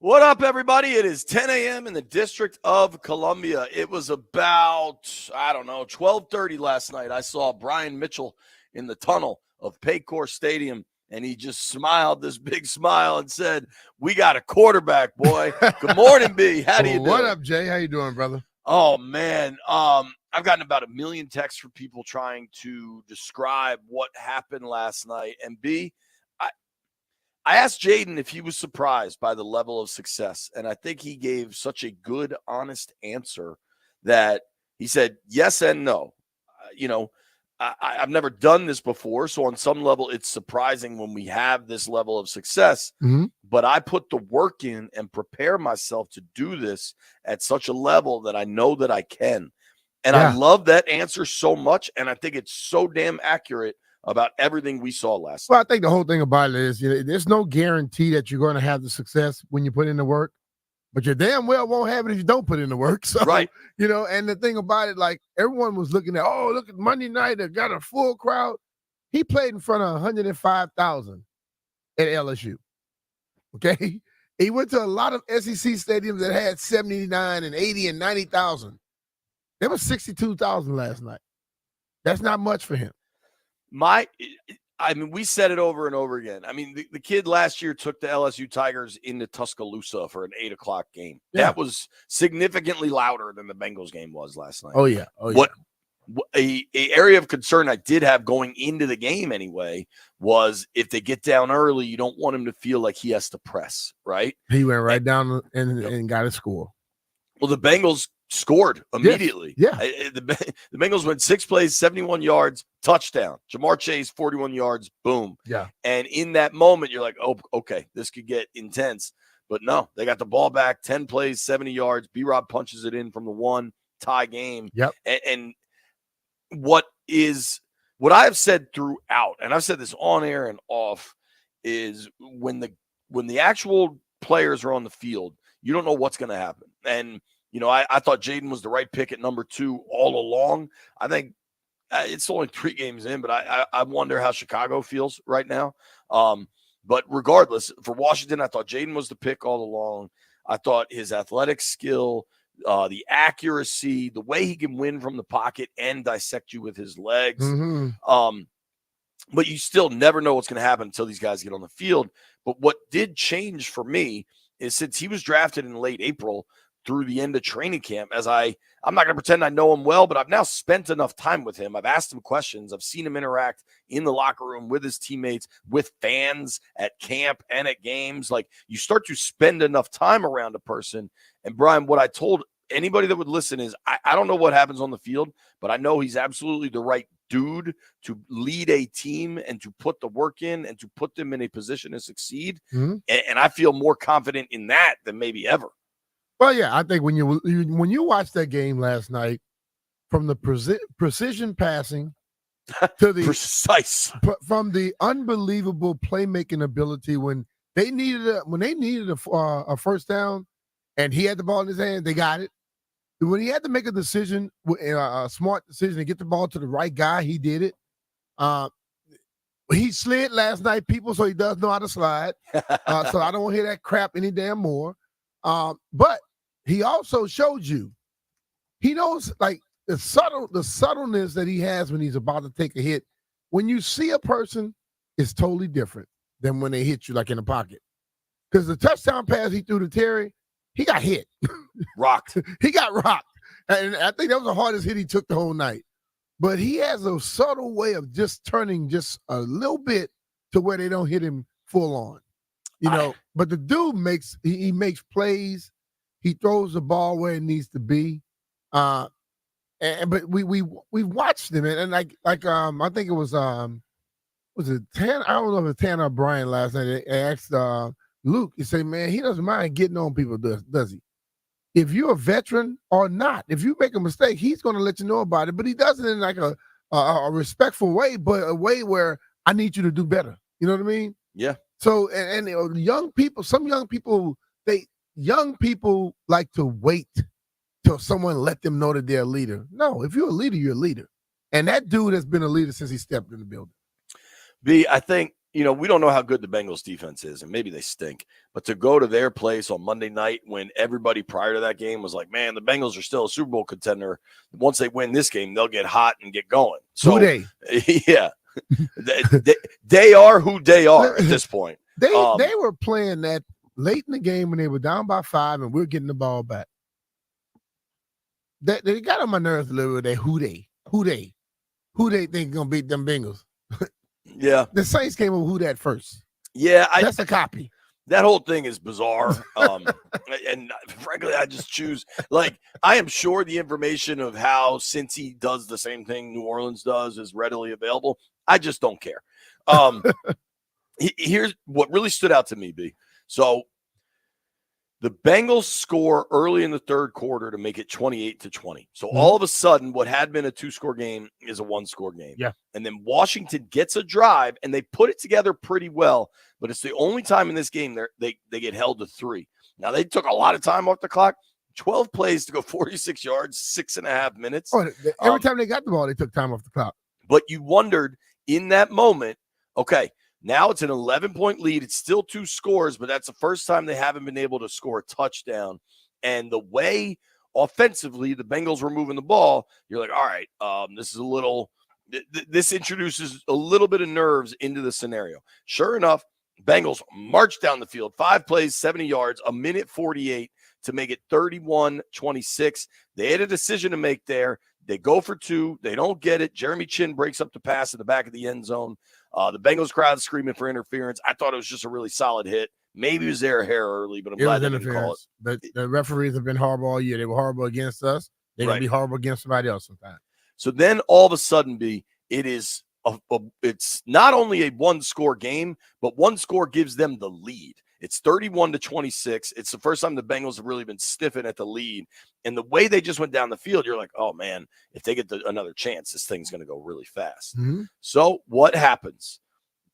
What up, everybody? It is 10 a.m. in the District of Columbia. It was about, 12:30 last night. I saw Brian Mitchell in the tunnel of Paycor Stadium, and he just smiled this big smile and said, "We got a quarterback, boy." Good morning, B. How do you do? What up, Jay? How you doing, brother? Oh, man. I've gotten about 1 million texts from people trying to describe what happened last night. And B, I asked Jaden if he was surprised by the level of success, and I think he gave such a good, honest answer that he said yes and no. I've never done this before, so on some level, it's surprising when we have this level of success. Mm-hmm. But I put the work in and prepare myself to do this at such a level that I know that I can. And I love that answer so much, and I think it's so damn accurate about everything we saw last night. Well, I think the whole thing about it is, there's no guarantee that you're going to have the success when you put in the work, but you damn well won't have it if you don't put in the work. So, right. And the thing about it, like everyone was looking at, look at Monday night, they got a full crowd. He played in front of 105,000 at LSU. Okay. He went to a lot of SEC stadiums that had 79 and 80 and 90,000. There was 62,000 last night. That's not much for him. We said it over and over again. I mean, the kid last year took the LSU Tigers into Tuscaloosa for an 8:00 game. Yeah. That was significantly louder than the Bengals game was last night. Oh, yeah. What a area of concern I did have going into the game anyway was if they get down early, you don't want him to feel like he has to press, right? He went right down and got a score. Well, the Bengals scored immediately. Yeah. The Bengals went 6 plays, 71 yards, touchdown. Jamar Chase, 41 yards, boom. Yeah. And in that moment, you're like, oh, okay, this could get intense. But no, they got the ball back, 10 plays, 70 yards. B-Rob punches it in from the 1, tie game. Yep. And what I have said throughout, and I've said this on air and off, is when the actual players are on the field, you don't know what's going to happen. And I thought Jaden was the right pick at number 2 all along. I think it's only 3 games in, but I wonder how Chicago feels right now. But regardless, for Washington, I thought Jaden was the pick all along. I thought his athletic skill, the accuracy, the way he can win from the pocket and dissect you with his legs. Mm-hmm. But you still never know what's going to happen until these guys get on the field. But what did change for me is since he was drafted in late April through the end of training camp, I'm not going to pretend I know him well, but I've now spent enough time with him. I've asked him questions. I've seen him interact in the locker room with his teammates, with fans at camp and at games. Like, you start to spend enough time around a person. And Brian, what I told anybody that would listen is I don't know what happens on the field, but I know he's absolutely the right dude to lead a team and to put the work in and to put them in a position to succeed. Mm-hmm. And I feel more confident in that than maybe ever. Well, yeah, I think when you watched that game last night, from the precision passing to the precise, from the unbelievable playmaking ability when they needed a first down, and he had the ball in his hand, they got it. When he had to make a decision, a smart decision to get the ball to the right guy, he did it. He slid last night, people, so he does know how to slide. So I don't want to hear that crap any damn more. But he also showed you he knows, like, the subtleness that he has when he's about to take a hit. When you see a person, it's totally different than when they hit you, like in the pocket. Because the touchdown pass he threw to Terry, he got hit. Rocked. He got rocked. And I think that was the hardest hit he took the whole night. But he has a subtle way of just turning just a little bit to where they don't hit him full on. But the dude makes plays. He throws the ball where it needs to be. But we watched him, and I think it was it Tanner? I don't know if it was Tanner or Brian last night. They asked Luke, he said, man, he doesn't mind getting on people, does he? If you're a veteran or not, if you make a mistake, he's going to let you know about it. But he does it in like a respectful way, but a way where I need you to do better. You know what I mean? Yeah. So, and young people, some young people like to wait till someone let them know that they're a leader. No, if you're a leader, you're a leader. And that dude has been a leader since he stepped in the building. B, I think we don't know how good the Bengals defense is, and maybe they stink, but to go to their place on Monday night when everybody prior to that game was like, man, the Bengals are still a Super Bowl contender. Once they win this game, they'll get hot and get going. So, yeah, they are who they are at this point. They were playing that late in the game when they were down by 5 and we're getting the ball back. They got on my nerves a little bit. Who they think gonna beat them Bengals? Yeah, the Saints came up with who that first. Yeah, that's a copy. That whole thing is bizarre. And frankly, I just choose, like, I am sure the information of how Cincy does the same thing New Orleans does is readily available. I just don't care. Here's what really stood out to me, B. So the Bengals score early in the third quarter to make it 28-20. So all of a sudden, what had been a 2-score game is a 1-score game. Yeah. And then Washington gets a drive, and they put it together pretty well. But it's the only time in this game they get held to 3. Now, they took a lot of time off the clock. 12 plays to go 46 yards, 6.5 minutes. Oh, every time they got the ball, they took time off the clock. But you wondered in that moment, okay, now it's an 11-point lead. It's still 2 scores, but that's the first time they haven't been able to score a touchdown. And the way offensively the Bengals were moving the ball, you're like, all right, this introduces a little bit of nerves into the scenario. Sure enough, Bengals marched down the field, 5 plays, 70 yards, a minute 48 to make it 31-26. They had a decision to make there. They go for 2. They don't get it. Jeremy Chin breaks up the pass in the back of the end zone. The Bengals crowd screaming for interference. I thought it was just a really solid hit. Maybe it was their hair early, but I'm glad they didn't call it. But the referees have been horrible all year. They were horrible against us. They're going to be horrible against somebody else sometimes. So then all of a sudden, it's not only a 1-score game, but 1 score gives them the lead. It's 31-26. It's the first time the Bengals have really been sniffing at the lead. And the way they just went down the field, you're like, oh, man, if they get another chance, this thing's going to go really fast. Mm-hmm. So what happens?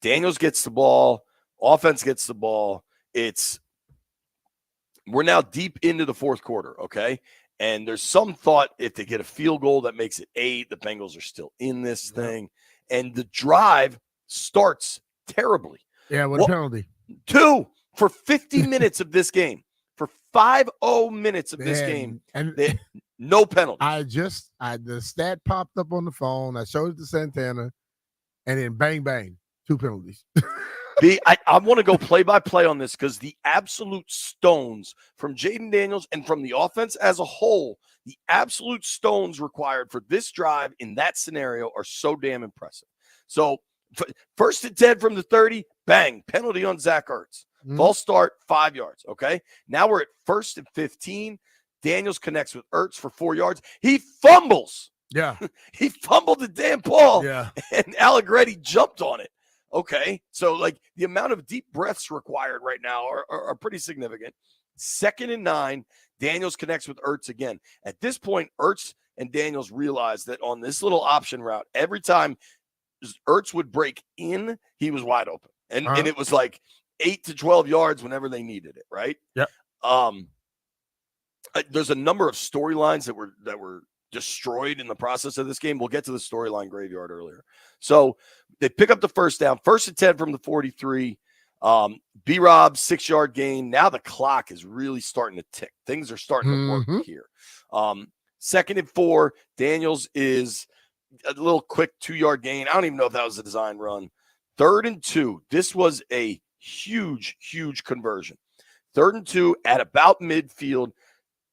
Daniels gets the ball. Offense gets the ball. We're now deep into the fourth quarter, okay? And there's some thought if they get a field goal that makes it 8, the Bengals are still in this thing. And the drive starts terribly. Yeah, what a penalty. 2 for 50 minutes of this game. For 50 minutes of this game. And no penalty. The stat popped up on the phone. I showed it to Santana. And then bang, bang, 2 penalties. I want to go play-by-play on this because the absolute stones from Jaden Daniels and from the offense as a whole, the absolute stones required for this drive in that scenario are so damn impressive. So, first and 10 from the 30, bang, penalty on Zach Ertz. False start, 5 yards, okay? Now we're at 1st and 15. Daniels connects with Ertz for 4 yards. He fumbles. Yeah. He fumbled the damn ball. Yeah. And Allegretti jumped on it. Okay, so like the amount of deep breaths required right now are pretty significant. 2nd and 9, Daniels connects with Ertz again. At this point, Ertz and Daniels realized that on this little option route, every time Ertz would break in, he was wide open. And it was like 8 to 12 yards whenever they needed it, right? Yep. There's a number of storylines that were destroyed in the process of this game. We'll get to the storyline graveyard earlier. So they pick up the first down, 1st and 10 from the 43. B-Rob, 6-yard gain. Now the clock is really starting to tick. Things are starting to work here. 2nd and 4, Daniels is a little quick 2-yard gain. I don't even know if that was a design run. 3rd and 2. This was a huge, huge conversion. 3rd and 2 at about midfield.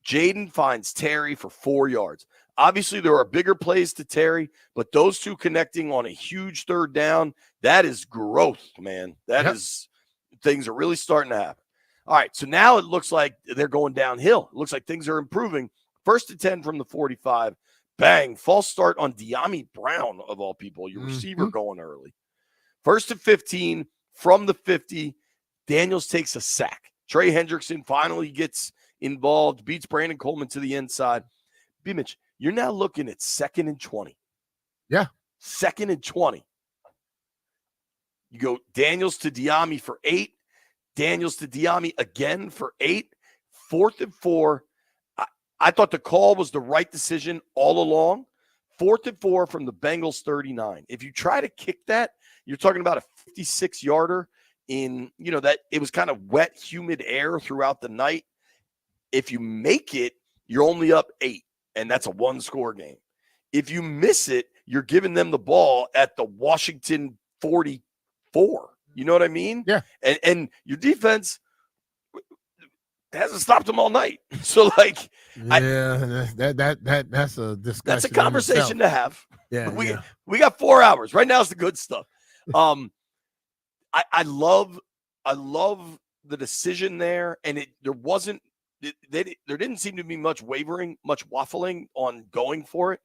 Jaden finds Terry for 4 yards. Obviously, there are bigger plays to Terry, but those two connecting on a huge 3rd down, that is growth, man. That is, things are really starting to happen. All right, so now it looks like they're going downhill. It looks like things are improving. 1st and 10 from the 45. Bang, false start on De'Ami Brown, of all people, your receiver going early. 1st and 15 from the 50. Daniels takes a sack. Trey Hendrickson finally gets involved, beats Brandon Coleman to the inside. B-Mitch, you're now looking at 2nd and 20. Yeah. 2nd and 20. You go Daniels to De'Ami for 8. Daniels to De'Ami again for 8. 4th and 4. I thought the call was the right decision all along. 4th and 4 from the Bengals 39. If you try to kick that, you're talking about a 56-yarder in, that it was kind of wet, humid air throughout the night. If you make it, you're only up 8, and that's a 1-score game. If you miss it, you're giving them the ball at the Washington 44. You know what I mean? Yeah. And your defense hasn't stopped them all night. So, like, yeah, that's a discussion. That's a conversation to have. Yeah, we got 4 hours. Right now is the good stuff. I love the decision there, and there didn't seem to be much wavering, much waffling on going for it.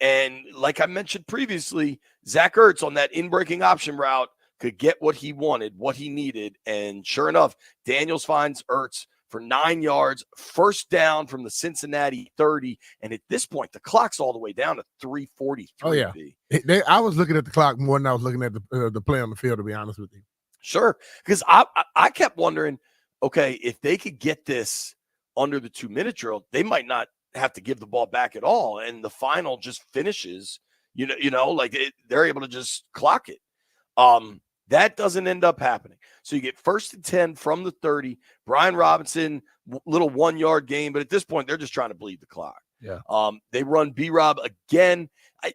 And like I mentioned previously, Zach Ertz on that in-breaking option route could get what he wanted, what he needed. And sure enough, Daniels finds Ertz for 9 yards, first down from the Cincinnati 30. And at this point, the clock's all the way down to 3:43. Oh, yeah. I was looking at the clock more than I was looking at the play on the field, to be honest with you. Sure. Because I kept wondering, okay, if they could get this under the 2-minute drill, they might not have to give the ball back at all. And the final just finishes, they're able to just clock it. That doesn't end up happening. So you get 1st and 10 from the 30. Brian Robinson, little 1-yard gain, but at this point, they're just trying to bleed the clock. Yeah. They run B-Rob again.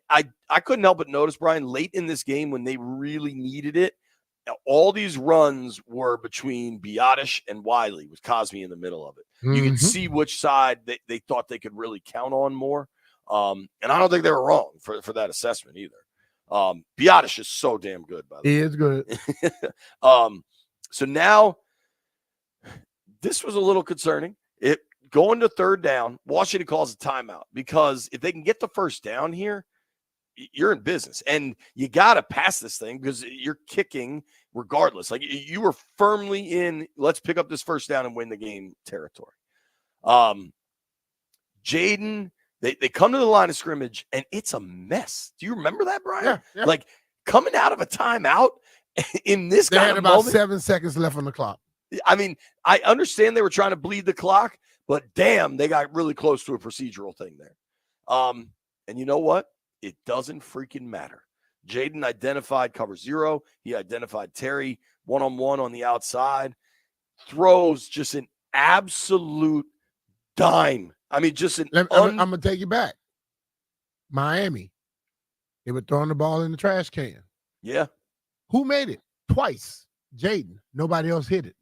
I couldn't help but notice, Brian, late in this game when they really needed it, all these runs were between Biotish and Wiley, with Cosme in the middle of it. Mm-hmm. You could see which side they thought they could really count on more. And I don't think they were wrong for that assessment either. Biotish is so damn good, by the way. He is good. So now this was a little concerning. Going to 3rd down, Washington calls a timeout, because if they can get the first down here, you're in business, and you got to pass this thing because you're kicking regardless. Like, you were firmly in, let's pick up this first down and win the game territory. Jaden, they come to the line of scrimmage, and it's a mess. Do you remember that, Brian? Yeah. Like, coming out of a timeout in this they kind had of about moment, 7 seconds left on the clock. I mean, I understand they were trying to bleed the clock, but damn, they got really close to a procedural thing there. And you know what? It doesn't freaking matter. Jaden identified cover 0. He identified Terry one-on-one on the outside. Throws just an absolute dime. I mean, just an I'm going to take you back. Miami. They were throwing the ball in the trash can. Yeah. Who made it? Twice. Jaden. Nobody else hit it.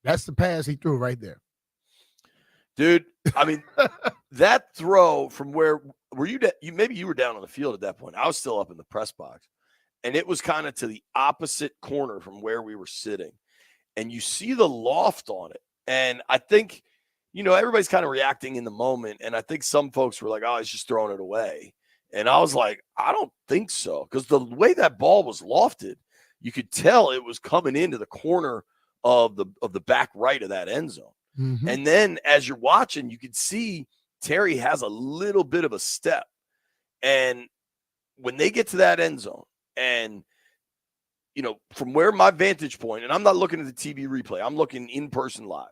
That's the pass he threw right there. Dude, I mean, that throw from where were you? Maybe you were down on the field at that point. I was still up in the press box, and it was kind of to the opposite corner from where we were sitting. And you see the loft on it. And I think, everybody's kind of reacting in the moment. And I think some folks were like, oh, he's just throwing it away. And I was like, I don't think so. Because the way that ball was lofted, you could tell it was coming into the corner of the back right of that end zone. Mm-hmm. And then as you're watching, you could see Terry has a little bit of a step. And when they get to that end zone, and, from where my vantage point, and I'm not looking at the TV replay, I'm looking in person live,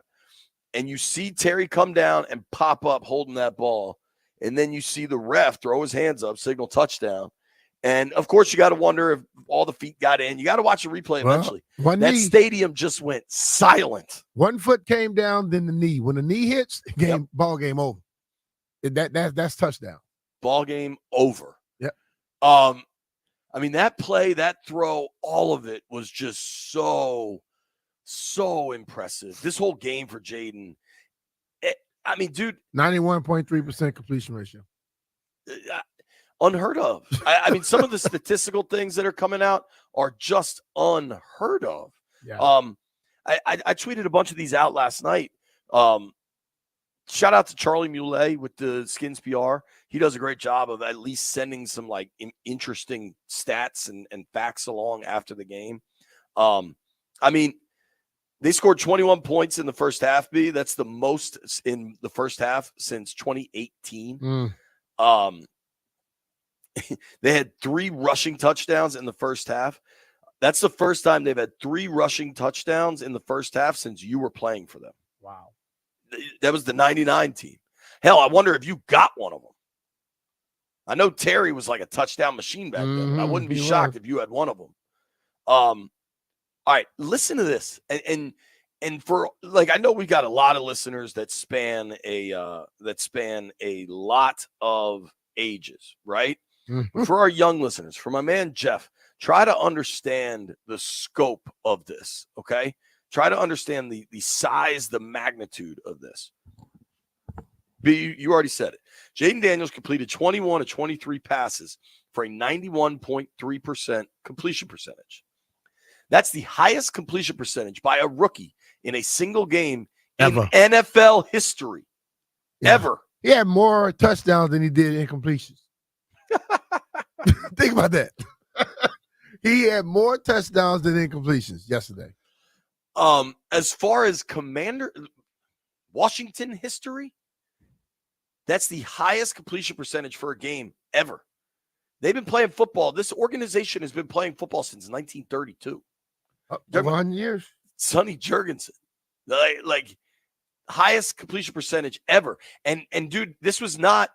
and you see Terry come down and pop up holding that ball, and then you see the ref throw his hands up, signal touchdown. And, of course, you got to wonder if all the feet got in. You got to watch the replay eventually. Stadium just went silent. One foot came down, then the knee. When the knee hits, ball game over. That's touchdown. Ball game over. Yeah. I mean, that play, that throw, all of it was just so impressive. This whole game for Jaden. I mean, dude. 91.3% completion ratio. Unheard of. I mean, some of the statistical things that are coming out are just unheard of. Yeah. I tweeted a bunch of these out last night. Shout out to Charlie Muley with the Skins PR. He does a great job of at least sending some like interesting stats and facts along after the game. I mean, they scored 21 points in the first half, B. That's the most in the first half since 2018. They had 3 rushing touchdowns in the first half. That's the first time they've had 3 rushing touchdowns in the first half since you were playing for them. Wow. That was the 99 team. Hell, I wonder if you got one of them. I know Terry was like a touchdown machine back then. But I wouldn't be shocked if you had one of them. All right, listen to this. And for like, I know we got a lot of listeners that span a lot of ages, right? But for our young listeners, for my man Jeff, try to understand the scope of this, okay? Try to understand the size, the magnitude of this. B, you already said it. Jaden Daniels completed 21 of 23 passes for a 91.3% completion percentage. That's the highest completion percentage by a rookie in a single game ever in NFL history. Yeah. Ever. He had more touchdowns than he did incompletions. Think about that. He had more touchdowns than incompletions yesterday. As far as Washington history, that's the highest completion percentage for a game ever. They've been playing football. This organization has been playing football since 1932. 100 years. Sonny Jurgensen, like highest completion percentage ever. And dude, this was not.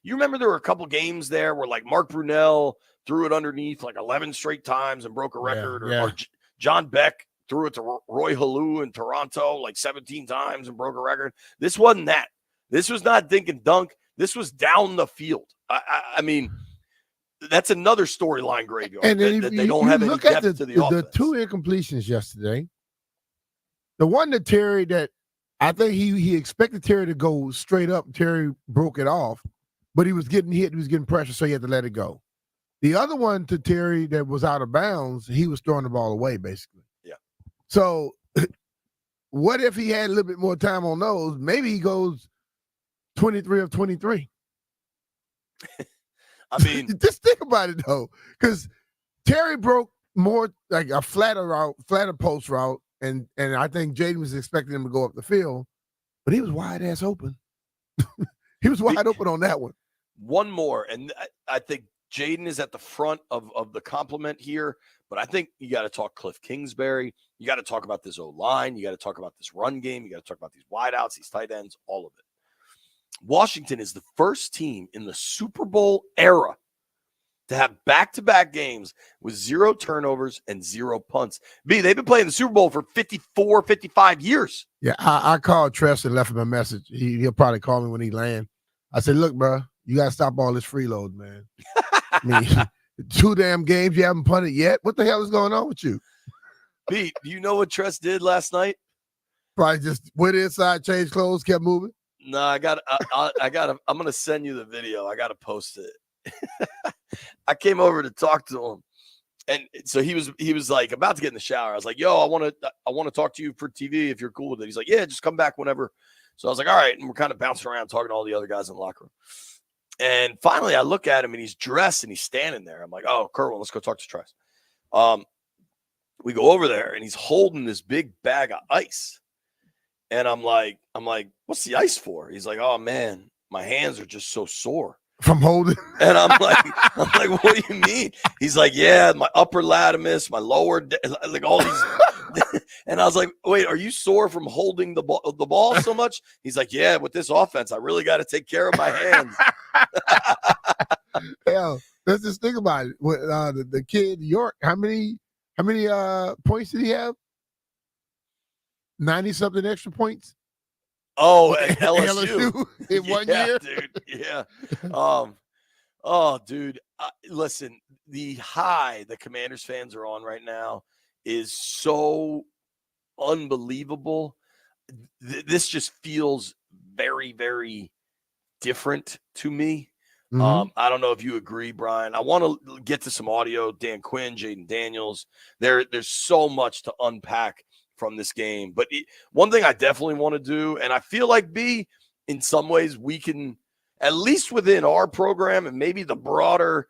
You remember there were a couple games there where like Mark Brunell threw it underneath like 11 straight times and broke a record, or John Beck threw it to Roy Halou in Toronto like 17 times and broke a record. This wasn't that. This was not dink and dunk. This was down the field. I mean, that's another storyline graveyard. And then that they don't have any depth to the offense. The two incompletions yesterday. The one that Terry, that I think he expected Terry to go straight up. Terry broke it off, but he was getting hit. He was getting pressure, so he had to let it go. The other one to Terry that was out of bounds, he was throwing the ball away, basically. Yeah. So what if he had a little bit more time on those? Maybe he goes 23 of 23. I mean, just think about it though, because Terry broke more like a flatter post route, and I think Jaden was expecting him to go up the field, but he was wide ass open. He was wide open on that one. One more, and I think Jaden is at the front of the compliment here, but I think you got to talk Cliff Kingsbury. You got to talk about this O-line. You got to talk about this run game. You got to talk about these wideouts, these tight ends, all of it. Washington is the first team in the Super Bowl era to have back-to-back games with 0 turnovers and 0 punts. B, they've been playing the Super Bowl for 54, 55 years. Yeah, I called Tress and left him a message. He'll probably call me when he land. I said, look, bro, you got to stop all this freeload, man. I mean, 2 damn games you haven't punted yet. What the hell is going on with you? B, do you know what Tress did last night? Probably just went inside, changed clothes, kept moving. No, I'm going to send you the video. I got to post it. I came over to talk to him. And so he was like about to get in the shower. I was like, yo, I want to talk to you for TV if you're cool with it. He's like, yeah, just come back whenever. So I was like, all right. And we're kind of bouncing around talking to all the other guys in the locker room. And finally I look at him and he's dressed and he's standing there. I'm like, oh, Kerwin, let's go talk to Trice. We go over there and he's holding this big bag of ice. And I'm like, what's the ice for? He's like, oh man, my hands are just so sore from holding. And I'm like, what do you mean? He's like, yeah, my upper latimus, my lower, like all these. And I was like, wait, are you sore from holding the ball so much? He's like, yeah, with this offense, I really got to take care of my hands. Hell, let's just think about it. With the kid York, how many points did he have? 90-something extra points. Oh, at LSU in 1 year, dude. Yeah. Dude. Listen, the high the Commanders fans are on right now is so unbelievable. This just feels very, very different to me. Mm-hmm. I don't know if you agree, Brian. I want to get to some audio. Dan Quinn, Jaden Daniels. There's so much to unpack from this game. But one thing I definitely want to do, and I feel like, B, in some ways we can, at least within our program and maybe the broader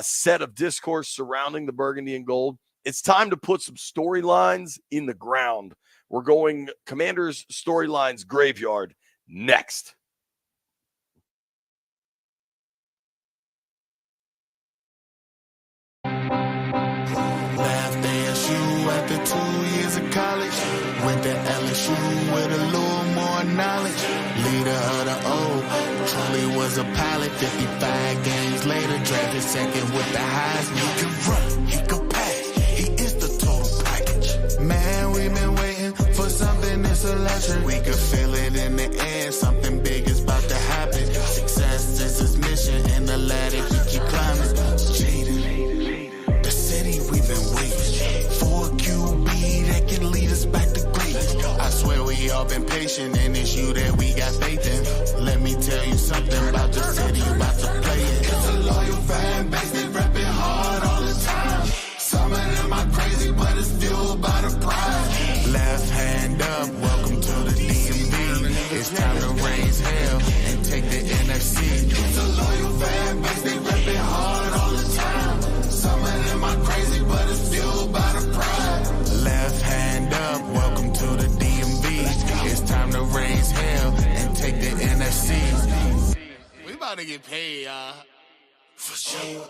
set of discourse surrounding the burgundy and gold, it's time to put some storylines in the ground. We're going Commanders storylines graveyard next. After 2 years of college, went to LSU with a little more knowledge. Leader of the O, Truly was a pilot, 55 games later, drafted second with the Heisman. He can run, he can pass, he is the total package. Man, we've been waiting for something that's electric. We could feel it in the air, something big is about to happen. Success is his mission, and the ladder he keep climbing. Jaden, the city we've been waiting for a QB that can lead us back to greatness. I swear we all been patient, and it's you that we got faith in. Let me tell you something about the city, about to play it. It's a loyal fan base, they reppin' hard all the time. Some of them are crazy, but it's fueled by the pride. Left hand up, welcome to the DMV. It's time to raise hell and take the NFC. It's a loyal fan base, they reppin' hard all the time. Some of them are crazy, but it's fueled by the pride. Left hand up, welcome to the DMV. It's time to raise hell and take the NFC. We about to get paid, for sure.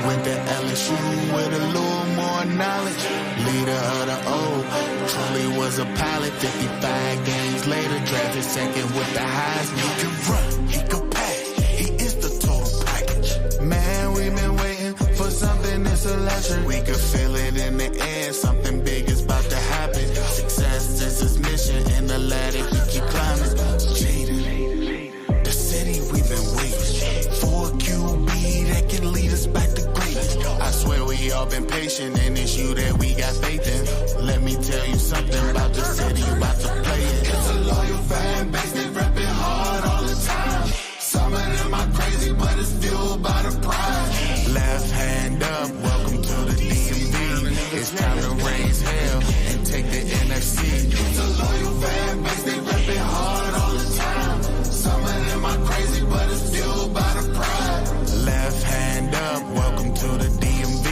Went to LSU with a little more knowledge. Leader of the O, truly was a pilot. 55 games later, drafted second with the Heisman. He can run, he can pass, he is the total package. Man, we've been waiting for something that's electric. We could feel it in the air, something big is about to happen. Success is his mission, and the ladder he keep climbing. Jaden, the city we've been waiting for a QB that can lead us back to greatness. I swear we all been patient, and it's you that we got faith in. Let me tell you something about the city, about to play it. It's a loyal fan base, they reppin' hard all the time. Some of them are crazy, but it's fueled by the pride. Left hand up, welcome to the DMV. It's time to raise hell and take the NFC. It's a loyal fan base, they reppin' hard all the time. Some of them are crazy, but it's fueled by the pride. Left hand up, welcome to the DMV.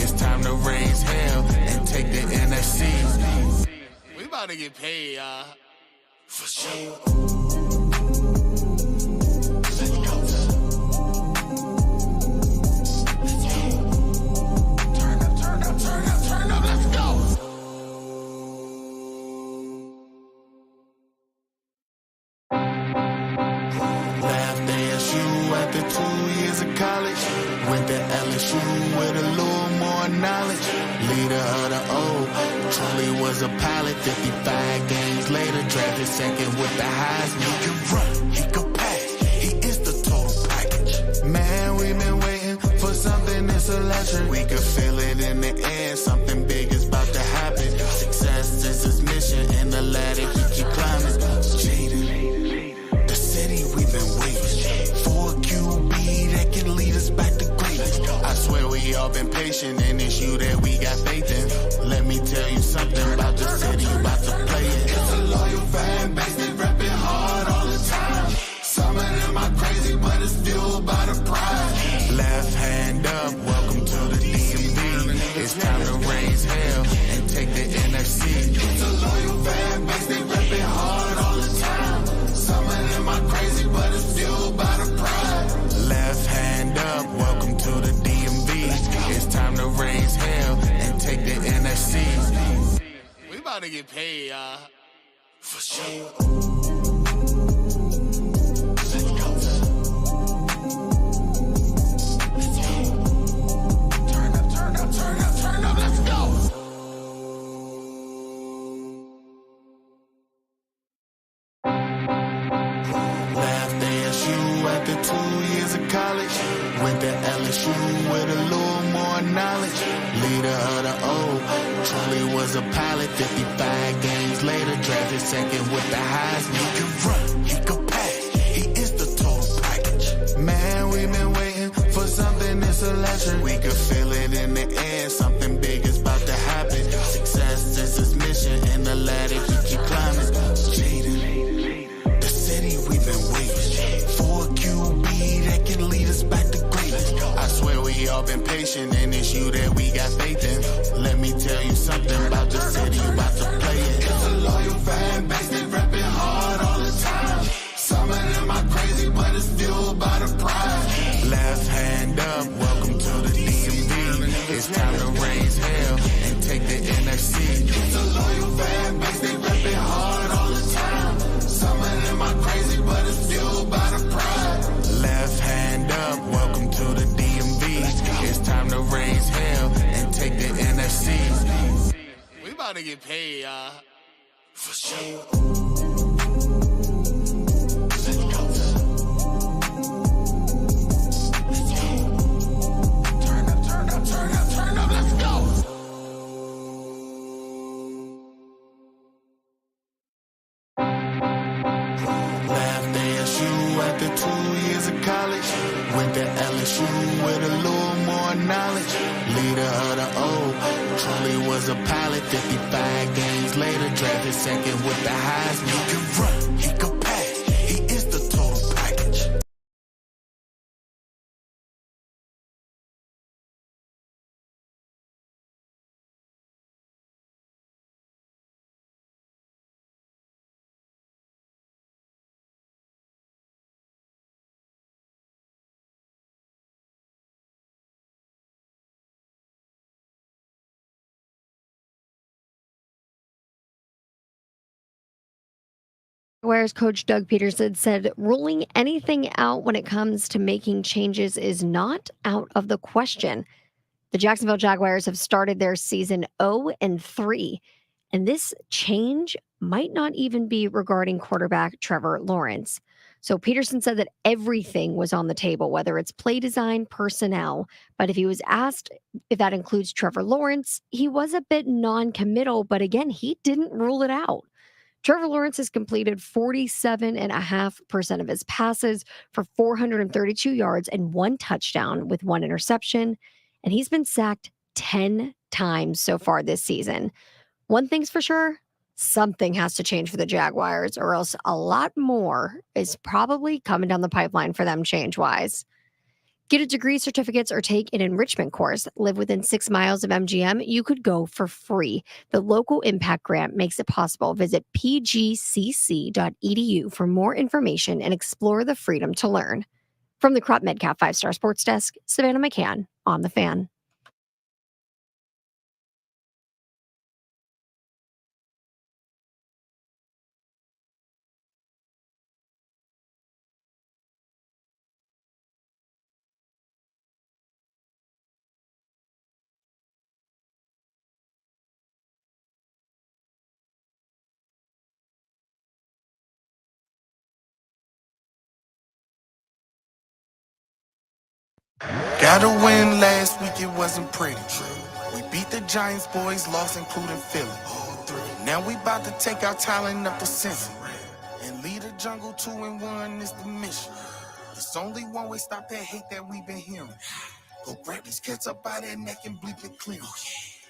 It's time to raise hell and take the NFC. We about to get paid, for sure. Turn up, let's go. Left ASU after 2 years of college. Went to LSU with a little more knowledge. Leader of the O, truly was a pilot. 55 games later, drafted second with the Heisman. He can run, he can pass, he is the total package. Man, we've been waiting for something that's electric. We could feel it in the air, something big is about to happen. Success is his mission, and the ladder he keep climbing. Jaden, the city we've been waiting for a QB that can lead us back to greatness. I swear we all been patient, and it's you that we got faith in. Let me tell you something about the city, about to play it. It's a loyal fan base, they reppin' hard all the time. Some of them are crazy, but it's fueled by the pride. Left hand up, welcome to the DMV. It's time to raise hell and take the NFC. It's a loyal fan base, they reppin' hard all the time. Some of them are crazy, but it's fueled by the pride. Left hand up, welcome to the DMV. It's time to raise hell and take the NFC. We about to get paid, for sure. Turn up, let's go. Left ASU after 2 years of college. Went to LSU with a little more knowledge. Leader of the O, truly was a pilot. 55 games later, drafted second with the Heisman. He can run, he can pass, he is the total package. Man, we've been waiting for something that's electric. We could feel it in the air, something big is about to happen. Success is his mission, and the ladder he keep climbing. Jaden, the city we've been waiting for a QB that can lead us back to greatness. I swear we all been patient, and it's you that we got faith in. Let me tell you something about the city, about to play it. It's a about to get paid, y'all. For sure. Let's go. Let's go. Turn up, turn up, turn up, turn up. Let's go. Left ASU after 2 years of college. Went to LSU with a little more knowledge. Leader of the O. Truly was a pilot. 55 games later, drafted second with the Heisman. He can run, he can pass. He is the total package. Whereas Coach Doug Peterson said ruling anything out when it comes to making changes is not out of the question. The Jacksonville Jaguars have started their season 0-3, and this change might not even be regarding quarterback Trevor Lawrence. So Peterson said that everything was on the table, whether it's play design, personnel. But if he was asked if that includes Trevor Lawrence, he was a bit non-committal, but again, he didn't rule it out. Trevor Lawrence has completed 47.5% of his passes for 432 yards and 1 touchdown with 1 interception, and he's been sacked 10 times so far this season. One thing's for sure, something has to change for the Jaguars, or else a lot more is probably coming down the pipeline for them change-wise. Get a degree, certificates, or take an enrichment course. Live within 6 miles of MGM. You could go for free. The local impact grant makes it possible. Visit pgcc.edu for more information and explore the freedom to learn. From the Crop Medcalf 5-Star Sports Desk, Savannah McCann on The Fan. Got a win last week, it wasn't pretty. We beat the Giants, boys, lost including Philly. Now we about to take our talent up to center. And lead the jungle 2-1 is the mission. It's only one way, stop that hate that we've been hearing. Go grab these kids up by their neck and bleep it clear.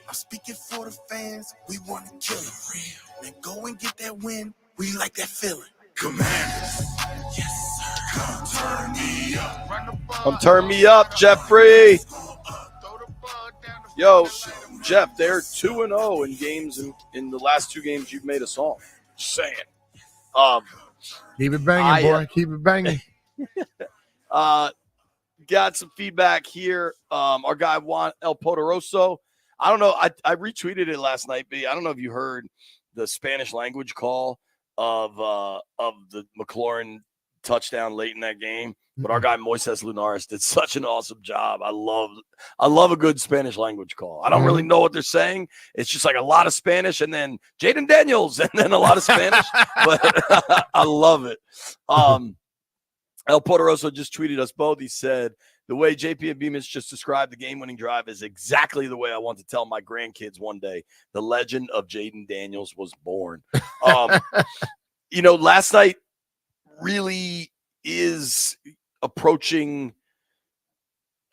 I'm speaking for the fans, we want to kill them. Then go and get that win, we like that feeling. Commanders, yes sir, come turn me up. Come turn me up, Jeffrey. Yo, Jeff, they're 2-0 in games in the last 2 games you've made a song. Just saying. Keep it banging, boy. Keep it banging. Got some feedback here. Our guy Juan El Poderoso. I don't know. I retweeted it last night, but I don't know if you heard the Spanish language call of the McLaurin touchdown late in that game. But our guy Moises Lunares did such an awesome job. I love a good Spanish language call. I don't really know what they're saying. It's just like a lot of Spanish and then Jaden Daniels and then a lot of Spanish. But I love it. El Poderoso just tweeted us both. He said, the way JP and Bemis just described the game-winning drive is exactly the way I want to tell my grandkids one day. The legend of Jaden Daniels was born. Last night really is approaching.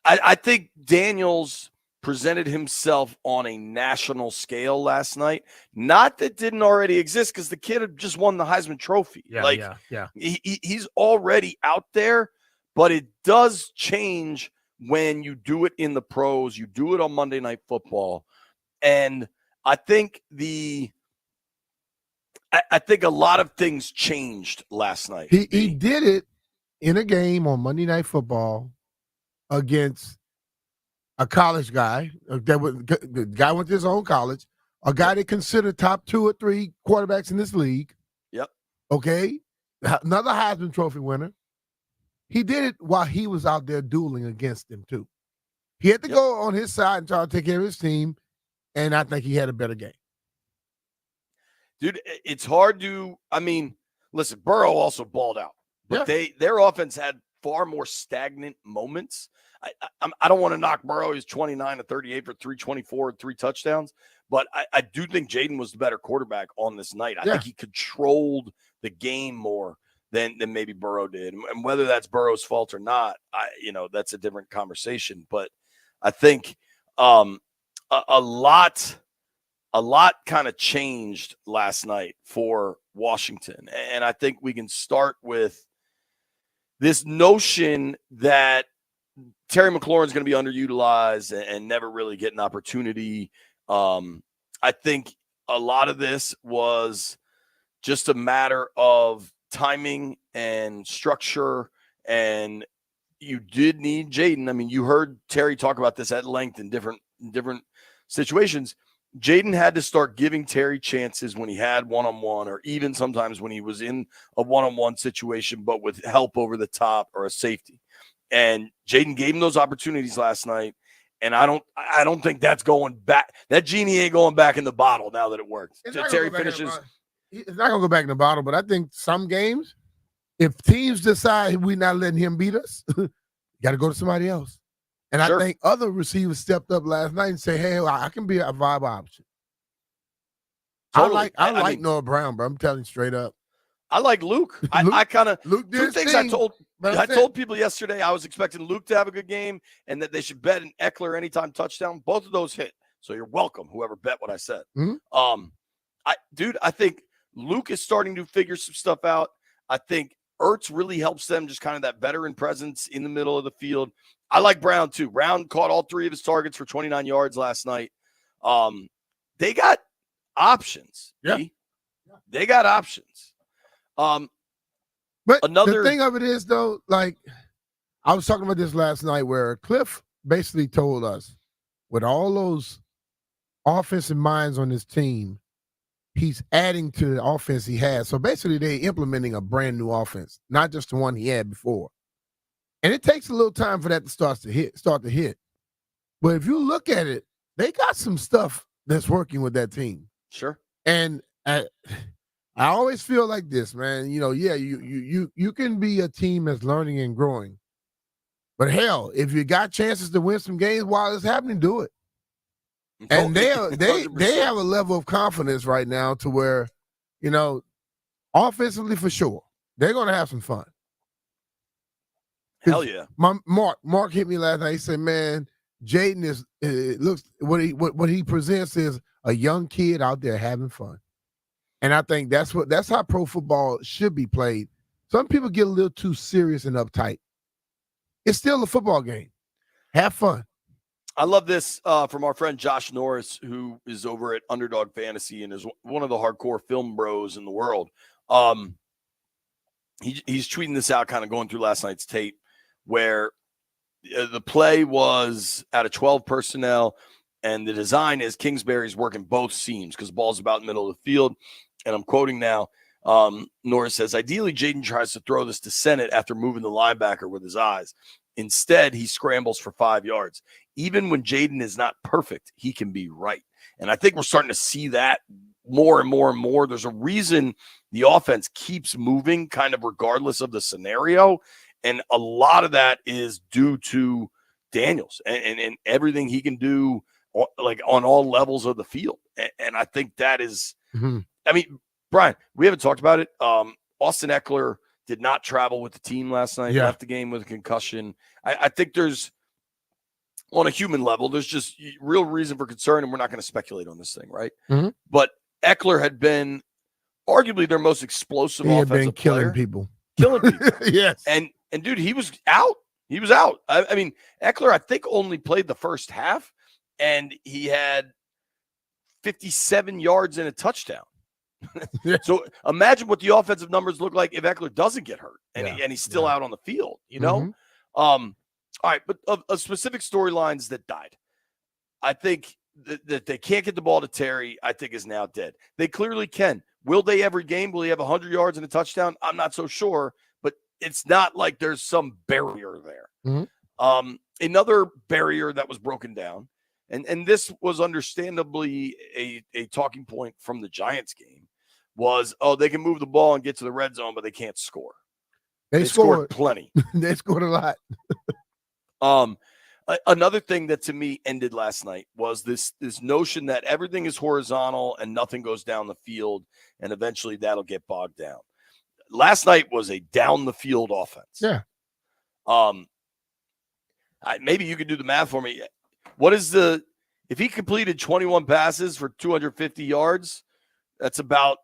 I think Daniels presented himself on a national scale last night. Not that didn't already exist, because the kid had just won the Heisman Trophy. Yeah. He's already out there, but it does change when you do it in the pros. You do it on Monday Night Football, and I think I think a lot of things changed last night. He did it in a game on Monday Night Football against a college guy. The guy went to his own college, a guy they consider top 2 or 3 quarterbacks in this league. Yep. Okay. Another Heisman Trophy winner. He did it while he was out there dueling against him, too. He had to go on his side and try to take care of his team, and I think he had a better game. Dude, it's hard to, I mean, listen, Burrow also balled out, but their offense had far more stagnant moments. I don't want to knock Burrow. He's 29 to 38 for 324 and 3 touchdowns, but I do think Jaden was the better quarterback on this night. I think he controlled the game more than maybe Burrow did. And whether that's Burrow's fault or not, that's a different conversation. But I think a lot kind of changed last night for Washington. And I think we can start with this notion that Terry McLaurin's going to be underutilized and never really get an opportunity. I think a lot of this was just a matter of timing and structure, and you did need Jaden. I mean, you heard Terry talk about this at length in different situations. Jaden had to start giving Terry chances when he had one-on-one, or even sometimes when he was in a one-on-one situation, but with help over the top or a safety. And Jaden gave him those opportunities last night. And I don't think that's going back. That genie ain't going back in the bottle now that it worked. Terry finishes. It's not going to go back in the bottle, but I think some games, if teams decide we're not letting him beat us, you got to go to somebody else. And I think other receivers stepped up last night and say, hey, I can be a viable option. Totally. I like Noah Brown, bro. I'm telling you straight up. I like Luke. I kind of – Luke did two things I told people yesterday. I was expecting Luke to have a good game and that they should bet an Eckler anytime touchdown. Both of those hit. So you're welcome, whoever bet what I said. Mm-hmm. I think Luke is starting to figure some stuff out. I think Ertz really helps them, just kind of that veteran presence in the middle of the field. I like Brown too. Brown caught all 3 of his targets for 29 yards last night. They got options. Yeah. They got options. But the thing of it is, though, like I was talking about this last night, where Cliff basically told us, with all those offensive minds on his team, he's adding to the offense he has. So basically, they're implementing a brand new offense, not just the one he had before. And it takes a little time for that to start to hit. But if you look at it, they got some stuff that's working with that team. Sure. And I always feel like this, man. You can be a team that's learning and growing. But hell, if you got chances to win some games while it's happening, do it. And they have a level of confidence right now to where, offensively for sure, they're going to have some fun. Hell yeah. Mark hit me last night. He said, man, Jaden looks what he presents is a young kid out there having fun. And I think that's how pro football should be played. Some people get a little too serious and uptight. It's still a football game. Have fun. I love this from our friend Josh Norris, who is over at Underdog Fantasy and is one of the hardcore film bros in the world. He's tweeting this out, kind of going through last night's tape, where the play was out of 12 personnel, and the design is Kingsbury's working both seams because the ball's about in the middle of the field. And I'm quoting now. Norris says, ideally, Jaden tries to throw this to Sennett after moving the linebacker with his eyes. Instead, he scrambles for 5 yards. Even when Jaden is not perfect, he can be right. And I think we're starting to see that more and more and more. There's a reason the offense keeps moving kind of regardless of the scenario. And a lot of that is due to Daniels and everything he can do like on all levels of the field. And I think that is, I mean, Brian, we haven't talked about it. Austin Eckler did not travel with the team last night. Left the game with a concussion. I think there's, on a human level, there's just real reason for concern, and we're not going to speculate on this thing, right? Mm-hmm. But Eckler had been arguably their most explosive offensive player. Killing people. Yes. And dude, he was out. He was out. I mean, Eckler, I think, only played the first half, and he had 57 yards and a touchdout. So imagine what the offensive numbers look like if Eckler doesn't get hurt and he's still out on the field, All right, but of specific storylines that died, I think that they can't get the ball to Terry, I think, is now dead. They clearly can. Will they every game? Will he have 100 yards and a touchdown? I'm not so sure, but it's not like there's some barrier there. Mm-hmm. Another barrier that was broken down, and this was understandably a talking point from the Giants game, was, they can move the ball and get to the red zone, but they can't score. They scored plenty. They scored a lot. Another thing that to me ended last night was this notion that everything is horizontal and nothing goes down the field, and eventually that'll get bogged down. Last night was a down the field offense. Yeah. Maybe you could do the math for me. What is if he completed 21 passes for 250 yards, that's about,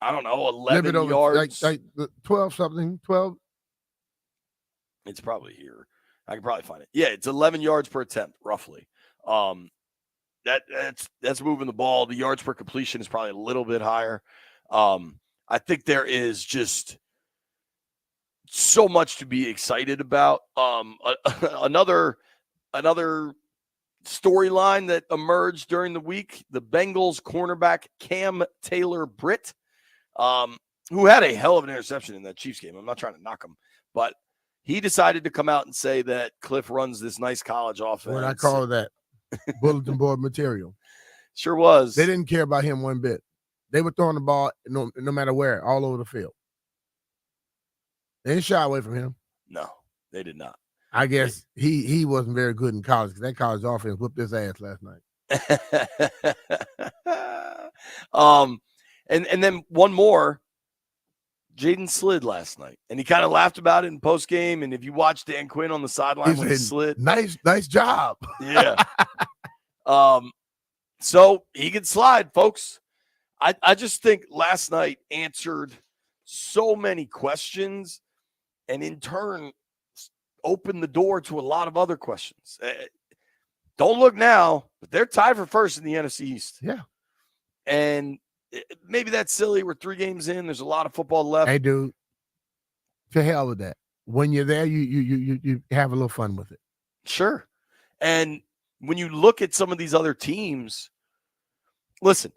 I don't know, 11 yards. Like 12 something, 12. It's probably here. I can probably find it. Yeah, it's 11 yards per attempt, roughly. That's moving the ball. The yards per completion is probably a little bit higher. I think there is just so much to be excited about. Another storyline that emerged during the week: the Bengals cornerback Cam Taylor-Britt, who had a hell of an interception in that Chiefs game. I'm not trying to knock him, but he decided to come out and say that Cliff runs this nice college offense. What I call that bulletin board material. Sure was. They didn't care about him one bit. They were throwing the ball no matter where, all over the field. They didn't shy away from him. No, they did not. I guess he wasn't very good in college because that college offense whooped his ass last night. And then one more. Jaden slid last night, and he kind of laughed about it in post game. And if you watch Dan Quinn on the sideline when he slid, nice job. Yeah. So he can slide, folks. I just think last night answered so many questions, and in turn opened the door to a lot of other questions. Don't look now, but they're tied for first in the NFC East. Yeah, and maybe that's silly. We're 3 games in. There's a lot of football left. Hey, dude, to hell with that. When you're there, you have a little fun with it. Sure. And when you look at some of these other teams, listen,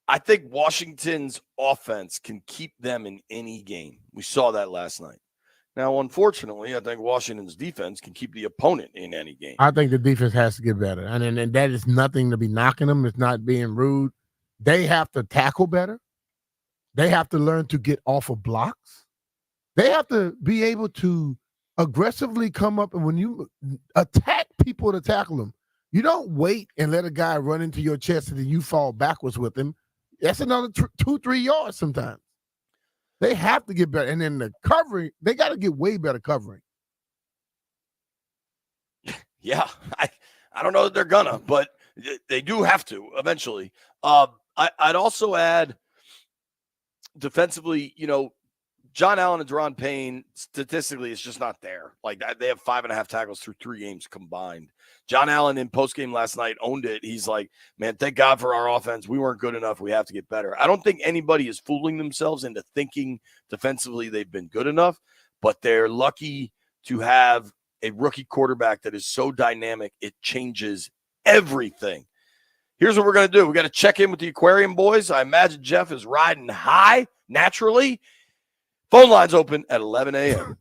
I think Washington's offense can keep them in any game. We saw that last night. Now, unfortunately, I think Washington's defense can keep the opponent in any game. I think the defense has to get better. And that is nothing to be knocking them. It's not being rude. They have to tackle better. They have to learn to get off of blocks. They have to be able to aggressively come up, and when you attack people to tackle them, you don't wait and let a guy run into your chest and then you fall backwards with him. That's another 2-3 yards sometimes. They have to get better. And then the covering, they got to get way better covering. Yeah, I don't know that they're gonna, but they do have to eventually. I'd also add defensively, John Allen and Deron Payne, statistically, it's just not there. Like, they have 5.5 tackles through 3 games combined. John Allen in postgame last night owned it. He's like, man, thank God for our offense. We weren't good enough. We have to get better. I don't think anybody is fooling themselves into thinking defensively they've been good enough, but they're lucky to have a rookie quarterback that is so dynamic, it changes everything. Here's what we're going to do. We got to check in with the Aquarium boys. I imagine Jeff is riding high naturally. Phone lines open at 11 a.m.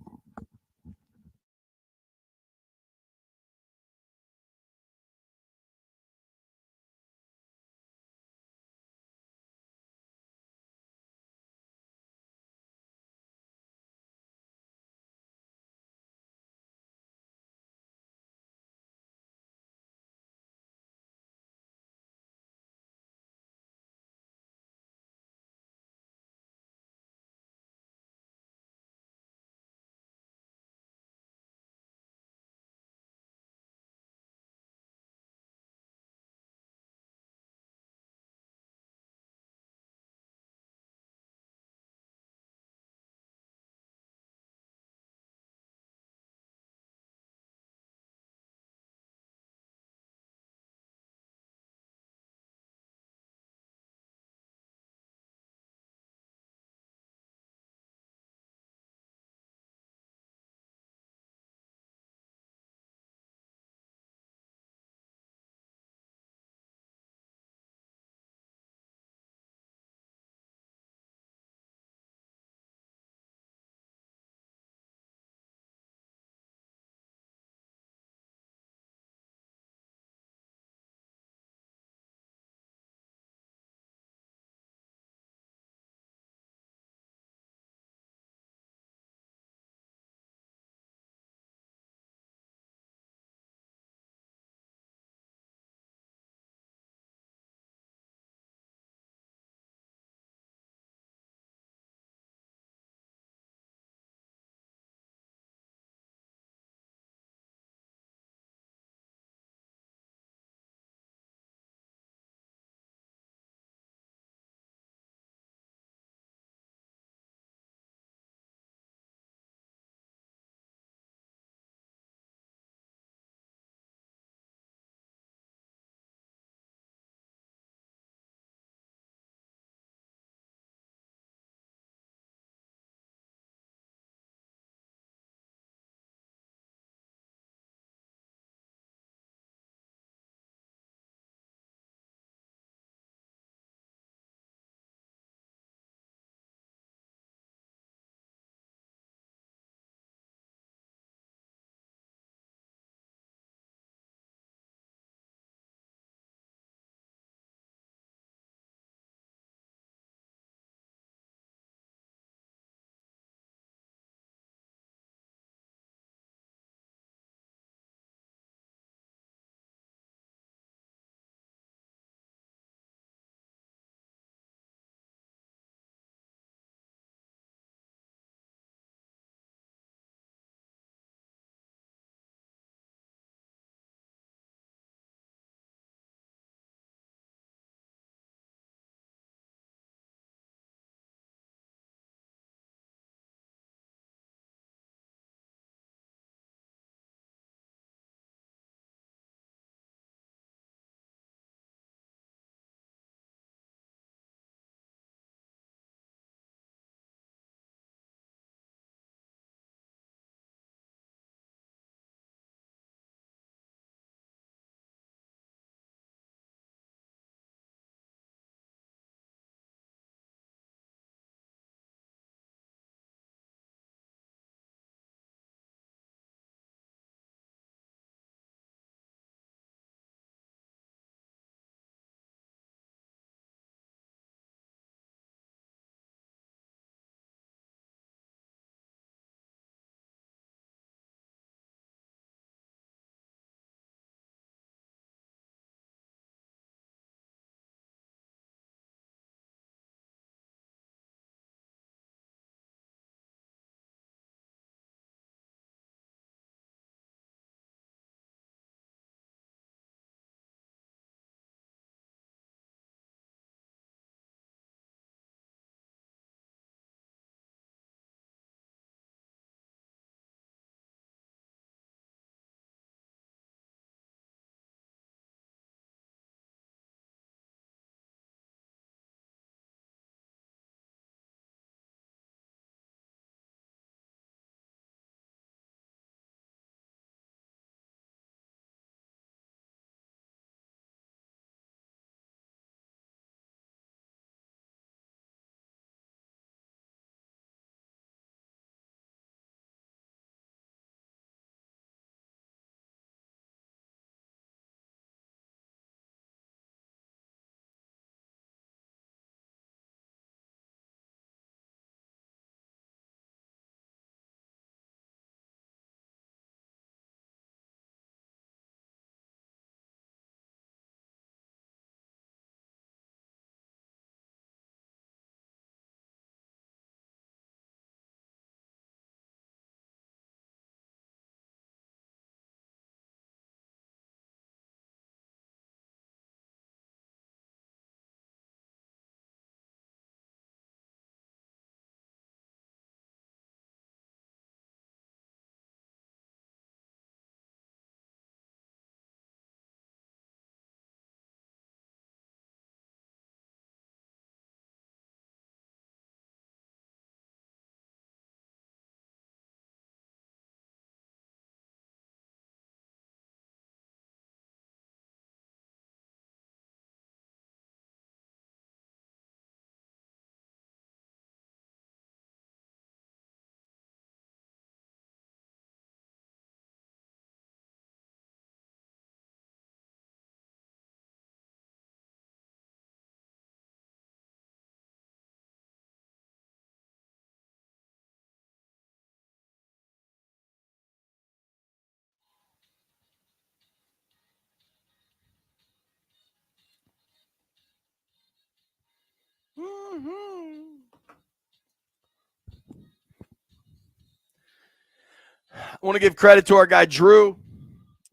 I want to give credit to our guy Drew.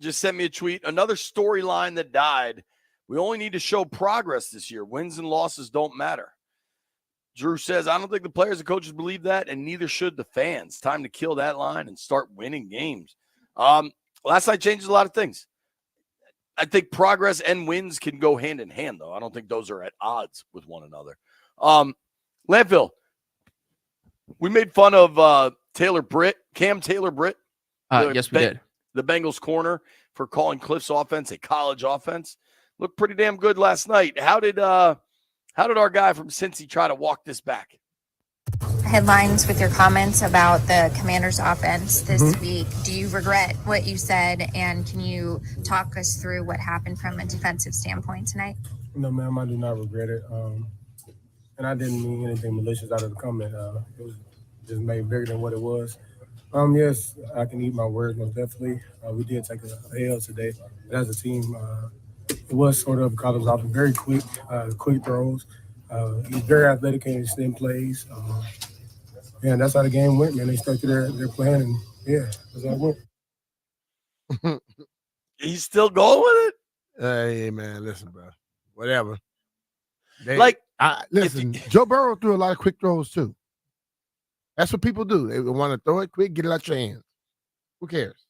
Just sent me a tweet. Another storyline that died. We only need to show progress this year. Wins and losses don't matter. Drew says, I don't think the players and coaches believe that, and neither should the fans. Time to kill that line and start winning games. Last night changes a lot of things. I think progress and wins can go hand in hand, though. I don't think those are at odds with one another. Landfill, we made fun of Cam Taylor Britt. Yes, we did. The Bengals corner for calling Cliff's offense a college offense. Looked pretty damn good last night. How did our guy from Cincy try to walk this back? Headlines with your comments about the Commanders' offense this week. Do you regret what you said, and can you talk us through what happened from a defensive standpoint tonight? No, ma'am, I do not regret it. And I didn't mean anything malicious out of the comment. It was just made bigger than what it was. Yes, I can eat my words most definitely. We did take a L today. But as a team, it was sort of college offense, very quick throws. He's very athletic in his spin plays. And that's how the game went, man. They stuck to their plan, and yeah, that's how it went. He's still going with it? Hey, man, listen, bro. Whatever. Listen, Joe Burrow threw a lot of quick throws, too. That's what people do. They want to throw it quick, get it out your hands. Who cares?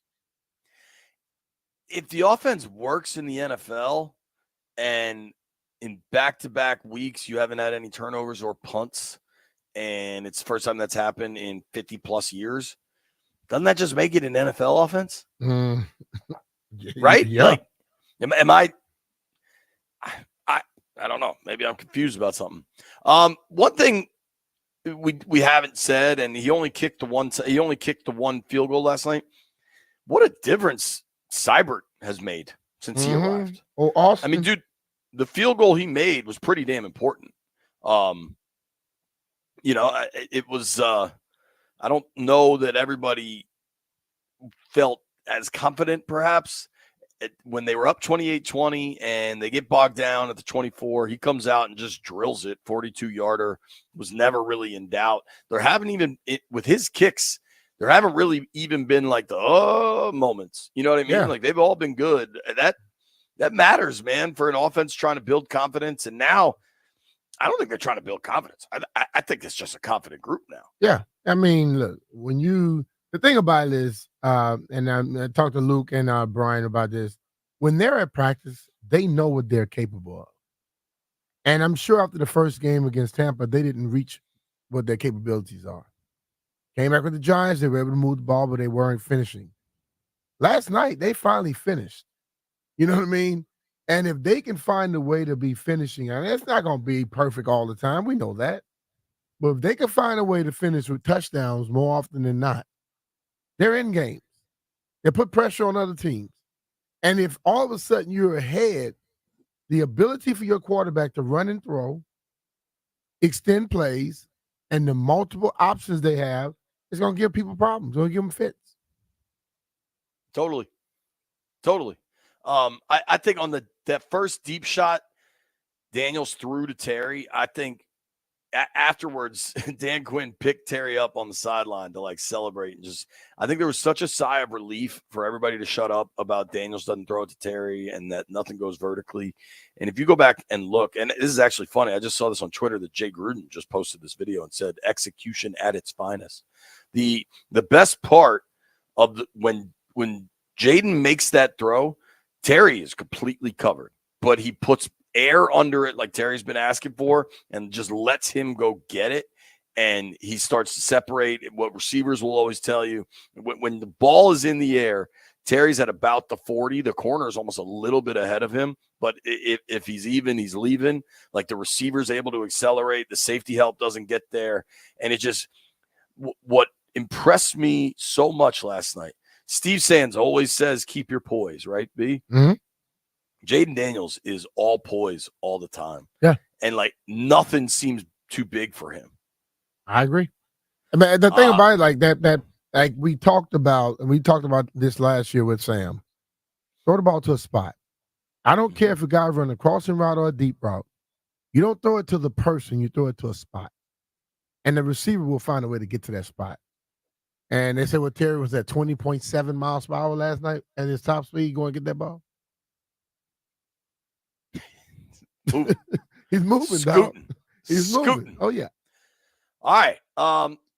If the offense works in the NFL and in back-to-back weeks you haven't had any turnovers or punts, and it's the first time that's happened in 50-plus years, doesn't that just make it an NFL offense? Right? Yeah. Like, am I don't know. Maybe I'm confused about something. One thing we haven't said, and he only kicked the one field goal last night. What a difference Seibert has made since he arrived. Oh, Austin. I mean, dude, the field goal he made was pretty damn important. It was I don't know that everybody felt as confident perhaps when they were up 28-20 and they get bogged down at the 24. He comes out and just drills it. 42-yarder, was never really in doubt. There haven't even with his kicks, there haven't really even been like the moments. You know what I mean? Yeah. Like they've all been good. That matters, man, for an offense trying to build confidence. And now I don't think they're trying to build confidence. I think it's just a confident group now. Yeah. I mean, look, the thing about it is, and I talked to Luke and Brian about this, when they're at practice, they know what they're capable of. And I'm sure after the first game against Tampa, they didn't reach what their capabilities are. Came back with the Giants, they were able to move the ball, but they weren't finishing. Last night, they finally finished. You know what I mean? And if they can find a way to be finishing, I mean, it's not going to be perfect all the time. We know that. But if they can find a way to finish with touchdowns more often than not, they're in games. They put pressure on other teams. And if all of a sudden you're ahead, the ability for your quarterback to run and throw, extend plays, and the multiple options they have is going to give people problems. It's going to give them fits. Totally. I think on that first deep shot Daniels threw to Terry, I think afterwards Dan Quinn picked Terry up on the sideline to like celebrate and I think there was such a sigh of relief for everybody to shut up about Daniels doesn't throw it to Terry and that nothing goes vertically. And if you go back and look, and this is actually funny, I just saw this on Twitter that Jay Gruden just posted this video and said execution at its finest. The best part of when Jaden makes that throw, Terry is completely covered, but he puts air under it like Terry's been asking for and just lets him go get it. And he starts to separate what receivers will always tell you. When the ball is in the air, Terry's at about the 40. The corner is almost a little bit ahead of him. But if he's even, he's leaving. Like the receiver's able to accelerate. The safety help doesn't get there. And it just what impressed me so much last night. Steve Sands always says, keep your poise, right, B? Mm-hmm. Jaden Daniels is all poise all the time. Yeah. And like nothing seems too big for him. I agree. I mean, the thing about it, like that like we talked about this last year with Sam. Throw the ball to a spot. I don't care if a guy run a crossing route or a deep route. You don't throw it to the person, you throw it to a spot. And the receiver will find a way to get to that spot. And they said what Terry was at 20.7 miles per hour last night at his top speed going to get that ball. Moving. He's moving, dog. Scooting. He's moving. Oh, yeah. All right.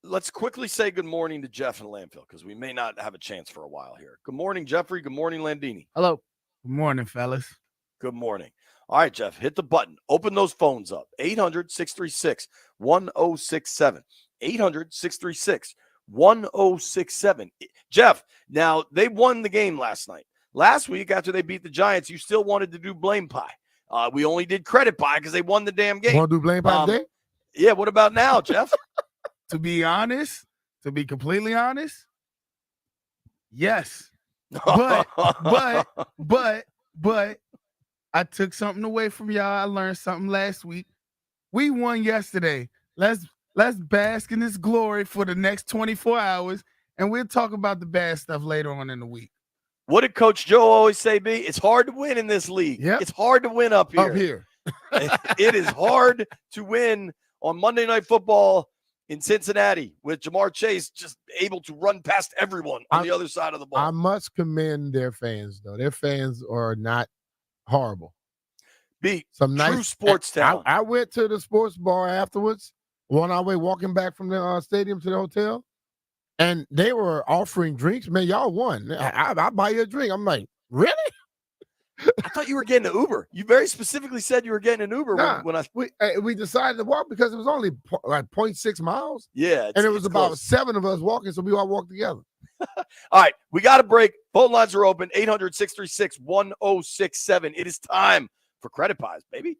Let's quickly say good morning to Jeff in Landfill because we may not have a chance for a while here. Good morning, Jeffrey. Good morning, Landini. Hello. Good morning, fellas. Good morning. All right, Jeff, hit the button. Open those phones up. 800-636-1067. 800-636-1067. Jeff, now they won the game last night. Last week, after they beat the Giants, you still wanted to do blame pie. We only did credit pie because they won the damn game. Want to do blame pie today? Yeah, what about now, Jeff? To be completely honest, yes. But I took something away from y'all. I learned something last week. We won yesterday. Let's bask in this glory for the next 24 hours, and we'll talk about the bad stuff later on in the week. What did Coach Joe always say, B? It's hard to win in this league. Yep. It's hard to win up here. Up here. It is hard to win on Monday Night Football in Cincinnati with Jamar Chase just able to run past everyone on the other side of the ball. I must commend their fans, though. Their fans are not horrible. B, some true nice sports town. I went to the sports bar afterwards, on our way walking back from the stadium to the hotel, and they were offering drinks. Man, y'all won. I'll buy you a drink. I'm like, really? I thought you were getting an Uber. You very specifically said you were getting an Uber when we decided to walk because it was only like 0.6 miles. Yeah. And it was about close. 7 of us walking, so we all walked together. All right. We got a break. Phone lines are open. 800-636-1067. It is time for Credit Pies, baby.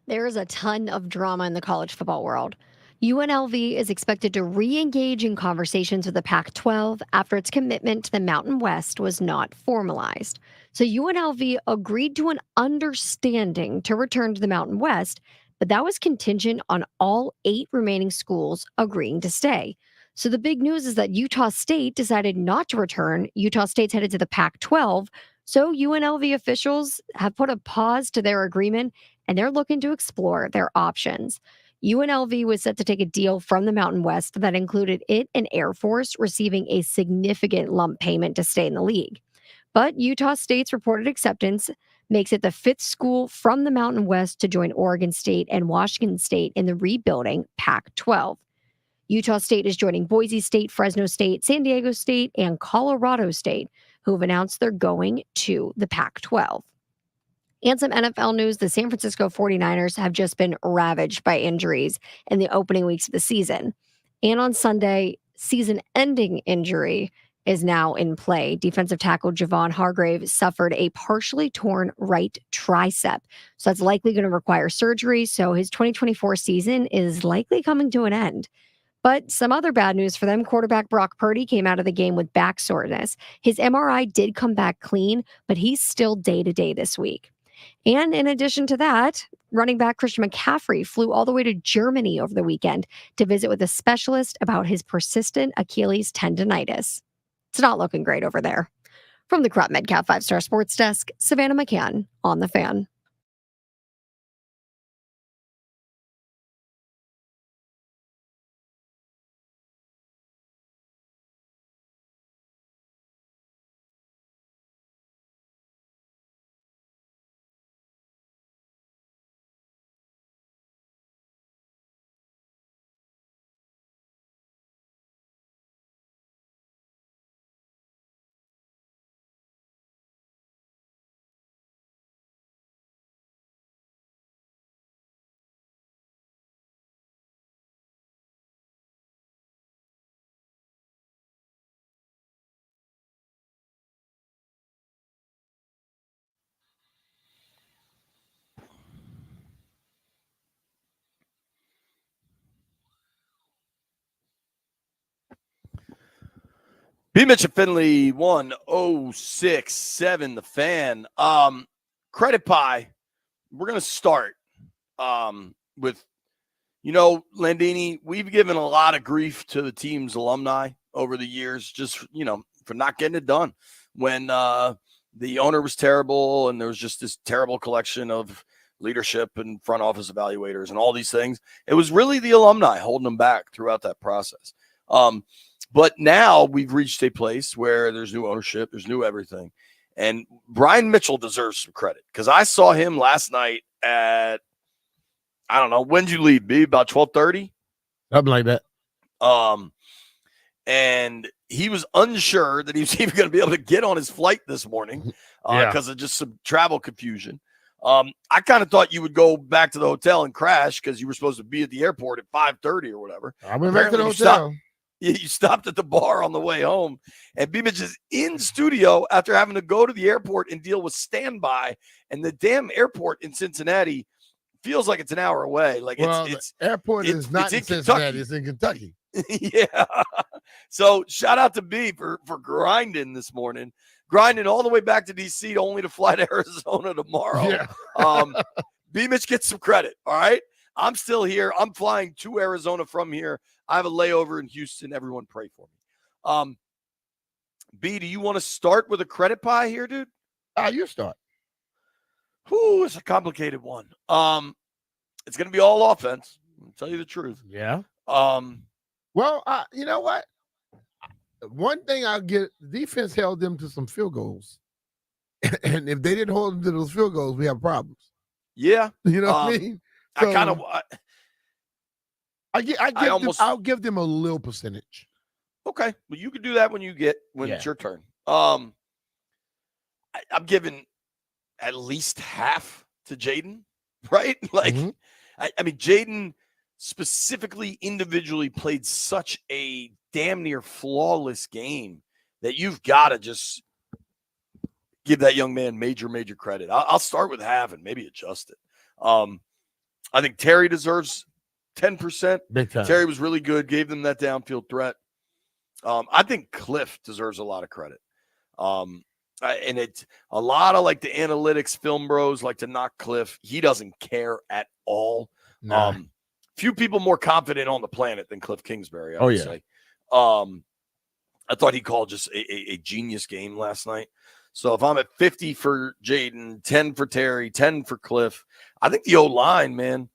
There's a ton of drama in the college football world. UNLV is expected to re engage in conversations with the Pac 12 after its commitment to the Mountain West was not formalized. So, UNLV agreed to an understanding to return to the Mountain West, but that was contingent on all 8 remaining schools agreeing to stay. So, the big news is that Utah State decided not to return. Utah State's headed to the Pac 12. So, UNLV officials have put a pause to their agreement and they're looking to explore their options. UNLV was set to take a deal from the Mountain West that included it and Air Force receiving a significant lump payment to stay in the league. But Utah State's reported acceptance makes it the 5th school from the Mountain West to join Oregon State and Washington State in the rebuilding Pac 12. Utah State is joining Boise State, Fresno State, San Diego State, and Colorado State, who have announced they're going to the Pac 12. And some NFL news, the San Francisco 49ers have just been ravaged by injuries in the opening weeks of the season. And on Sunday, season-ending injury is now in play. Defensive tackle Javon Hargrave suffered a partially torn right tricep. So that's likely going to require surgery. So his 2024 season is likely coming to an end. But some other bad news for them. Quarterback Brock Purdy came out of the game with back soreness. His MRI did come back clean, but he's still day-to-day this week. And in addition to that, running back Christian McCaffrey flew all the way to Germany over the weekend to visit with a specialist about his persistent Achilles tendonitis. It's not looking great over there. From the Crop Medcalf 5-Star Sports Desk, Savannah McCann on The Fan. B. Mitch and Finley 1067, The Fan. Credit pie. We're going to start with, Landini, we've given a lot of grief to the team's alumni over the years, just, for not getting it done. When the owner was terrible and there was just this terrible collection of leadership and front office evaluators and all these things, it was really the alumni holding them back throughout that process. But now we've reached a place where there's new ownership, there's new everything. And Brian Mitchell deserves some credit because I saw him last night at, I don't know, when did you leave, B? About 12:30? Something like that. And he was unsure that he was even going to be able to get on his flight this morning because of just some travel confusion. I kind of thought you would go back to the hotel and crash because you were supposed to be at the airport at 5:30 or whatever. I went back to the hotel. You stopped at the bar on the way home, and B-Mitch is in studio after having to go to the airport and deal with standby. And the damn airport in Cincinnati feels like it's an hour away. Like the airport is not in Cincinnati; it's in Kentucky. Yeah. So shout out to B for grinding this morning, grinding all the way back to DC only to fly to Arizona tomorrow. Yeah. B-Mitch gets some credit. All right. I'm still here. I'm flying to Arizona from here. I have a layover in Houston. Everyone pray for me. B, do you want to start with a credit pie here, dude? You start. Whew, it's a complicated one. It's going to be all offense. I'll tell you the truth. Yeah. Well, you know what? One thing I'll get, defense held them to some field goals. And if they didn't hold them to those field goals, we have problems. Yeah. You know what I mean? So, I'll give them a little percentage. Okay. Well, you can do that when it's your turn. I'm giving at least half to Jaden, right? Like, I mean, Jaden specifically individually played such a damn near flawless game that you've got to just give that young man major credit. I'll start with half and maybe adjust it. I think Terry deserves 10%. Big time. Terry was really good, gave them that downfield threat. I think Cliff deserves a lot of credit. And it's a lot of like the analytics film bros like to knock Cliff. He doesn't care at all. Nah. Few people more confident on the planet than Cliff Kingsbury, I would say. I thought he called just a genius game last night. So if I'm at 50 for Jaden, 10 for Terry, 10 for Cliff, I think the O-line, man,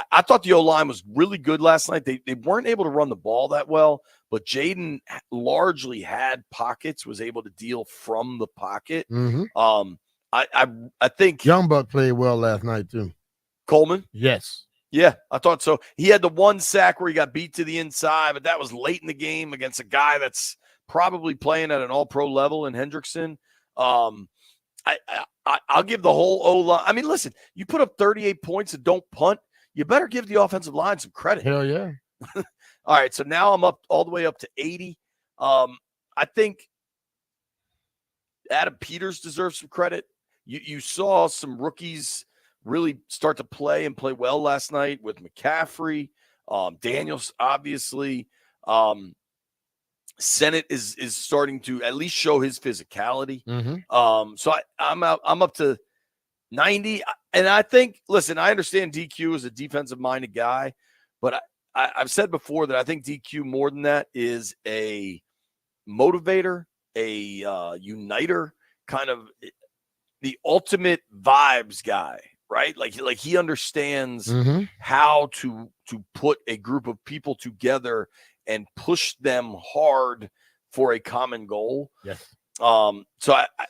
I thought the O-line was really good last night. They weren't able to run the ball that well, but Jaden largely had pockets, was able to deal from the pocket. Mm-hmm. I think Young Buck played well last night too. Coleman? Yes. Yeah, I thought so. He had the one sack where he got beat to the inside, but that was late in the game against a guy that's probably playing at an all-pro level in Hendrickson. I'll give the whole O-line. I mean, listen, you put up 38 points and don't punt, you better give the offensive line some credit. Hell yeah. All right, so now I'm up all the way up to 80. I think Adam Peters deserves some credit. You saw some rookies really start to play and play well last night with McCaffrey, Daniels, obviously. Sennett is starting to at least show his physicality. Mm-hmm. So I'm up to 90. And I think, listen, I understand DQ is a defensive-minded guy, but I've said before that I think DQ more than that is a motivator, a uniter, kind of the ultimate vibes guy, right? Like he understands how to put a group of people together and push them hard for a common goal. Yes. So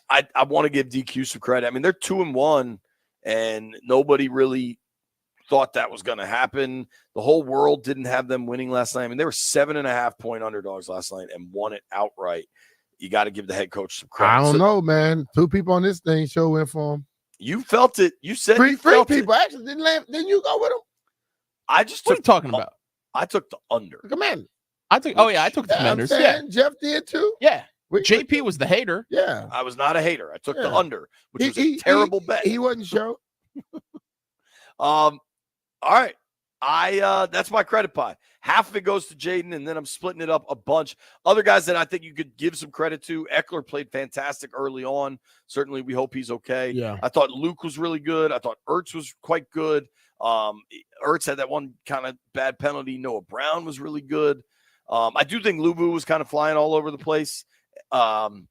I want to give DQ some credit. I mean, they're 2-1, and nobody really thought that was going to happen. The whole world didn't have them winning last night. I mean, they were 7.5-point underdogs last night and won it outright. You got to give the head coach some credit. I don't know, man. 2 people on this thing show in for him. You felt it. You said three you felt people. it. Actually, didn't you go with them? I just What are took you talking about? I took the under. Commander. I took the Commanders. Yeah. Jeff did too. Yeah. JP was the hater. Yeah. I was not a hater. I took the under, which was He- a terrible bet. He wasn't sure. All right. That's my credit pie. Half of it goes to Jaden, and then I'm splitting it up a bunch. Other guys that I think you could give some credit to. Eckler played fantastic early on. Certainly, we hope he's okay. Yeah. I thought Luke was really good. I thought Ertz was quite good. Ertz had that one kind of bad penalty. Noah Brown was really good. I do think Luvu was kind of flying all over the place. And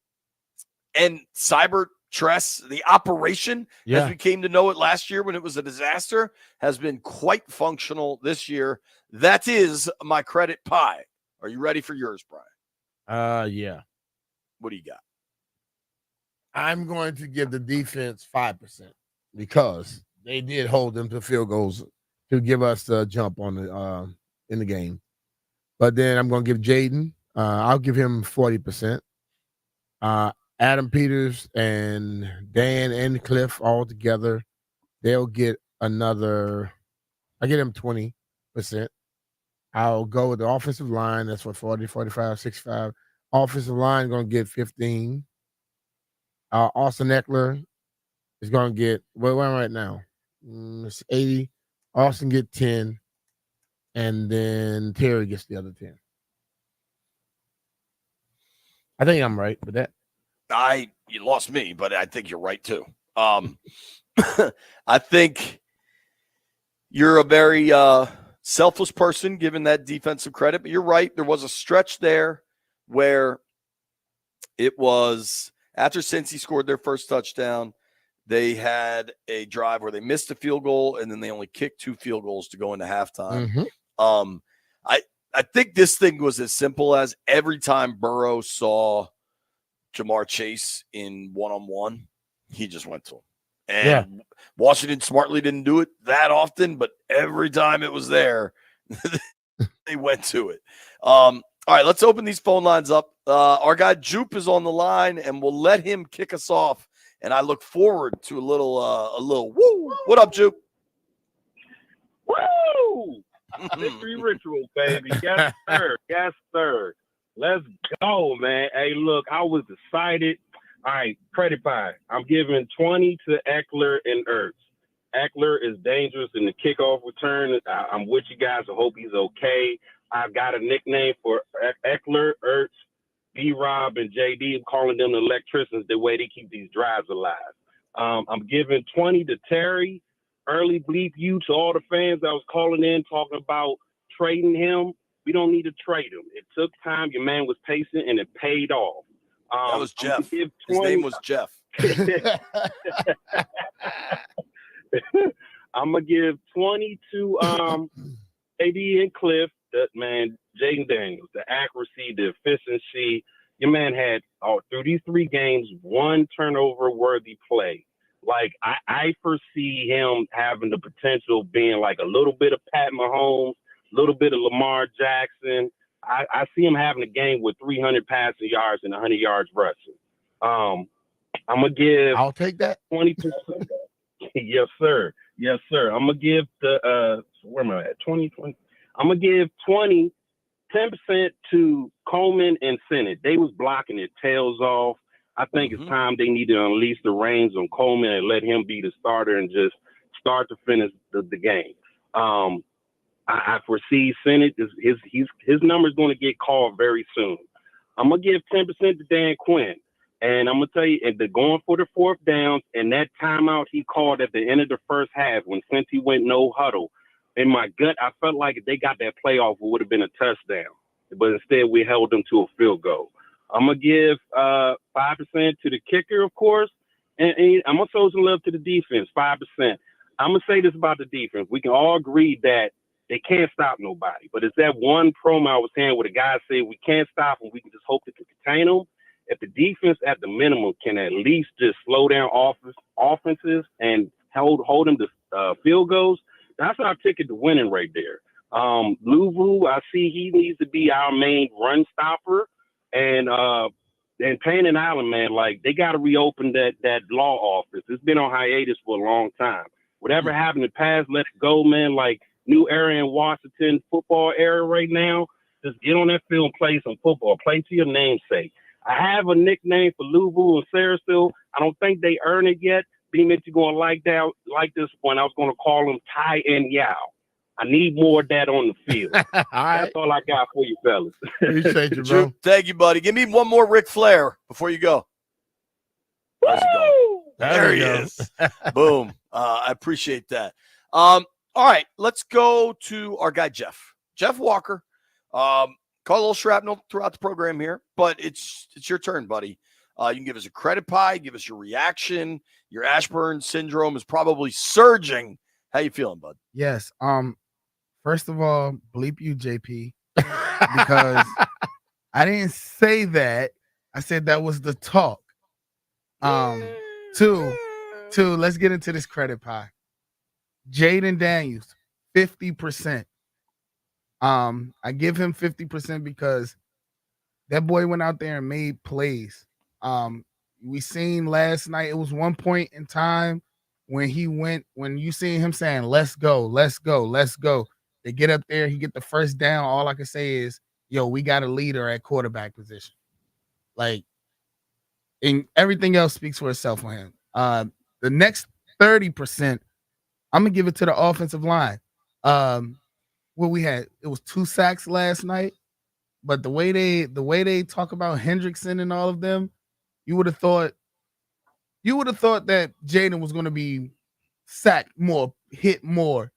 Cyber Tress, the operation, as we came to know it last year when it was a disaster, has been quite functional this year. That is my credit pie. Are you ready for yours, Brian? Yeah. What do you got? I'm going to give the defense 5% because they did hold them to field goals to give us the jump on the in the game. But then I'm going to give Jaden. I'll give him 40%. Adam Peters and Dan and Cliff all together, they'll get another. I get them 20%. I'll go with the offensive line. That's what 40, 45, 65. Offensive line going to get 15. Austin Eckler is going to get, where am I right now? It's 80. Austin get 10. And then Terry gets the other 10. I think I'm right with that. You lost me, but I think you're right too. I think you're a very selfless person given that defensive credit, but you're right. There was a stretch there where it was after Cincy scored their first touchdown, they had a drive where they missed a field goal and then they only kicked 2 field goals to go into halftime. I think this thing was as simple as every time Burrow saw Jamar Chase in one-on-one, he just went to him. And Washington smartly didn't do it that often, but every time it was there, they went to it. All right, let's open these phone lines up. Our guy Jupe is on the line, and we'll let him kick us off. And I look forward to a little woo. What up, Jupe? Woo! Victory ritual, baby. Yes, sir. Yes, sir. Let's go, man. Hey, look, I was excited. All right, credit pie. I'm giving 20 to Eckler and Ertz. Eckler is dangerous in the kickoff return. I'm with you guys. I hope he's okay. I've got a nickname for Eckler, Ertz, D-Rob, and JD. I'm calling them the electricians, the way they keep these drives alive. I'm giving 20 to Terry. Early bleep you to all the fans that was calling in talking about trading him. We don't need to trade him. It took time. Your man was patient, and it paid off. That was Jeff. His name was Jeff. I'm going to give 20 to AD and Cliff. That man, Jaden Daniels, the accuracy, the efficiency. Your man had, through these 3 games, 1 turnover-worthy play. Like, I foresee him having the potential being like a little bit of Pat Mahomes, a little bit of Lamar Jackson. I see him having a game with 300 passing yards and 100 yards rushing. I'm going to give... I'll take that. 20%. Yes, sir. Yes, sir. I'm going to give the... where am I at? 20. I'm going to give 10% to Coleman and Sennett. They was blocking their tails off. I think it's time they need to unleash the reins on Coleman and let him be the starter and just start to finish the game. I foresee Sennett, his number's going to get called very soon. I'm going to give 10% to Dan Quinn. And I'm going to tell you, and they're going for the 4th downs, and that timeout he called at the end of the first half when Cincy went no huddle, in my gut, I felt like if they got that playoff, it would have been a touchdown. But instead, we held them to a field goal. I'm going to give 5% to the kicker, of course, and I'm going to show some love to the defense, 5%. I'm going to say this about the defense. We can all agree that they can't stop nobody. But it's that one promo I was saying where the guy said we can't stop them. We can just hope to contain them. If the defense at the minimum can at least just slow down offenses and hold them to field goals, that's our ticket to winning right there. Louvu, I see he needs to be our main run stopper. And Payne and Allen, man, like they got to reopen that law office. It's been on hiatus for a long time. Whatever happened in the past, let it go, man. Like new era in Washington football era right now. Just get on that field and play some football. Play to your namesake. I have a nickname for Louvu and Sarasville. I don't think they earn it yet. B-Mitch, you're going to like this one. I was going to call them Ty and Yao. I need more of that on the field. All right. That's all I got for you, fellas. Appreciate you, bro. Thank you, buddy. Give me one more Ric Flair before you go. How's he going? There he is. Boom. I appreciate that. All right, let's go to our guy, Jeff Walker. Call a little shrapnel throughout the program here, but it's your turn, buddy. You can give us a credit pie, give us your reaction. Your Ashburn syndrome is probably surging. How you feeling, bud? Yes. First of all, bleep you, JP, because I didn't say that. I said that was the talk. Two, let's get into this credit pie. Jaden Daniels, 50%. I give him 50% because that boy went out there and made plays. We seen last night, it was one point in time when you seen him saying, let's go. They get up there, he get the first down. All I can say is, yo, we got a leader at quarterback position. Like, and everything else speaks for itself for him. The next 30%, I'm gonna give it to the offensive line. What we had, it was 2 sacks last night, but the way they talk about Hendrickson and all of them, you would have thought that Jaden was gonna be sacked more, hit more.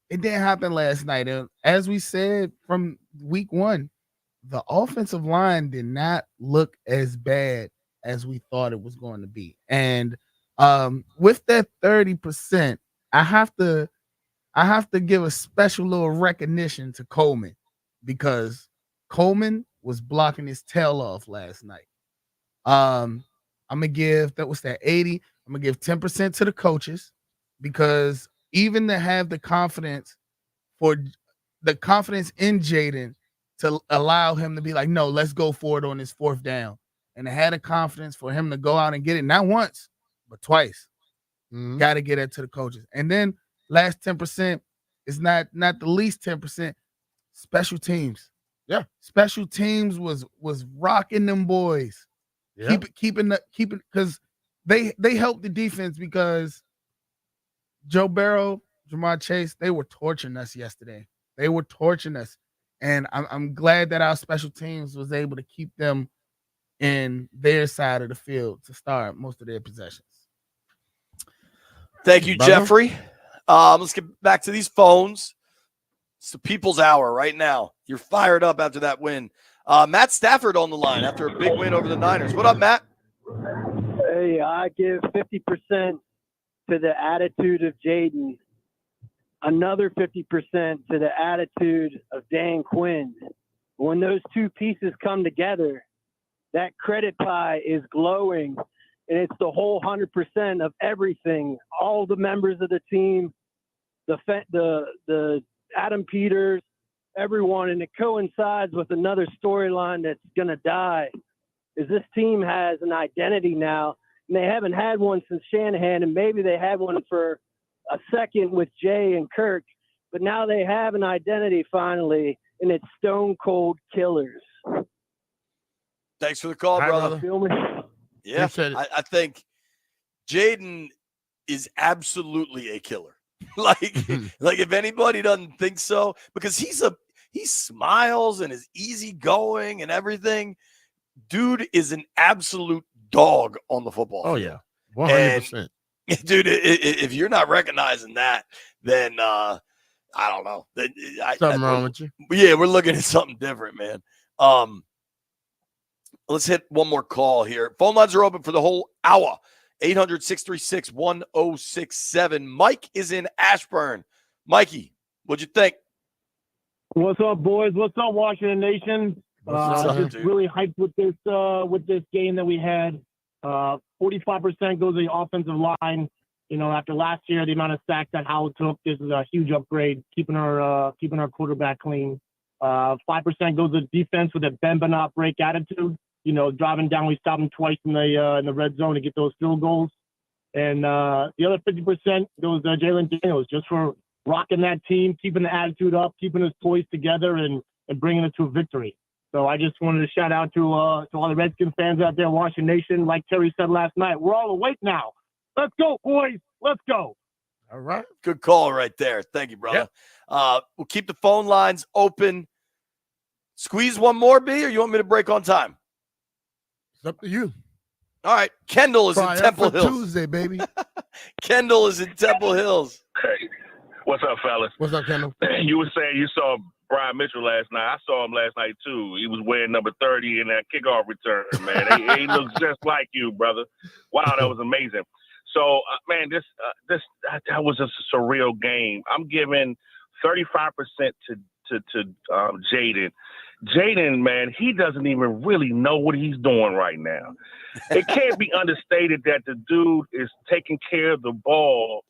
It didn't happen last night. And as we said from week 1, the offensive line did not look as bad as we thought it was going to be. And with that 30%, I have to give a special little recognition to Coleman, because Coleman was blocking his tail off last night. I'm gonna give, that was that 80. I'm gonna give 10% to the coaches, because even to have the confidence in Jaden to allow him to be like, no, let's go for it on this 4th down. And I had a confidence for him to go out and get it, not once, but twice. Got to get it to the coaches. And then last 10% is not the least 10%. Special teams. Yeah. Special teams was rocking them boys. Yeah. Keep it, because they helped the defense, because Joe Barrow, Jamar Chase, they were torching us yesterday. They were torching us. And I'm glad that our special teams was able to keep them in their side of the field to start most of their possessions. Thank you, Jeffrey. Let's get back to these phones. It's the people's hour right now. You're fired up after that win. Matt Stafford on the line after a big win over the Niners. What up, Matt? Hey, I give 50% to the attitude of Jaden, another 50% to the attitude of Dan Quinn. When those two pieces come together, that credit pie is glowing, and it's the whole 100% of everything. All the members of the team, the Adam Peters, everyone, and it coincides with another storyline that's going to die. Is this team has an identity now, and they haven't had one since Shanahan, and maybe they had one for a second with Jay and Kirk, but now they have an identity finally, and it's Stone Cold Killers. Thanks for the call, brother. Feel me? Yeah, I think Jaden is absolutely a killer. like if anybody doesn't think so, because he smiles and is easygoing and everything. Dude is an absolute dog on the football field. Oh, yeah. 100%. And, dude, if you're not recognizing that, then I don't know. Something wrong with you. Yeah, we're looking at something different, man. Let's hit one more call here. Phone lines are open for the whole hour. 800-636-1067. Mike is in Ashburn. Mikey, what'd you think? What's up, boys? What's up, Washington Nation? Just really hyped with this game that we had. 45% goes to the offensive line. You know, after last year, the amount of sacks that Howell took, this is a huge upgrade, keeping our quarterback clean. 5% goes to defense with a bend but not break attitude. You know, driving down, we stopped him twice in the red zone to get those field goals. And the other 50% goes to Jaden Daniels, just for rocking that team, keeping the attitude up, keeping his Poise together, and bringing it to a victory. So I just wanted to shout out to all the Redskins fans out there, Washington Nation. Like Terry said last night, we're all awake now. Let's go, boys. Let's go. All right. Good call right there. Thank you, brother. Yep. We'll keep the phone lines open. Squeeze one more, B, or you want me to break on time? It's up to you. All right. Kendall is in Temple Hills. Tuesday, baby. Kendall is in Temple Hills. Hey, what's up, fellas? What's up, Kendall? You were saying you saw Brian Mitchell last night. I saw him last night, too. He was wearing number 30 in that kickoff return, man. he looks just like you, brother. Wow, that was amazing. So, man, that was just a surreal game. I'm giving 35% to Jaden. Jaden, man, he doesn't even really know what he's doing right now. It can't be understated that the dude is taking care of the ball.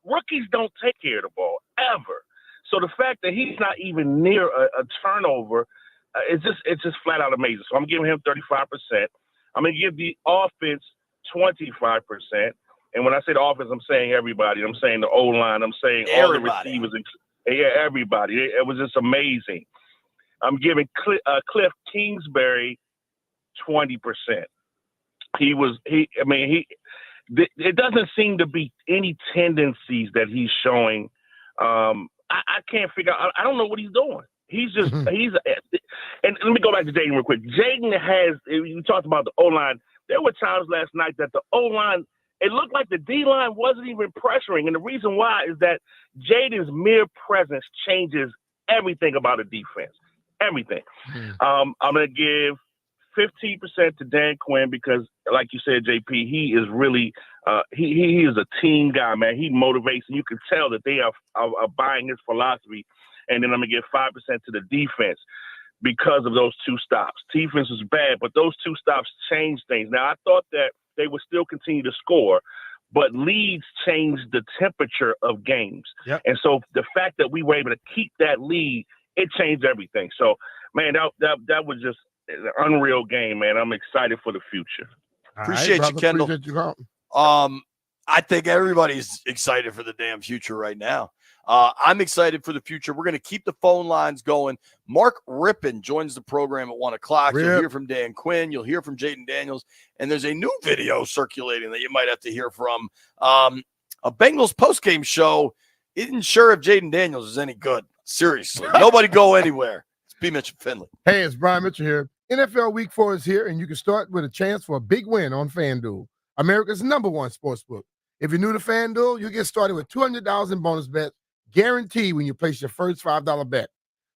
Rookies don't take care of the ball, ever. So the fact that he's not even near a turnover, it's just flat out amazing. So I'm giving him 35%. I'm going to give the offense 25%. And when I say the offense, I'm saying everybody. I'm saying the O-line. I'm saying all the receivers. Yeah, everybody. It was just amazing. I'm giving Cliff Kingsbury 20%. It doesn't seem to be any tendencies that he's showing. I can't figure out. I don't know what he's doing. And let me go back to Jaden real quick. Jaden you talked about the O-line. There were times last night that the O-line, it looked like the D-line wasn't even pressuring. And the reason why is that Jaden's mere presence changes everything about a defense. Everything. I'm going to give 15% to Dan Quinn because, like you said, JP, he is really he is a team guy, man. He motivates, and you can tell that they are buying his philosophy. And then I'm going to give 5% to the defense because of those two stops. Defense was bad, but those two stops changed things. Now, I thought that they would still continue to score, but leads change the temperature of games. Yep. And so the fact that we were able to keep that lead, it changed everything. So, man, that was just an unreal game, man. I'm excited for the future. Appreciate you, Kendall. I think everybody's excited for the damn future right now. I'm excited for the future. We're going to keep the phone lines going. Mark Rippen joins the program at 1 o'clock. You'll hear from Dan Quinn. You'll hear from Jaden Daniels. And there's a new video circulating that you might have to hear from. A Bengals postgame show isn't sure if Jaden Daniels is any good. Seriously, nobody go anywhere. It's B. Mitchell Finley. Hey, it's Brian Mitchell here. NFL Week 4 is here, and you can start with a chance for a big win on FanDuel, America's #1 sportsbook. If you're new to FanDuel, you get started with $200 in bonus bets, guaranteed when you place your first $5 bet.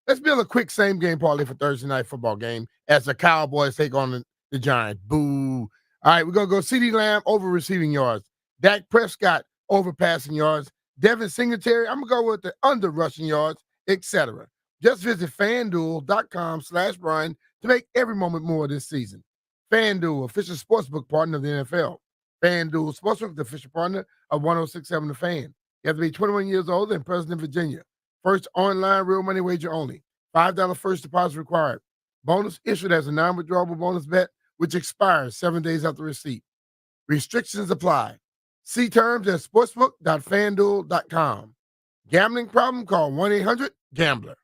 Let's build a quick same-game parlay for Thursday night football game as the Cowboys take on the Giants. Boo. All right, we're going to go CeeDee Lamb over receiving yards, Dak Prescott over passing yards, Devin Singletary, I'm going to go with the under rushing yards, etc. Just visit FanDuel.com/Brian to make every moment more this season. FanDuel, official sportsbook partner of the NFL. FanDuel Sportsbook, the official partner of 106.7 The Fan. You have to be 21 years old and present in Virginia. First online real money wager only. $5 first deposit required. Bonus issued as a non-withdrawable bonus bet, which expires 7 days after receipt. Restrictions apply. See terms at sportsbook.fanduel.com. Gambling problem? Call 1-800-GAMBLER.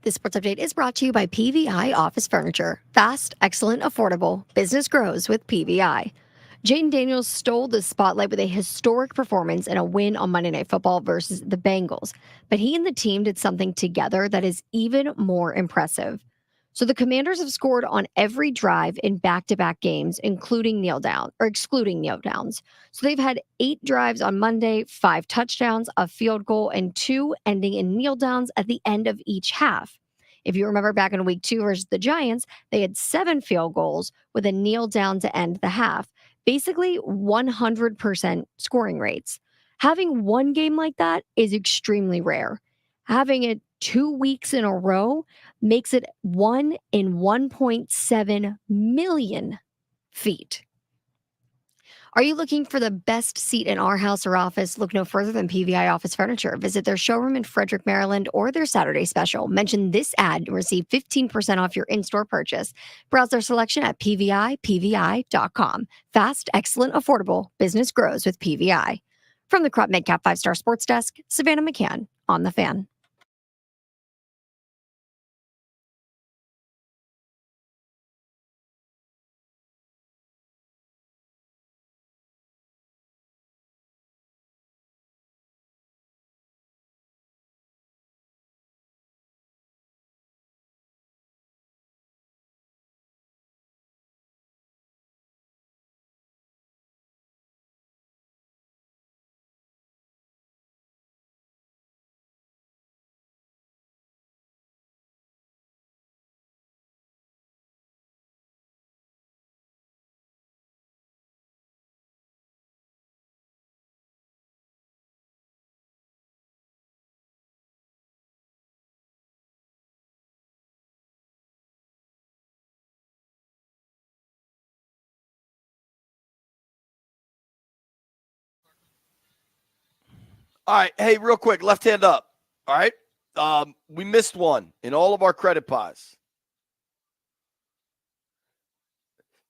This sports update is brought to you by PVI Office Furniture. Fast, excellent, affordable. Business grows with PVI. Jaden Daniels stole the spotlight with a historic performance and a win on Monday Night Football versus the Bengals. But he and the team did something together that is even more impressive. So the Commanders have scored on every drive in back-to-back games, excluding kneel downs. So they've had 8 drives on Monday, 5 touchdowns, a field goal, and 2 ending in kneel downs at the end of each half. If you remember back in week 2 versus the Giants, they had 7 field goals with a kneel down to end the half. Basically 100% scoring rates. Having one game like that is extremely rare. Having it 2 weeks in a row makes it 1 in 1.7 million feet. Are you looking for the best seat in our house or office? Look no further than PVI Office Furniture. Visit their showroom in Frederick, Maryland, or their Saturday special. Mention this ad and receive 15% off your in-store purchase. Browse their selection at pvi.com. Fast, excellent, affordable. Business grows with PVI. From the Crop Midcap 5-Star Sports Desk, Savannah McCann on The Fan. All right. Hey, real quick, left hand up. All right. We missed one in all of our credit pies.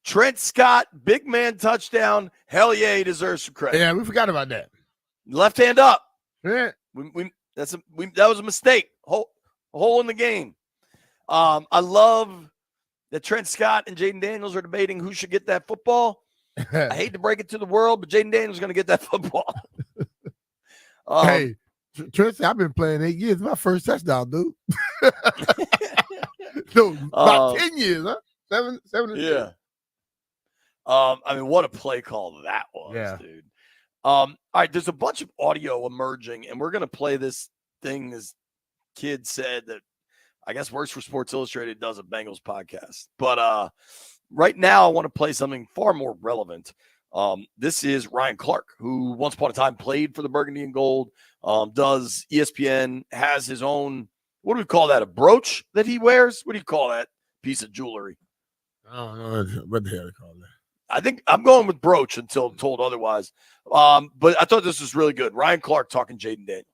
Trent Scott, big man touchdown. Hell yeah, he deserves some credit. Yeah, we forgot about that. Left hand up. Yeah. That was a mistake. Hole in the game. I love that Trent Scott and Jaden Daniels are debating who should get that football. I hate to break it to the world, but Jaden Daniels is going to get that football. Hey, Trent, I've been playing 8 years. My first touchdown, dude. No, about 10 years, huh? Seven. Yeah. I mean, what a play call that was, dude. All right, there's a bunch of audio emerging, and we're going to play this thing this kid said that I guess works for Sports Illustrated, does a Bengals podcast. But right now I want to play something far more relevant. This is Ryan Clark, who once upon a time played for the Burgundy and Gold, does ESPN, has his own, what do we call that, a brooch that he wears? What do you call that piece of jewelry? I don't know what the hell they call that. I think I'm going with brooch until told otherwise. But I thought this was really good. Ryan Clark talking Jaden Daniels.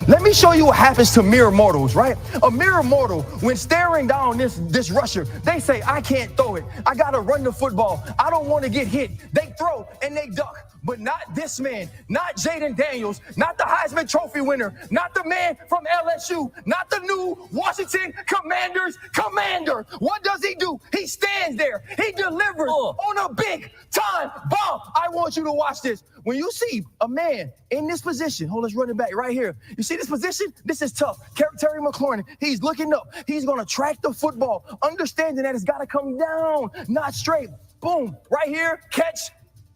Let me show you what happens to mere mortals, right? A mere mortal, when staring down this rusher, they say, I can't throw it. I got to run the football. I don't want to get hit. They throw and they duck. But not this man, not Jaden Daniels, not the Heisman Trophy winner, not the man from LSU, not the new Washington Commanders commander. What does he do? He stands there. He delivers on a big time bomb. I want you to watch this. When you see a man in this position, let's run it back right here. You see this position? This is tough. Terry McLaurin, he's looking up. He's going to track the football, understanding that it's got to come down, not straight. Boom, right here, catch,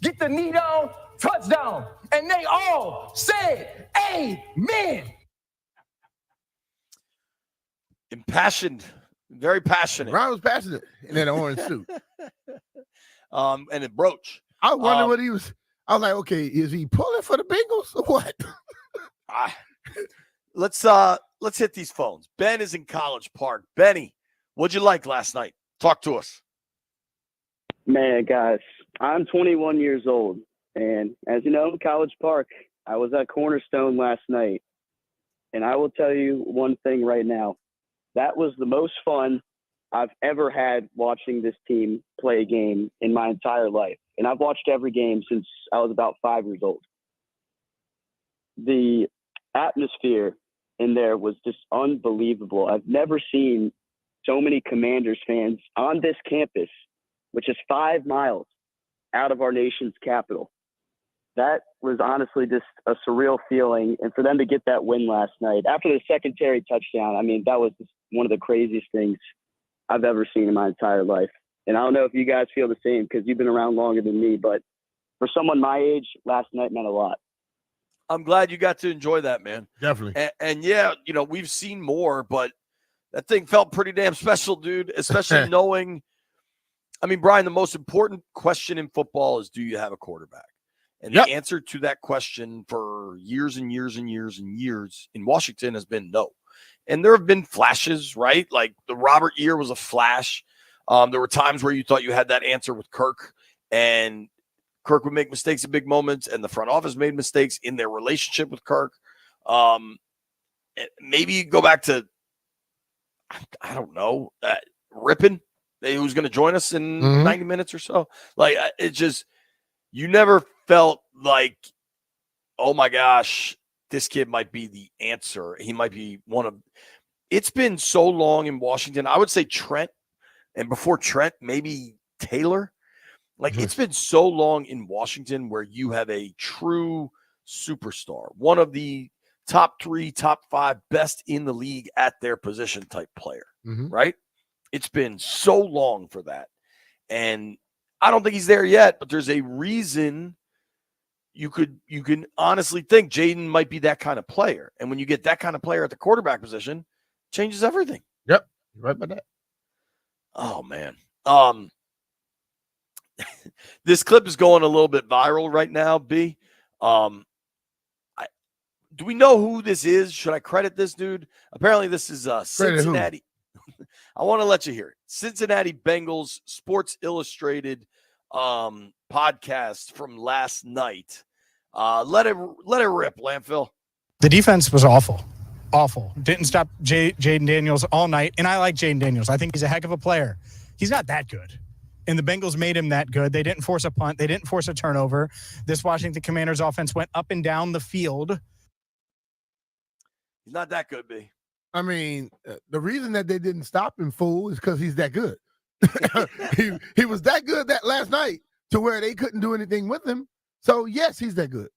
get the knee down, touchdown. And they all said, amen. Impassioned, very passionate. Ryan was passionate in that orange suit. And a brooch. I wonder what he was. I was like, okay, is he pulling for the Bengals or what? Let's hit these phones. Ben is in College Park. Benny, what'd you like last night? Talk to us. Man, guys, I'm 21 years old. And as you know, College Park, I was at Cornerstone last night. And I will tell you one thing right now. That was the most fun I've ever had watching this team play a game in my entire life. And I've watched every game since I was about 5 years old. The atmosphere in there was just unbelievable. I've never seen so many Commanders fans on this campus, which is 5 miles out of our nation's capital. That was honestly just a surreal feeling. And for them to get that win last night, after the secondary touchdown, I mean, that was just one of the craziest things I've ever seen in my entire life. And I don't know if you guys feel the same because you've been around longer than me, but for someone my age, last night meant a lot. I'm glad you got to enjoy that, man. Definitely. And yeah, you know, we've seen more, but that thing felt pretty damn special, dude, especially knowing, I mean, Brian, the most important question in football is, do you have a quarterback? And the answer to that question for years and years and years and years in Washington has been no. And there have been flashes, right? Like the Robert year was a flash. There were times where you thought you had that answer with Kirk, and Kirk would make mistakes in big moments, and the front office made mistakes in their relationship with Kirk. Maybe you go back to, I don't know, Rippen, who's going to join us in 90 minutes or so. Like, it's just, you never felt like, oh my gosh, this kid might be the answer. He might be one of, it's been so long in Washington. I would say Trent, and before Trent, maybe Taylor. Like, it's been so long in Washington where you have a true superstar, one of the top 3, top 5 best in the league at their position type player, right? It's been so long for that. And I don't think he's there yet, but there's a reason you can honestly think Jaden might be that kind of player. And when you get that kind of player at the quarterback position, it changes everything. Yep. You're right about that. Oh, man. This clip is going a little bit viral right now, B. Do we know who this is? Should I credit this dude? Apparently, this is Cincinnati. I want to let you hear it. Cincinnati Bengals Sports Illustrated podcast from last night. Let it rip, Landfill. The defense was awful. Didn't stop Jaden Daniels all night, and I like Jaden Daniels. I think he's a heck of a player. He's not that good. And the Bengals made him that good. They didn't force a punt. They didn't force a turnover. This Washington Commanders offense went up and down the field. He's not that good, B. I mean, the reason that they didn't stop him, fool, is because he's that good. he was that good that last night to where they couldn't do anything with him. So, yes, he's that good.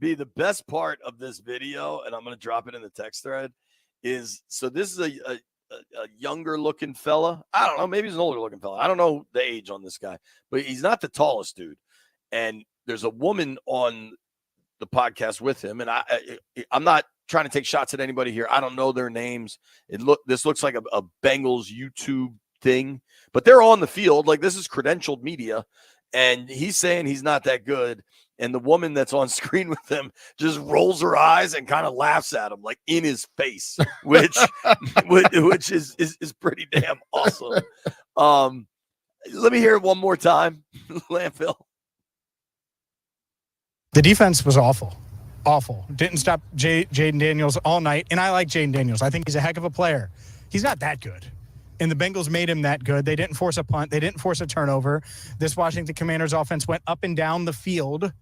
B, the best part of this video, and I'm going to drop it in the text thread, is so this is a younger looking fella. I don't know. Maybe he's an older looking fella. I don't know the age on this guy, but he's not the tallest dude. And there's a woman on the podcast with him. And I'm not trying to take shots at anybody here. I don't know their names. This looks like a Bengals YouTube thing, but they're on the field. Like, this is credentialed media. And he's saying he's not that good. And the woman that's on screen with him just rolls her eyes and kind of laughs at him, like in his face, which is pretty damn awesome. Let me hear it one more time, Landfill. The defense was awful. Didn't stop Jaden Daniels all night, and I like Jaden Daniels. I think he's a heck of a player. He's not that good. And the Bengals made him that good. They didn't force a punt. They didn't force a turnover. This Washington Commanders offense went up and down the field.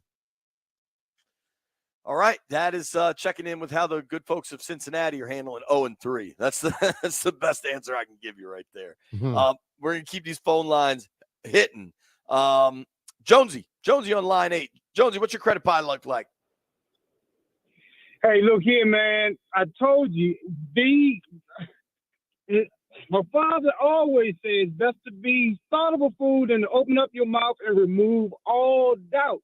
All right, that is checking in with how the good folks of Cincinnati are handling 0-3. That's the best answer I can give you right there. We're going to keep these phone lines hitting. Jonesy on line 8. Jonesy, what's your credit pie look like? Hey, look here, man. I told you, my father always says best to be startable food and to open up your mouth and remove all doubt.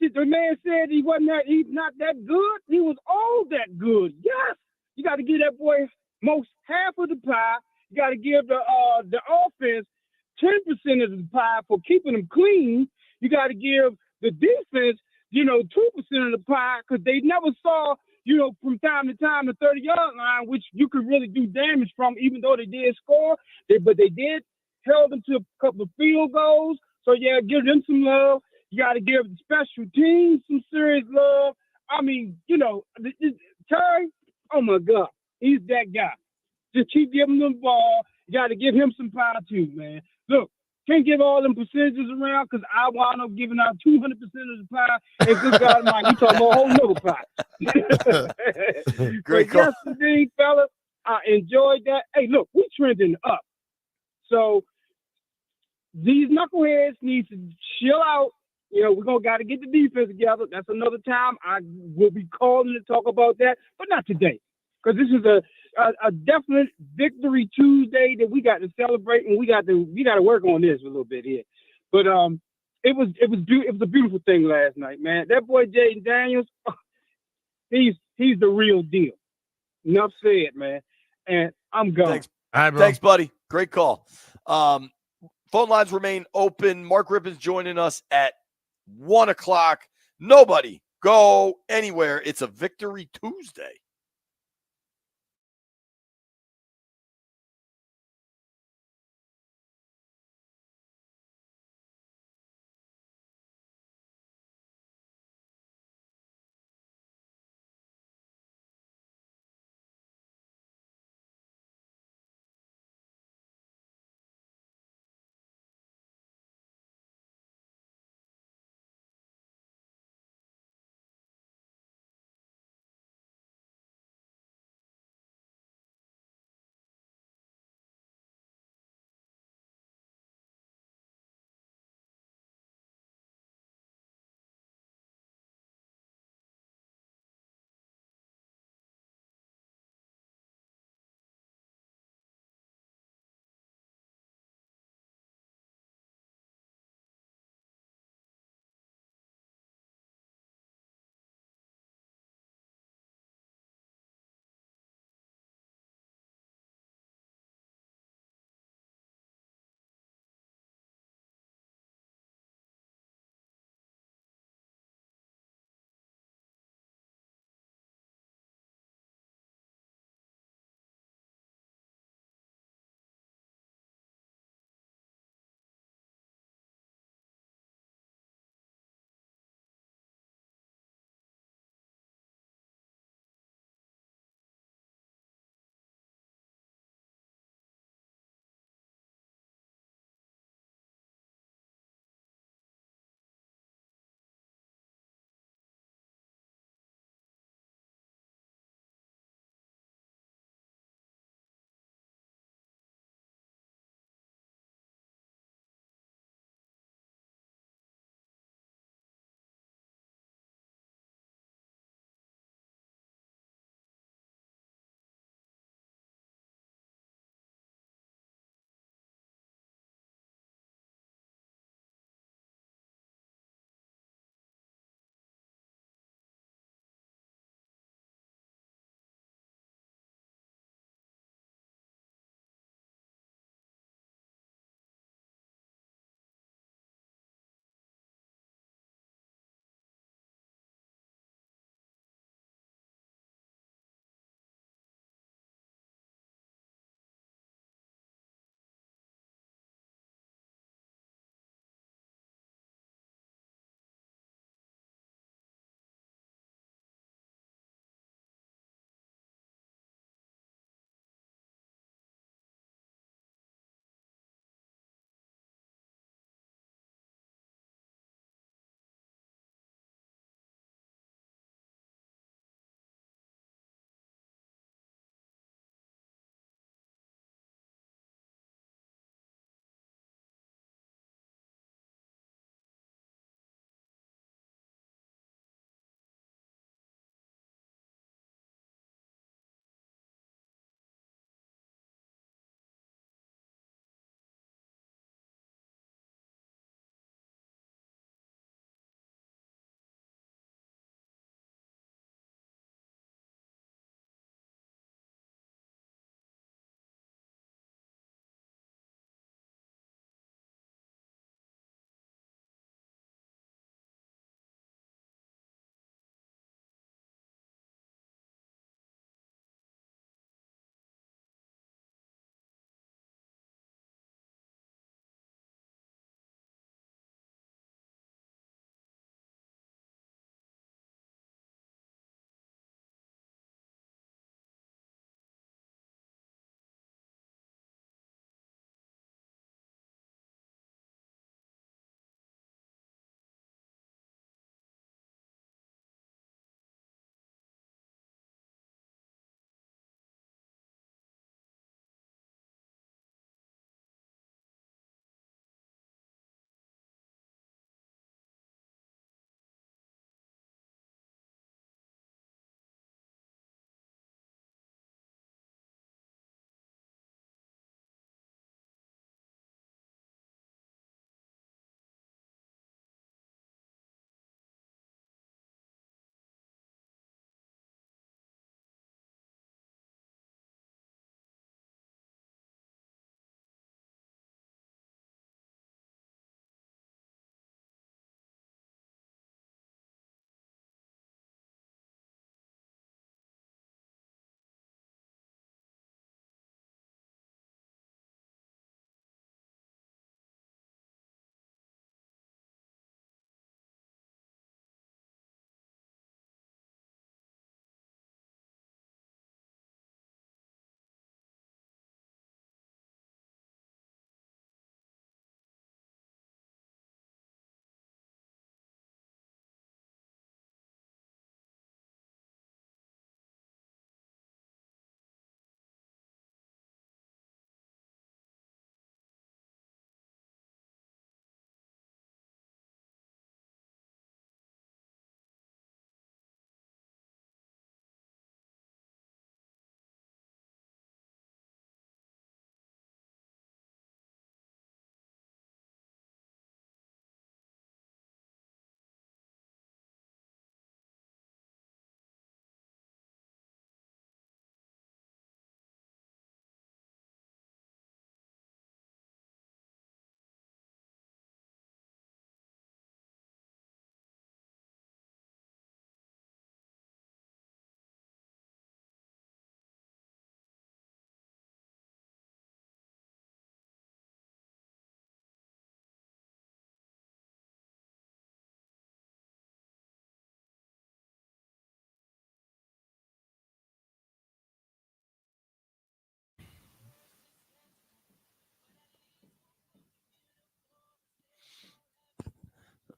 See, the man said he's not that good. He was all that good. Yes, you got to give that boy most half of the pie. You got to give the offense 10% of the pie for keeping them clean. You got to give the defense, 2% of the pie, because they never saw, from time to time, the 30-yard line, which you could really do damage from, even though they did score. But they did held them to a couple of field goals. So, yeah, give them some love. You got to give the special teams some serious love. I mean, Terry, oh, my God, he's that guy. Just keep giving them the ball. You got to give him some power, too, man. Look, can't give all them percentages around because I wound up giving out 200% of the pie. And good God Almighty, you talking about a whole nother pie. Great But call. yes, indeed, fellas, I enjoyed that. Hey, look, we're trending up. So these knuckleheads need to chill out. You know, we're got to get the defense together. That's another time. I will be calling to talk about that, but not today. Because this is a definite Victory Tuesday that we got to celebrate, and we got to work on this a little bit here. But it was a beautiful thing last night, man. That boy Jaden Daniels, he's the real deal. Enough said, man. And I'm gone. Thanks. Thanks, buddy. Great call. Phone lines remain open. Mark Rippen's joining us at 1 o'clock. Nobody go anywhere. It's a Victory Tuesday.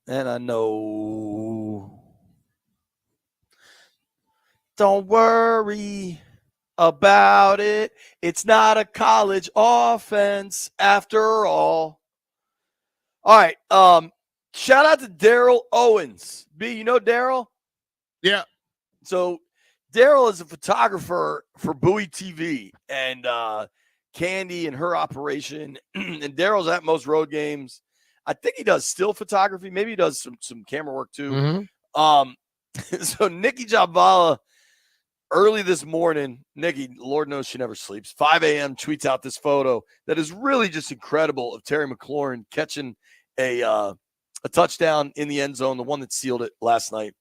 And I know. Don't worry about it. It's not a college offense after all. All right. Shout out to Daryl Owens. B, you know Daryl? Yeah. So Daryl is a photographer for Bowie TV and Candy and her operation. And Daryl's at most road games. I think he does still photography. Maybe he does some camera work too. So Nikki Javala, early this morning, Nikki, Lord knows she never sleeps, 5 a.m. tweets out this photo that is really just incredible of Terry McLaurin catching a touchdown in the end zone, the one that sealed it last night.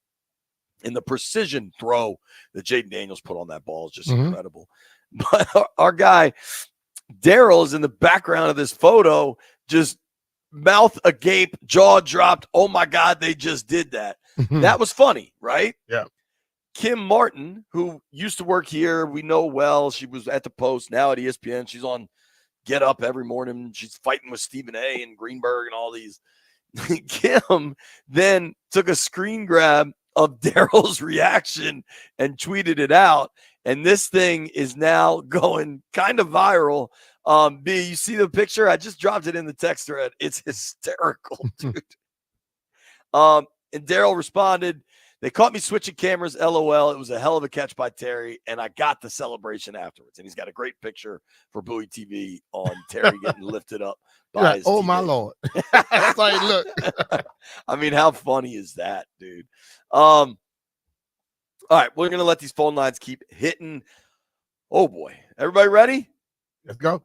And the precision throw that Jaden Daniels put on that ball is just incredible. But our guy, Daryl, is in the background of this photo, just mouth agape, jaw dropped. Oh, my God, they just did that. That was funny, right? Yeah. Kim Martin, who used to work here, we know well. She was at the Post, now at ESPN. She's on Get Up every morning. She's fighting with Stephen A. and Greenberg and all these. Kim then took a screen grab of Daryl's reaction and tweeted it out. And this thing is now going kind of viral. B, you see the picture? I just dropped it in the text thread. It's hysterical, dude. And Daryl responded, "They caught me switching cameras, LOL. It was a hell of a catch by Terry, and I got the celebration afterwards." And he's got a great picture for Bowie TV on Terry getting lifted up by his oh, teammate. my Lord. That's how you look. I mean, how funny is that, dude? All right, we're going to let these phone lines keep hitting. Oh, boy. Everybody ready? Let's go.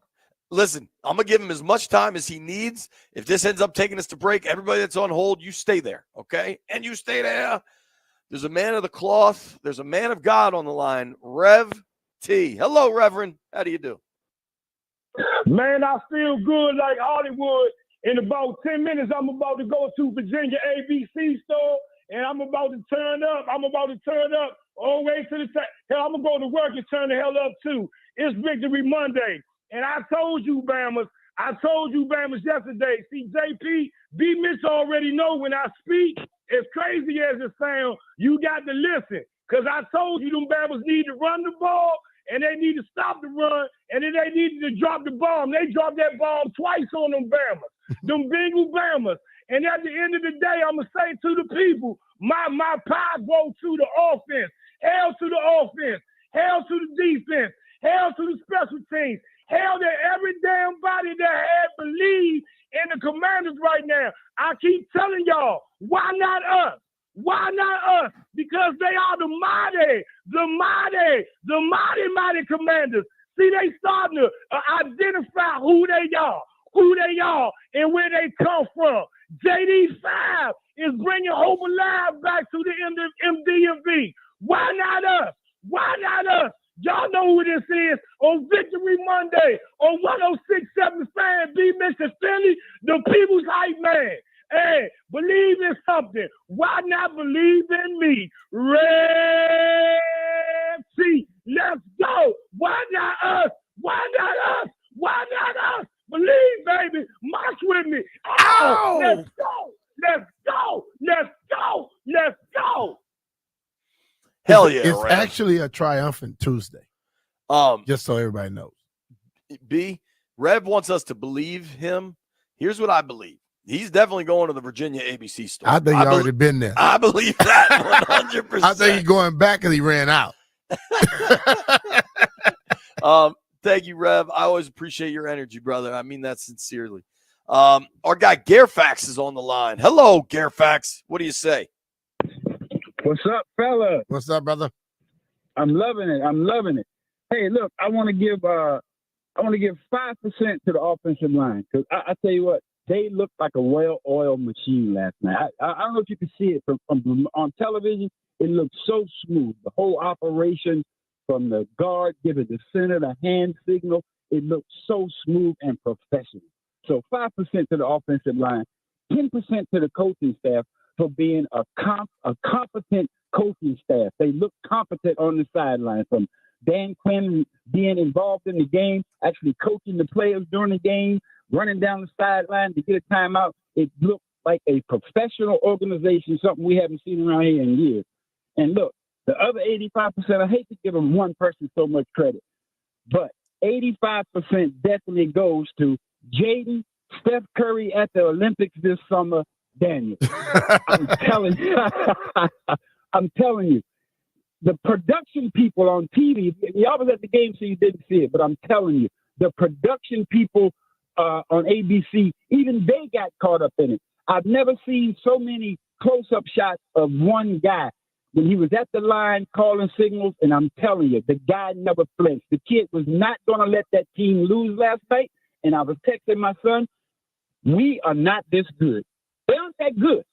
Listen, I'm going to give him as much time as he needs. If this ends up taking us to break, everybody that's on hold, you stay there, okay? And you stay there. There's a man of the cloth. There's a man of God on the line, Rev T. Hello, Reverend. How do you do? Man, I feel good like Hollywood. In about 10 minutes, I'm about to go to Virginia ABC store, and I'm about to turn up. all the way to the top. Hell, I'm going to go to work and turn the hell up, too. It's Victory Monday. And I told you, Bammers yesterday. See, JP, B. Mitch already know when I speak, as crazy as it sounds, you got to listen. Because I told you them Bammers need to run the ball, and they need to stop the run, and then they needed to drop the bomb. They dropped that bomb twice on them Bammers, them Bengal Bammers. And at the end of the day, I'm going to say to the people, my pie go to the offense. Hell to the offense. Hell to the defense. Hell to the special teams. Hell to every damn body that had believed in the Commanders right now. I keep telling y'all, why not us? Why not us? Because they are the mighty Commanders. See, they starting to identify who they are, and where they come from. JD5 is bringing hope alive back to the MDMV. Why not us? Why not us? Y'all know who this is on Victory Monday on 106.7 Fan, B. Mr. Philly, the people's hype man. Hey, believe in something. Why not believe in me? Red T, let's go. Why not us? Why not us? Why not us? Believe, baby. March with me. Oh, let's go. Let's go. Let's go. Let's go. Hell yeah. It's actually a triumphant Tuesday. Just so everybody knows. B, Rev wants us to believe him. Here's what I believe. He's definitely going to the Virginia ABC store. I think he's already been there. I believe that 100%. I think he's going back and he ran out. Thank you, Rev. I always appreciate your energy, brother. I mean that sincerely. Our guy Garefax is on the line. Hello, Garefax. What do you say? What's up, fella? What's up, brother? I'm loving it. Hey, look, I want to give 5% to the offensive line because I tell you what, they looked like a well-oiled machine last night. I don't know if you can see it from on television. It looked so smooth. The whole operation from the guard giving the center the hand signal, it looked so smooth and professional. So 5% to the offensive line, 10% to the coaching staff for being a competent coaching staff. They look competent on the sideline, from Dan Quinn being involved in the game, actually coaching the players during the game, running down the sideline to get a timeout. It looked like a professional organization, something we haven't seen around here in years. And look, the other 85%, I hate to give them one person so much credit, but 85% definitely goes to Jaden, Steph Curry at the Olympics this summer, Daniels. I'm telling you, the production people on TV, y'all was at the game so you didn't see it, but I'm telling you, the production people on ABC, even they got caught up in it. I've never seen so many close-up shots of one guy when he was at the line calling signals, and I'm telling you, the guy never flinched. The kid was not going to let that team lose last night, and I was texting my son, we are not this good. They aren't that good,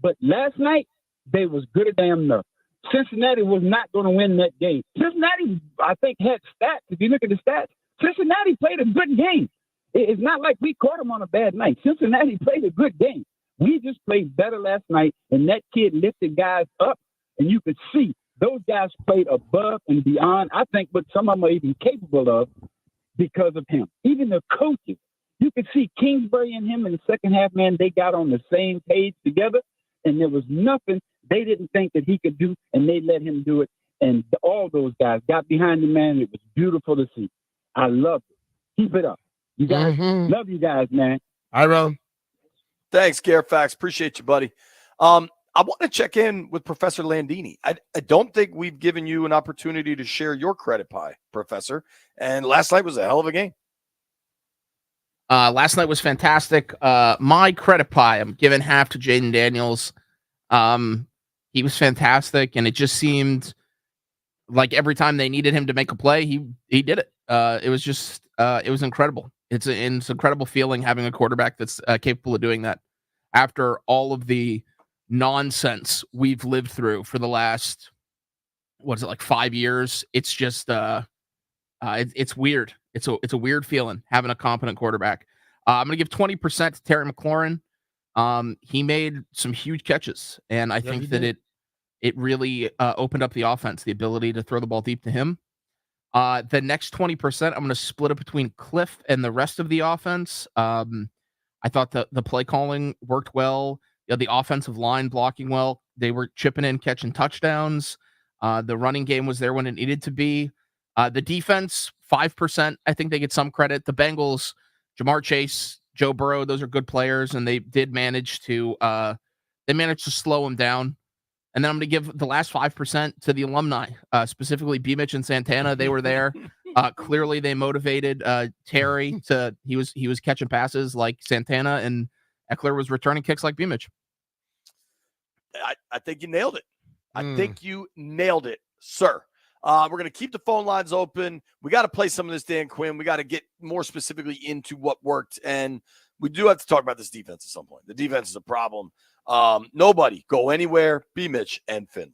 but last night, they was good as damn enough. Cincinnati was not going to win that game. Cincinnati, I think, had stats. If you look at the stats, Cincinnati played a good game. It's not like we caught them on a bad night. Cincinnati played a good game. We just played better last night, and that kid lifted guys up, and you could see those guys played above and beyond, I think, what some of them are even capable of because of him. Even the coaches, you could see Kingsbury and him in the second half, man, they got on the same page together, and there was nothing they didn't think that he could do, and they let him do it. And all those guys got behind the man. It was beautiful to see. I love it. Keep it up. You guys, love you guys, man. All right, Ron. Thanks, Fax. Appreciate you, buddy. I want to check in with Professor Landini. I don't think we've given you an opportunity to share your credit pie, Professor. And last night was a hell of a game. Last night was fantastic. My credit pie, I'm giving half to Jaden Daniels. He was fantastic, and it just seemed like every time they needed him to make a play, he did it. It was just it was incredible. It's an incredible feeling having a quarterback that's capable of doing that after all of the nonsense we've lived through for the last, what is it, like 5 years? It's just it's weird. It's a weird feeling having a competent quarterback. I'm gonna give 20% to Terry McLaurin. He made some huge catches, and I think that it really opened up the offense, the ability to throw the ball deep to him. The next 20%, I'm going to split it between Cliff and the rest of the offense. I thought the play calling worked well. The offensive line blocking well. They were chipping in, catching touchdowns. The running game was there when it needed to be. The defense, 5%. I think they get some credit. The Bengals, Jamar Chase, Joe Burrow, those are good players, and they did manage to slow him down. And then I'm going to give the last 5% to the alumni, specifically B. Mitch and Santana. They were there. Clearly, they motivated Terry to. He was catching passes like Santana, and Eckler was returning kicks like B. Mitch. I think you nailed it. I think you nailed it, sir. We're going to keep the phone lines open. We got to play some of this, Dan Quinn. We got to get more specifically into what worked, and we do have to talk about this defense at some point. The defense is a problem. Nobody go anywhere. B. Mitch and Finley.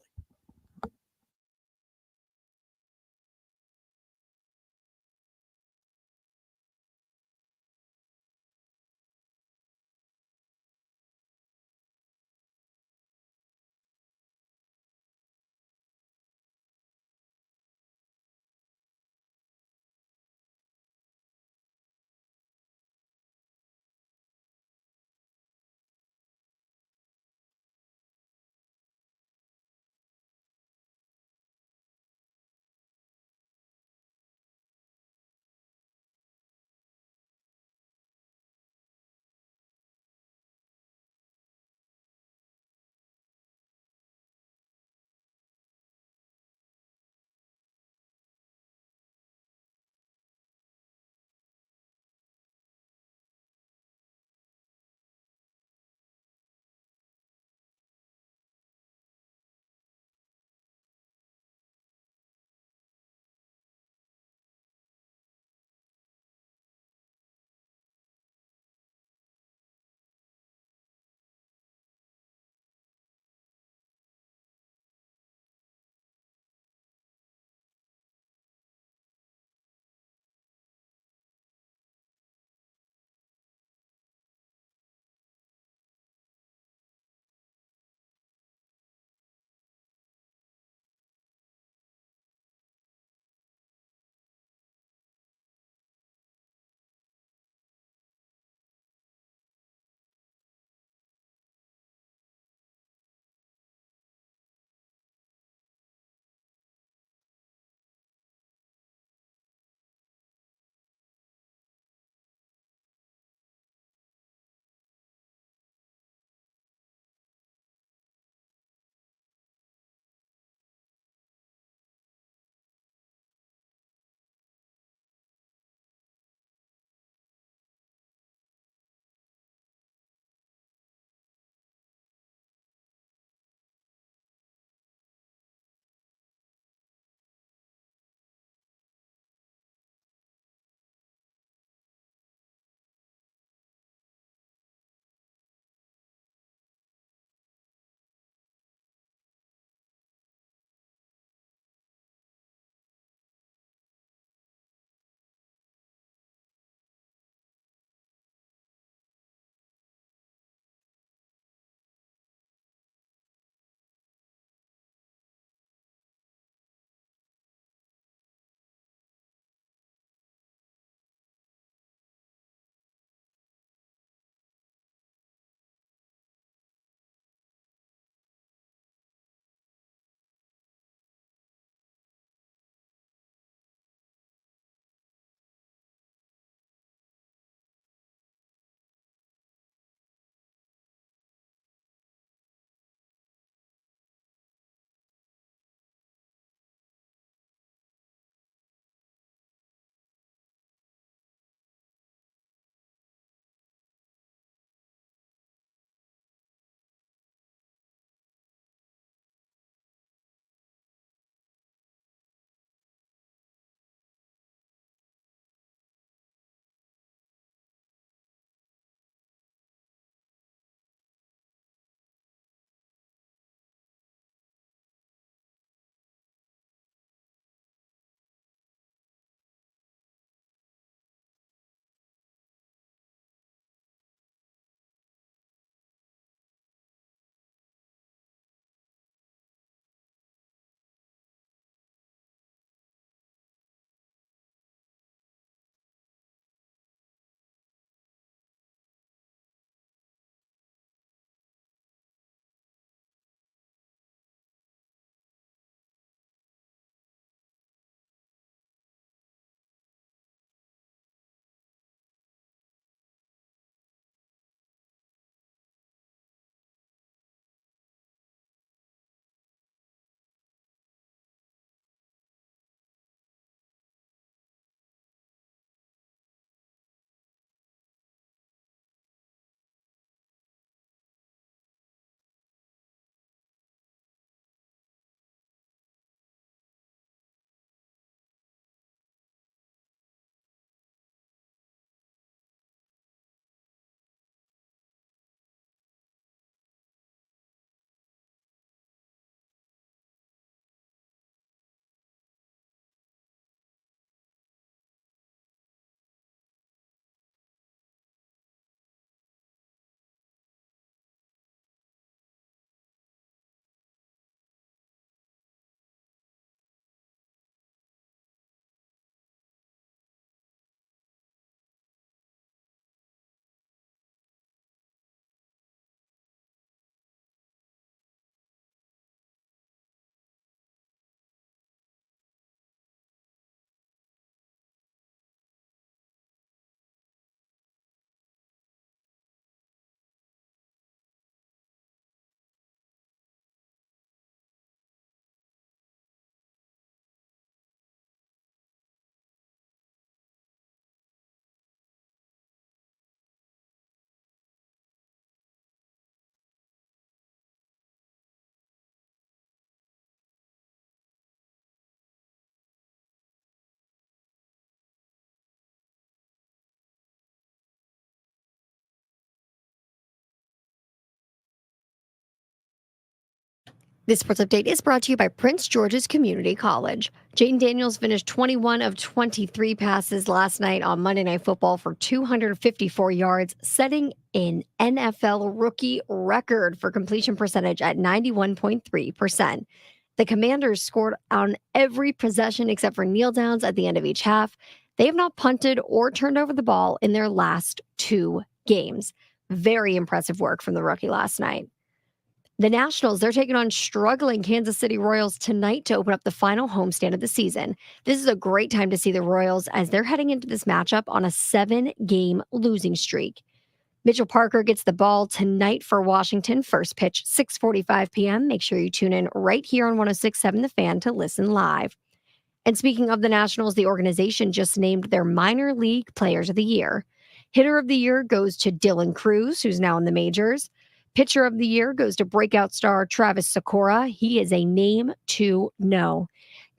This sports update is brought to you by Prince George's Community College. Jaden Daniels finished 21 of 23 passes last night on Monday Night Football for 254 yards, setting an NFL rookie record for completion percentage at 91.3%. The Commanders scored on every possession except for kneel downs at the end of each half. They have not punted or turned over the ball in their last 2 games. Very impressive work from the rookie last night. The Nationals, they're taking on struggling Kansas City Royals tonight to open up the final homestand of the season. This is a great time to see the Royals as they're heading into this matchup on a 7-game losing streak. Mitchell Parker gets the ball tonight for Washington. First pitch, 6:45 p.m. Make sure you tune in right here on 106.7 The Fan to listen live. And speaking of the Nationals, the organization just named their minor league players of the year. Hitter of the year goes to Dylan Cruz, who's now in the majors. Pitcher of the year goes to breakout star Travis Sakura. He is a name to know.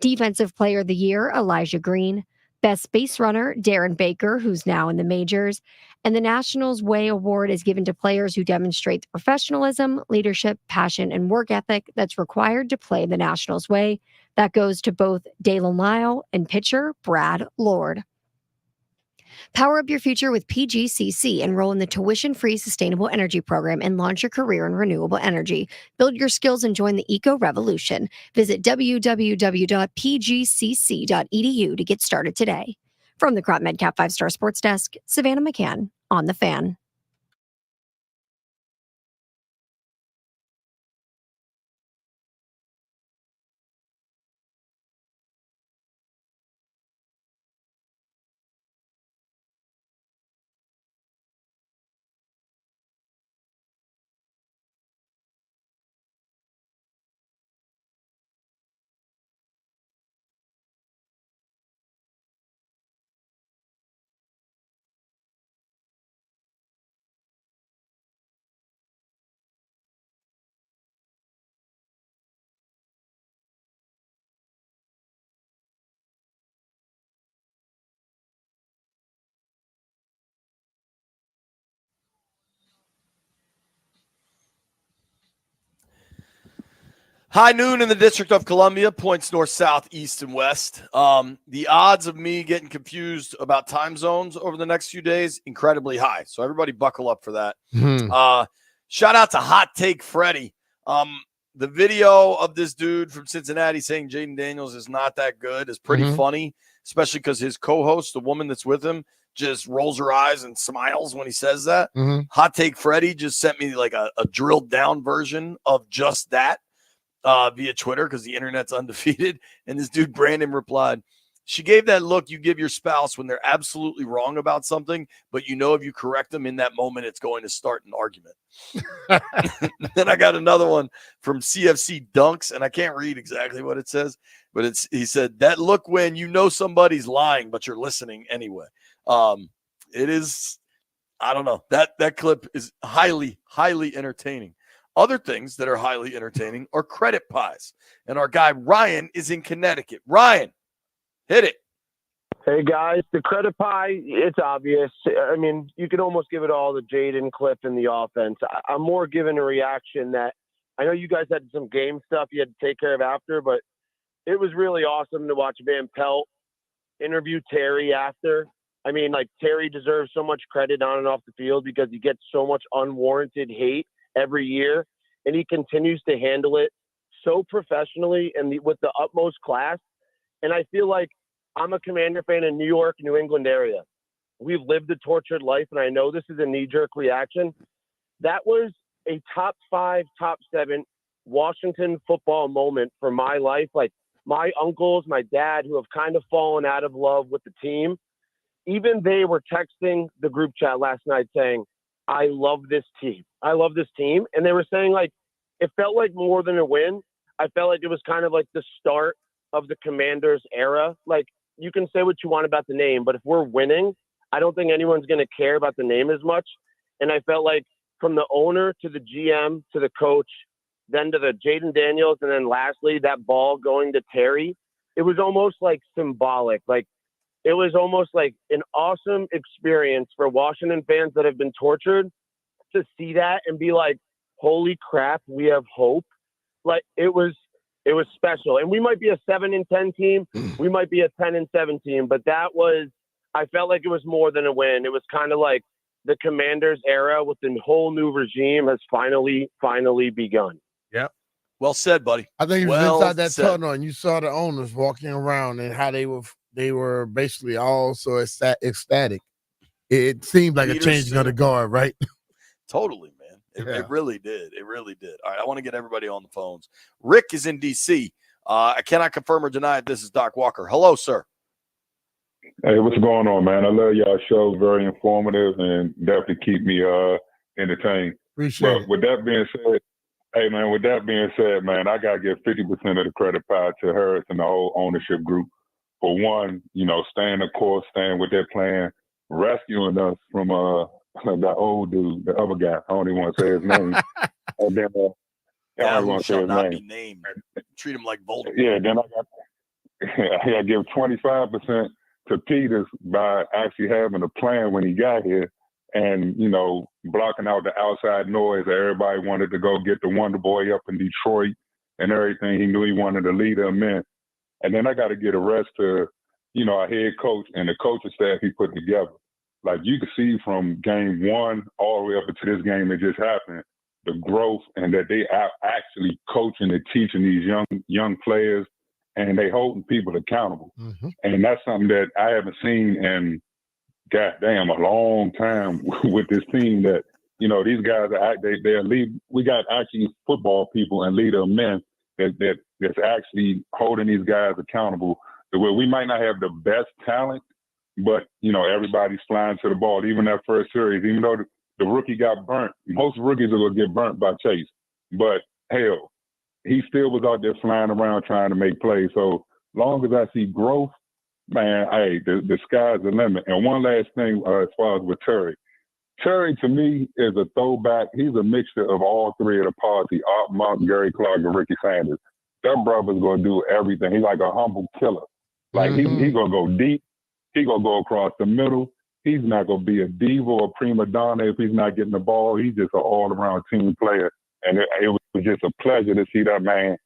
Defensive player of the year, Elijah Green. Best base runner, Darren Baker, who's now in the majors. And the Nationals Way Award is given to players who demonstrate the professionalism, leadership, passion, and work ethic that's required to play the Nationals way. That goes to both Dalen Lyle and pitcher Brad Lord. Power up your future with PGCC. Enroll in the tuition-free sustainable energy program and launch your career in renewable energy. Build your skills and join the eco-revolution. Visit www.pgcc.edu to get started today. From the Crop MedCap 5-Star Sports Desk, Savannah McCann on The Fan. High noon in the District of Columbia, points north, south, east, and west. The odds of me getting confused about time zones over the next few days, incredibly high. So everybody buckle up for that. Shout out to Hot Take Freddy. The video of this dude from Cincinnati saying Jaden Daniels is not that good is pretty funny, especially because his co-host, the woman that's with him, just rolls her eyes and smiles when he says that. Hot Take Freddy just sent me like a drilled down version of just that. Via Twitter because the internet's undefeated. And this dude, Brandon, replied, she gave that look you give your spouse when they're absolutely wrong about something, but you know if you correct them in that moment, it's going to start an argument. Then I got another one from CFC Dunks, and I can't read exactly what it says, but he said, that look when you know somebody's lying, but you're listening anyway. It is, I don't know. That clip is highly, highly entertaining. Other things that are highly entertaining are credit pies. And our guy Ryan is in Connecticut. Ryan, hit it. Hey, guys, the credit pie, it's obvious. I mean, you could almost give it all to Jaden, Cliff, and the offense. I'm more giving a reaction that I know you guys had some game stuff you had to take care of after, but it was really awesome to watch Van Pelt interview Terry after. I mean, like, Terry deserves so much credit on and off the field because he gets so much unwarranted hate every year, and he continues to handle it so professionally and with the utmost class. And I feel like I'm a Commander fan in New York, New England area. We've lived a tortured life, and I know this is a knee-jerk reaction. That was a top 5, top 7 Washington football moment for my life. Like, my uncles, my dad, who have kind of fallen out of love with the team, even they were texting the group chat last night saying, I love this team. I love this team. And they were saying, like, it felt like more than a win. I felt like it was kind of like the start of the Commanders era. Like, you can say what you want about the name, but if we're winning, I don't think anyone's going to care about the name as much. And I felt like from the owner to the GM to the coach, then to the Jaden Daniels, and then lastly, that ball going to Terry, it was almost like symbolic. Like, it was almost like an awesome experience for Washington fans that have been tortured to see that and be like, holy crap, we have hope. like it was special. And we might be a 7-10 team, we might be a 10-7 team, but I felt like it was more than a win. It was kind of like the Commanders era with the whole new regime has finally begun. Yep. Well said, buddy. I think it was well inside that said. tunnel, and you saw the owners walking around and how they were basically all so ecstatic. It seemed like a changing of the guard, right? Totally, man. It really did. It really did. All right, I want to get everybody on the phones. Rick is in D.C. I cannot confirm or deny it. This is Doc Walker. Hello, sir. Hey, what's going on, man? I love y'all show. Very informative and definitely keep me entertained. Appreciate it. With that being said, man, I got to give 50% of the credit pie to Harris and the whole ownership group for one, staying the course, staying with their plan, rescuing us from that old dude, the other guy. I don't even want to say his name. And then I don't want to say his name. Named. Treat him like Voldemort. Yeah, then I got to give 25% to Peters by actually having a plan when he got here and, blocking out the outside noise that everybody wanted to go get the Wonder Boy up in Detroit and everything. He knew he wanted to lead them in. And then I got to get a rest to, our head coach and the coaching staff he put together. Like you could see from game one all the way up into this game that just happened, the growth and that they are actually coaching and teaching these young players and they holding people accountable. Mm-hmm. And that's something that I haven't seen in, goddamn, a long time with this team that, these guys they're lead. We got actually football people and leader men that's actually holding these guys accountable to where we might not have the best talent, but, everybody's flying to the ball. Even that first series, even though the rookie got burnt, most rookies are going to get burnt by Chase. But, hell, he still was out there flying around trying to make plays. So long as I see growth, man, hey, the sky's the limit. And one last thing as far as with Terry. Terry, to me, is a throwback. He's a mixture of all three of the party, Art Monk, Gary Clark, and Ricky Sanders. That brother's going to do everything. He's like a humble killer. Like, he's going to go deep. He's going to go across the middle. He's not going to be a diva or prima donna if he's not getting the ball. He's just an all-around team player. And it was just a pleasure to see that man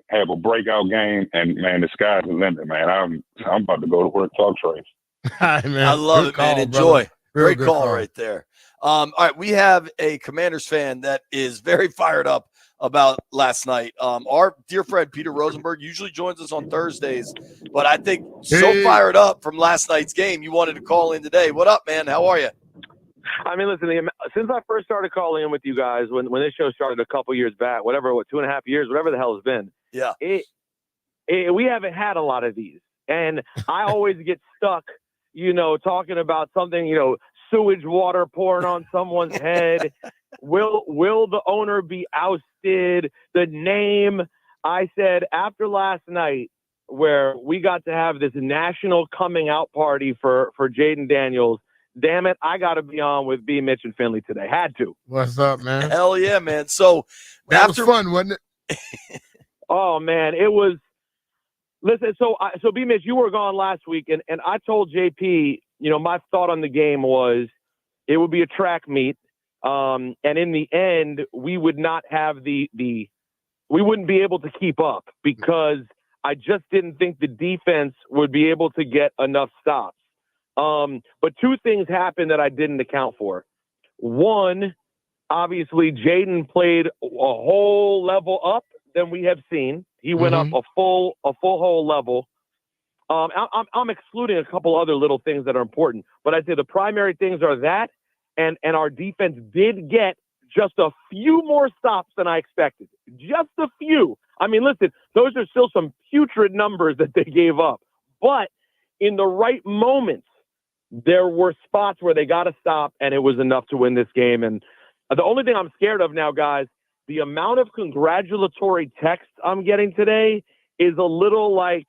have a breakout game. And, man, the sky's the limit, man. I'm about to go to work, talk trace. Right, man. I love it, man. Enjoy. Great call call right there. All right, we have a Commanders fan that is very fired up about last night. Our dear friend Peter Rosenberg usually joins us on Thursdays, but I think so fired up from last night's game, you wanted to call in today. What up, man? How are you? I mean, listen, since I first started calling in with you guys, when this show started a couple years back, 2.5 years, whatever the hell it's been. Yeah. We haven't had a lot of these. And I always get stuck, talking about something, sewage water pouring on someone's head. Will the owner be ousted? The name. I said after last night where we got to have this national coming out party for Jaden Daniels, damn it, I got to be on with B. Mitch and Finley today. Had to. What's up, man? Hell yeah, man. So that was fun, wasn't it? Oh, man, it was. Listen, so B. Mitch, you were gone last week, and I told JP, my thought on the game was it would be a track meet. And in the end, we would not have we wouldn't be able to keep up because I just didn't think the defense would be able to get enough stops. But two things happened that I didn't account for. One, obviously, Jaden played a whole level up than we have seen. He went up a full whole level. I'm excluding a couple other little things that are important, but I'd say the primary things are that, and our defense did get just a few more stops than I expected. Just a few. I mean, listen, those are still some putrid numbers that they gave up, but in the right moments, there were spots where they got to stop, and it was enough to win this game. And the only thing I'm scared of now, guys, the amount of congratulatory text I'm getting today is a little like,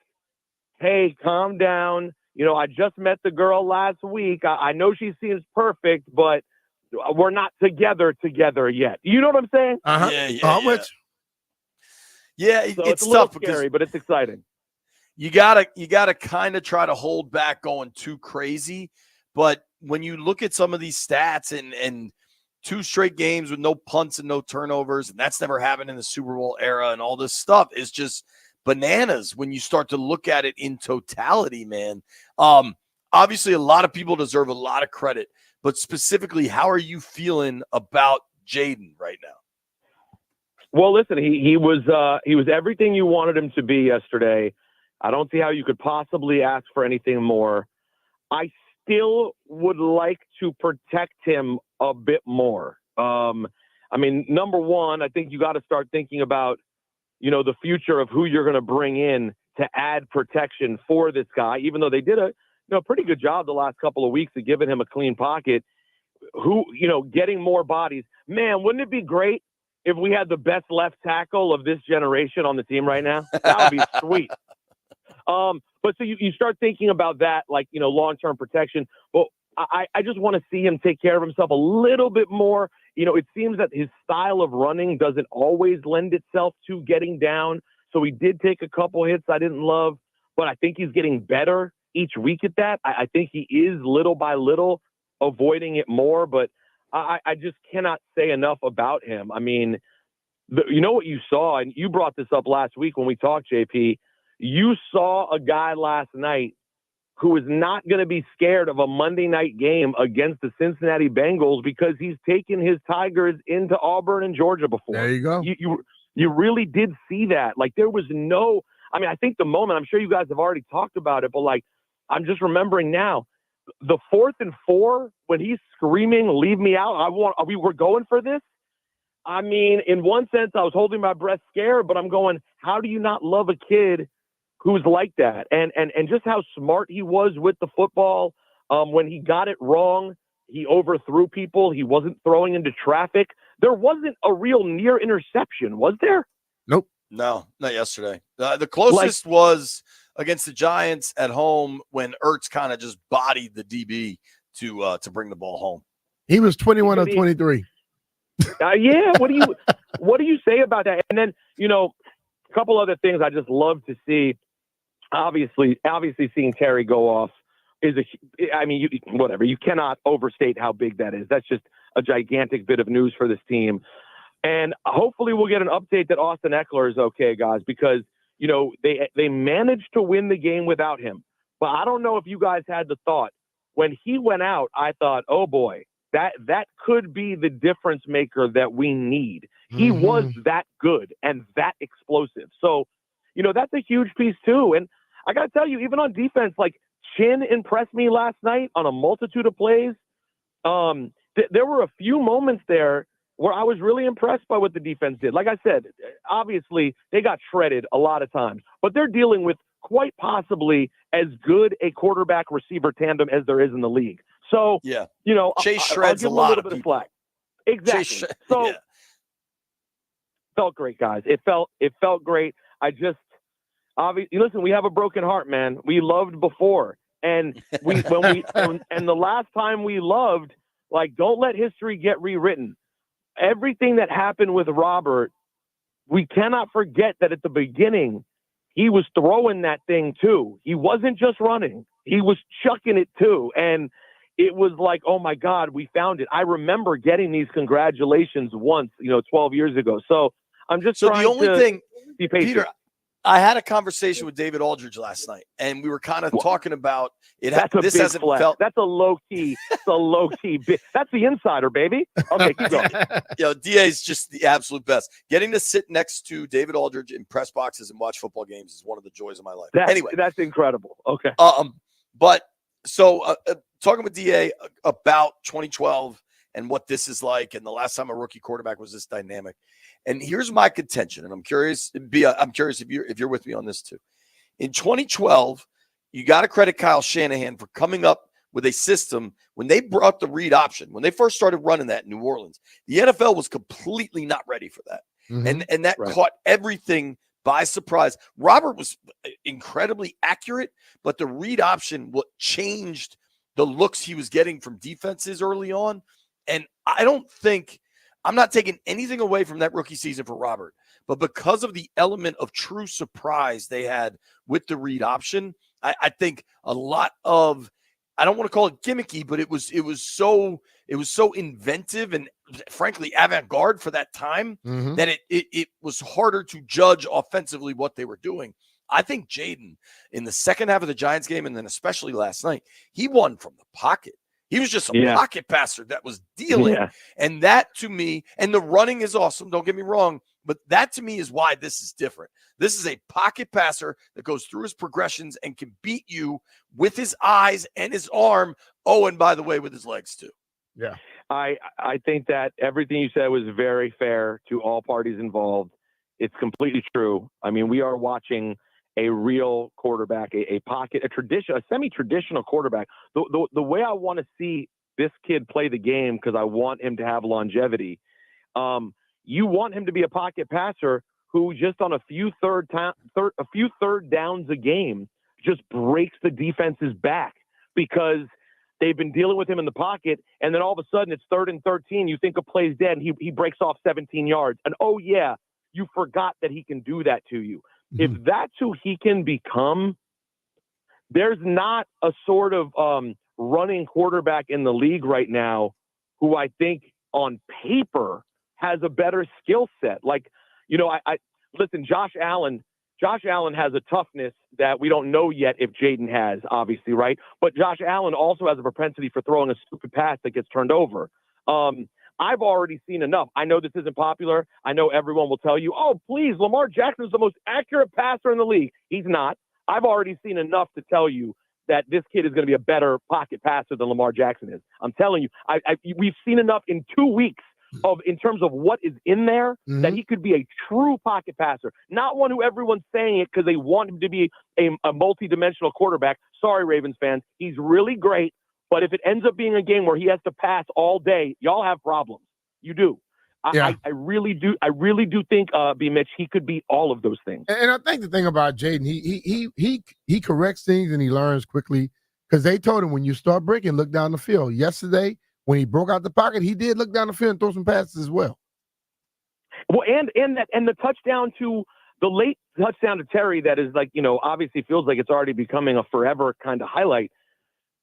hey, calm down. I just met the girl last week. I know she seems perfect, but we're not together yet. You know what I'm saying? Uh-huh. Yeah. Yeah, So it's a little tough scary, because but it's exciting. you gotta kind of try to hold back going too crazy. But when you look at some of these stats and 2 straight games with no punts and no turnovers, and that's never happened in the Super Bowl era, and all this stuff is just bananas when you start to look at it in totality, man. Obviously, a lot of people deserve a lot of credit, but specifically, how are you feeling about Jaden right now? Well, listen, he was everything you wanted him to be yesterday. I don't see how you could possibly ask for anything more. I still would like to protect him a bit more. I mean, number one, I think you got to start thinking about, the future of who you're going to bring in to add protection for this guy, even though they did a pretty good job the last couple of weeks of giving him a clean pocket. Getting more bodies. Man, wouldn't it be great if we had the best left tackle of this generation on the team right now? That would be sweet. But so you start thinking about that, like, long-term protection. Well, I just want to see him take care of himself a little bit more. It seems that his style of running doesn't always lend itself to getting down. So he did take a couple hits I didn't love, but I think he's getting better each week at that. I think he is little by little avoiding it more, but I just cannot say enough about him. I mean, what you saw, and you brought this up last week when we talked, JP, you saw a guy last night who is not going to be scared of a Monday night game against the Cincinnati Bengals because he's taken his Tigers into Auburn and Georgia before. There you go. You really did see that. Like, there was I think the moment, I'm sure you guys have already talked about it, but like, I'm just remembering now, the 4th and 4, when he's screaming, "Leave me out. We're going for this." I mean, in one sense, I was holding my breath scared, but I'm going, how do you not love a kid who's like that? And just how smart he was with the football. When he got it wrong, he overthrew people. He wasn't throwing into traffic. There wasn't a real near interception, was there? Nope. No, not yesterday. The closest was against the Giants at home when Ertz kind of just bodied the DB to bring the ball home. He was 21 of 23. Yeah. What do you say about that? And then, a couple other things I just love to see. Obviously seeing Terry go off is you cannot overstate how big that is. That's just a gigantic bit of news for this team. And hopefully we'll get an update that Austin Eckler is okay, guys, because, they managed to win the game without him. But I don't know if you guys had the thought. When he went out, I thought, oh, boy, that could be the difference maker that we need. He was that good and that explosive. So, that's a huge piece, too. And I got to tell you, even on defense, like, Chin impressed me last night on a multitude of plays. There were a few moments there where I was really impressed by what the defense did. Like I said, obviously they got shredded a lot of times, but they're dealing with quite possibly as good a quarterback receiver tandem as there is in the league. So, yeah, Chase shreds I'll give a lot little of bit of people. slack. Exactly. Felt great, guys. It felt great. Obviously, listen, we have a broken heart, man. We loved before. And and the last time we loved, like, don't let history get rewritten. Everything that happened with Robert, we cannot forget that at the beginning, he was throwing that thing too. He wasn't just running. He was chucking it too. And it was like, oh my God, we found it. I remember getting these congratulations once, 12 years ago. So I'm just trying the only to thing, be patient. Peter, I had a conversation with David Aldridge last night, and we were kind of talking about it. This hasn't felt. That's a low key. It's a low key. That's the insider, baby. Okay, keep going. DA is just the absolute best. Getting to sit next to David Aldridge in press boxes and watch football games is one of the joys of my life. Anyway, that's incredible. Okay. But so talking with DA about 2012 and what this is like, and the last time a rookie quarterback was this dynamic. And here's my contention, and I'm curious if you're with me on this too. In 2012, you got to credit Kyle Shanahan for coming up with a system when they brought the read option. When they first started running that in New Orleans, the NFL was completely not ready for that. And that caught everything by surprise. Robert was incredibly accurate, but the read option changed the looks he was getting from defenses early on. And I'm not taking anything away from that rookie season for Robert, but because of the element of true surprise they had with the read option, I think a lot of I don't want to call it gimmicky, but it was so inventive and frankly avant-garde for that time that it was harder to judge offensively what they were doing. I think Jaden in the second half of the Giants game, and then especially last night, he won from the pocket. He was just a pocket passer that was dealing. Yeah. And that to me, and the running is awesome, don't get me wrong, but that to me is why this is different. This is a pocket passer that goes through his progressions and can beat you with his eyes and his arm. Oh, and by the way, with his legs too. Yeah. I think that everything you said was very fair to all parties involved. It's completely true. I mean, we are watching a real quarterback, a pocket, a semi-traditional quarterback. The way I want to see this kid play the game, because I want him to have longevity. You want him to be a pocket passer who just on a few third downs a game just breaks the defense's back, because they've been dealing with him in the pocket, and then all of a sudden it's 3rd and 13. You think a play's dead, and he breaks off 17 yards. And oh yeah, you forgot that he can do that to you. If that's who he can become, there's not a sort of running quarterback in the league right now who I think on paper has a better skill set. Like, you know, I listen, Josh Allen has a toughness that we don't know yet if Jaden has, obviously, right? But Josh Allen also has a propensity for throwing a stupid pass that gets turned over. I've already seen enough. I know this isn't popular. I know everyone will tell you, oh, please, Lamar Jackson is the most accurate passer in the league. He's not. I've already seen enough to tell you that this kid is going to be a better pocket passer than Lamar Jackson is. I'm telling you, we've seen enough in 2 weeks in terms of what is in there that he could be a true pocket passer, not one who everyone's saying it because they want him to be a multi-dimensional quarterback. Sorry, Ravens fans. He's really great. But if it ends up being a game where he has to pass all day, y'all have problems. You do. I really do. I really do think, B. Mitch, he could be all of those things. And I think the thing about Jaden, he corrects things and he learns quickly, because they told him when you start breaking, look down the field. Yesterday, when he broke out the pocket, he did look down the field and throw some passes as well. Well, and the touchdown to the late touchdown to Terry, that is like, you know, obviously feels like it's already becoming a forever kind of highlight.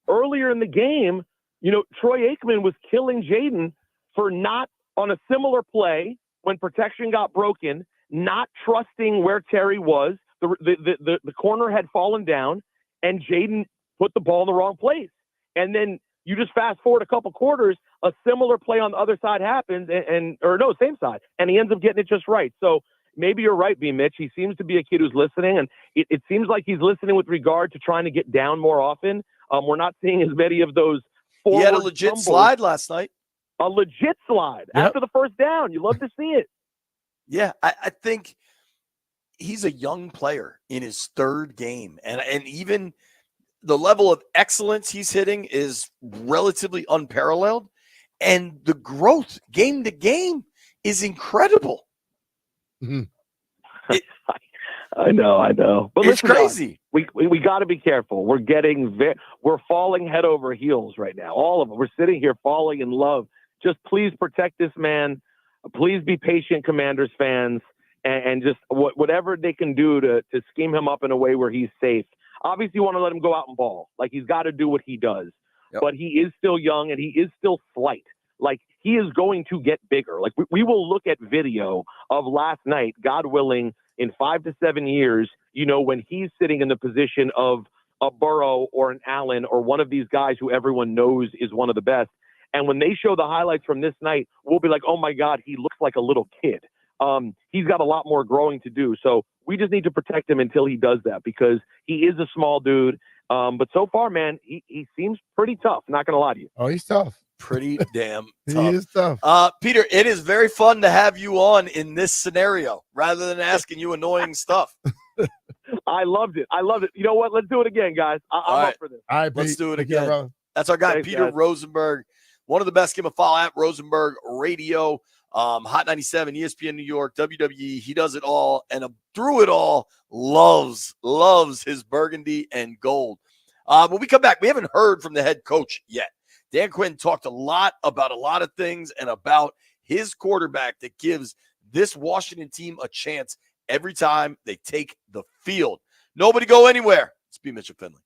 Earlier in the game, you know, Troy Aikman was killing Jaden for not on a similar play when protection got broken, not trusting where Terry was. The corner had fallen down, and Jaden put the ball in the wrong place. And then you just fast forward a couple quarters, a similar play on the other side happens, same side, and he ends up getting it just right. So maybe you're right, B. Mitch. He seems to be a kid who's listening, and it seems like he's listening with regard to trying to get down more often. We're not seeing as many of those forward He had a legit tumbles. slide last night. A legit slide after the first down. You love to see it. Yeah, I think he's a young player in his 3rd game. And even the level of excellence he's hitting is relatively unparalleled. And the growth game to game is incredible. I know. But it's listen, crazy. We got to be careful. We're falling head over heels right now. All of them. We're sitting here falling in love. Just please protect this man. Please be patient, Commanders fans, and just whatever they can do to scheme him up in a way where he's safe. Obviously, you want to let him go out and ball. Like, he's got to do what he does. Yep. But he is still young, and he is still slight. Like, he is going to get bigger. Like, we will look at video of last night, God willing, in 5 to 7 years, you know, when he's sitting in the position of a Burrow or an Allen or one of these guys who everyone knows is one of the best. And when they show the highlights from this night, we'll be like, oh, my God, he looks like a little kid. He's got a lot more growing to do. So we just need to protect him until he does that, because he is a small dude. But so far, man, he seems pretty tough. Not going to lie to you. Oh, he's tough. Pretty damn He tough. is tough. Peter, it is very fun to have you on in this scenario rather than asking you annoying stuff. I loved it. You know what? Let's do it again, guys. I'm up for this. All right, Let's Pete. do it Take care, again. brother. That's our guy, Thanks, Peter guys. Rosenberg. One of the best. Give him a follow at Rosenberg Radio, Hot 97, ESPN New York, WWE. He does it all, and through it all, loves his burgundy and gold. When we come back, we haven't heard from the head coach yet. Dan Quinn talked a lot about a lot of things and about his quarterback that gives this Washington team a chance every time they take the field. Nobody go anywhere. It's B. Mitchell Finley.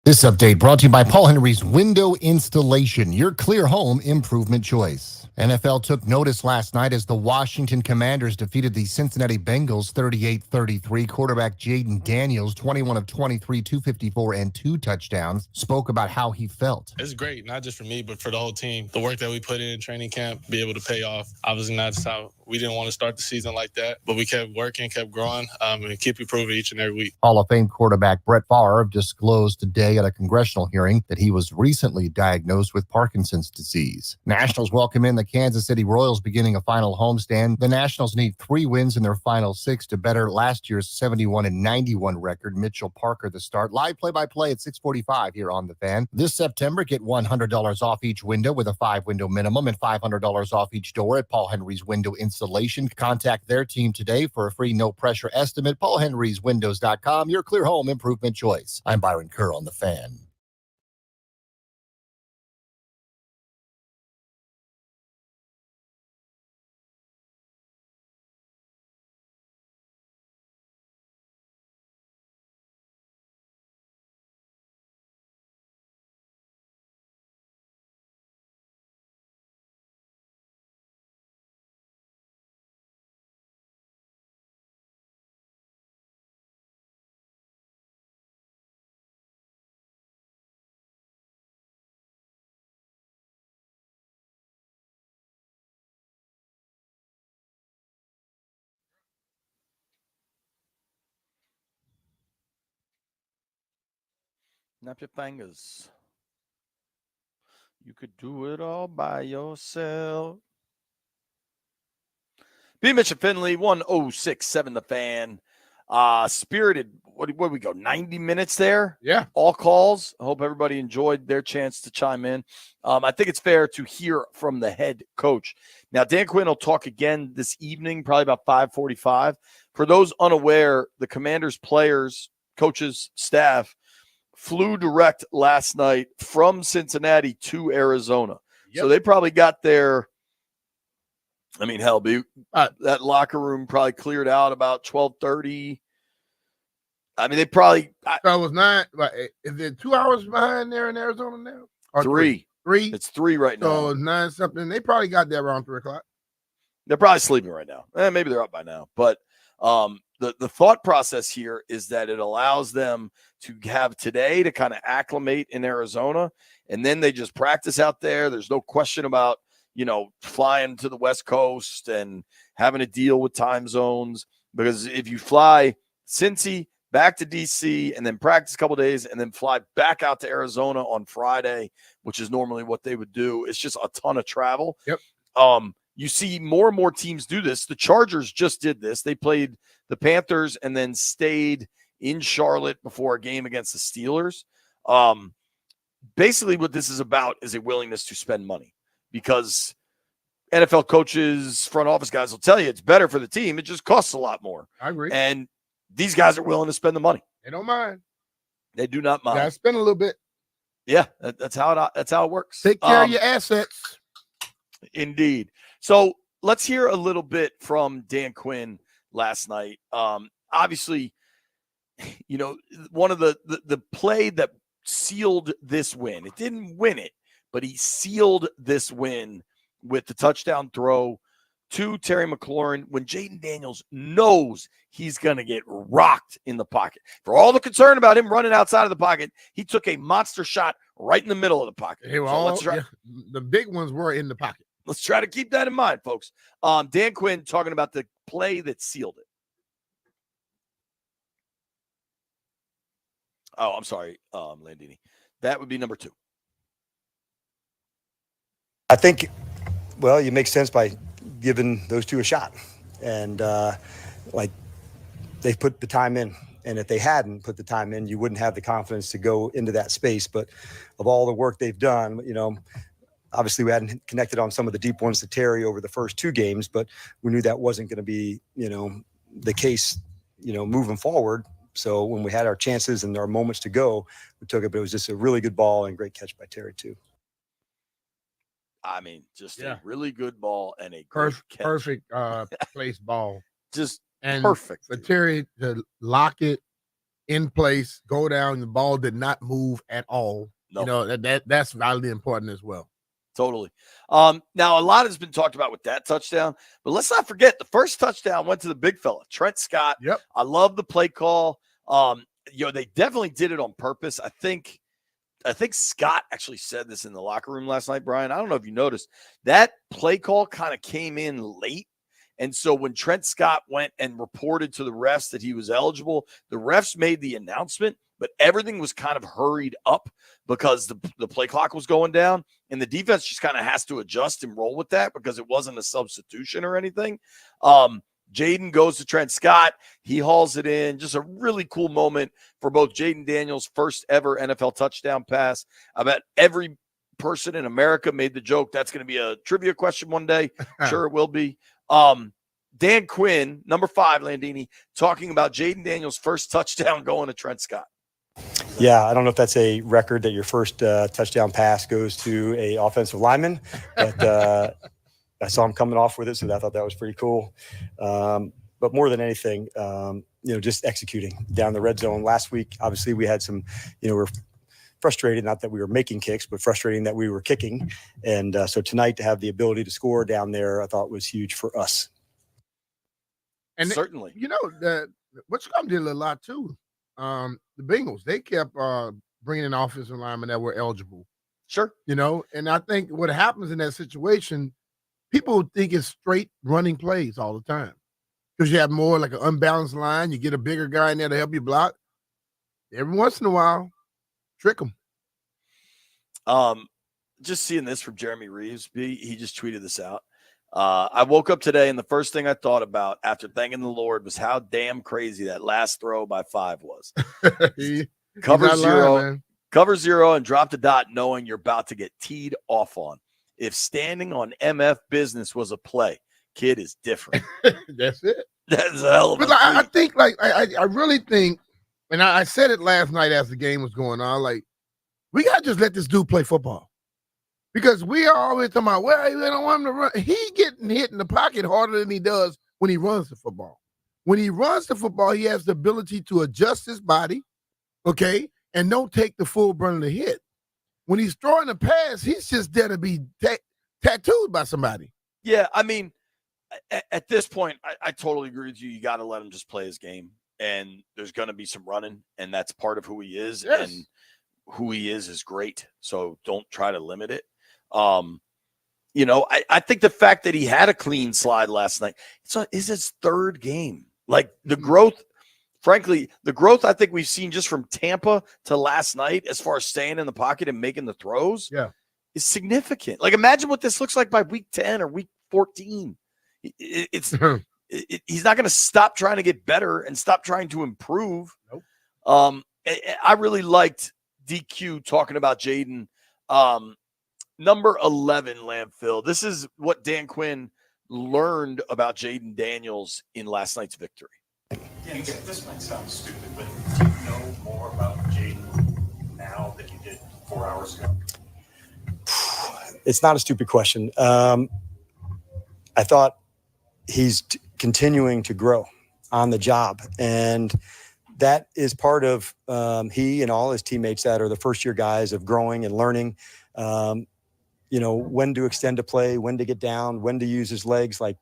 This update brought to you by Paul Henry's Window Installation, your clear home improvement choice. NFL took notice last night as the Washington Commanders defeated the Cincinnati Bengals 38-33. Quarterback Jaden Daniels, 21 of 23, 254, and 2 touchdowns, spoke about how he felt. It's great, not just for me, but for the whole team. The work that we put in training camp, be able to pay off. Obviously not just how we didn't want to start the season like that, but we kept working, kept growing, and keep improving each and every week. Hall of Fame quarterback Brett Favre disclosed today at a congressional hearing that he was recently diagnosed with Parkinson's disease. Nationals welcome in the Kansas City Royals beginning a final homestand. The Nationals need 3 wins in their final 6 to better last year's 71-91 record. Mitchell Parker, the start. Live play-by-play at 6:45 here on The Fan. This September, get $100 off each window with a 5-window minimum and $500 off each door at Paul Henry's Window Installation. Contact their team today for a free no-pressure estimate. PaulHenry'sWindows.com, your clear home improvement choice. I'm Byron Kerr on The Fan. Snap your fingers. You could do it all by yourself. B. Mitch and Finley, 1067 The Fan. Spirited, what we go, 90 minutes there? Yeah. All calls. I hope everybody enjoyed their chance to chime in. I think it's fair to hear from the head coach. Now, Dan Quinn will talk again this evening, probably about 5:45. For those unaware, the Commanders players, coaches, staff, flew direct last night from Cincinnati to Arizona. Yep. So they probably got there. I mean, hell, that locker room probably cleared out about 12:30. I mean, they probably. So it was 9. Is it 2 hours behind there in Arizona now? Or 3. 3? It's 3 right now. So it's 9 something. They probably got there around 3 o'clock. They're probably sleeping right now. Maybe they're up by now. But the thought process here is that it allows them to have today to kind of acclimate in Arizona, and then they just practice out there. There's no question about, flying to the West Coast and having to deal with time zones, because if you fly Cincy back to DC and then practice a couple of days and then fly back out to Arizona on Friday, which is normally what they would do, it's just a ton of travel. Yep. You see more and more teams do this. The Chargers just did this. They played the Panthers and then stayed in Charlotte before a game against the Steelers. Basically what this is about is a willingness to spend money, because NFL coaches, front office guys will tell you it's better for the team. It just costs a lot more. I agree. And these guys are willing to spend the money. They don't mind. They do not mind. Yeah, spend a little bit. Yeah, that's how it works. Take care of your assets. Indeed. So let's hear a little bit from Dan Quinn last night. Obviously, one of the play that sealed this win. It didn't win it, but he sealed this win with the touchdown throw to Terry McLaurin when Jaden Daniels knows he's going to get rocked in the pocket. For all the concern about him running outside of the pocket, he took a monster shot right in the middle of the pocket. The big ones were in the pocket. Let's try to keep that in mind, folks. Dan Quinn talking about the play that sealed it. Oh, I'm sorry, Landini. That would be number 2. I think, well, you make sense by giving those 2 a shot. And, they put the time in. And if they hadn't put the time in, you wouldn't have the confidence to go into that space. But of all the work they've done, obviously we hadn't connected on some of the deep ones to Terry over the first 2 games, but we knew that wasn't going to be, the case, moving forward. So when we had our chances and our moments to go, we took it, but it was just a really good ball and great catch by Terry too. I mean, just a really good ball and a great catch. Perfect placed ball. Just and perfect. For Terry to lock it in place, go down. The ball did not move at all. No. You know, that's vitally important as well. Totally. Now, a lot has been talked about with that touchdown, but let's not forget the first touchdown went to the big fella, Trent Scott. Yep. I love the play call. They definitely did it on purpose. I think Scott actually said this in the locker room last night, Brian. I don't know if you noticed that play call kind of came in late. And so when Trent Scott went and reported to the refs that he was eligible, the refs made the announcement, but everything was kind of hurried up because the play clock was going down, and the defense just kind of has to adjust and roll with that because it wasn't a substitution or anything. Jaden goes to Trent Scott. He hauls it in. Just a really cool moment for both Jaden Daniels' first ever NFL touchdown pass. I bet every person in America made the joke that's going to be a trivia question one day. Sure, it will be. Dan Quinn, number 5, Landini, talking about Jaden Daniels' first touchdown going to Trent Scott. Yeah, I don't know if that's a record that your first touchdown pass goes to a offensive lineman, but I saw him coming off with it, so I thought that was pretty cool. But more than anything, just executing down the red zone. Last week, obviously, we had some, we're frustrated, not that we were making kicks, but frustrating that we were kicking. And so tonight to have the ability to score down there, I thought was huge for us. And certainly, Wichita did a lot too. The Bengals, they kept bringing in offensive linemen that were eligible. Sure. And I think what happens in that situation, people think it's straight running plays all the time because you have more like an unbalanced line. You get a bigger guy in there to help you block. Every once in a while, trick them. Just seeing this from Jeremy Reeves, he just tweeted this out. I woke up today and the first thing I thought about after thanking the Lord was how damn crazy that last throw by 5 was. Cover zero and drop the dot knowing you're about to get teed off on. If standing on MF business was a play, kid is different. That's it. That's a hell of a I think I really think, and I said it last night as the game was going on, like, we got to just let this dude play football. Because we are always talking about, well, we don't want him to run. He getting hit in the pocket harder than he does when he runs the football. When he runs the football, he has the ability to adjust his body, okay, and don't take the full brunt of the hit. When he's throwing a pass, he's just there to be tattooed by somebody. Yeah, I mean, at this point, I totally agree with you. You got to let him just play his game, and there's going to be some running, and that's part of who he is, yes. And who he is great. So don't try to limit it. I think the fact that he had a clean slide last night, is his 3rd game. Like the growth, frankly, I think we've seen just from Tampa to last night, as far as staying in the pocket and making the throws, is significant. Like imagine what this looks like by week 10 or week 14. He's not going to stop trying to get better and stop trying to improve. Nope. I really liked DQ talking about Jaden. Number 11, Landfill. This is what Dan Quinn learned about Jaden Daniels in last night's victory. Yeah, this might sound stupid, but do you know more about Jaden now than you did 4 hours ago? It's not a stupid question. I thought he's continuing to grow on the job, and that is part of he and all his teammates that are the first-year guys of growing and learning. When to extend a play, when to get down, when to use his legs. Like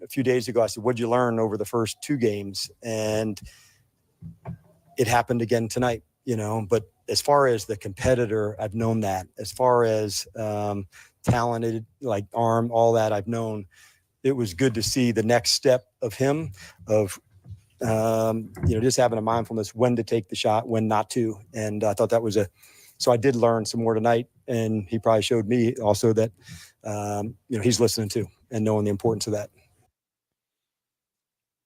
a few days ago, I said, what'd you learn over the first 2 games? And it happened again tonight, but as far as the competitor, I've known that. As far as talented, like arm, all that I've known. It was good to see the next step of him, of just having a mindfulness, when to take the shot, when not to. And I thought that was so I did learn some more tonight, and he probably showed me also that, he's listening to and knowing the importance of that.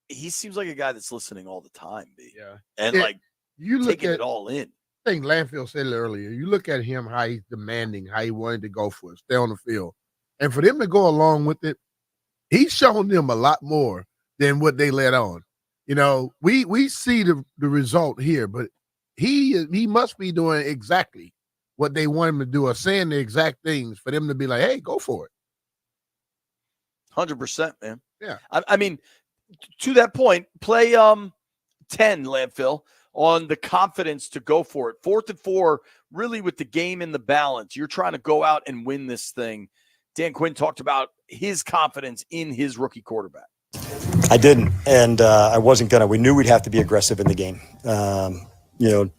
He seems like a guy that's listening all the time, B. Yeah. And you look taking at it all in. I think Landfill said it earlier. You look at him, how he's demanding, how he wanted to go for it, stay on the field. And for them to go along with it, he's shown them a lot more than what they let on. We see the result here, but he must be doing exactly what they want him to do, or saying the exact things for them to be like, hey, go for it. 100%, man. Yeah. I mean, to that point, play 10, Landfill, on the confidence to go for it. 4th and 4, really with the game in the balance. You're trying to go out and win this thing. Dan Quinn talked about his confidence in his rookie quarterback. I didn't, and I wasn't gonna. We knew we'd have to be aggressive in the game. To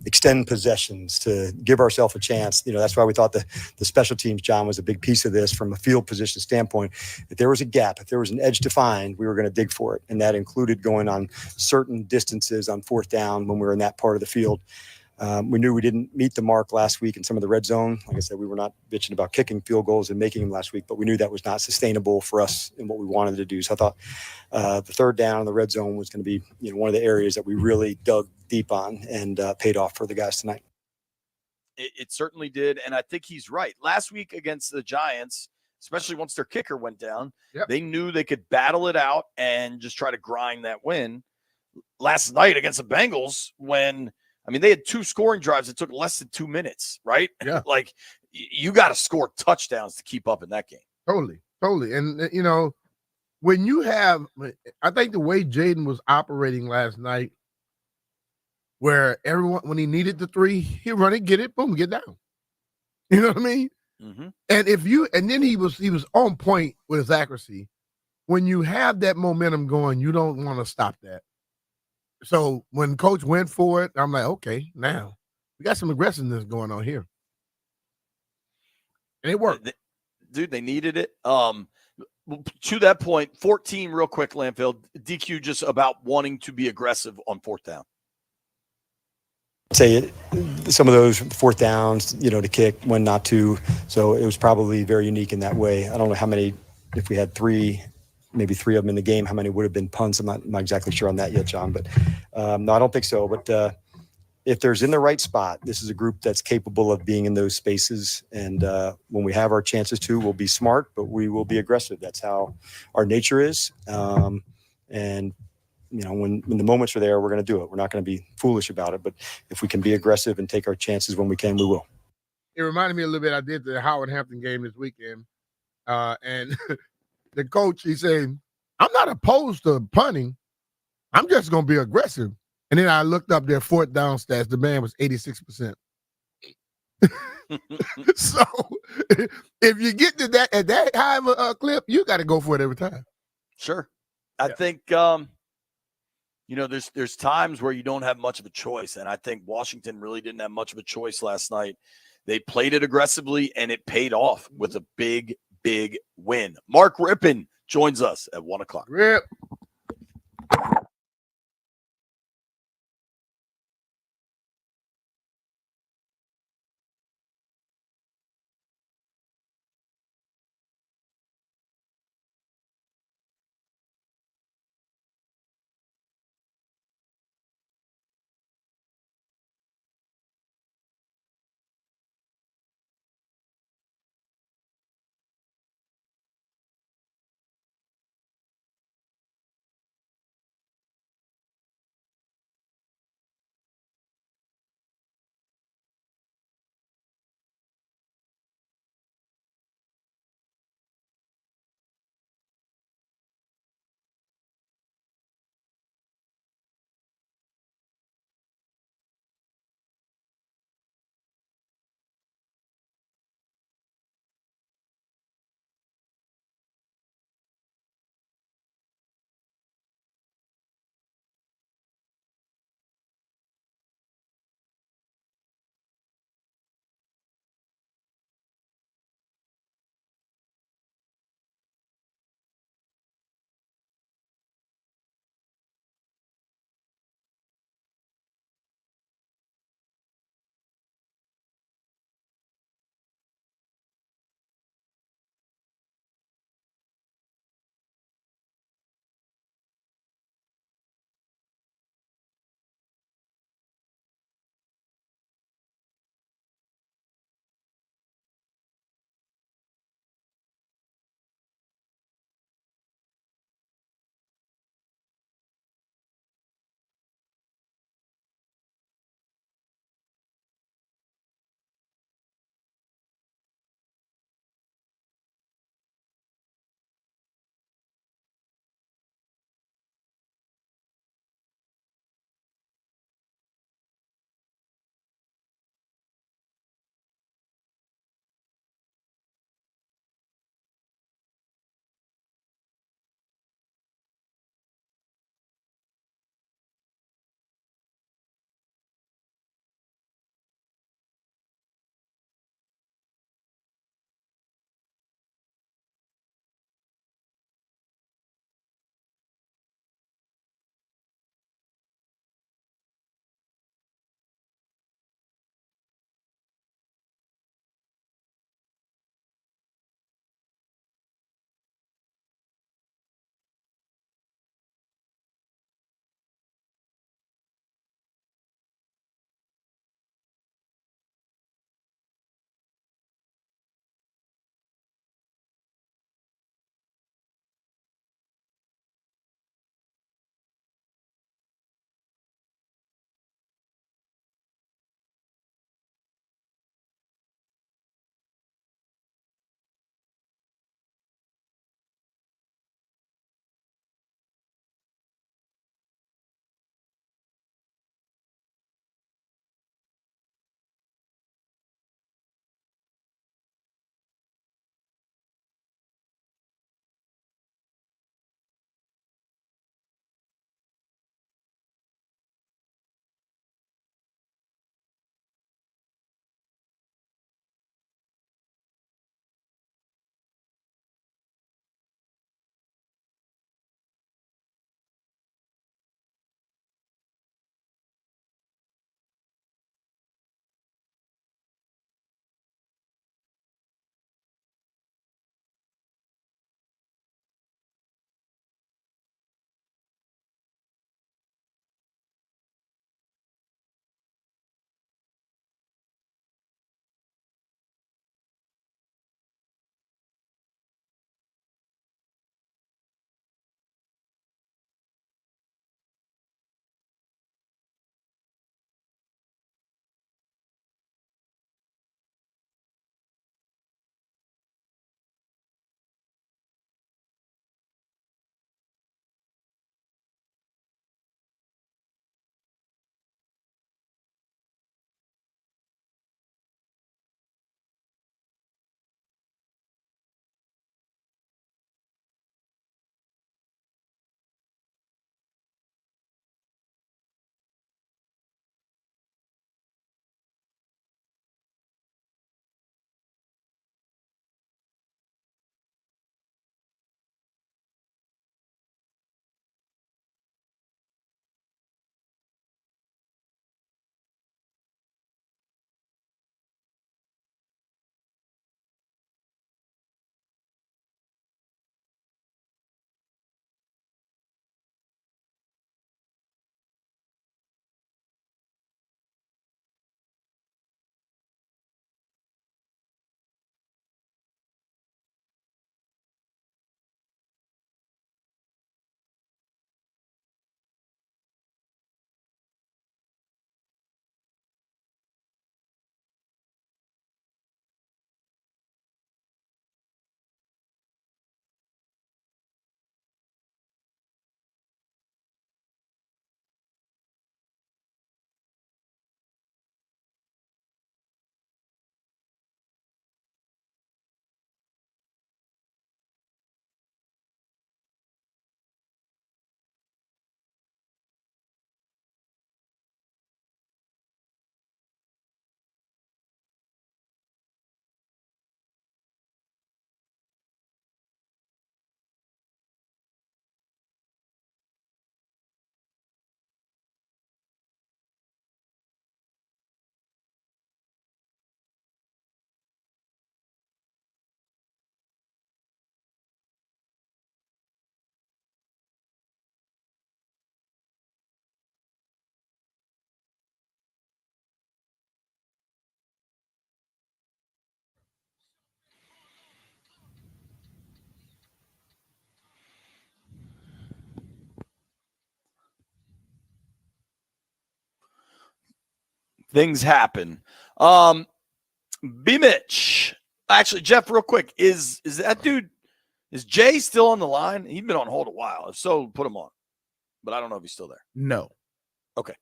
extend possessions, to give ourselves a chance. That's why we thought the special teams, John, was a big piece of this from a field position standpoint. If there was a gap, if there was an edge to find, we were going to dig for it. And that included going on certain distances on 4th down when we were in that part of the field. We knew we didn't meet the mark last week in some of the red zone. Like I said, we were not bitching about kicking field goals and making them last week, but we knew that was not sustainable for us in what we wanted to do. So I thought the 3rd down in the red zone was going to be one of the areas that we really dug deep on and paid off for the guys tonight. It certainly did, and I think he's right. Last week against the Giants, especially once their kicker went down, they knew they could battle it out and just try to grind that win. Last night against the Bengals, they had 2 scoring drives that took less than 2 minutes, right? Yeah. Like, you got to score touchdowns to keep up in that game. Totally. And, when you have – I think the way Jaden was operating last night, where everyone, when he needed the 3, he'd run it, get it, boom, get down. You know what I mean? Mm-hmm. And then he was on point with his accuracy. When you have that momentum going, you don't want to stop that. So when coach went for it, I'm like, okay, now we got some aggressiveness going on here. And it worked. Dude, they needed it. To that point, 14 real quick, Landfield, DQ just about wanting to be aggressive on 4th down. Say some of those 4th downs, to kick, when not to. So it was probably very unique in that way. I don't know how many, if we had 3, maybe 3 of them in the game, how many would have been punts. I'm not exactly sure on that yet, John, but no, I don't think so. But if there's in the right spot, this is a group that's capable of being in those spaces. And when we have our chances to, we'll be smart, but we will be aggressive. That's how our nature is. And when the moments are there, we're going to do it. We're not going to be foolish about it. But if we can be aggressive and take our chances when we can, we will. It reminded me a little bit. I did the Howard Hampton game this weekend. And the coach, he said, I'm not opposed to punting. I'm just going to be aggressive. And then I looked up their 4th down stats. The man was 86%. So if you get to that at that high of a clip, you got to go for it every time. Sure. I think, there's times where you don't have much of a choice. And I think Washington really didn't have much of a choice last night. They played it aggressively, and it paid off with a big, big win. Mark Rippen joins us at 1:00. Rip. things happen. B Mitch. Actually, Jeff, real quick, is that dude, is Jay still on the line? He's been on hold a while. If so, put him on. But I don't know if he's still there. No. Okay.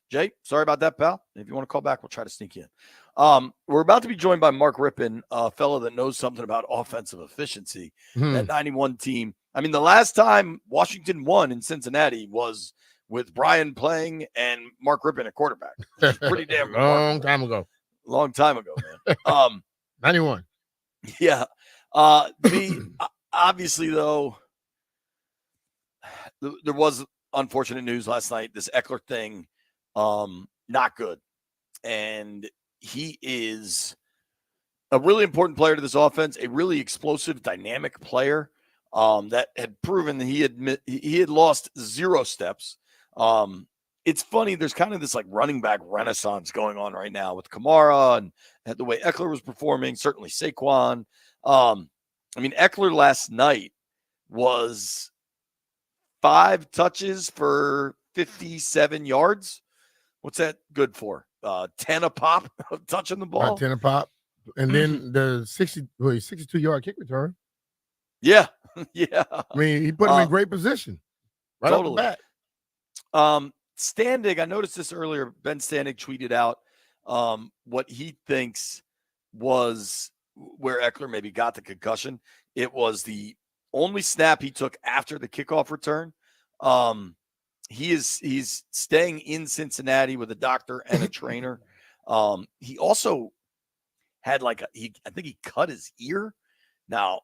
Jay, sorry about that, pal. If you want to call back, we'll try to sneak you in. We're about to be joined by Mark Rippen, a fellow that knows something about offensive efficiency. That 91 team. I mean, the last time Washington won in Cincinnati was with Brian playing and Mark Rippen at quarterback. Pretty damn long time ago. Long time ago, man. 91. Yeah. Obviously, though, there was unfortunate news last night. This Eckler thing, not good. And he is a really important player to this offense, a really explosive, dynamic player that had proven that he had lost 0 steps. It's funny. There's kind of this like running back renaissance going on right now with Kamara and the way Eckler was performing. Certainly Saquon. I mean, Eckler last night was 5 touches for 57 yards. What's that good for? 10 a pop touching the ball. About 10 a pop. And then the 62-yard kick return. Yeah. Yeah. I mean, he put him in great position. Right off the bat. Standig, I noticed this earlier. Ben Standig tweeted out what he thinks was where Eckler maybe got the concussion. It was the only snap he took after the kickoff return. He's staying in Cincinnati with a doctor and a trainer. He also had I think he cut his ear. Now,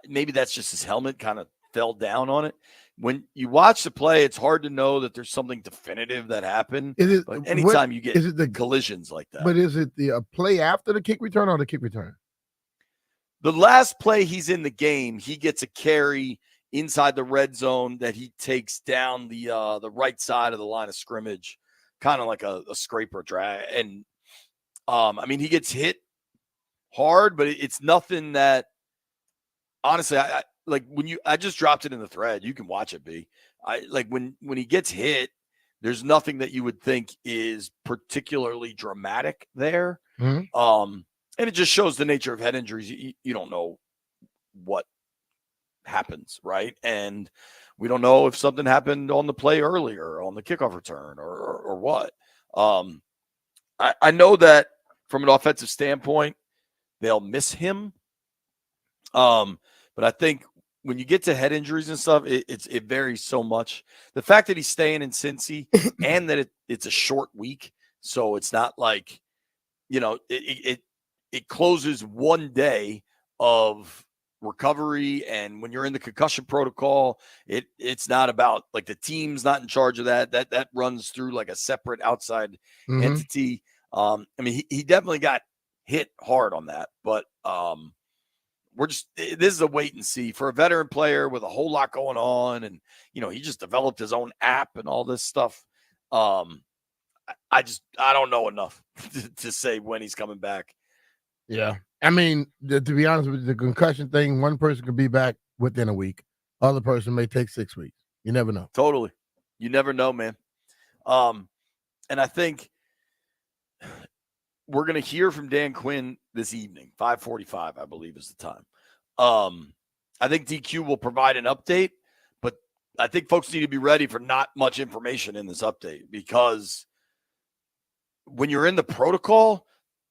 maybe that's just his helmet kind of fell down on it. When you watch the play, it's hard to know that there's something definitive that happened. But anytime you get the collisions like that. But is it the play after the kick return or the kick return? The last play he's in the game, he gets a carry inside the red zone that he takes down the right side of the line of scrimmage, kind of like a scraper drag. And I mean, he gets hit hard, but it's nothing that honestly, I like I just dropped it in the thread. You can watch it, B. When he gets hit, there's nothing that you would think is particularly dramatic there. Mm-hmm. And it just shows the nature of head injuries. You don't know what happens, right? And we don't know if something happened on the play earlier, on the kickoff return, or what. I know that from an offensive standpoint, they'll miss him. But I think when you get to head injuries and stuff, it varies so much. The fact that he's staying in Cincy and that it's a short week, so it's not like, it closes one day of recovery, and when you're in the concussion protocol, it's not about like the team's not in charge of that runs through like a separate outside entity. I mean, he definitely got hit hard on that, but this is a wait and see for a veteran player with a whole lot going on, and he just developed his own app and all this stuff. I don't know enough to say when he's coming back. Yeah. I mean, to be honest with you, the concussion thing, one person could be back within a week. Other person may take 6 weeks. You never know. Totally. You never know, man. And I think we're going to hear from Dan Quinn this evening, 5:45, I believe is the time. I think DQ will provide an update, but I think folks need to be ready for not much information in this update, because when you're in the protocol,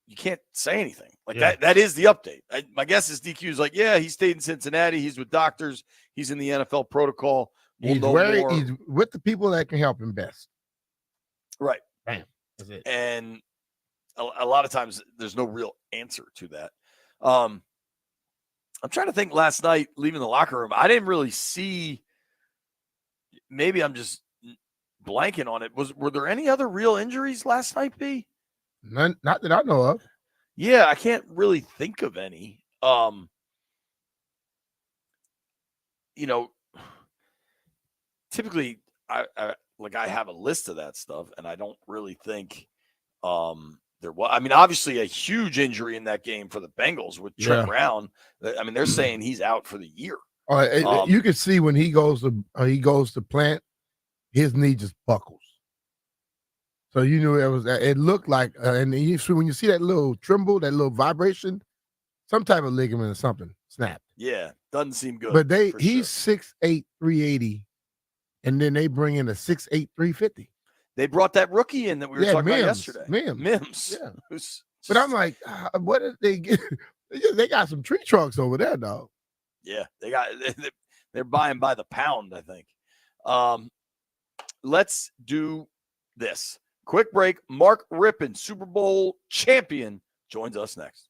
you can't say anything. That is the update. My guess is DQ is he stayed in Cincinnati. He's with doctors. He's in the NFL protocol. He's with the people that can help him best. Right. Bam. That's it. And a lot of times there's no real answer to that. I'm trying to think last night, leaving the locker room, I didn't really see, maybe I'm just blanking on it. Were there any other real injuries last night, B? None, not that I know of. Yeah, I can't really think of any. Typically I have a list of that stuff, and I don't really think there was. I mean, obviously a huge injury in that game for the Bengals with Trent Brown. I mean, they're saying he's out for the year. You can see when he goes to plant, his knee just buckles. So you knew it was. It looked like, and when you see that little tremble, that little vibration, some type of ligament or something snapped. Yeah, doesn't seem good. But sure. he's 6'8", 380, and then they bring in a 6'8", 350. They brought that rookie in that we were talking about Mims, yesterday. Mims. Yeah. But I'm like, what did they get? They got some tree trunks over there, dog. Yeah, they're buying by the pound, I think. Let's do this. Quick break. Mark Rippen, Super Bowl champion, joins us next.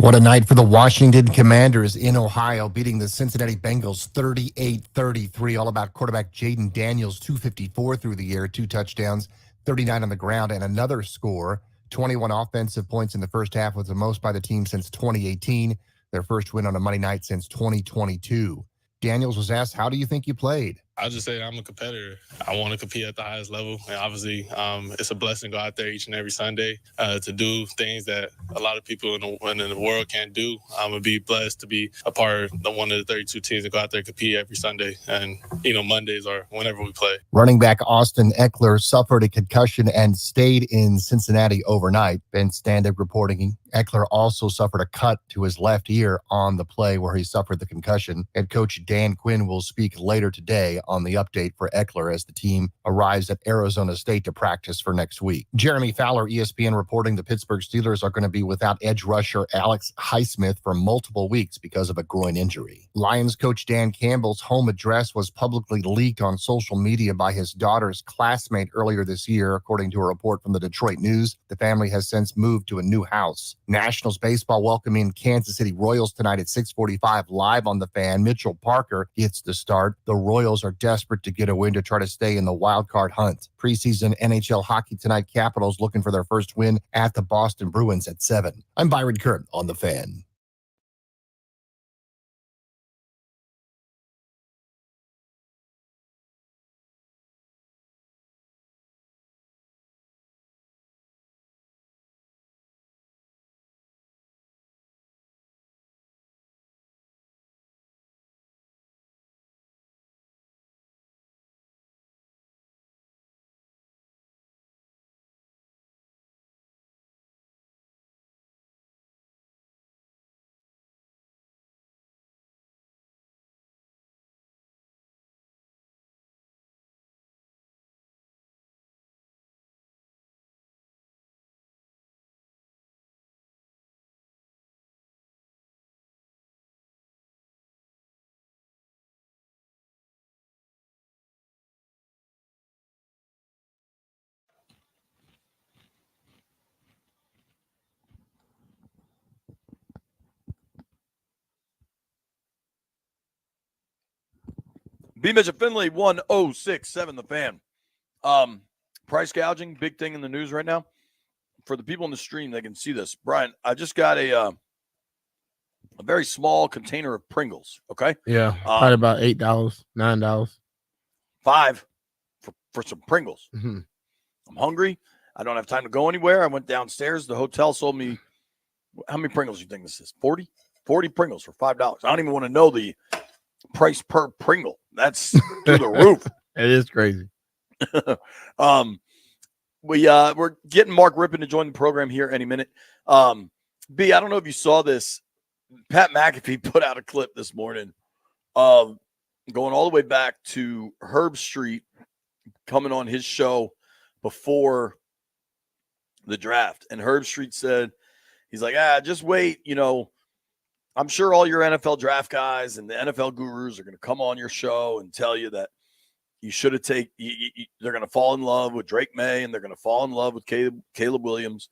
What a night for the Washington Commanders in Ohio, beating the Cincinnati Bengals 38-33. All about quarterback Jaden Daniels, 254 through the air, 2 touchdowns, 39 on the ground, and another score. 21 offensive points in the first half was the most by the team since 2018. Their first win on a Monday night since 2022. Daniels was asked, "How do you think you played?" I'll just say I'm a competitor. I want to compete at the highest level. And obviously, it's a blessing to go out there each and every Sunday to do things that a lot of people in the world can't do. I'm going to be blessed to be a part of one of the 32 teams that go out there and compete every Sunday. And, Mondays or whenever we play. Running back Austin Eckler suffered a concussion and stayed in Cincinnati overnight. Ben Standig reporting Eckler also suffered a cut to his left ear on the play where he suffered the concussion. Head coach Dan Quinn will speak later today on the update for Eckler as the team arrives at Arizona State to practice for next week. Jeremy Fowler, ESPN, reporting the Pittsburgh Steelers are going to be without edge rusher Alex Highsmith for multiple weeks because of a groin injury. Lions coach Dan Campbell's home address was publicly leaked on social media by his daughter's classmate earlier this year, according to a report from the Detroit News. The family has since moved to a new house. Nationals baseball welcoming Kansas City Royals tonight at 6:45 live on the Fan. Mitchell Parker gets the start. The Royals are desperate to get a win to try to stay in the wild card hunt. Preseason NHL hockey tonight, Capitals looking for their first win at the Boston Bruins at 7. I'm Byron Kurt on the Fan. B. Mitchell Finley, 1067, the Fan. Price gouging, big thing in the news right now. For the people in the stream, they can see this. Brian, I just got a very small container of Pringles, okay? Yeah, probably about $8, $9. $5 for some Pringles. Mm-hmm. I'm hungry. I don't have time to go anywhere. I went downstairs. The hotel sold me, how many Pringles do you think this is? 40? 40 Pringles for $5. I don't even want to know the price per Pringle. That's through the roof. It is crazy. We're getting Mark Rippen to join the program here any minute. B, I don't know if you saw this. Pat McAfee put out a clip this morning of going all the way back to Herb Street coming on his show before the draft. And Herb Street said, he's like, just wait. I'm sure all your NFL draft guys and the NFL gurus are going to come on your show and tell you that you should have they're going to fall in love with Drake May and they're going to fall in love with Caleb Williams.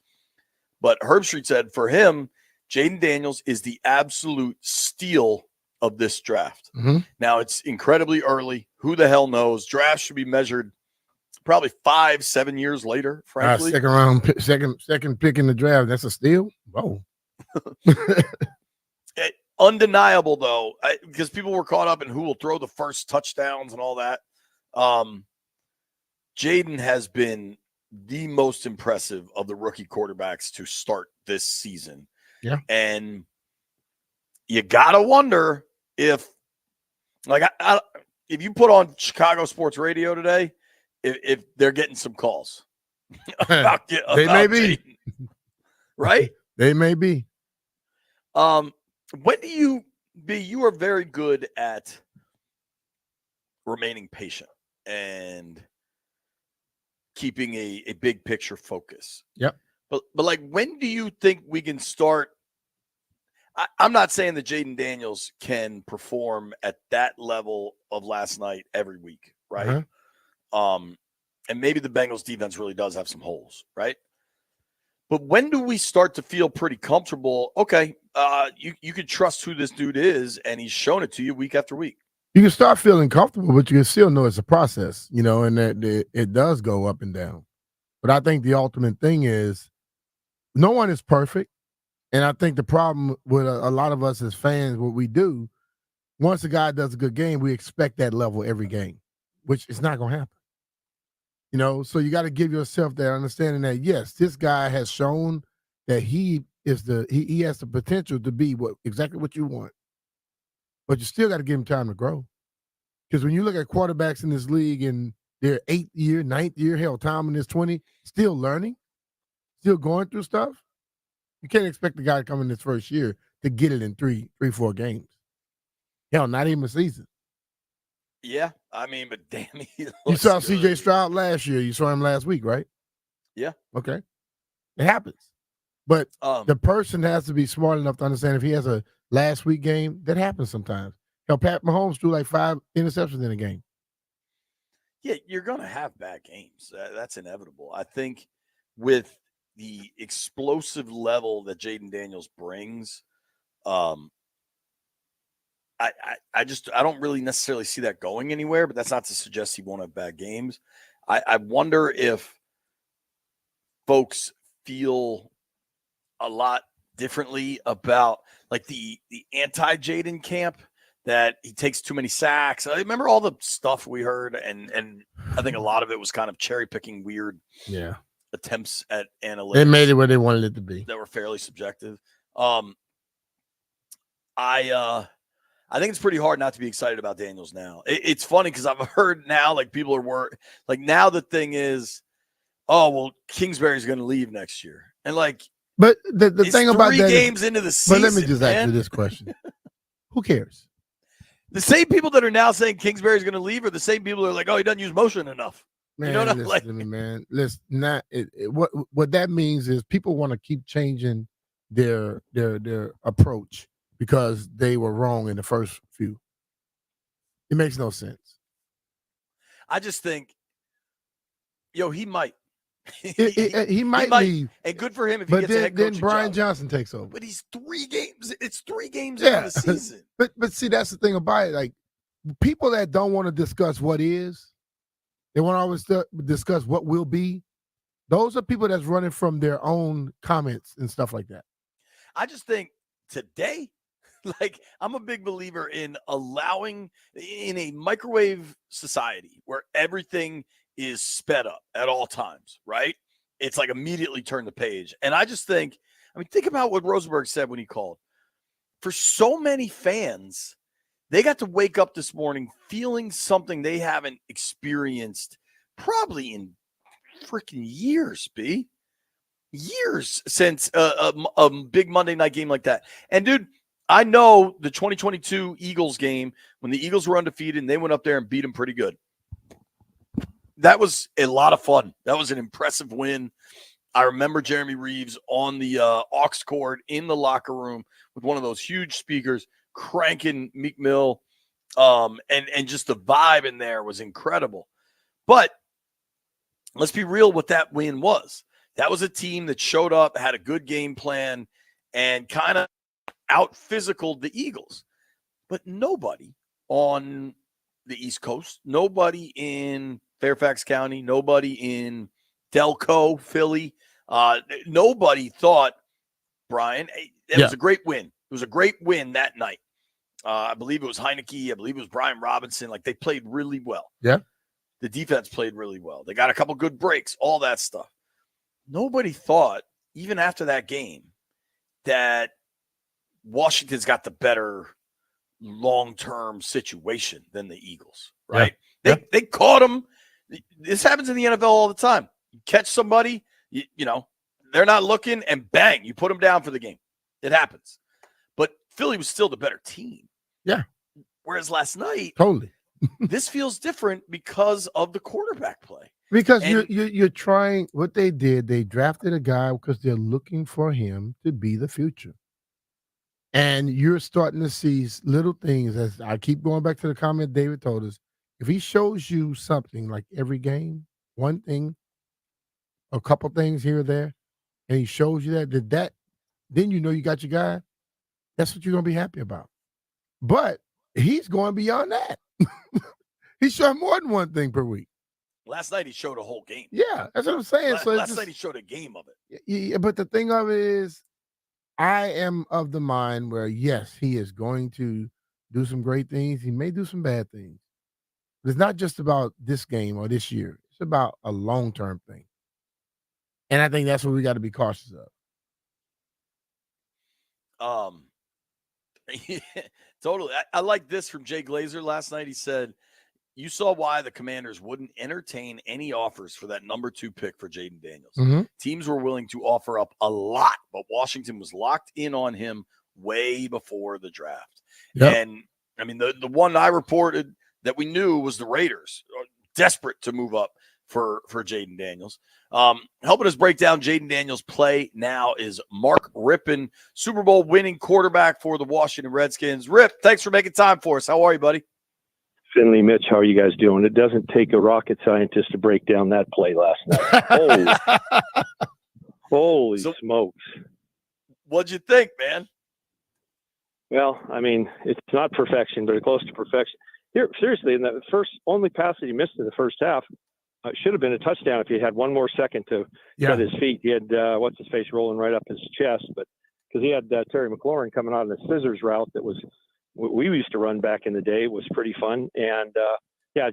But Herb Street said for him, Jaden Daniels is the absolute steal of this draft. Mm-hmm. Now, it's incredibly early. Who the hell knows? Drafts should be measured probably 5-7 years later, frankly. Second round, second pick in the draft. That's a steal? Whoa. Undeniable, though, because people were caught up in who will throw the first touchdowns and all that. Jaden has been the most impressive of the rookie quarterbacks to start this season. Yeah. And you got to wonder if, if you put on Chicago sports radio today, if they're getting some calls. They may be. Jaden, right? They may be. When do you are very good at remaining patient and keeping a big picture focus. Yep. But like, when do you think we can start? I'm not saying that Jaden Daniels can perform at that level of last night every week, right? Uh-huh. And maybe the Bengals defense really does have some holes, right? But when do we start to feel pretty comfortable? Okay, you can trust who this dude is, and he's shown it to you week after week. You can start feeling comfortable, but you can still know it's a process, and that it does go up and down. But I think the ultimate thing is no one is perfect. And I think the problem with a lot of us as fans, what we do, once a guy does a good game, we expect that level every game, which is not going to happen. So you got to give yourself that understanding that, yes, this guy has shown that he has the potential to be exactly what you want. But you still got to give him time to grow. Because when you look at quarterbacks in this league and their 8th year, 9th year, hell, Tom in his 20, still learning, still going through stuff, you can't expect the guy to come in his first year to get it in 4 games. Hell, not even a season. Yeah, I mean, but damn, you saw C.J. Stroud last year. You saw him last week, right? Yeah. Okay. It happens. But the person has to be smart enough to understand if he has a last week game, that happens sometimes. Hell, Pat Mahomes threw like 5 interceptions in a game. Yeah, you're going to have bad games. That's inevitable. I think with the explosive level that Jaden Daniels brings, I don't really necessarily see that going anywhere, but that's not to suggest he won't have bad games. I wonder if folks feel a lot differently about like the anti-Jaden camp, that he takes too many sacks. I remember all the stuff we heard, and I think a lot of it was kind of cherry picking weird attempts at analytics. They made it where they wanted it to be. That were fairly subjective. I think it's pretty hard not to be excited about Daniels now. It's funny because I've heard now like people are like now the thing is, oh well, Kingsbury's going to leave next year, and like. But the thing about that 3 games into the season. But let me just ask you this question: who cares? The same people that are now saying Kingsbury's going to leave are the same people that are like, oh, he doesn't use motion enough. Man, you know what I'm listen like? to me, man. Listen, what that means is people want to keep changing their approach because they were wrong in the first few. It makes no sense. I just think, he might. He might leave, and good for him if he gets a head coaching then Brian job. Johnson takes over. But he's 3 games. It's 3 games into the season. But see, that's the thing about it. Like people that don't want to discuss what is, they want to always discuss what will be. Those are people that's running from their own comments and stuff like that. I just think today, like I'm a big believer in allowing in a microwave society where everything is sped up at all times, right? It's like immediately turn the page. And I just think, think about what Rosenberg said when he called. For so many fans, they got to wake up this morning feeling something they haven't experienced probably in freaking years, B. Years since a big Monday night game like that. And dude, I know the 2022 Eagles game when the Eagles were undefeated and they went up there and beat them pretty good. That was a lot of fun. That was an impressive win. I remember Jeremy Reeves on the aux cord in the locker room with one of those huge speakers cranking Meek Mill, and just the vibe in there was incredible. But let's be real what that win was. That was a team that showed up, had a good game plan, and kind of out-physicaled the Eagles. But nobody on the East Coast, nobody in Fairfax County, nobody in Delco, Philly. Nobody thought, Brian, it was a great win. It was a great win that night. I believe it was Heineke. I believe it was Brian Robinson. Like, they played really well. Yeah. The defense played really well. They got a couple good breaks, all that stuff. Nobody thought, even after that game, that Washington's got the better long-term situation than the Eagles, right? Yeah. They caught them. This happens in the NFL all the time. You catch somebody, you know, they're not looking, and bang, you put them down for the game. It happens. But Philly was still the better team. Yeah. Whereas last night, totally, this feels different because of the quarterback play. Because you're trying what they did. They drafted a guy because they're looking for him to be the future. And you're starting to see little things. As I keep going back to the comment David told us, if he shows you something like every game, one thing, a couple things here or there, and he shows you that then you know you got your guy. That's what you're gonna be happy about. But he's going beyond that. He showed more than one thing per week. Last night he showed a whole game. Yeah, that's what I'm saying. Last night he showed a game of it. Yeah, but the thing of it is, I am of the mind where, yes, he is going to do some great things. He may do some bad things. But it's not just about this game or this year. It's about a long-term thing. And I think that's what we got to be cautious of. Totally. I like this from Jay Glazer last night. He said, you saw why the Commanders wouldn't entertain any offers for that number 2 pick for Jaden Daniels. Mm-hmm. Teams were willing to offer up a lot, but Washington was locked in on him way before the draft. Yep. And I mean, the one I reported that we knew was the Raiders, desperate to move up for Jaden Daniels. Helping us break down Jaden Daniels' play now is Mark Rippen, Super Bowl winning quarterback for the Washington Redskins. Rip, thanks for making time for us. How are you, buddy? Finley, Mitch, how are you guys doing? It doesn't take a rocket scientist to break down that play last night. Holy smokes. What'd you think, man? Well, I mean, it's not perfection, but it's close to perfection. Here, seriously, in the only pass that he missed in the first half, should have been a touchdown if he had one more second to set his feet. He had, what's-his-face rolling right up his chest, but because he had Terry McLaurin coming on the scissors route that was we used to run back in the day. It was pretty fun. And,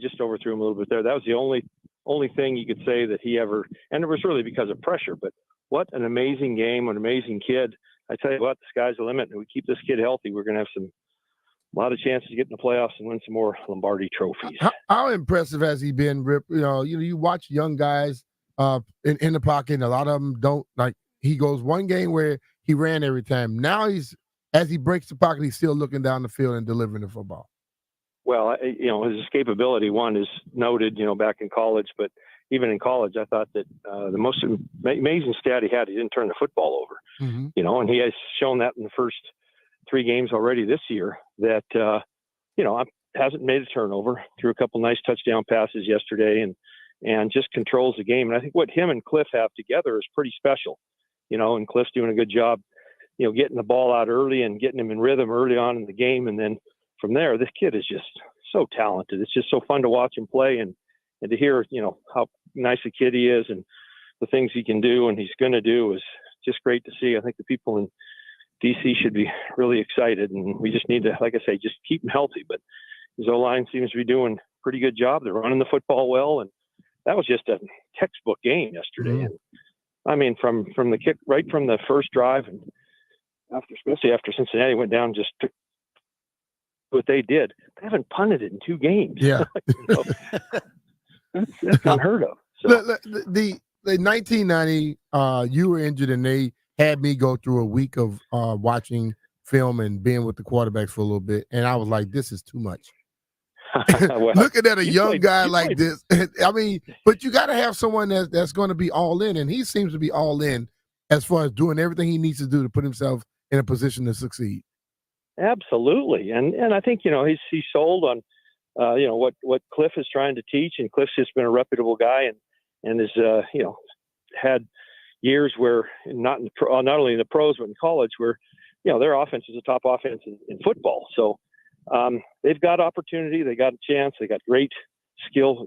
just overthrew him a little bit there. That was the only thing you could say that he ever – and it was really because of pressure. But what an amazing game, an amazing kid. I tell you what, the sky's the limit. And we keep this kid healthy, we're going to have a lot of chances to get in the playoffs and win some more Lombardi trophies. How impressive has he been, Rip? You watch young guys in the pocket, and a lot of them don't. Like, he goes one game where he ran every time. Now as he breaks the pocket, he's still looking down the field and delivering the football. Well, his escapability, one, is noted, back in college. But even in college, I thought that the most amazing stat he didn't turn the football over. Mm-hmm. And he has shown that in the first 3 games already this year that, hasn't made a turnover, threw a couple nice touchdown passes yesterday and just controls the game. And I think what him and Cliff have together is pretty special, and Cliff's doing a good job, getting the ball out early and getting him in rhythm early on in the game. And then from there, this kid is just so talented. It's just so fun to watch him play and to hear, how nice a kid he is and the things he can do and he's going to do is just great to see. I think the people in DC should be really excited, and we just need to, like I say, just keep him healthy. But his O-line seems to be doing a pretty good job. They're running the football well, and that was just a textbook game yesterday. Mm-hmm. And I mean, from the kick, right from the first drive, and especially after Cincinnati went down, just took what they did. They haven't punted it in 2 games. Yeah, that's unheard of. So. The 1990, you were injured, and they had me go through a week of watching film and being with the quarterbacks for a little bit, and I was like, "This is too much." Well, looking at a young guy like this, I mean, but you got to have someone that's going to be all in, and he seems to be all in as far as doing everything he needs to do to put himself in a position to succeed. Absolutely, and I think he's sold on what Cliff is trying to teach, and Cliff's just been a reputable guy and is had years where not only in the pros but in college where their offense is a top offense in football. So they've got opportunity, they got a chance, they got great skill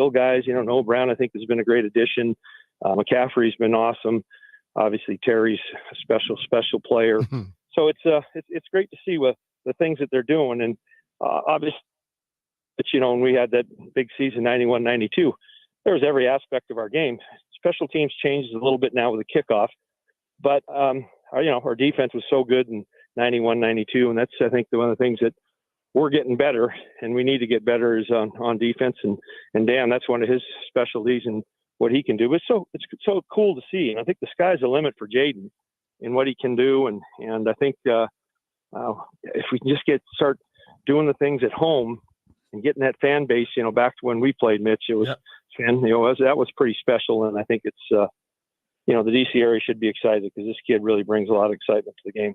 guys. Noah Brown I think has been a great addition. McCaffrey's been awesome. Obviously Terry's a special player. So it's great to see what the things that they're doing, and obviously, but when we had that big season 91-92, there was every aspect of our game. Special teams changes a little bit now with the kickoff, but our defense was so good in 91-92, and that's I think one of the things that we're getting better, and we need to get better is on defense. And Dan, that's one of his specialties and what he can do. It's so cool to see, and I think the sky's the limit for Jaden and what he can do. And I think if we can just start doing the things at home and getting that fan base, back to when we played, Mitch, it was. Yep. That was pretty special, and I think it's the DC area should be excited because this kid really brings a lot of excitement to the game.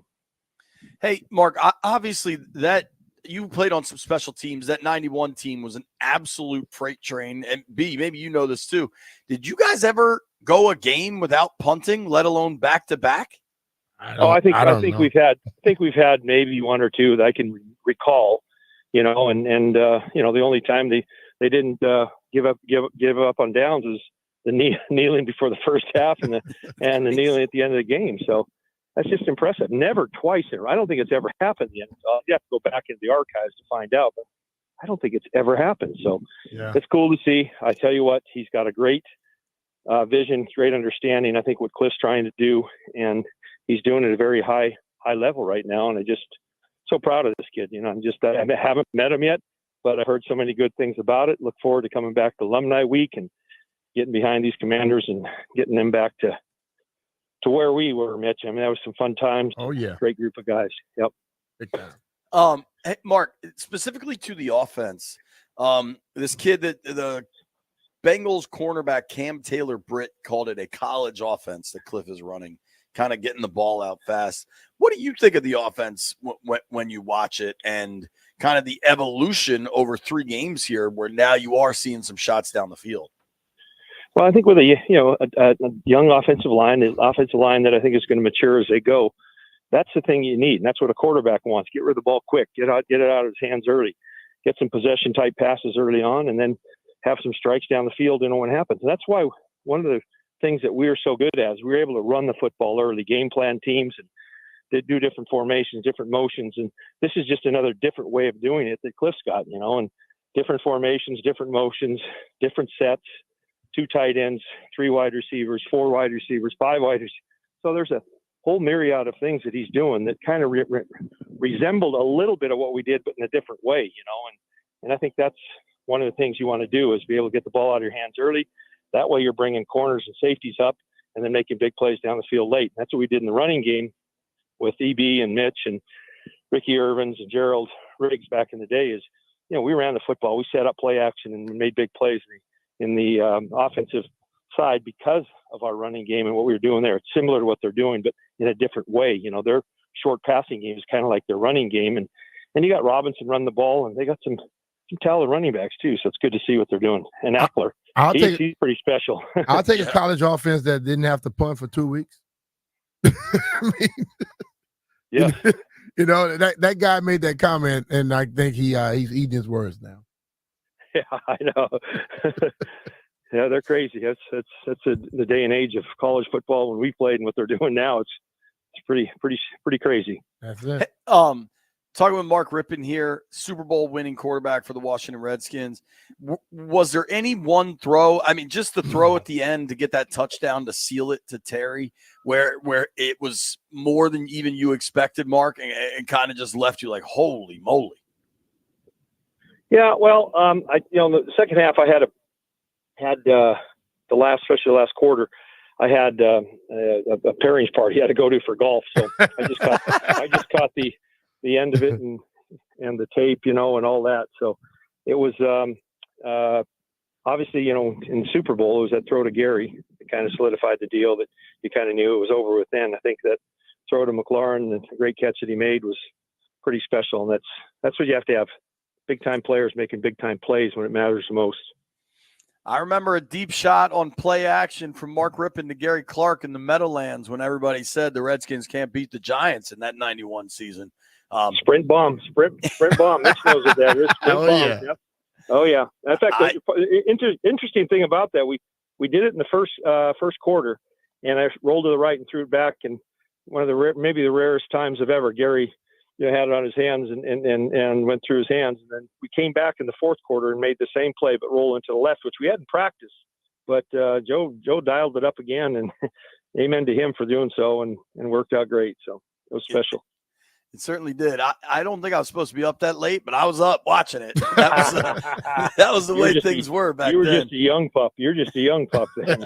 Hey, Mark, obviously that you played on some special teams. That 91 team was an absolute freight train. And B, maybe you know this too. Did you guys ever go a game without punting, let alone back to back? I think we've had maybe one or two that I can recall, and the only time they didn't give up on downs was the kneeling before the first half and the kneeling at the end of the game. So that's just impressive. Never twice. I don't think it's ever happened yet. You have to go back into the archives to find out, but I don't think it's ever happened. So It's cool to see. I tell you what, he's got a great vision, great understanding. I think what Cliff's trying to do, and he's doing it at a very high level right now. And I'm just so proud of this kid. I haven't met him yet, but I heard so many good things about it. Look forward to coming back to Alumni Week and getting behind these Commanders and getting them back to where we were, Mitch. I mean, that was some fun times. Oh yeah. Great group of guys. Yep. Big time. Hey, Mark, specifically to the offense, this kid that the Bengals cornerback Cam Taylor-Britt called it a college offense that Cliff is running, kind of getting the ball out fast. What do you think of the offense when you watch it, and kind of the evolution over 3 games here where now you are seeing some shots down the field? Well, I think with a young offensive line that I think is going to mature as they go, that's the thing you need, and that's what a quarterback wants. Get rid of the ball quick, get it out of his hands early, get some possession type passes early on, and then have some strikes down the field and know what happens. And that's why one of the things that we're so good at is we're able to run the football early, game plan teams, and they do different formations, different motions. And this is just another different way of doing it that Cliff's got, and different formations, different motions, different sets, 2 tight ends, 3 wide receivers, 4 wide receivers, 5 wide receivers. So there's a whole myriad of things that he's doing that kind of resembled a little bit of what we did, but in a different way, and I think that's one of the things you want to do is be able to get the ball out of your hands early. That way you're bringing corners and safeties up and then making big plays down the field late. That's what we did in the running game with EB and Mitch and Ricky Irvins and Gerald Riggs back in the day is, we ran the football. We set up play action and made big plays in the offensive side because of our running game and what we were doing there. It's similar to what they're doing, but in a different way. Their short passing game is kind of like their running game. And you got Robinson run the ball, and they got some talented running backs too. So it's good to see what they're doing. And Eckler, he's pretty special. I'll take a college offense that didn't have to punt for 2 weeks. Yeah. That guy made that comment, and I think he's eating his words now. Yeah, I know. Yeah, they're crazy. That's the day and age of college football when we played and what they're doing now. It's pretty crazy. That's it. Talking with Mark Rippen here, Super Bowl winning quarterback for the Washington Redskins. Was there any one throw? I mean, just the throw at the end to get that touchdown to seal it to Terry, where it was more than even you expected, Mark, and kind of just left you like, holy moly. Yeah, well, the second half I had especially the last quarter, I had a pairings party I had to go to for golf, so I just caught the end of it and the tape, and all that. So it was obviously, in the Super Bowl, it was that throw to Gary that kind of solidified the deal that you kind of knew it was over with then. I think that throw to McLaurin, the great catch that he made, was pretty special, and that's what you have to have. Big time players making big time plays when it matters the most. I remember a deep shot on play action from Mark Rippen to Gary Clark in the Meadowlands when everybody said the Redskins can't beat the Giants in that 91 season. Sprint bomb. Mitch knows what that is. Sprint bomb. Yeah. Yep. Oh yeah. In fact, interesting thing about that, we did it in the first quarter, and I rolled to the right and threw it back, and one of the maybe the rarest times of ever, Gary had it on his hands and went through his hands. And then we came back in the fourth quarter and made the same play, but roll into the left, which we hadn't practiced. But Joe dialed it up again, and amen to him for doing so, and worked out great. So it was special. It certainly did. I don't think I was supposed to be up that late, but I was up watching it. That was the way things were back then. You were just a young pup. You're just a young pup then.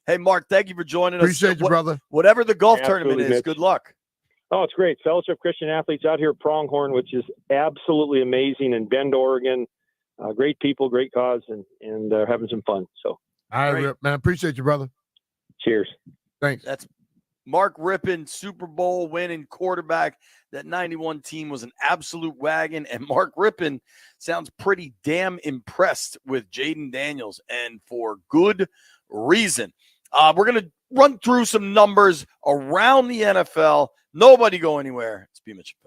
Hey, Mark, thank you for joining us. Appreciate you, brother. Whatever the golf Absolutely, tournament is, Mitch. good luck. Oh, it's great. Fellowship Christian Athletes out here at Pronghorn, which is absolutely amazing, in Bend, Oregon. Great people, great cause, and having some fun. So, all right, Rip, man. Appreciate you, brother. Cheers. Thanks. That's Mark Rippen, Super Bowl winning quarterback. That 91 team was an absolute wagon, and Mark Rippen sounds pretty damn impressed with Jaden Daniels. And for good reason. We're going to run through some numbers around the NFL. Nobody go anywhere. It's B. Mitchell.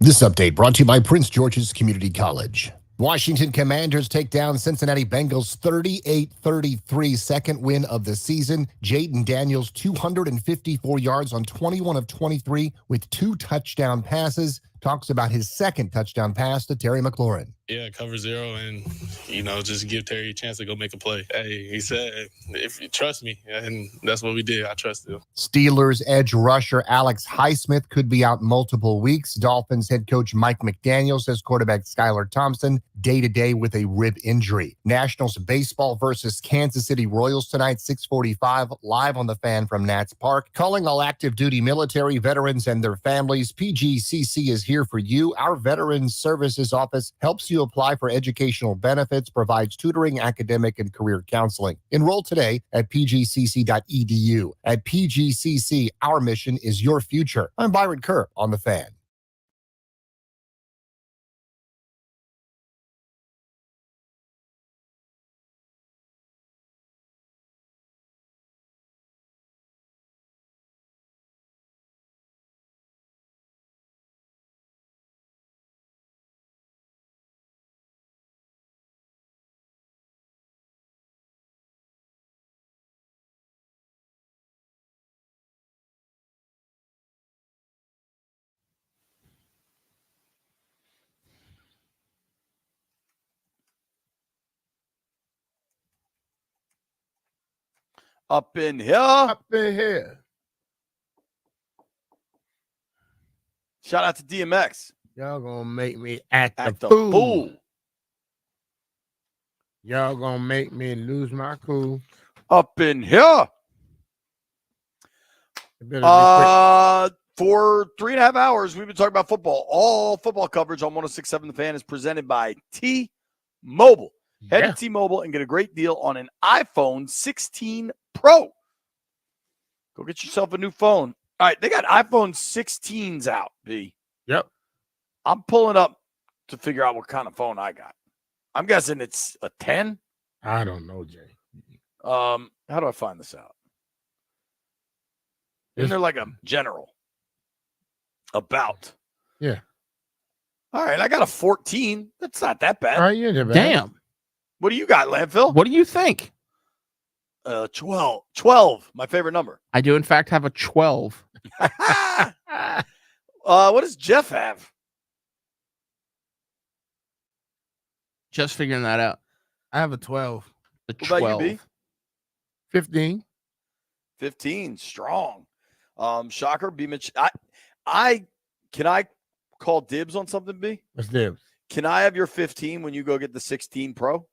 This update brought to you by Prince George's Community College. Washington Commanders take down Cincinnati Bengals 38-33, second win of the season. Jaden Daniels, 254 yards on 21 of 23 with 2 touchdown passes. Talks about his second touchdown pass to Terry McLaurin. Yeah, cover 0 and, just give Terry a chance to go make a play. Hey, he said, if you trust me, and that's what we did. I trust him. Steelers edge rusher Alex Highsmith could be out multiple weeks. Dolphins head coach Mike McDaniel says quarterback Skylar Thompson day-to-day with a rib injury. Nationals baseball versus Kansas City Royals tonight, 6:45, live on the Fan from Nats Park. Calling all active duty military veterans and their families, PGCC is here for you. Our Veterans Services Office helps you apply for educational benefits, provides tutoring, academic, and career counseling. Enroll today at pgcc.edu. At PGCC, our mission is your future. I'm Byron Kerr on the Fan. Up in here. Up in here. Shout out to DMX. Y'all gonna make me act a a fool. fool. Y'all gonna make me lose my cool. Up in here. For 3.5 hours, we've been talking about football. All football coverage on 106.7 The Fan is presented by T-Mobile. Head to T-Mobile and get a great deal on an iPhone 16 Pro. Go get yourself a new phone. All right, they got iPhone 16s out, B. Yep. I'm pulling up to figure out what kind of phone I got. I'm guessing it's a 10. I don't know, Jay. How do I find this out? Isn't there like a general? About. Yeah. All right, I got a 14. That's not that bad. All right, yeah, bad. Damn. What do you got, Landfill? What do you think? 12. 12, my favorite number. I do, in fact, have a 12. What does Jeff have? Just figuring that out. I have a 12. The What 12. about you, B? 15. 15, strong. Shocker, B. Mitch. Can I call dibs on something, B? What's dibs? Can I have your 15 when you go get the 16 Pro?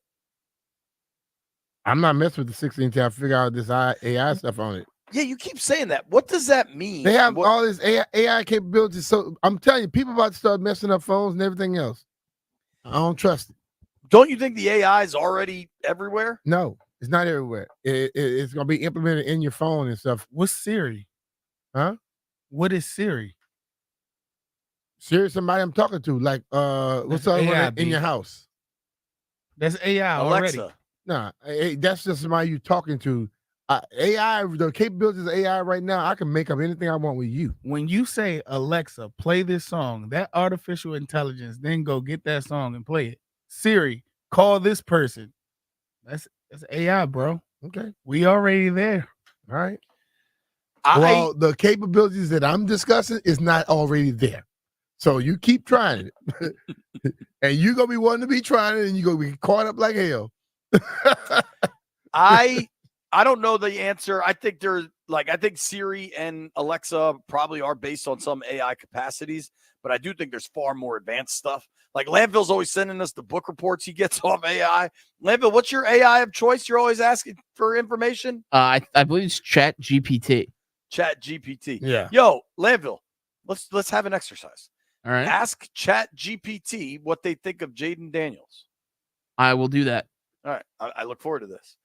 I'm not messing with the 16 till I figure out this AI stuff on it. Yeah, you keep saying that. What does that mean? They have all this AI capabilities. So I'm telling you, people about to start messing up phones and everything else. I don't trust it. Don't you think the AI is already everywhere? No, it's not everywhere. It's going to be implemented in your phone and stuff. What's Siri? Huh? What is Siri? Siri, somebody I'm talking to. Like, what's That's up AI, in your B. house? That's AI Alexa. already. Nah, that's just somebody you talking to. AI, the capabilities of AI right now, I can make up anything I want with you. When you say, Alexa, play this song, that artificial intelligence then go get that song and play it. Siri, call this person. That's AI, bro. Okay. We already there. All right. Well, the capabilities that I'm discussing is not already there. So you keep trying it. And you're going to be wanting to be trying it, and you're going to be caught up like hell. I don't know the answer. I think I think Siri and Alexa probably are based on some AI capacities, but I do think there's far more advanced stuff. Like Landville's always sending us the book reports he gets off AI. Landville, what's your AI of choice? You're always asking for information? I believe it's Chat GPT. Chat GPT. Yeah. Yo, Landville, let's have an exercise. All right. Ask Chat GPT what they think of Jaden Daniels. I will do that. All right. I look forward to this.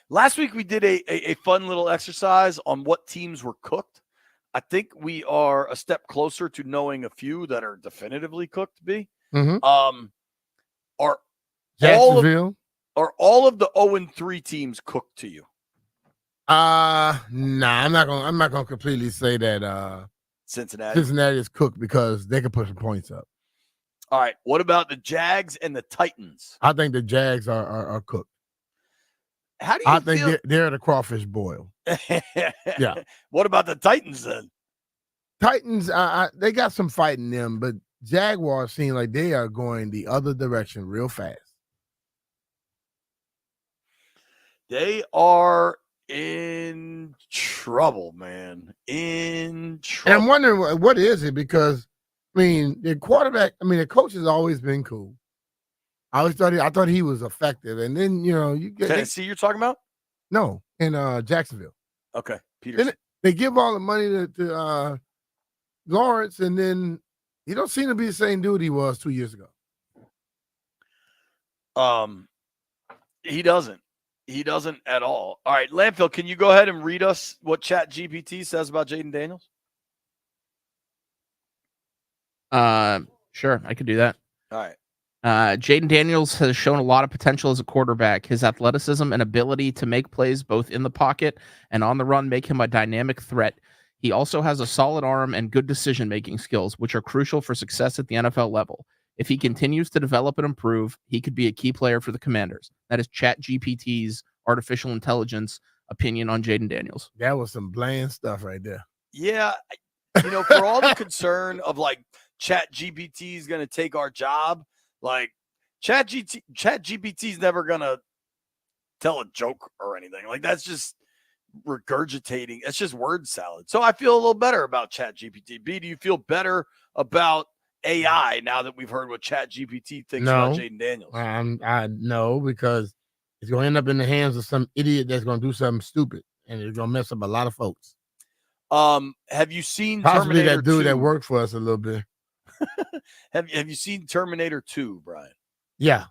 Last week we did a fun little exercise on what teams were cooked. I think we are a step closer to knowing a few that are definitively cooked, B. Mm-hmm. Are Jacksonville? all of the 0-3 teams cooked to you? Nah, I'm not gonna completely say that Cincinnati. Cincinnati is cooked because they can put some points up. All right. What about the Jags and the Titans? I think the Jags are cooked. How do you think feel? they're the crawfish boil. Yeah. What about the Titans then? Titans, they got some fight in them, but Jaguars seem like they are going the other direction real fast. They are in trouble, man. In trouble. And I'm wondering what is it, because the quarterback, the coach has always been cool. I thought he was effective, and then you get Tennessee. You're talking about? No, in Jacksonville. Okay, Peterson. Then they give all the money to Lawrence, and then he don't seem to be the same dude he was 2 years ago. He doesn't. He doesn't at all. All right, Landfill, can you go ahead and read us what ChatGPT says about Jaden Daniels? Sure, I could do that. All right. Jaden Daniels has shown a lot of potential as a quarterback. His athleticism and ability to make plays both in the pocket and on the run make him a dynamic threat. He also has a solid arm and good decision-making skills, which are crucial for success at the NFL level. If he continues to develop and improve, he could be a key player for the Commanders. That is ChatGPT's artificial intelligence opinion on Jaden Daniels. That was some bland stuff right there. Yeah. For all the concern of like ChatGPT is going to take our job, like ChatGPT is never going to tell a joke or anything. Like that's just regurgitating. It's just word salad. So I feel a little better about ChatGPT. B, do you feel better about AI now that we've heard what ChatGPT thinks about Jaden Daniels? I know, because it's going to end up in the hands of some idiot that's going to do something stupid, and it's going to mess up a lot of folks. Have you seen possibly Terminator that dude 2? that worked for us a little bit? Have you seen Terminator 2, Brian? Yeah.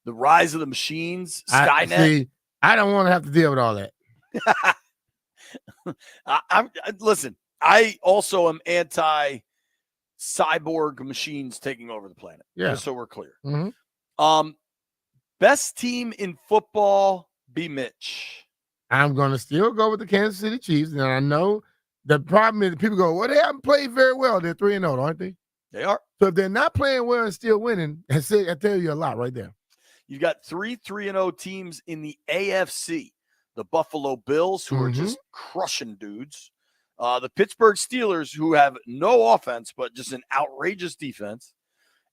The Rise of the Machines, Skynet. I don't want to have to deal with all that. Listen, I also am anti cyborg machines taking over the planet. Yeah. Just so we're clear. Mm-hmm. Best team in football, B. Mitch. I'm going to still go with the Kansas City Chiefs. And I know the problem is people go, well, they haven't played very well. They're 3-0, aren't they? They are. So if they're not playing well and still winning, I tell you a lot right there. You've got 3-0 teams in the AFC. The Buffalo Bills, who are just crushing dudes. The Pittsburgh Steelers, who have no offense, but just an outrageous defense.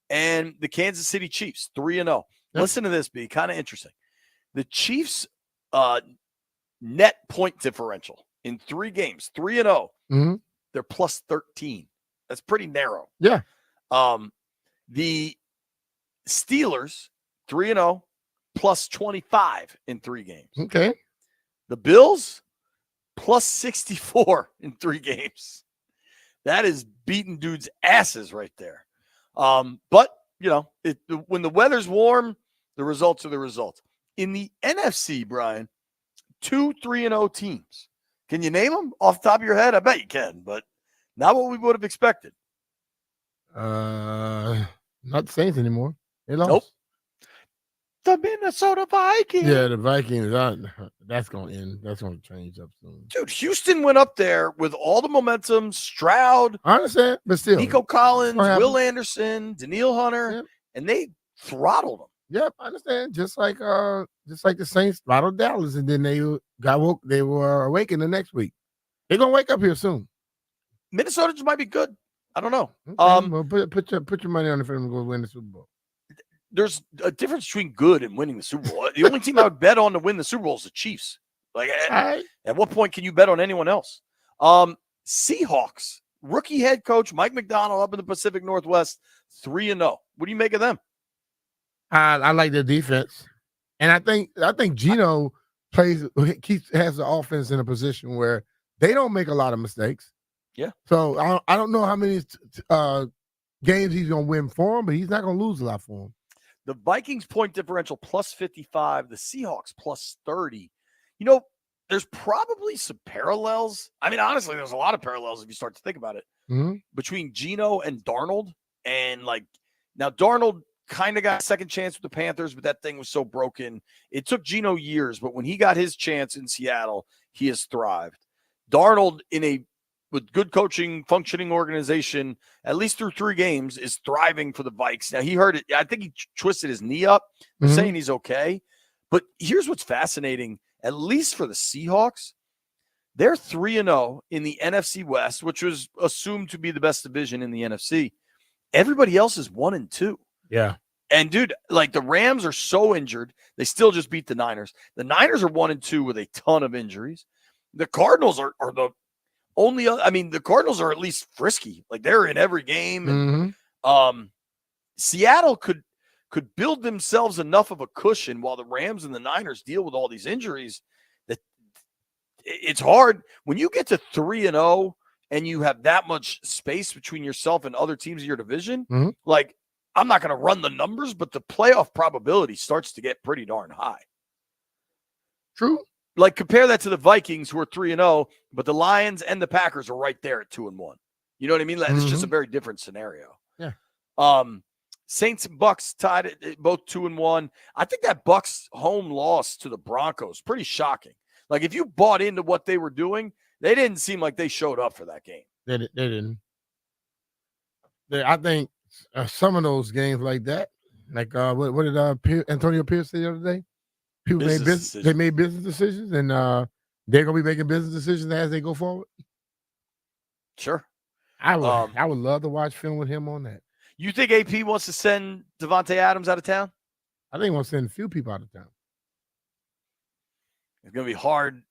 And the Kansas City Chiefs, 3-0. Yep. Listen to this, B. Kind of interesting. The Chiefs' net point differential in 3 games, 3-0. Mm-hmm. They're plus 13. That's pretty narrow. Yeah. The Steelers, 3-0, plus 25 in 3 games. Okay. The Bills, plus 64 in 3 games. That is beating dudes' asses right there. But, when the weather's warm, the results are the results. In the NFC, Brian, 2 3-0 teams. Can you name them off the top of your head? I bet you can, but not what we would have expected. Not the Saints anymore. They lost. Nope. The Minnesota Vikings. Yeah, the Vikings. That's going to end. That's going to change up soon. Dude, Houston went up there with all the momentum. Stroud. I understand, but still. Nico Collins, Will Anderson, Daniil Hunter, and they throttled them. Yep, I understand. Just like the Saints throttled Dallas, and then they were awakened the next week. They're going to wake up here soon. Minnesota just might be good. I don't know. Okay, well, put your money on if they're going to win the Super Bowl. There's a difference between good and winning the Super Bowl. The only team I would bet on to win the Super Bowl is the Chiefs. Like, at what point can you bet on anyone else? Seahawks, rookie head coach Mike McDonald up in the Pacific Northwest, 3-0. What do you make of them? I like their defense, and I think Geno has the offense in a position where they don't make a lot of mistakes. Yeah. So I don't know how many games he's going to win for him, but he's not going to lose a lot for him. The Vikings point differential plus 55, the Seahawks plus 30. There's probably some parallels. I mean, honestly, there's a lot of parallels if you start to think about it between Geno and Darnold. And now Darnold kind of got a second chance with the Panthers, but that thing was so broken. It took Geno years, but when he got his chance in Seattle, he has thrived. Darnold in a with good coaching, functioning organization, at least through 3 games, is thriving for the Vikes. Now, he hurt it. I think he twisted his knee up. They're saying he's okay. But here's what's fascinating, at least for the Seahawks. They're 3-0 in the NFC West, which was assumed to be the best division in the NFC. Everybody else is 1-2. Yeah. And, dude, like the Rams are so injured. They still just beat the Niners. The Niners are 1-2 with a ton of injuries. The Cardinals are the only – I mean, the Cardinals are at least frisky. Like, they're in every game. And, Seattle could build themselves enough of a cushion while the Rams and the Niners deal with all these injuries that it's hard. When you get to 3-0 and you have that much space between yourself and other teams in your division, like, I'm not going to run the numbers, but the playoff probability starts to get pretty darn high. True. Like, compare that to the Vikings, who are 3-0, but the Lions and the Packers are right there at 2-1. You know what I mean? It's just a very different scenario. Yeah. Saints and Bucks tied at both 2-1. I think that Bucks home loss to the Broncos, pretty shocking. Like, if you bought into what they were doing, they didn't seem like they showed up for that game. They didn't. I think some of those games like that, like what did Antonio Pierce say the other day? People made business. They made business decisions, and they're gonna be making business decisions as they go forward. Sure. I would love to watch film with him on that. You think AP wants to send Devontae Adams out of town? I think he wants to send a few people out of town. It's going to be hard.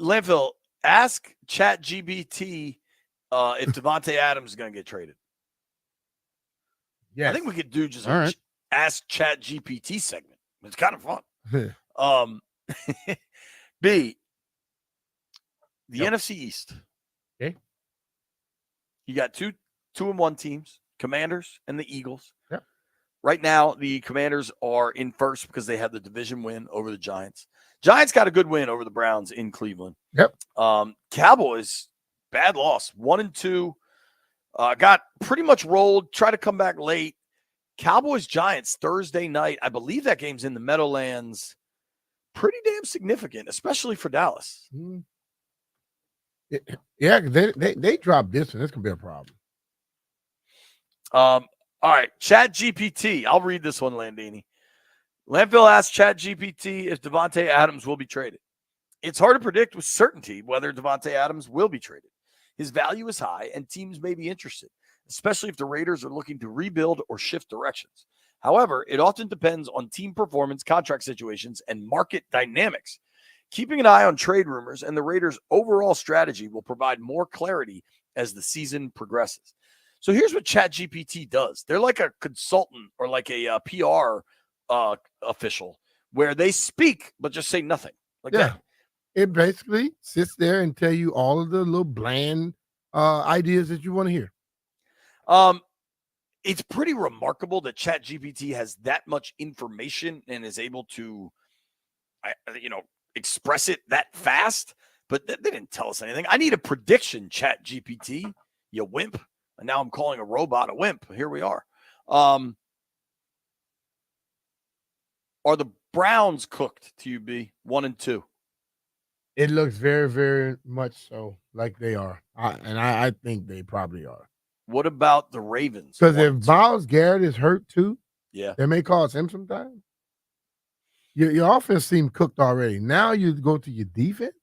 Landfill, ask ChatGPT if Devontae Adams is going to get traded. Yeah, I think we could do just a Ask ChatGPT segment. It's kind of fun. B, the NFC East. Okay. You got 2-1 teams, Commanders and the Eagles. Yep. Right now, the Commanders are in first because they have the division win over the Giants. Giants got a good win over the Browns in Cleveland. Yep. Cowboys, bad loss, 1-2. Got pretty much rolled, tried to come back late. Cowboys, Giants, Thursday night. I believe that game's in the Meadowlands. Pretty damn significant, especially for Dallas. Yeah, they dropped this one. This could be a problem. All right, ChatGPT. I'll read this one, Landini. Landfill asked ChatGPT if Devontae Adams will be traded. It's hard to predict with certainty whether Devontae Adams will be traded. His value is high, and teams may be interested, especially if the Raiders are looking to rebuild or shift directions. However, it often depends on team performance, contract situations, and market dynamics. Keeping an eye on trade rumors and the Raiders' overall strategy will provide more clarity as the season progresses. So here's what ChatGPT does. They're like a consultant or like a PR official where they speak but just say nothing. Like that. It basically sits there and tell you all of the little bland ideas that you want to hear. It's pretty remarkable that ChatGPT has that much information and is able to, express it that fast. But they didn't tell us anything. I need a prediction, ChatGPT, you wimp. And now I'm calling a robot a wimp. Here we are. Are the Browns cooked to you, B? 1-2. It looks very, very much so like they are. I think they probably are. What about the Ravens? Because if Myles Garrett is hurt too, yeah, they may cause him sometimes. Your offense seemed cooked already. Now you go to your defense,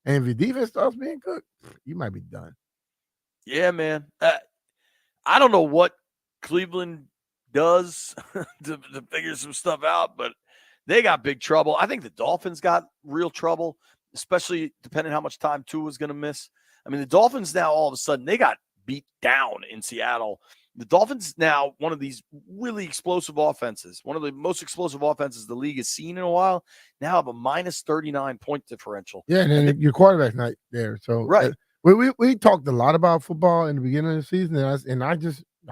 and if your defense starts being cooked, you might be done. Yeah, man. I don't know what Cleveland does to figure some stuff out, but they got big trouble. I think the Dolphins got real trouble, especially depending how much time Tua was going to miss. I mean, the Dolphins now all of a sudden, they got beat down in Seattle. The Dolphins now, one of these really explosive offenses, one of the most explosive offenses the league has seen in a while, now have a minus 39 point differential. Yeah, and then your quarterback's not there. So right. We talked a lot about football in the beginning of the season, and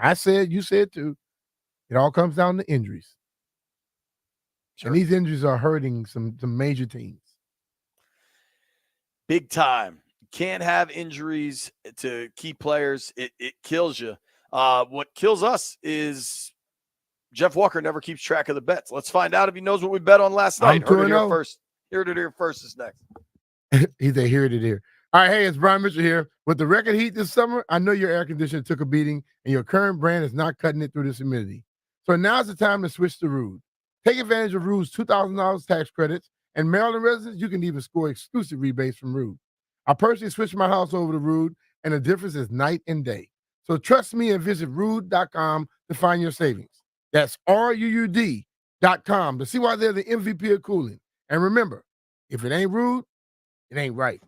I said, you said too, it all comes down to injuries. Sure. And these injuries are hurting some major teams. Big time. Can't have injuries to key players. It kills you. What kills us is Jeff Walker never keeps track of the bets. Let's find out if he knows what we bet on last night. Heard it here first. Heard it here first is next. He said, hear it here. All right, hey, it's Brian Mitchell here. With the record heat this summer, I know your air conditioner took a beating and your current brand is not cutting it through this humidity. So now's the time to switch to Rude. Take advantage of Rude's $2,000 tax credits, and Maryland residents, you can even score exclusive rebates from Rude. I personally switched my house over to Rude, and the difference is night and day. So trust me and visit Rude.com to find your savings. That's RUUD.com to see why they're the MVP of cooling. And remember, if it ain't Rude, it ain't right.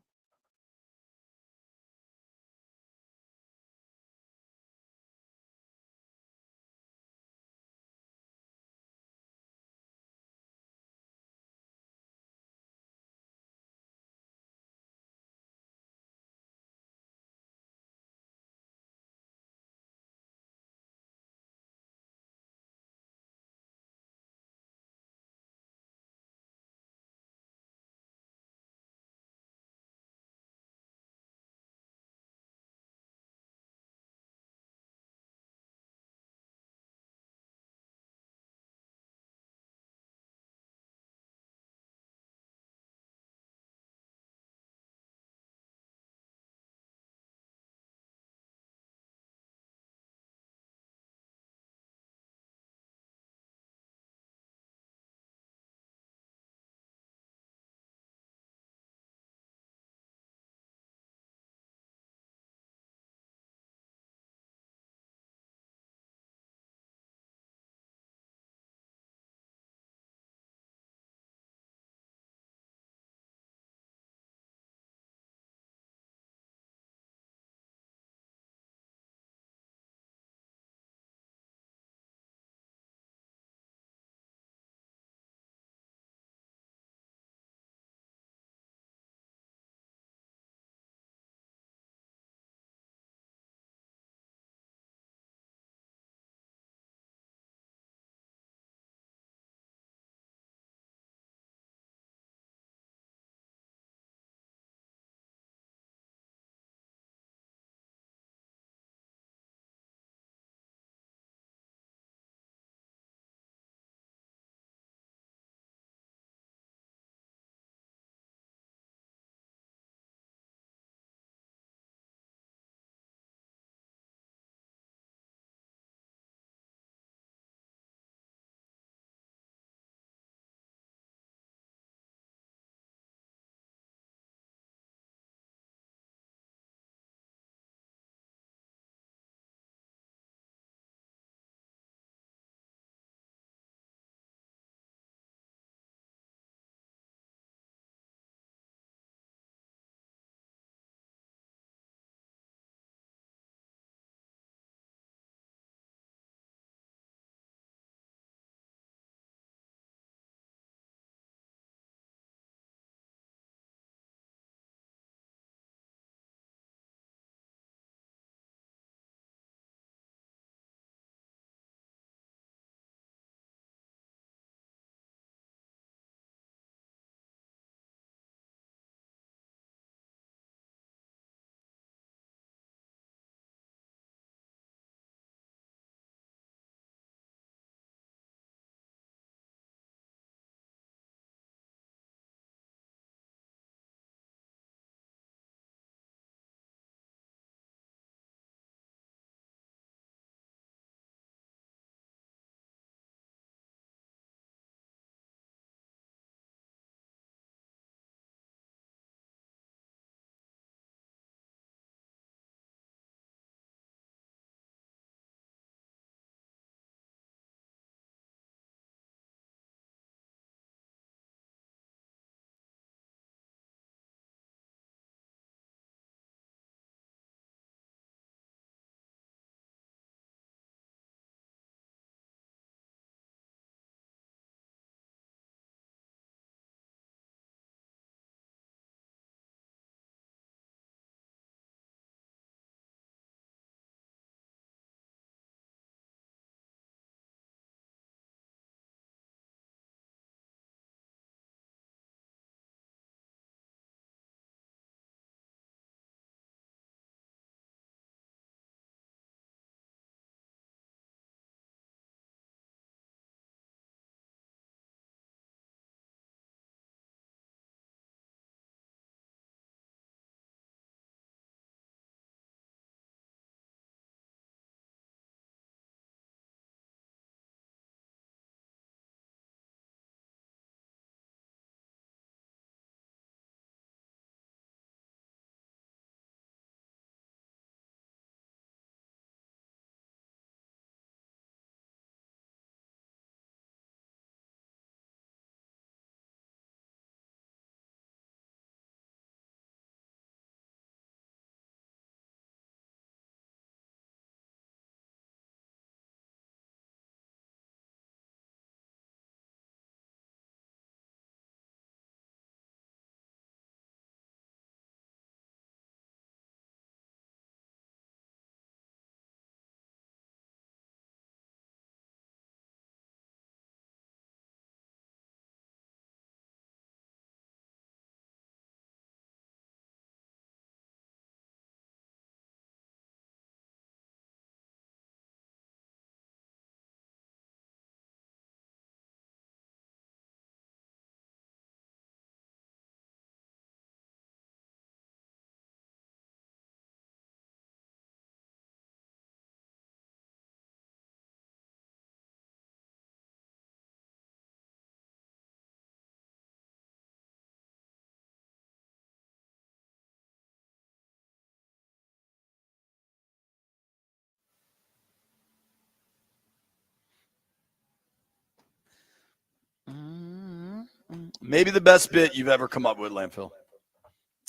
Maybe the best bit you've ever come up with, Landfill.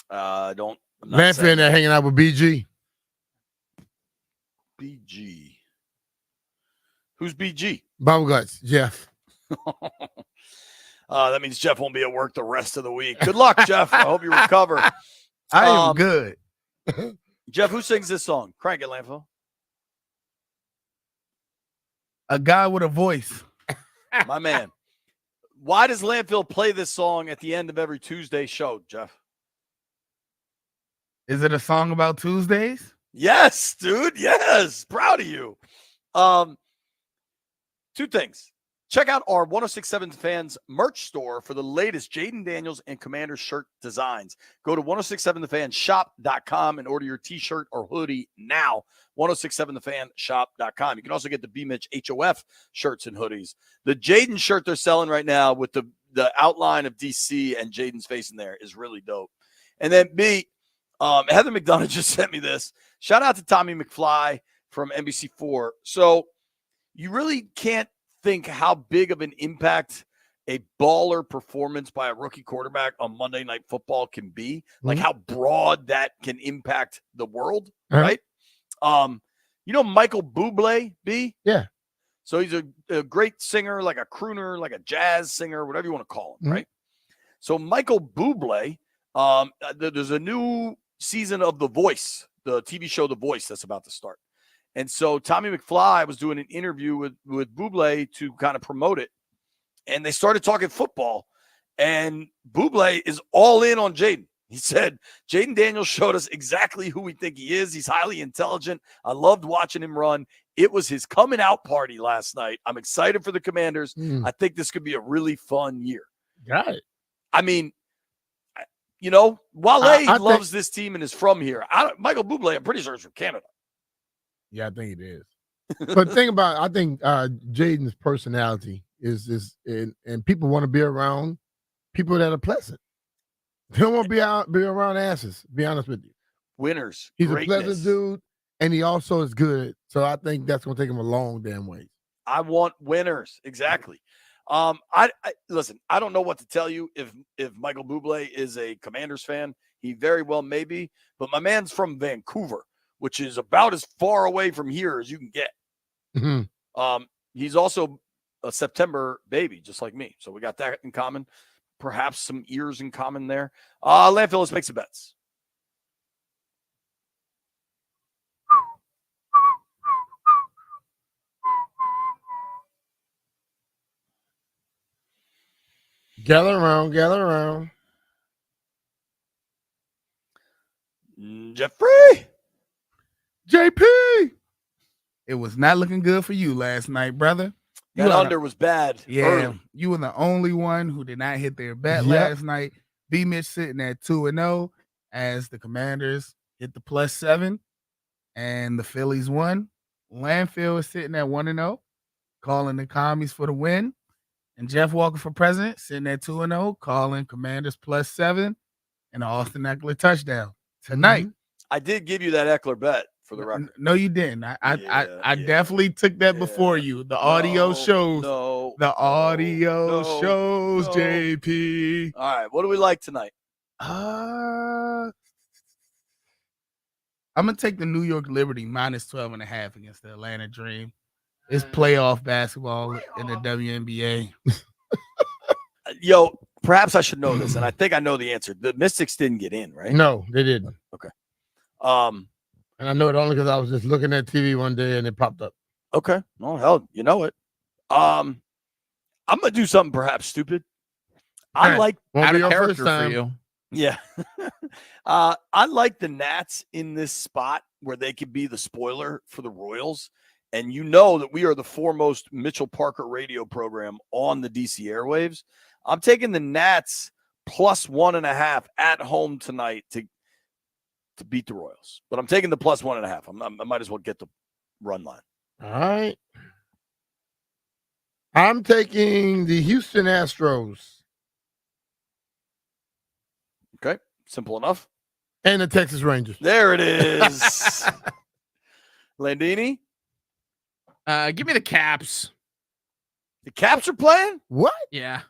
I'm not Landfill saying in there hanging out with BG. BG. Who's BG? Bubble Guts, Jeff. That means Jeff won't be at work the rest of the week. Good luck, Jeff. I hope you recover. I am good. Jeff, who sings this song? Crank it, Landfill. A guy with a voice. My man. Why does Landfill play this song at the end of every Tuesday show, Jeff? Is it a song about Tuesdays? Yes, dude. Yes. Proud of you. Two things. Check out our 1067 Fans merch store for the latest Jaden Daniels and Commander shirt designs. Go to 1067thefanshop.com and order your t-shirt or hoodie now. 1067thefanshop.com. You can also get the B-Mitch HOF shirts and hoodies. The Jaden shirt they're selling right now with the outline of DC and Jaden's face in there is really dope. And then B, Heather McDonough just sent me this. Shout out to Tommy McFly from NBC4. So you really can't think how big of an impact a baller performance by a rookie quarterback on Monday Night Football can be, like how broad that can impact the world, right? You know Michael Bublé, B? Yeah. So he's a great singer, like a crooner, like a jazz singer, whatever you want to call him, right? So Michael Bublé, there's a new season of The Voice, the TV show The Voice that's about to start. And so Tommy McFly was doing an interview with Bublé to kind of promote it. And they started talking football. And Bublé is all in on Jaden. He said, Jaden Daniels showed us exactly who we think he is. He's highly intelligent. I loved watching him run. It was his coming out party last night. I'm excited for the Commanders. I think this could be a really fun year. Got it. I mean, you know, Wale loves this team and is from here. Michael Bublé, I'm pretty sure, is from Canada. Yeah, I think it is. But think about, I think Jaden's personality is and people want to be around people that are pleasant. They don't want to be around asses, be honest with you. Winners. He's greatness. a pleasant dude, and he also is good. So I think that's going to take him a long damn way. I want winners. Exactly. I listen, I don't know what to tell you if Michael Bublé is a Commanders fan. He very well may be, but my man's from Vancouver, which is about as far away from here as you can get. He's also a September baby, just like me. So we got that in common. Perhaps some ears in common there. Landfill, let's make some bets. Gather around. Jeffrey. JP. It was not looking good for you last night, brother. That under was bad. Yeah, early. You were the only one who did not hit their bet last night. B-Mitch sitting at 2-0 as the Commanders hit the +7 and the Phillies won. Landfill is sitting at 1-0, calling the Commies for the win. And Jeff Walker for president, sitting at 2-0, calling Commanders +7 and an Austin Eckler touchdown tonight. I did give you that Eckler bet for the record. No, you didn't. I definitely took that before you. The audio shows. The audio shows, JP. All right. What do we like tonight? I'm going to take the New York Liberty -12.5 against the Atlanta Dream. It's playoff basketball in the WNBA. Yo, perhaps I should know this, and I think I know the answer. The Mystics didn't get in, right? No, they didn't. Okay. And I know it only because I was just looking at TV one day and it popped up. Okay. Well, hell, you know it. I'm gonna do something perhaps stupid. I like Won't be your character first time. for you. Yeah. I like the Nats in this spot where they could be the spoiler for the Royals. And you know that we are the foremost Mitchell Parker radio program on the DC airwaves. I'm taking the Nats +1.5 at home tonight to beat the Royals. But I'm taking the +1.5. I might as well get the run line. All right. I'm taking the Houston Astros. Okay. Simple enough. And the Texas Rangers. There it is. Landini? Give me the Caps. The Caps are playing? What? Yeah.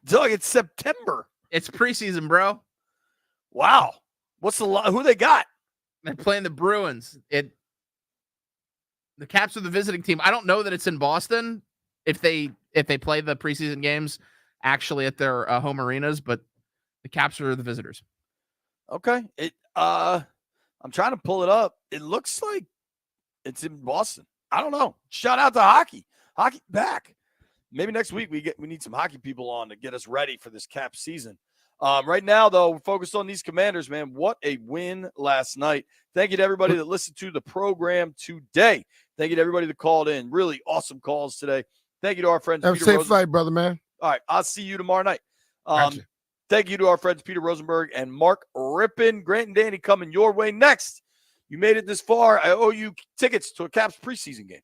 Dog, it's September. It's preseason, bro. Wow. What's who they got? They're playing the Bruins. The Caps are the visiting team. I don't know that it's in Boston if they play the preseason games actually at their home arenas, but the Caps are the visitors. Okay. I'm trying to pull it up. It looks like it's in Boston. I don't know. Shout out to hockey. Hockey back. Maybe next week we need some hockey people on to get us ready for this Cap season. Right now, though, we're focused on these Commanders, man. What a win last night. Thank you to everybody that listened to the program today. Thank you to everybody that called in. Really awesome calls today. Thank you to our friends. Have a Peter safe Rosen- flight, brother, man. All right. I'll see you tomorrow night. Gotcha. Thank you to our friends Peter Rosenberg and Mark Rippen. Grant and Danny coming your way next. You made it this far. I owe you tickets to a Caps preseason game.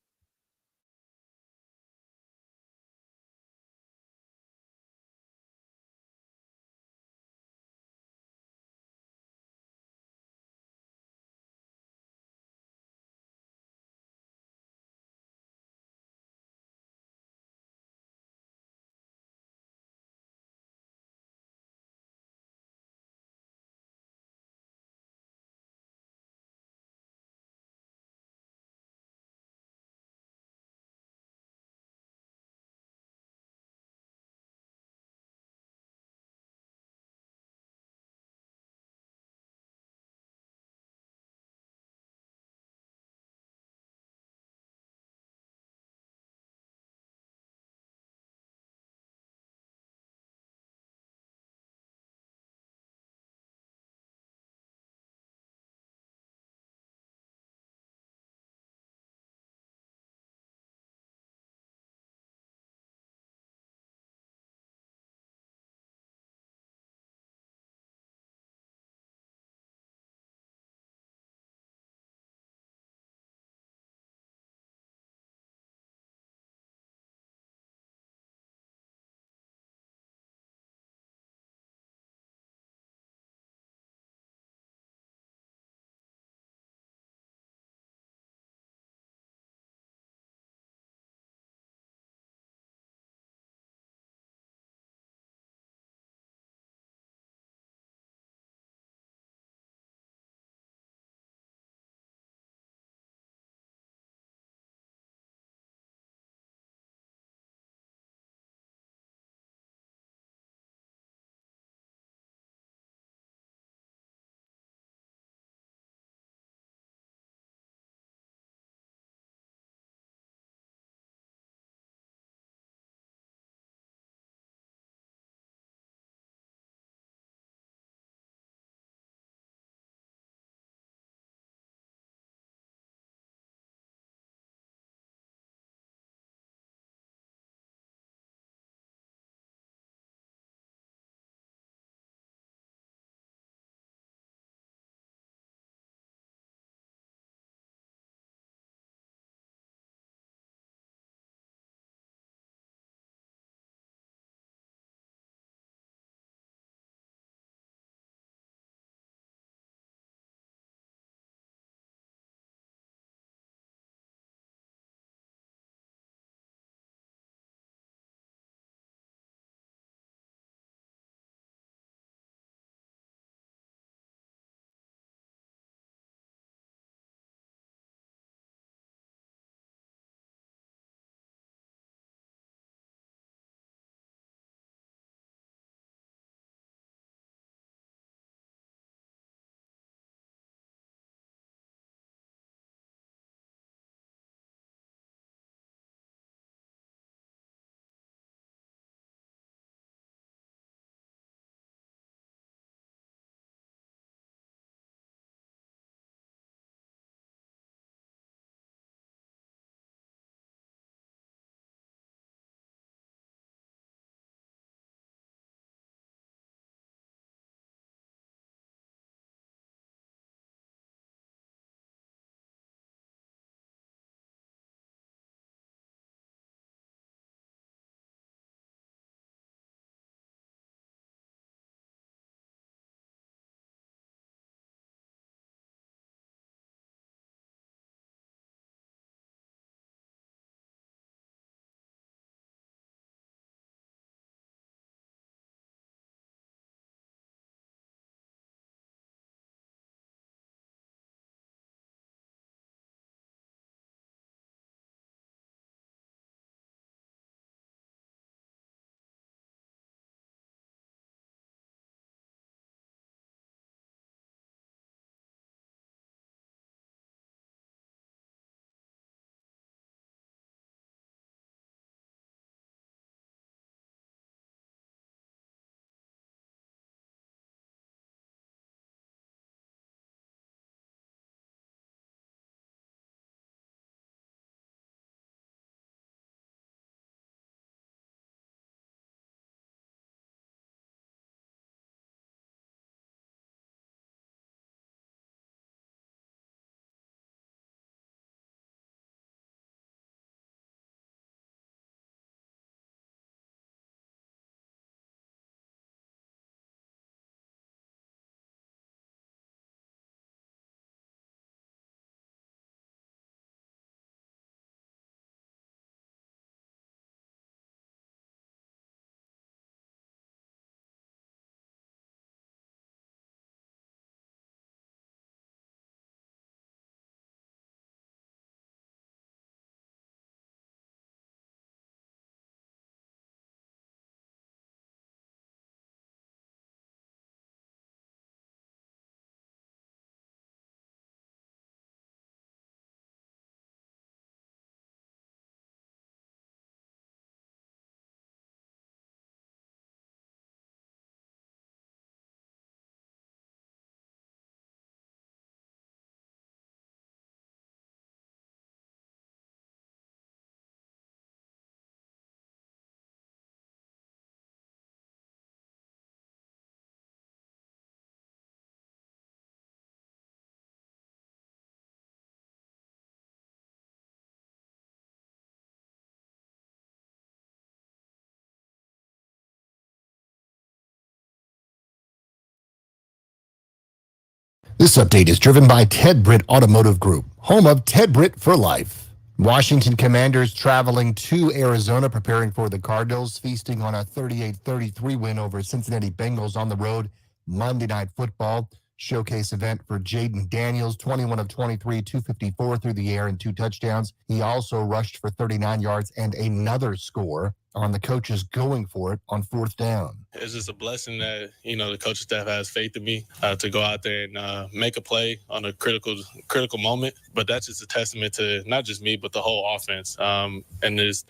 This update is driven by Ted Britt Automotive Group, home of Ted Britt for life. Washington Commanders traveling to Arizona, preparing for the Cardinals, feasting on a 38-33 win over Cincinnati Bengals on the road. Monday Night Football showcase event for Jaden Daniels, 21 of 23, 254 through the air and 2 touchdowns. He also rushed for 39 yards and another score on the coaches going for it on 4th down. It's just a blessing that, the coaching staff has faith in me to go out there and make a play on a critical moment. But that's just a testament to not just me, but the whole offense. And it's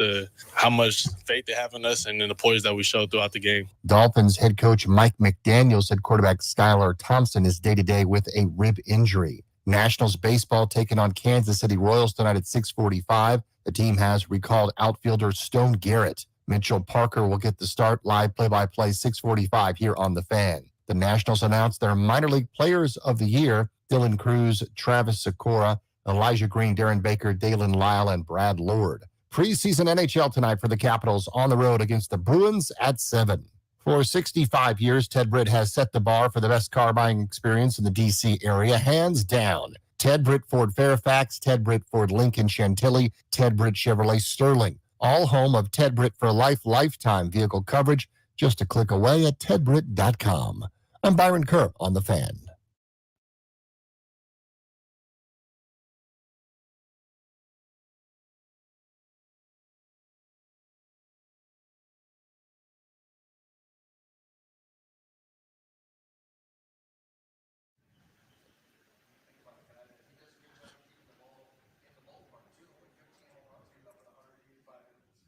how much faith they have in us and then the poise that we showed throughout the game. Dolphins head coach Mike McDaniel said quarterback Skylar Thompson is day-to-day with a rib injury. Nationals baseball taking on Kansas City Royals tonight at 6:45. The team has recalled outfielder Stone Garrett. Mitchell Parker will get the start. Live play-by-play 6:45 here on The Fan. The Nationals announced their minor league players of the year: Dylan Cruz, Travis Sikora, Elijah Green, Darren Baker, Dalen Lyle, and Brad Lord. Preseason NHL tonight for the Capitals on the road against the Bruins at 7. For 65 years, Ted Britt has set the bar for the best car buying experience in the D.C. area, hands down. Ted Britt Ford Fairfax, Ted Britt Ford Lincoln Chantilly, Ted Britt Chevrolet Sterling. All home of Ted Britt for life, lifetime vehicle coverage, just a click away at tedbritt.com. I'm Byron Kerr on The Fan.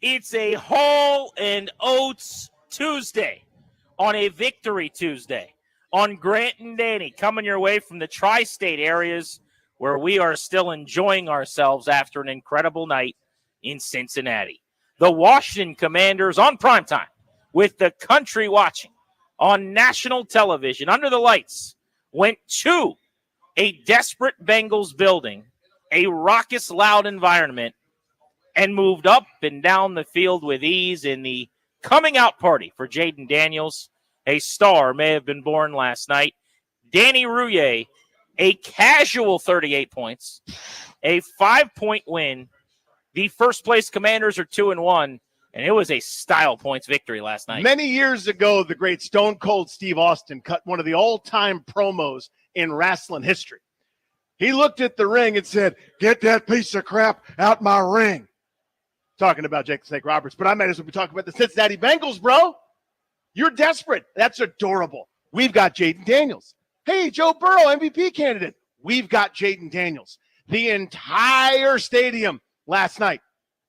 It's a Hall and Oates Tuesday on a Victory Tuesday on Grant and Danny, coming your way from the tri-state areas where we are still enjoying ourselves after an incredible night in Cincinnati. The Washington Commanders on primetime with the country watching on national television under the lights went to a desperate Bengals building, a raucous, loud environment, and moved up and down the field with ease in the coming out party for Jaden Daniels. A star may have been born last night. Danny Rouillet, a casual 38 points, a 5-point win. The first place Commanders are 2-1, and it was a style points victory last night. Many years ago, the great Stone Cold Steve Austin cut one of the all-time promos in wrestling history. He looked at the ring and said, "Get that piece of crap out my ring." Talking about Jake the Snake Roberts, but I might as well be talking about the Cincinnati Bengals, bro. You're desperate. That's adorable. We've got Jaden Daniels. Hey, Joe Burrow, MVP candidate. We've got Jaden Daniels. The entire stadium last night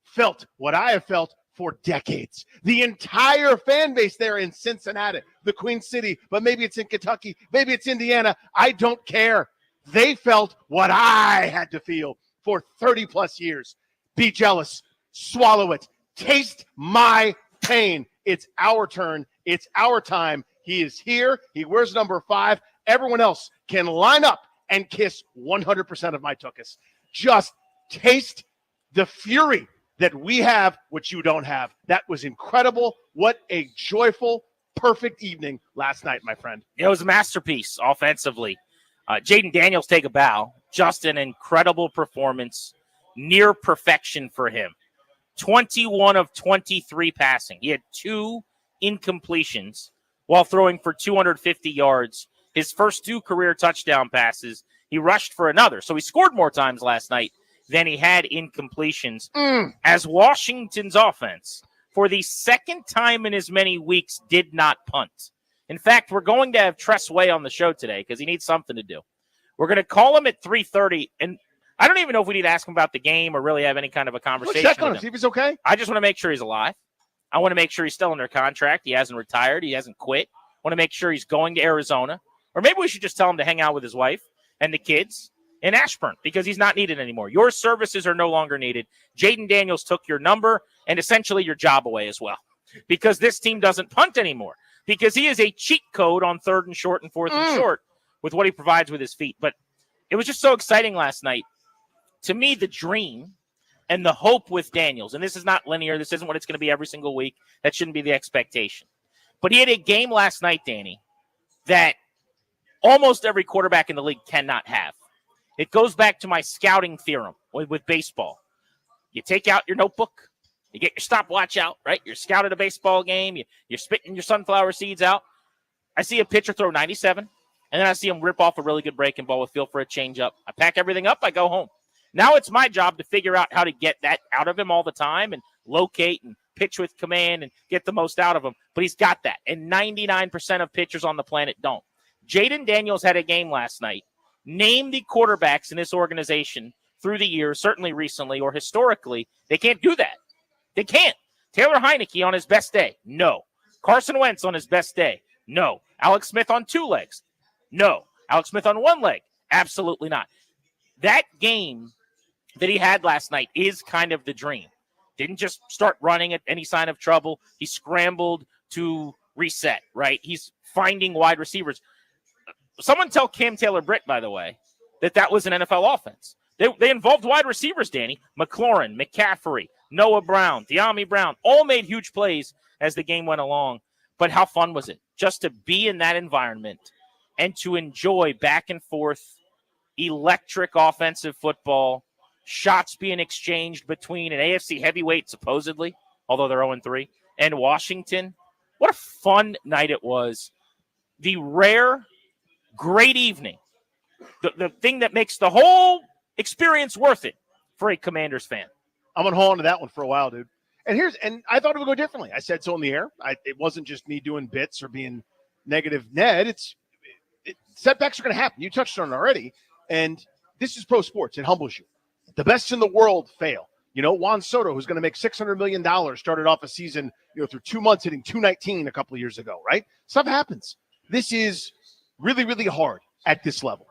felt what I have felt for decades. The entire fan base there in Cincinnati, the Queen City, but maybe it's in Kentucky, maybe it's Indiana. I don't care. They felt what I had to feel for 30 plus years. Be jealous. Swallow it. Taste my pain. It's our turn. It's our time. He is here. He wears number 5. Everyone else can line up and kiss 100% of my tuchus. Just taste the fury that we have, which you don't have. That was incredible. What a joyful, perfect evening last night, my friend. It was a masterpiece offensively. Jaden Daniels, take a bow. Just an incredible performance. Near perfection for him. 21 of 23 passing. He had 2 incompletions while throwing for 250 yards. His first 2 career touchdown passes, he rushed for another. So he scored more times last night than he had incompletions. As Washington's offense, for the second time in as many weeks, did not punt. In fact, we're going to have Tress Way on the show today because he needs something to do. We're going to call him at 3:30, and I don't even know if we need to ask him about the game or really have any kind of a conversation. Check on him, see if he's okay. I just want to make sure he's alive. I want to make sure he's still under contract. He hasn't retired. He hasn't quit. I want to make sure he's going to Arizona. Or maybe we should just tell him to hang out with his wife and the kids in Ashburn because he's not needed anymore. Your services are no longer needed. Jaden Daniels took your number and essentially your job away as well because this team doesn't punt anymore because he is a cheat code on 3rd and short and 4th and short with what he provides with his feet. But it was just so exciting last night. To me, the dream and the hope with Daniels, and this is not linear. This isn't what it's going to be every single week. That shouldn't be the expectation. But he had a game last night, Danny, that almost every quarterback in the league cannot have. It goes back to my scouting theorem with baseball. You take out your notebook, you get your stopwatch out, right? You're scouting a baseball game, you're spitting your sunflower seeds out. I see a pitcher throw 97, and then I see him rip off a really good breaking ball with feel for a changeup. I pack everything up, I go home. Now it's my job to figure out how to get that out of him all the time and locate and pitch with command and get the most out of him. But he's got that, and 99% of pitchers on the planet don't. Jaden Daniels had a game last night. Name the quarterbacks in this organization through the years, certainly recently or historically, they can't do that. They can't. Taylor Heineke on his best day? No. Carson Wentz on his best day? No. Alex Smith on 2 legs? No. Alex Smith on 1 leg? Absolutely not. That game that he had last night is kind of the dream. Didn't just start running at any sign of trouble. He scrambled to reset, right? He's finding wide receivers. Someone tell Cam Taylor-Britt, by the way, that was an NFL offense. They involved wide receivers, Danny. McLaurin, McCaffrey, Noah Brown, De'Ami Brown, all made huge plays as the game went along. But how fun was it just to be in that environment and to enjoy back and forth electric offensive football, shots being exchanged between an AFC heavyweight, supposedly, although they're 0-3, and Washington. What a fun night it was. The rare, great evening. The thing that makes the whole experience worth it for a Commanders fan. I'm going to hold on to that one for a while, dude. And I thought it would go differently. I said so in the air. It wasn't just me doing bits or being negative Ned. Setbacks are going to happen. You touched on it already. And this is pro sports. It humbles you. The best in the world fail. Juan Soto, who's going to make $600 million, started off a season, through 2 months hitting 219 a couple of years ago, right? Stuff happens. This is really, really hard at this level.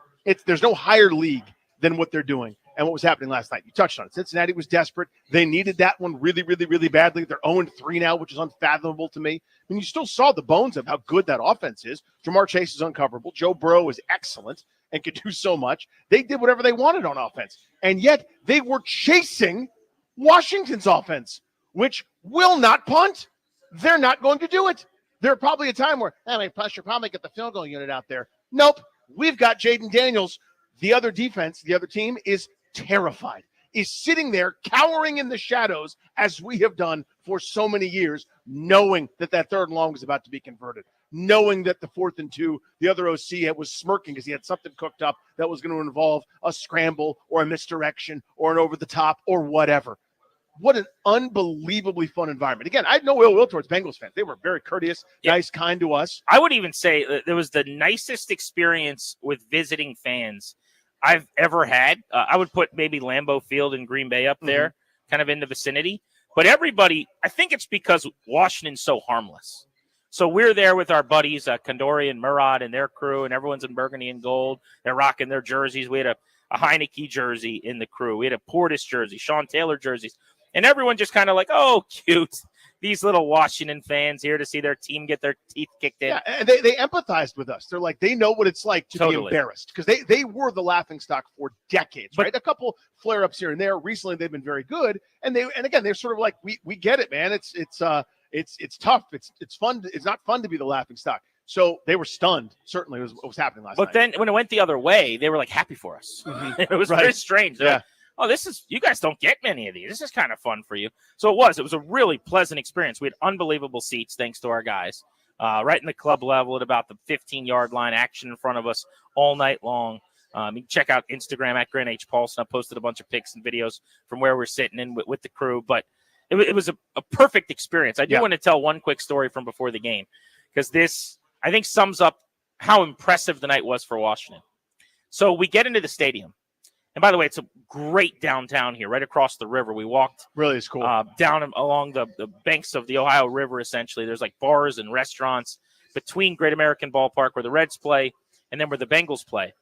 There's no higher league than what they're doing and what was happening last night. You touched on it. Cincinnati was desperate. They needed that one really, really, really badly. They're 0-3 now, which is unfathomable to me. I mean, you still saw the bones of how good that offense is. Jamar Chase is uncoverable. Joe Burrow is excellent and could do so much. They did whatever they wanted on offense. And yet they were chasing Washington's offense, which will not punt. They're not going to do it. There's probably a time where, plus you'll probably get the field goal unit out there. Nope. We've got Jaden Daniels. The other defense, the other team is terrified, is sitting there cowering in the shadows as we have done for so many years, knowing that third and long was about to be converted, knowing that the 4th and 2, the other OC was smirking because he had something cooked up that was going to involve a scramble or a misdirection or an over the top or whatever. What an unbelievably fun environment. Again, I had no ill will towards Bengals fans. They were very courteous, nice, kind to us. I would even say that it was the nicest experience with visiting fans I've ever had. I would put maybe Lambeau Field in Green Bay up there, kind of in the vicinity. But everybody, I think it's because Washington's so harmless. So we're there with our buddies, Kandori and Murad and their crew, and everyone's in burgundy and gold. They're rocking their jerseys. We had a Heineke jersey in the crew. We had a Portis jersey, Sean Taylor jerseys. And everyone just kind of like, oh, cute. These little Washington fans here to see their team get their teeth kicked in. Yeah, and they empathized with us. They're like, they know what it's like to be embarrassed because they were the laughingstock for decades, right? A couple flare-ups here and there. Recently, they've been very good, and again, they're sort of like, we get it, man. It's tough. It's fun. It's not fun to be the laughingstock. So they were stunned. Certainly, what was happening last night. But then when it went the other way, they were like happy for us. It was very strange. They're like, oh, you guys don't get many of these. This is kind of fun for you. So it was a really pleasant experience. We had unbelievable seats thanks to our guys, right in the club level at about the 15-yard line, action in front of us all night long. You can check out Instagram at Grant H. Paulson. I posted a bunch of pics and videos from where we're sitting in with the crew, but it was a perfect experience. I do want to tell one quick story from before the game because this, I think, sums up how impressive the night was for Washington. So we get into the stadium. And by the way, it's a great downtown here, right across the river. We walked really is cool down along the banks of the Ohio River, essentially. There's like bars and restaurants between Great American Ballpark where the Reds play and then where the Bengals play.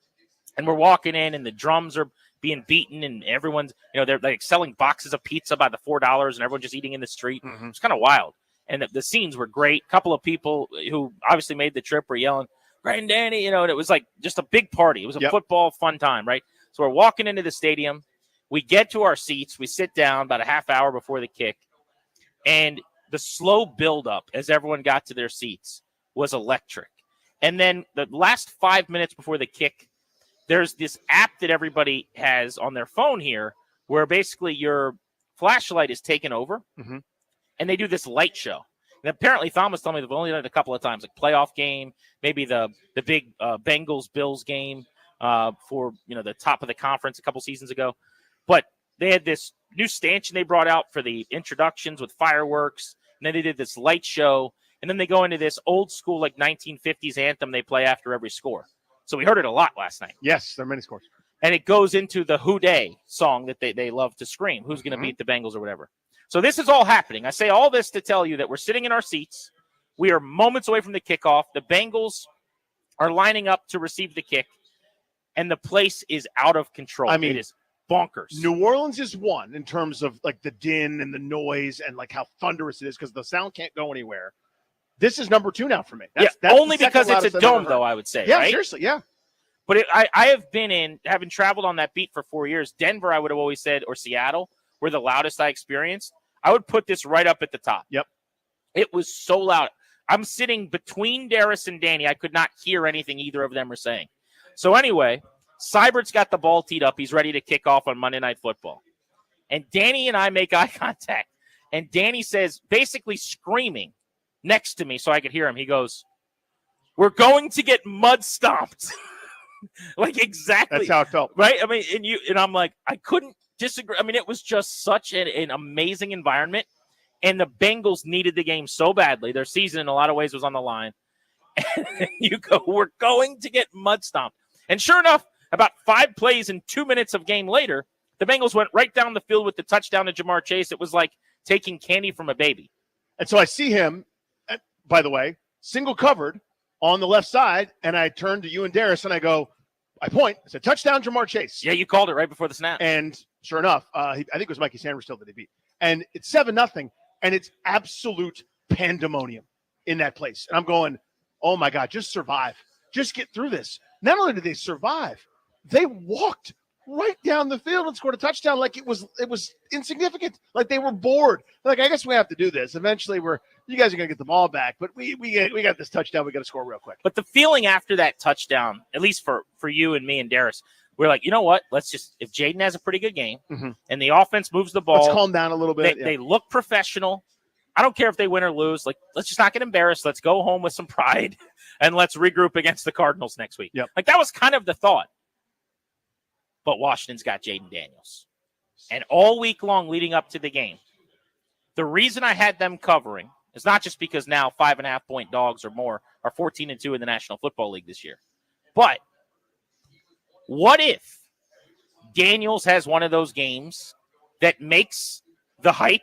And we're walking in and the drums are being beaten and everyone's, they're like selling boxes of pizza by the $4 and everyone's just eating in the street. It's kind of wild. And the scenes were great. A couple of people who obviously made the trip were yelling, Grant and Danny, and it was like just a big party. It was a football fun time, right? So we're walking into the stadium. We get to our seats. We sit down about a half hour before the kick. And the slow buildup as everyone got to their seats was electric. And then the last 5 minutes before the kick, there's this app that everybody has on their phone here where basically your flashlight is taken over, and they do this light show. And apparently, Thom was telling me they've only done it a couple of times, like playoff game, maybe the big Bengals-Bills game for the top of the conference a couple seasons ago. But they had this new stanchion they brought out for the introductions with fireworks, and then they did this light show, and then they go into this old school, like 1950s anthem they play after every score. So we heard it a lot last night. Yes, there are many scores. And it goes into the Who Dey song that they love to scream. Who's going to beat the Bengals or whatever. So this is all happening. I say all this to tell you that we're sitting in our seats. We are moments away from the kickoff. The Bengals are lining up to receive the kick, and the place is out of control. I mean, it is bonkers. New Orleans is one in terms of like the din and the noise and like how thunderous it is because the sound can't go anywhere. This is number 2 now for me. That's only the second because it's loudest a I've ever dome, heard. though, I would say. Yeah, right? seriously, yeah. But I have been having traveled on that beat for 4 years. Denver, I would have always said, or Seattle, were the loudest I experienced. I would put this right up at the top. Yep. It was so loud. I'm sitting between Darius and Danny. I could not hear anything either of them were saying. So anyway, Seibert's got the ball teed up. He's ready to kick off on Monday Night Football. And Danny and I make eye contact. And Danny says, basically screaming next to me so I could hear him. He goes, "We're going to get mud stomped." Like exactly. That's how it felt. Right? I mean, and I'm like, I couldn't disagree. I mean, it was just such an amazing environment. And the Bengals needed the game so badly. Their season, in a lot of ways, was on the line. And you go, "We're going to get mud stomped." And sure enough, about 5 plays and 2 minutes of game later, the Bengals went right down the field with the touchdown to Jamar Chase. It was like taking candy from a baby. And so I see him, by the way, single covered on the left side, and I turn to you and Darius, and I point. I said, "Touchdown, Jamar Chase." Yeah, you called it right before the snap. And sure enough, I think it was Mikey Sanders still that they beat. And it's 7-0, and it's absolute pandemonium in that place. And I'm going, oh, my God, just survive. Just get through this. Not only did they survive, they walked right down the field and scored a touchdown like it was insignificant. Like they were bored. Like, I guess we have to do this. Eventually, you guys are going to get the ball back, but we got this touchdown. We got to score real quick. But the feeling after that touchdown, at least for you and me and Darius, we're like, you know what? Let's just, if Jaden has a pretty good game and the offense moves the ball, let's calm down a little bit. They look professional. I don't care if they win or lose. Like, let's just not get embarrassed. Let's go home with some pride and let's regroup against the Cardinals next week. Yep. Like, that was kind of the thought. But Washington's got Jaden Daniels. And all week long leading up to the game, the reason I had them covering is not just because now 5.5-point dogs or more are 14-2 in the National Football League this year. But what if Daniels has one of those games that makes the hype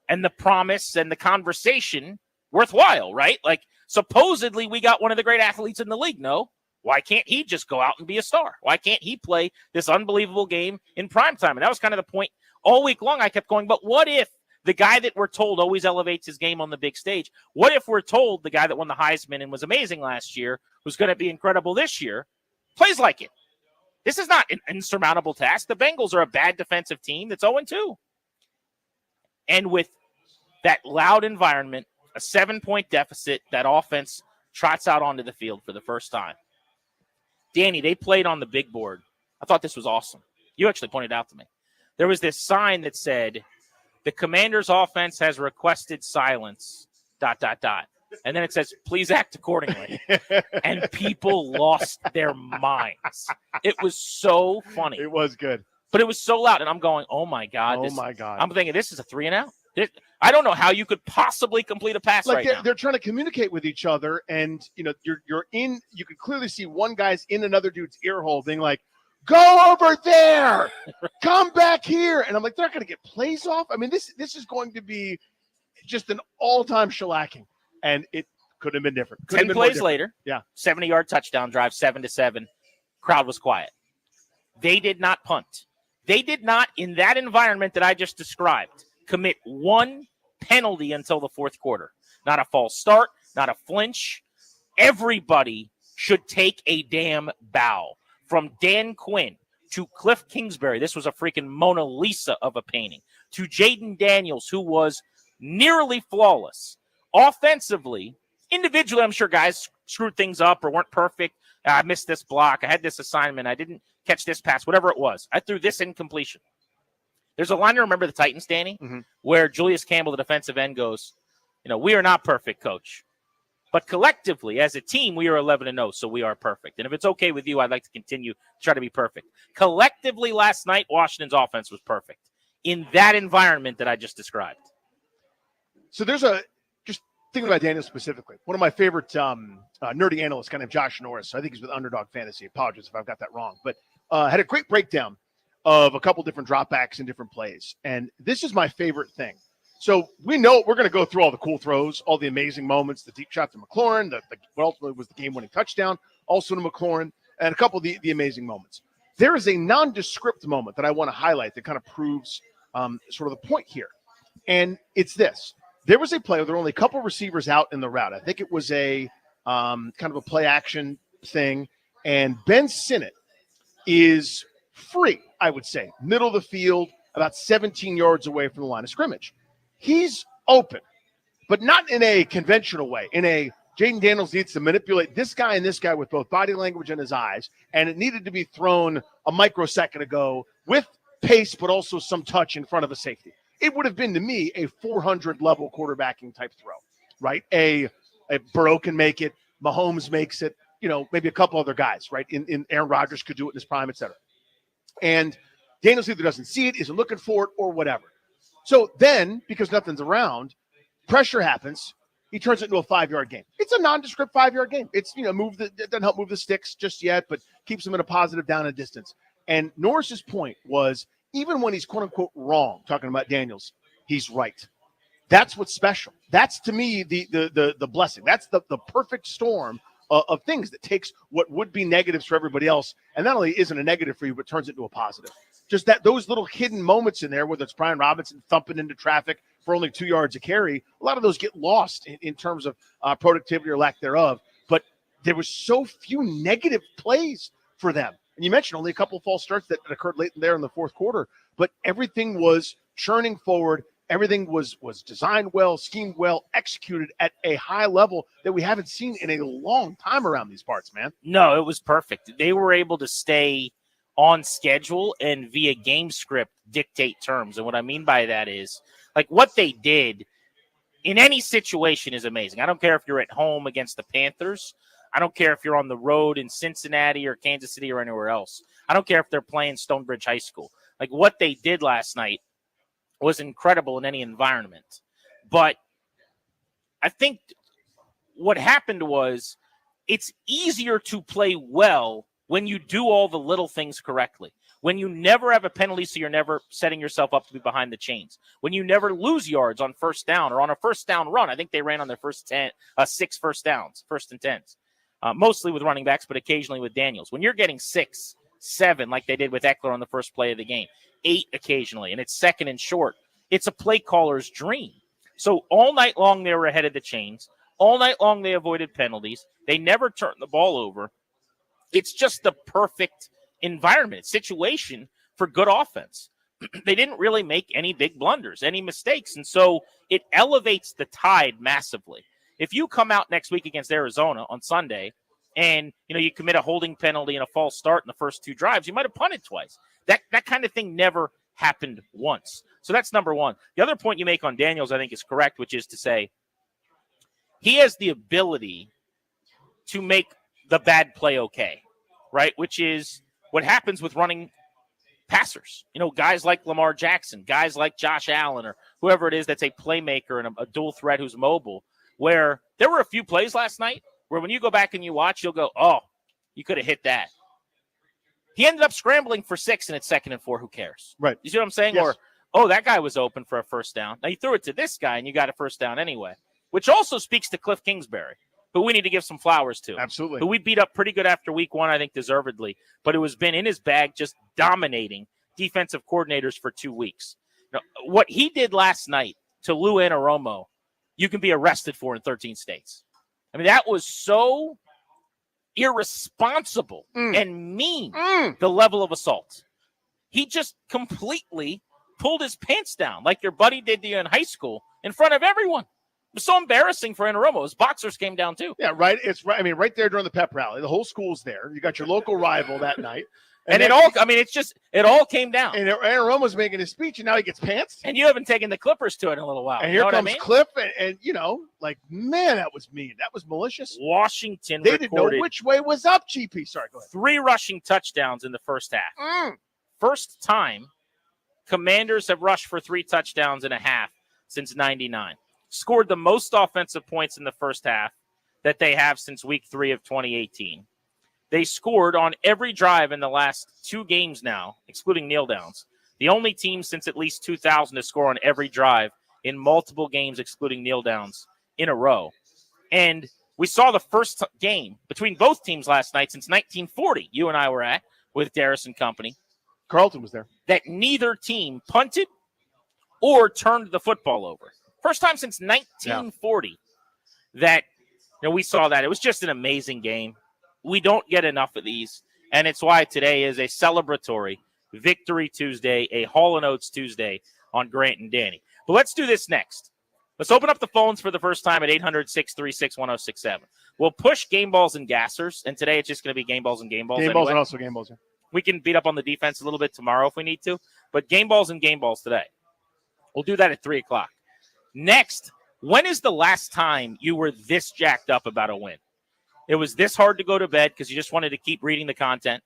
and the promise and the conversation worthwhile, right? Like, supposedly we got one of the great athletes in the league. No. Why can't he just go out and be a star? Why can't he play this unbelievable game in primetime? And that was kind of the point all week long. I kept going, but what if the guy that we're told always elevates his game on the big stage, what if we're told the guy that won the Heisman and was amazing last year, who's going to be incredible this year, plays like it? This is not an insurmountable task. The Bengals are a bad defensive team that's 0-2. And with that loud environment, a 7-point deficit, that offense trots out onto the field for the first time. Danny, they played on the big board. I thought this was awesome. You actually pointed out to me. There was this sign that said, "The Commanders' offense has requested silence, ... And then it says, "Please act accordingly." And people lost their minds. It was so funny. It was good. But it was so loud. And I'm going, oh, my God. Oh, my God. I'm thinking, this is a 3-and-out. I don't know how you could possibly complete a pass Like right now. they're trying to communicate with each other, and you're in. You can clearly see one guy's in another dude's ear hole, being like, "Go over there, come back here," and I'm like, they're not going to get plays off. I mean, this is going to be just an all-time shellacking, and it could have been different. 10 plays later, yeah, 70-yard touchdown drive, 7-7. Crowd was quiet. They did not punt. They did not, in that environment that I just described, commit one penalty until the fourth quarter. Not a false start, not a flinch. Everybody should take a damn bow. From Dan Quinn to Cliff Kingsbury, this was a freaking Mona Lisa of a painting, to Jaden Daniels, who was nearly flawless. Offensively, Individually, I'm sure guys screwed things up or weren't perfect. I missed this block. I had this assignment. I didn't catch this pass, whatever it was. I threw this incompletion. There's a line to remember the Titans, Danny, where Julius Campbell, the defensive end, goes, we are not perfect, coach. But collectively, as a team, we are 11-0, so we are perfect. And if it's okay with you, I'd like to continue to try to be perfect. Collectively, last night, Washington's offense was perfect in that environment that I just described. So there's just thinking about Daniels specifically, one of my favorite nerdy analysts, guy named Josh Norris. I think he's with Underdog Fantasy. Apologies if I've got that wrong. But had a great breakdown of a couple different dropbacks and different plays. And this is my favorite thing. So we know we're going to go through all the cool throws, all the amazing moments, the deep shot to McLaurin, what ultimately was the game-winning touchdown, also to McLaurin, and a couple of the amazing moments. There is a nondescript moment that I want to highlight that kind of proves sort of the point here. And it's this. There was a play where there were only a couple receivers out in the route. I think it was a kind of a play-action thing. And Ben Sinnott is free, I would say, middle of the field, about 17 yards away from the line of scrimmage. He's open, but not in a conventional way. In a Jaden Daniels needs to manipulate this guy and this guy with both body language and his eyes, and it needed to be thrown a microsecond ago with pace, but also some touch in front of a safety. It would have been, to me, a 400-level quarterbacking type throw, right? A Burrow can make it, Mahomes makes it, maybe a couple other guys, right? In Aaron Rodgers could do it in his prime, et cetera. And Daniels either doesn't see it, isn't looking for it, or whatever. So then, because nothing's around, pressure happens. He turns it into a 5-yard game. It's a nondescript 5-yard game. It's, it doesn't help move the sticks just yet, but keeps them in a positive down and distance. And Norris's point was, even when he's quote unquote wrong, talking about Daniels, he's right. That's what's special. That's, to me, the blessing. That's the perfect storm of things that takes what would be negatives for everybody else, and not only isn't a negative for you, but turns it into a positive. Just those little hidden moments in there, whether it's Brian Robinson thumping into traffic for only 2 yards a carry, a lot of those get lost in terms of productivity or lack thereof. But there was so few negative plays for them. And you mentioned only a couple of false starts that occurred late in there in the fourth quarter, but everything was churning forward. Everything was designed well, schemed well, executed at a high level that we haven't seen in a long time around these parts, man. No, it was perfect. They were able to stay on schedule and via game script dictate terms. And what I mean by that is, like, what they did in any situation is amazing. I don't care if you're at home against the Panthers. I don't care if you're on the road in Cincinnati or Kansas City or anywhere else. I don't care if they're playing Stonebridge High School. Like, what they did last night was incredible in any environment. But I think what happened was it's easier to play well when you do all the little things correctly, when you never have a penalty, so you're never setting yourself up to be behind the chains, when you never lose yards on first down or on a first down run. I think they ran on their first 6 first downs, first and 10s, mostly with running backs, but occasionally with Daniels. When you're getting 6, 7, like they did with Eckler on the first play of the game, 8 occasionally, and it's second and short, it's a play caller's dream. So all night long, they were ahead of the chains. All night long, they avoided penalties. They never turned the ball over. It's just the perfect environment, situation for good offense. They didn't really make any big blunders, any mistakes. And so it elevates the tide massively. If you come out next week against Arizona on Sunday and, you commit a holding penalty and a false start in the first 2 drives, you might have punted twice. That kind of thing never happened once. So that's number one. The other point you make on Daniels, I think, is correct, which is to say he has the ability to make the bad play okay, right? Which is what happens with running passers. Guys like Lamar Jackson, guys like Josh Allen, or whoever it is that's a playmaker and a dual threat who's mobile, where there were a few plays last night where when you go back and you watch, you'll go, oh, you could have hit that. He ended up scrambling for 6 and it's 2nd and 4. Who cares? Right. You see what I'm saying? Yes. Or, oh, that guy was open for a first down. Now you threw it to this guy and you got a first down anyway, which also speaks to Cliff Kingsbury, who we need to give some flowers to. Absolutely. Who we beat up pretty good after week 1, I think deservedly, but it was been in his bag just dominating defensive coordinators for 2 weeks. Now, what he did last night to Lou Anarumo, you can be arrested for in 13 states. I mean, that was so irresponsible and mean, the level of assault. He just completely pulled his pants down like your buddy did to you in high school in front of everyone. was so embarrassing for Anaromo. His boxers came down too. Yeah, right. It's right. I mean, right there during the pep rally, the whole school's there. You got your local rival that night. And it all, I mean, it all came down. And Anaromo's making his speech, and now he gets pantsed. And you haven't taken the Clippers to it in a little while. And you here know comes what I mean? Cliff, and like, man, that was mean. That was malicious. Washington They didn't know which way was up, GP. Sorry, go ahead. 3 rushing touchdowns in the first half. First time Commanders have rushed for 3 touchdowns and a half since 99. Scored the most offensive points in the first half that they have since week 3 of 2018. They scored on every drive in the last 2 games now, excluding kneel downs. The only team since at least 2000 to score on every drive in multiple games, excluding kneel downs, in a row. And we saw the first game between both teams last night since 1940, you and I were at, with Darris and company. Carlton was there. That neither team punted or turned the football over. First time since 1940 that we saw that. It was just an amazing game. We don't get enough of these, and it's why today is a celebratory Victory Tuesday, a Hall & Oates Tuesday on Grant and Danny. But let's do this next. Let's open up the phones for the first time at 800-636-1067. We'll push game balls and gassers, and today it's just going to be game balls and game balls. Game balls and also game balls. Yeah. We can beat up on the defense a little bit tomorrow if we need to, but game balls and game balls today. We'll do that at 3 o'clock. Next, when is the last time you were this jacked up about a win? It was this hard to go to bed because you just wanted to keep reading the content.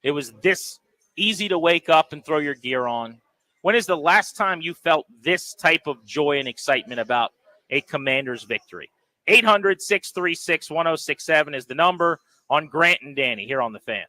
It was this easy to wake up and throw your gear on. When is the last time you felt this type of joy and excitement about a Commanders victory? 800-636-1067 is the number on Grant and Danny here on The Fan.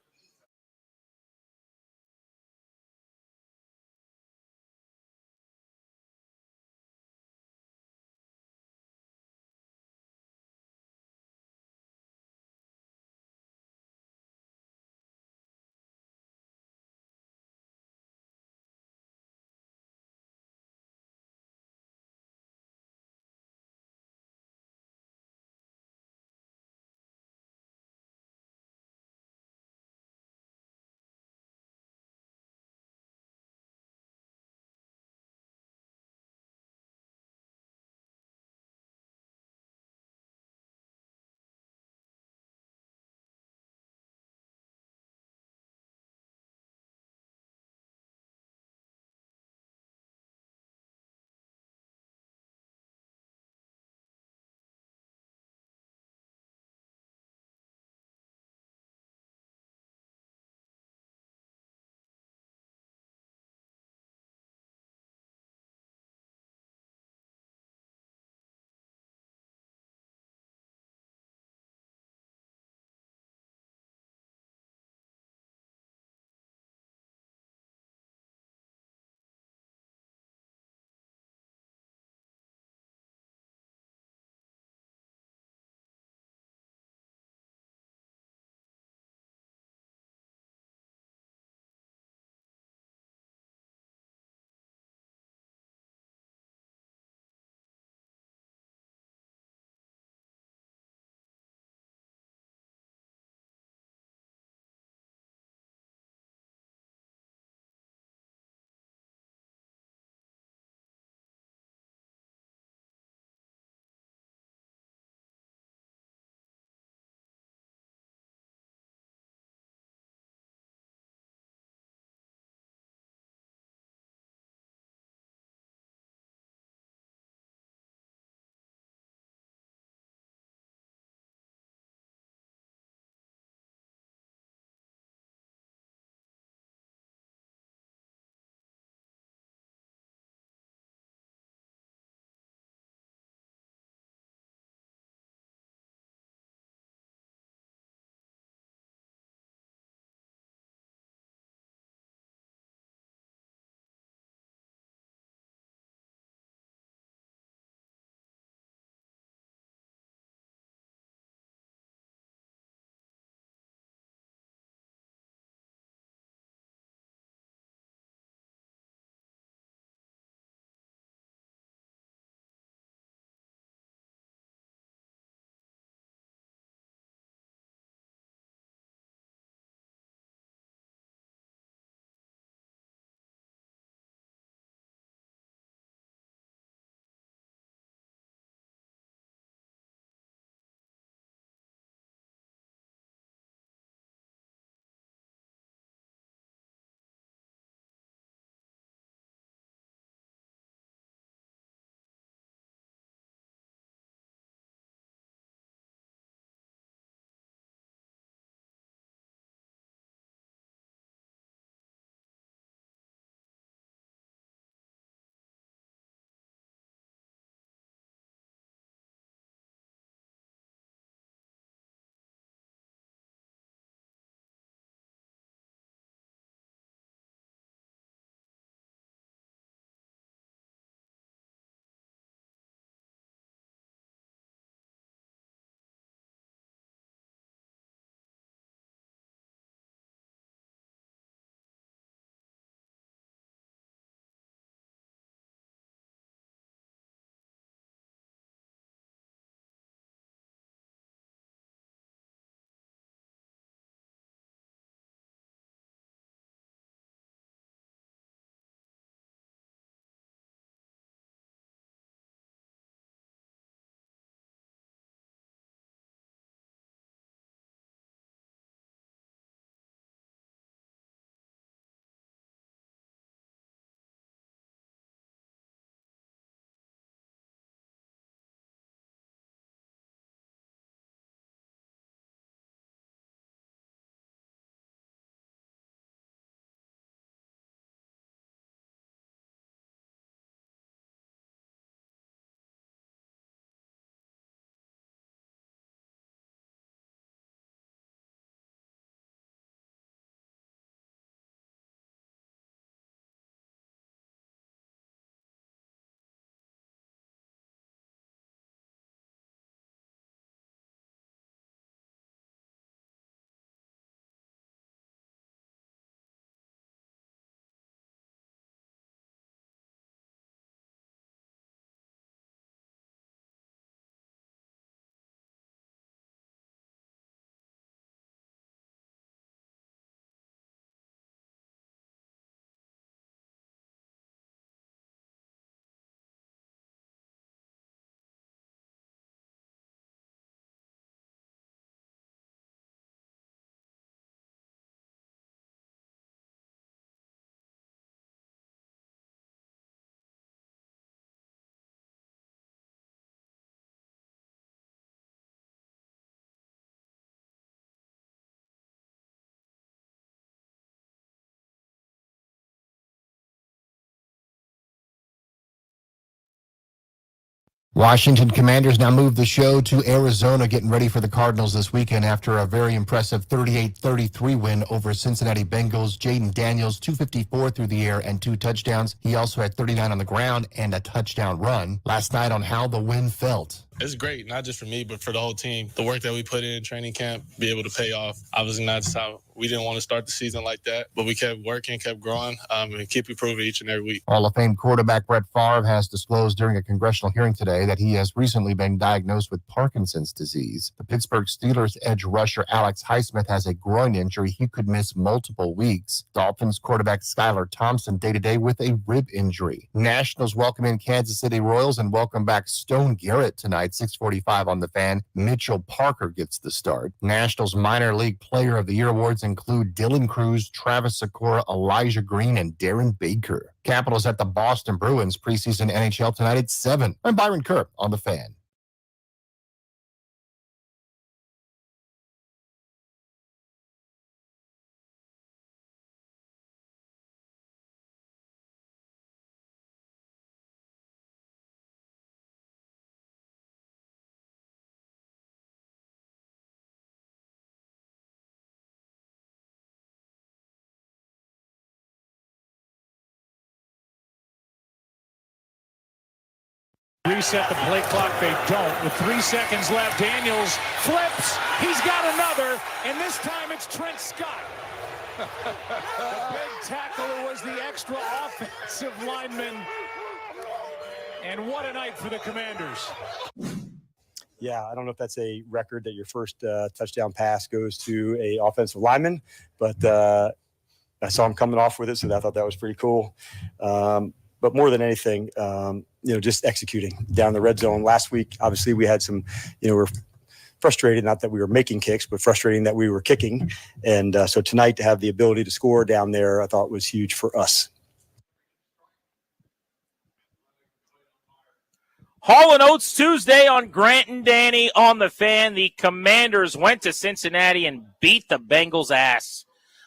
Washington Commanders now move the show to Arizona, getting ready for the Cardinals this weekend after a very impressive 38-33 win over Cincinnati Bengals. Jaden Daniels, 254 through the air and 2 touchdowns. He also had 39 on the ground and a touchdown run. Last night on how the win felt. It's great, not just for me, but for the whole team. The work that we put in training camp, be able to pay off. Obviously not just how we didn't want to start the season like that, but we kept working, kept growing, and keep improving each and every week. Hall of Fame quarterback Brett Favre has disclosed during a congressional hearing today that he has recently been diagnosed with Parkinson's disease. The Pittsburgh Steelers edge rusher Alex Highsmith has a groin injury. He could miss multiple weeks. Dolphins quarterback Skylar Thompson day-to-day with a rib injury. Nationals welcome in Kansas City Royals and welcome back Stone Garrett tonight, 6:45 on the Fan. Mitchell Parker gets the start. Nationals Minor League Player of the Year awards include Dylan Cruz, Travis Sakura, Elijah Green, and Darren Baker. Capitals at the Boston Bruins preseason NHL tonight at 7. I'm Byron Kerr on the Fan. Reset the play clock. They don't. With 3 seconds left, Daniels flips. He's got another, and this time it's Trent Scott. The big tackler was the extra offensive lineman. And what a night for the Commanders. Yeah, I don't know if that's a record that your first touchdown pass goes to a offensive lineman, but I saw him coming off with it, so I thought that was pretty cool. But more than anything, just executing down the red zone. Last week, obviously, we had some, we're frustrated, not that we were making kicks, but frustrating that we were kicking. And so tonight to have the ability to score down there, I thought was huge for us. Hall and Oates Tuesday on Grant and Danny on the Fan. The Commanders went to Cincinnati and beat the Bengals' ass.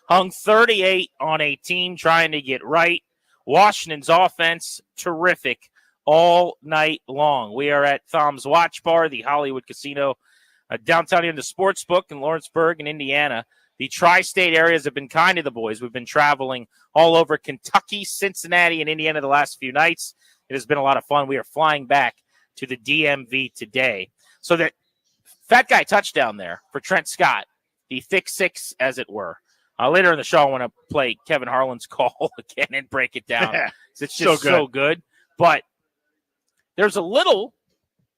Hung 38 on a team trying to get right. Washington's offense, terrific all night long. We are at Thom's Watch Bar, the Hollywood Casino, downtown here in the Sportsbook in Lawrenceburg in Indiana. The tri-state areas have been kind to the boys. We've been traveling all over Kentucky, Cincinnati, and Indiana the last few nights. It has been a lot of fun. We are flying back to the DMV today. So that fat guy touchdown there for Trent Scott, the thick six, as it were. Later in the show, I want to play Kevin Harlan's call again and break it down. It's just so good. But there's a little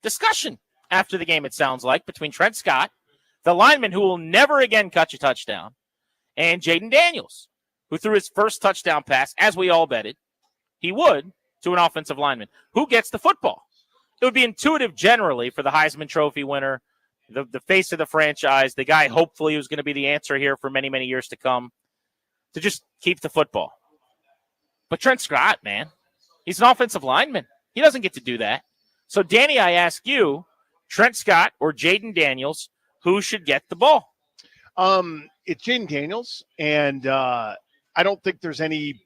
discussion after the game, it sounds like, between Trent Scott, the lineman who will never again catch a touchdown, and Jaden Daniels, who threw his first touchdown pass, as we all betted he would, to an offensive lineman. Who gets the football? It would be intuitive generally for the Heisman Trophy winner, the face of the franchise, the guy hopefully who's going to be the answer here for many, many years to come, to just keep the football. But Trent Scott, man, he's an offensive lineman. He doesn't get to do that. So, Danny, I ask you, Trent Scott or Jaden Daniels, who should get the ball? It's Jaden Daniels, and I don't think there's any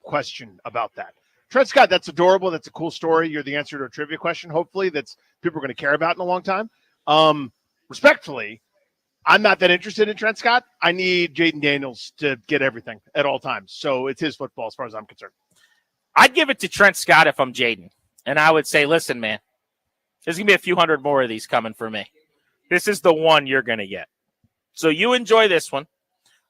question about that. Trent Scott, that's adorable. That's a cool story. You're the answer to a trivia question, hopefully, that's people are going to care about in a long time. Respectfully, I'm not that interested in Trent Scott. I need Jaden Daniels to get everything at all times. So it's his football as far as I'm concerned. I'd give it to Trent Scott if I'm Jaden. And I would say, listen, man, there's going to be a few hundred more of these coming for me. This is the one you're going to get. So you enjoy this one.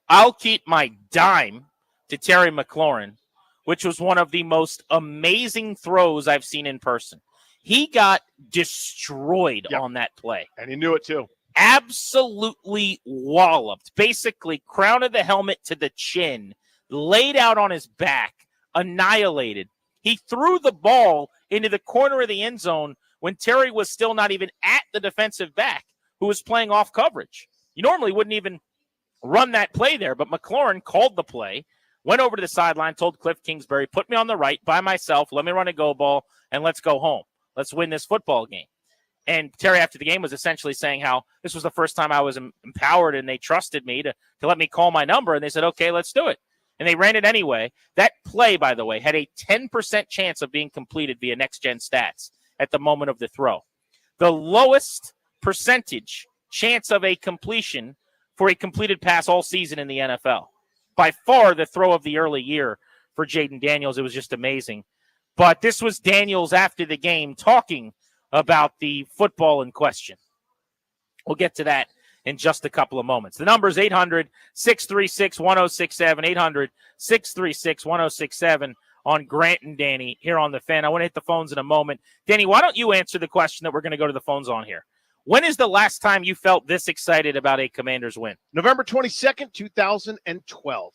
I'll keep my dime to Terry McLaurin, which was one of the most amazing throws I've seen in person. He got destroyed on that play. And he knew it too. Absolutely walloped. Basically, crown of the helmet to the chin, laid out on his back, annihilated. He threw the ball into the corner of the end zone when Terry was still not even at the defensive back, who was playing off coverage. You normally wouldn't even run that play there, but McLaurin called the play, went over to the sideline, told Cliff Kingsbury, put me on the right by myself, let me run a go ball, and let's go home. Let's win this football game. And Terry, after the game, was essentially saying how this was the first time I was empowered and they trusted me to let me call my number. And they said, okay, let's do it. And they ran it anyway. That play, by the way, had a 10% chance of being completed via next-gen stats. at the moment of the throw. The lowest percentage chance of a completion for a completed pass all season in the NFL. By far the throw of the early year for Jaden Daniels. It was just amazing. But this was Daniels after the game talking about the football in question. We'll get to that in just a couple of moments. The number is 800-636-1067, 800-636-1067 on Grant and Danny here on The Fan. I want to hit the phones in a moment. Danny, why don't you answer the question that we're going to go to the phones on here? When is the last time you felt this excited about a Commanders win? November 22nd, 2012,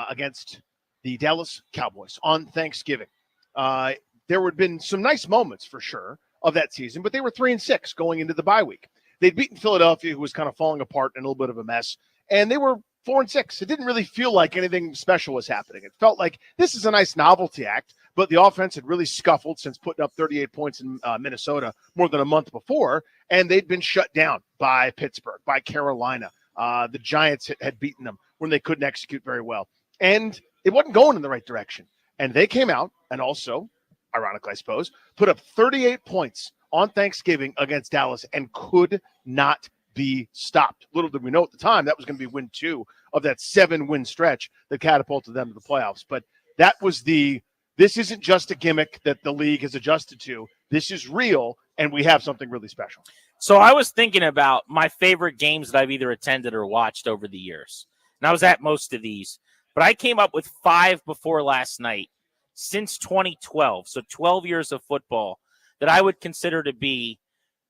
against the Dallas Cowboys on Thanksgiving. There would have been some nice moments for sure of that season, but they were 3-6 going into the bye week. They'd beaten Philadelphia, who was kind of falling apart and a little bit of a mess, and they were 4-6. It didn't really feel like anything special was happening. It felt like this is a nice novelty act, but the offense had really scuffled since putting up 38 points in Minnesota more than a month before, and they'd been shut down by Pittsburgh, by Carolina. The Giants had beaten them when they couldn't execute very well, and it wasn't going in the right direction. And they came out and also, ironically, I suppose, put up 38 points on Thanksgiving against Dallas and could not be stopped. Little did we know at the time that was going to be win 2 of that 7-win stretch that catapulted them to the playoffs. But that was this isn't just a gimmick that the league has adjusted to. This is real, and we have something really special. So I was thinking about my favorite games that I've either attended or watched over the years. And I was at most of these. But I came up with 5 before last night since 2012. So 12 years of football that I would consider to be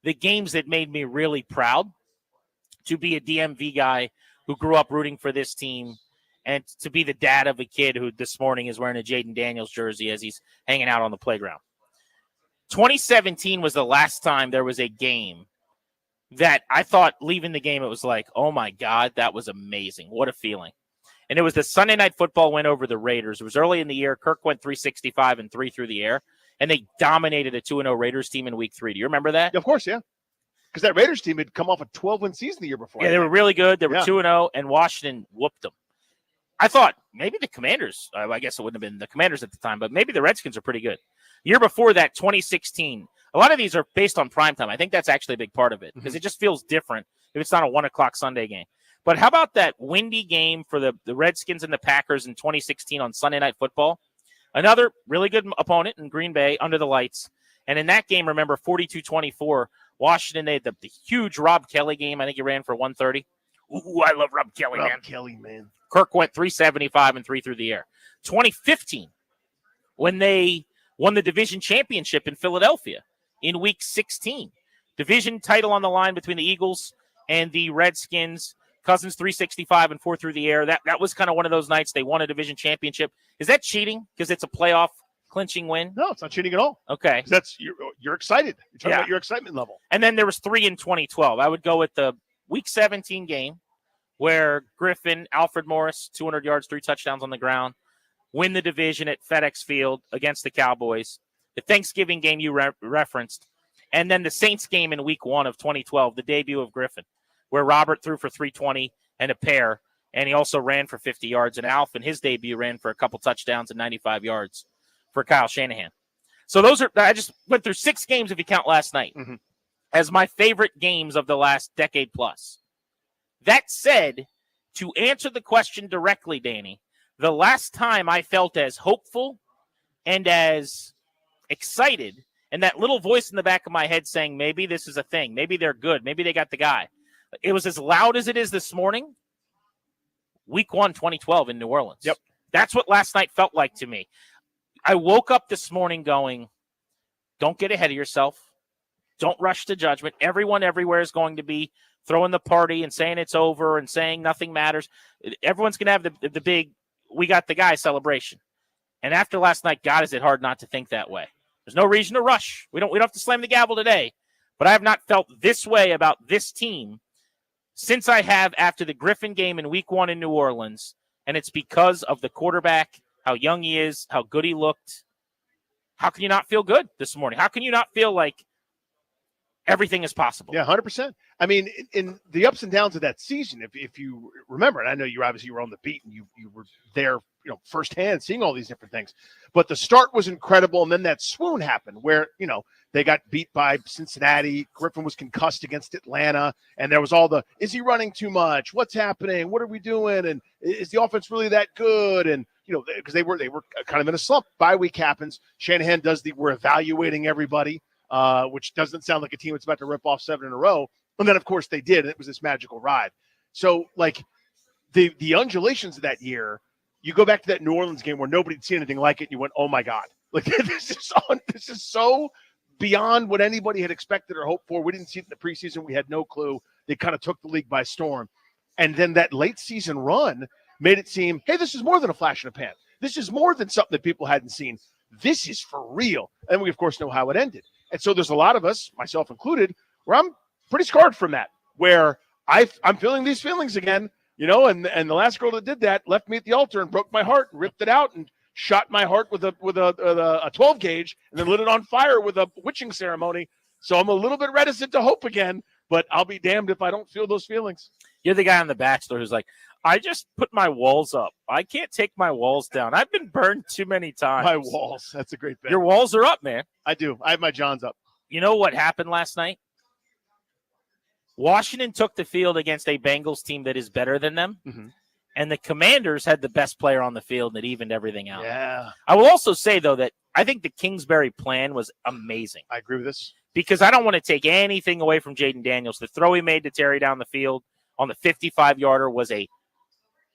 the games that made me really proud to be a DMV guy who grew up rooting for this team and to be the dad of a kid who this morning is wearing a Jaden Daniels jersey as he's hanging out on the playground. 2017 was the last time there was a game that I thought leaving the game, it was like, oh my God, that was amazing. What a feeling. And it was the Sunday Night Football win over the Raiders. It was early in the year. Kirk went 365 and 3 through the air, and they dominated a 2-0 Raiders team in week 3. Do you remember that? Of course, yeah. Because that Raiders team had come off a 12-win season the year before. Yeah, they were really good. They were 2-0, and Washington whooped them. I thought maybe the Commanders, I guess it wouldn't have been the Commanders at the time, but maybe the Redskins are pretty good. The year before that, 2016, a lot of these are based on primetime. I think that's actually a big part of it because it just feels different if it's not a 1 o'clock Sunday game. But how about that windy game for the Redskins and the Packers in 2016 on Sunday Night Football? Another really good opponent in Green Bay under the lights. And in that game, remember, 42-24, Washington, they had the huge Rob Kelly game. I think he ran for 130. Ooh, I love Rob Kelly, man. Kelly, man. Kirk went 375 and 3 through the air. 2015, when they won the division championship in Philadelphia in week 16. Division title on the line between the Eagles and the Redskins. Cousins 365 and 4 through the air. That was kind of one of those nights they won a division championship. Is that cheating because it's a playoff clinching win? No, it's not cheating at all. Okay. That's you're excited. You're talking about your excitement level. And then there was 3 in 2012. I would go with the week 17 game where Griffin, Alfred Morris, 200 yards, 3 touchdowns on the ground, win the division at FedEx Field against the Cowboys. The Thanksgiving game you referenced. And then the Saints game in week 1 of 2012, the debut of Griffin, where Robert threw for 320 and a pair, and he also ran for 50 yards. And Alf, in his debut, ran for a couple touchdowns and 95 yards for Kyle Shanahan. So I just went through 6 games, if you count last night, as my favorite games of the last decade plus. That said, to answer the question directly, Danny, the last time I felt as hopeful and as excited, and that little voice in the back of my head saying, maybe this is a thing, maybe they're good, maybe they got the guy. It was as loud as it is this morning, week 1, 2012 in New Orleans. Yep. That's what last night felt like to me. I woke up this morning going, don't get ahead of yourself. Don't rush to judgment. Everyone everywhere is going to be throwing the party and saying it's over and saying nothing matters. Everyone's going to have the big, we got the guy celebration. And after last night, God, is it hard not to think that way. There's no reason to rush. We don't have to slam the gavel today. But I have not felt this way about this team since I have after the Griffin game in week 1 in New Orleans. And it's because of the quarterback, how young he is, how good he looked. How can you not feel good this morning? How can you not feel like everything is possible. Yeah, 100%. I mean, in the ups and downs of that season, if you remember, and I know you obviously were on the beat and you were there, firsthand seeing all these different things, but the start was incredible. And then that swoon happened where, they got beat by Cincinnati. Griffin was concussed against Atlanta. And there was all is he running too much? What's happening? What are we doing? And is the offense really that good? And, because they were kind of in a slump. Bye week happens. Shanahan does we're evaluating everybody. Which doesn't sound like a team that's about to rip off 7 in a row. And then, of course, they did. And it was this magical ride. So, the undulations of that year, you go back to that New Orleans game where nobody had seen anything like it, and you went, oh, my God. This is so beyond what anybody had expected or hoped for. We didn't see it in the preseason. We had no clue. They kind of took the league by storm. And then that late season run made it seem, hey, this is more than a flash in a pan. This is more than something that people hadn't seen. This is for real. And we, of course, know how it ended. And so there's a lot of us, myself included, where I'm pretty scarred from that, where I'm feeling these feelings again, and the last girl that did that left me at the altar and broke my heart and ripped it out and shot my heart with a 12 gauge and then lit it on fire with a witching ceremony. So I'm a little bit reticent to hope again, but I'll be damned if I don't feel those feelings. You're the guy on The Bachelor who's like, I just put my walls up. I can't take my walls down. I've been burned too many times. My walls. That's a great bit. Your walls are up, man. I do. I have my Johns up. You know what happened last night? Washington took the field against a Bengals team that is better than them. Mm-hmm. And the Commanders had the best player on the field that evened everything out. Yeah. I will also say, though, that I think the Kingsbury plan was amazing. I agree with this. Because I don't want to take anything away from Jaden Daniels. The throw he made to Terry down the field on the 55-yarder was a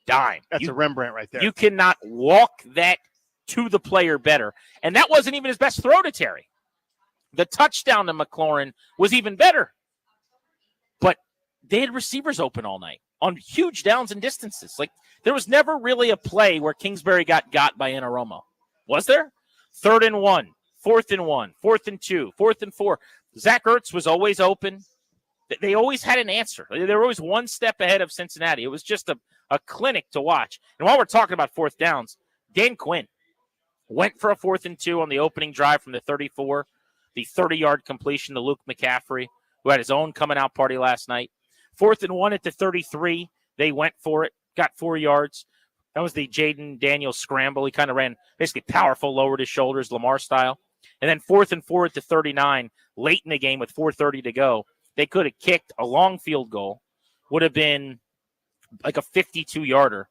dime. That's a Rembrandt right there. You cannot walk that to the player better. And that wasn't even his best throw to Terry. The touchdown to McLaurin was even better. But they had receivers open all night on huge downs and distances. There was never really a play where Kingsbury got by Anaromo. Was there? 3rd and 1, 4th and 1, 4th and 2, 4th and 4. Zach Ertz was always open. They always had an answer. They were always one step ahead of Cincinnati. It was just a clinic to watch. And while we're talking about fourth downs, Dan Quinn went for a 4th and 2 on the opening drive from the 34, the 30-yard completion to Luke McCaffrey, who had his own coming out party last night. 4th and 1 at the 33. They went for it, got 4 yards. That was the Jaden Daniels scramble. He kind of ran basically powerful, lowered his shoulders, Lamar style. And then 4th and 4 at the 39, late in the game with 4:30 to go. They could have kicked a long field goal. Would have been like a 52-yarder.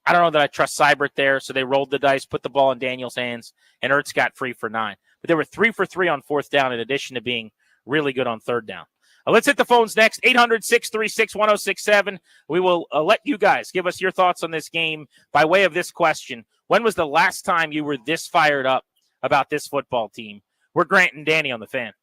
I don't know that I trust Seibert there, so they rolled the dice, put the ball in Daniels' hands, and Ertz got free for 9. But they were 3 for 3 on 4th down in addition to being really good on 3rd down. Let's hit the phones next, 800-636-1067. We will let you guys give us your thoughts on this game by way of this question. When was the last time you were this fired up about this football team? We're Grant and Danny on the Fan.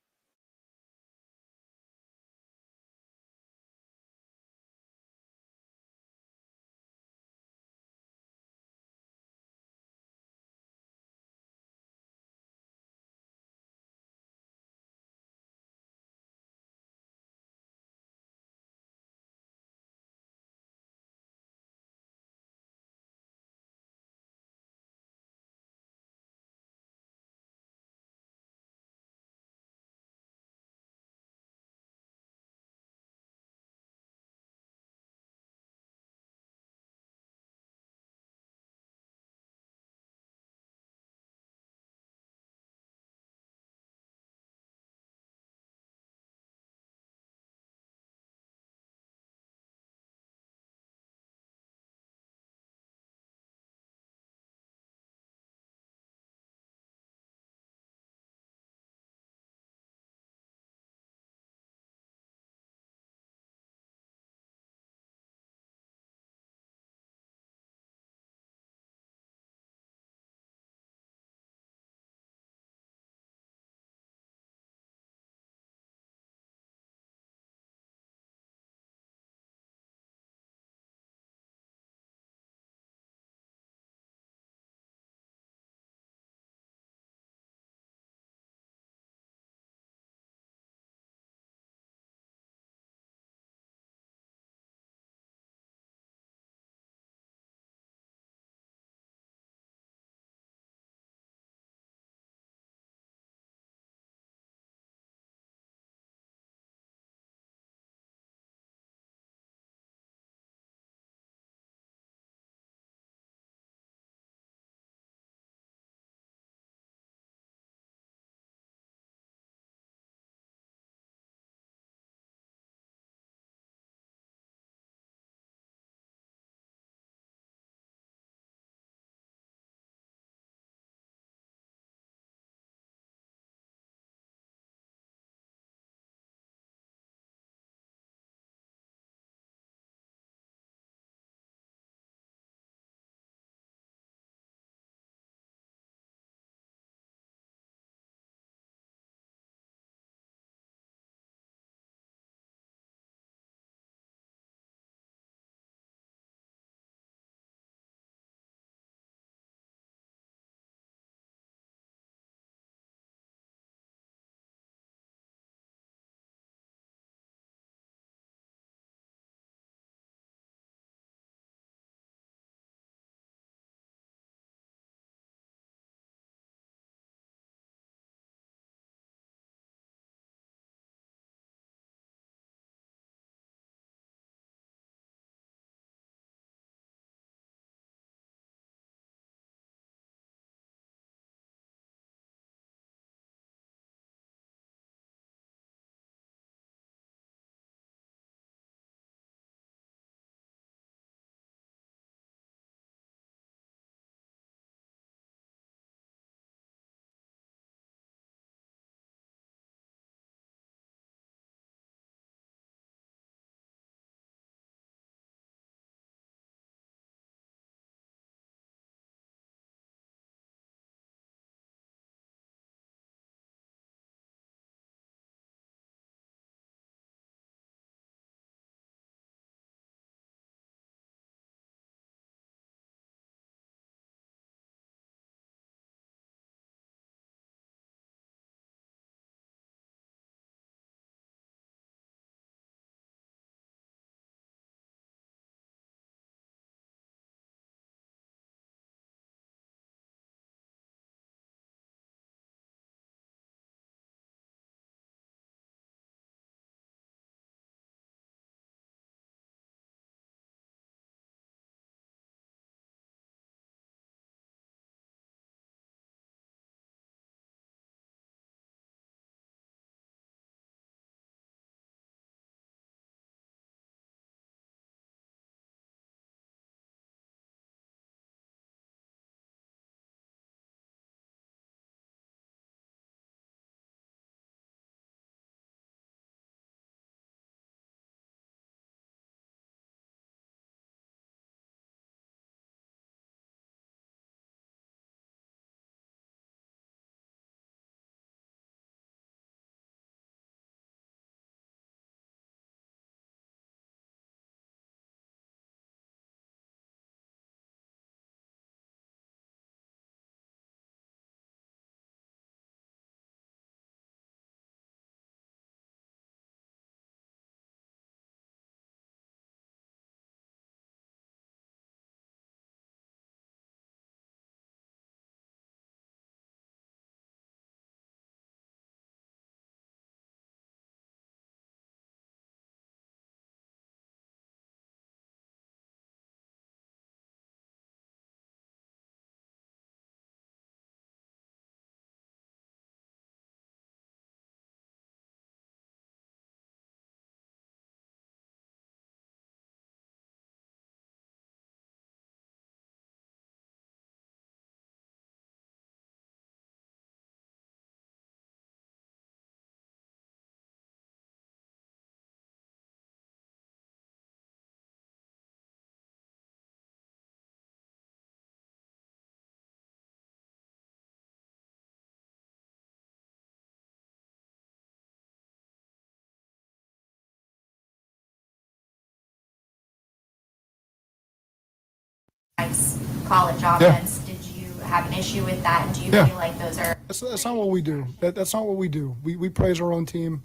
college offense. Did you have an issue with that? And do you feel like those are? That's not what we do. That's not what we do. We praise our own team,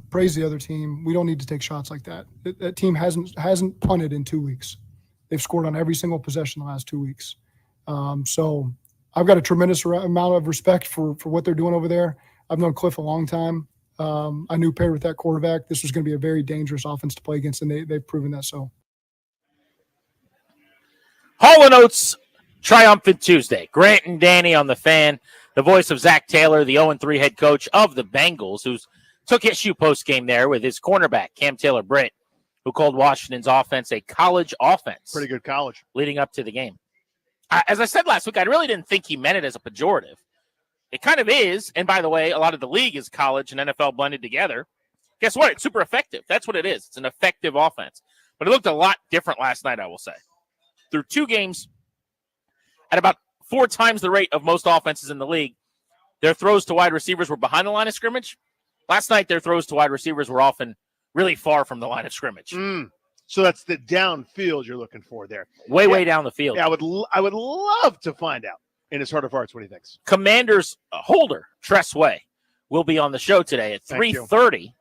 praise the other team. We don't need to take shots like that. That team hasn't punted in 2 weeks. They've scored on every single possession the last 2 weeks. So I've got a tremendous amount of respect for what they're doing over there. I've known Cliff a long time. I knew paired with that quarterback, this was going to be a very dangerous offense to play against, and they've proven that so. Hall & Oates triumphant Tuesday. Grant and Danny on the Fan, the voice of Zach Taylor, the 0-3 head coach of the Bengals, who took issue post-game there with his cornerback, Cam Taylor-Britt, who called Washington's offense a college offense. Pretty good college. Leading up to the game. As I said last week, I really didn't think he meant it as a pejorative. It kind of is, and by the way, a lot of the league is college and NFL blended together. Guess what? It's super effective. That's what it is. It's an effective offense. But it looked a lot different last night, I will say. Through 2 games, at about 4 times the rate of most offenses in the league, their throws to wide receivers were behind the line of scrimmage. Last night, their throws to wide receivers were often really far from the line of scrimmage. So that's the downfield you're looking for there. Way down the field. Yeah, I would love to find out in his heart of hearts what he thinks. Commanders holder, Tress Way, will be on the show today at 3:30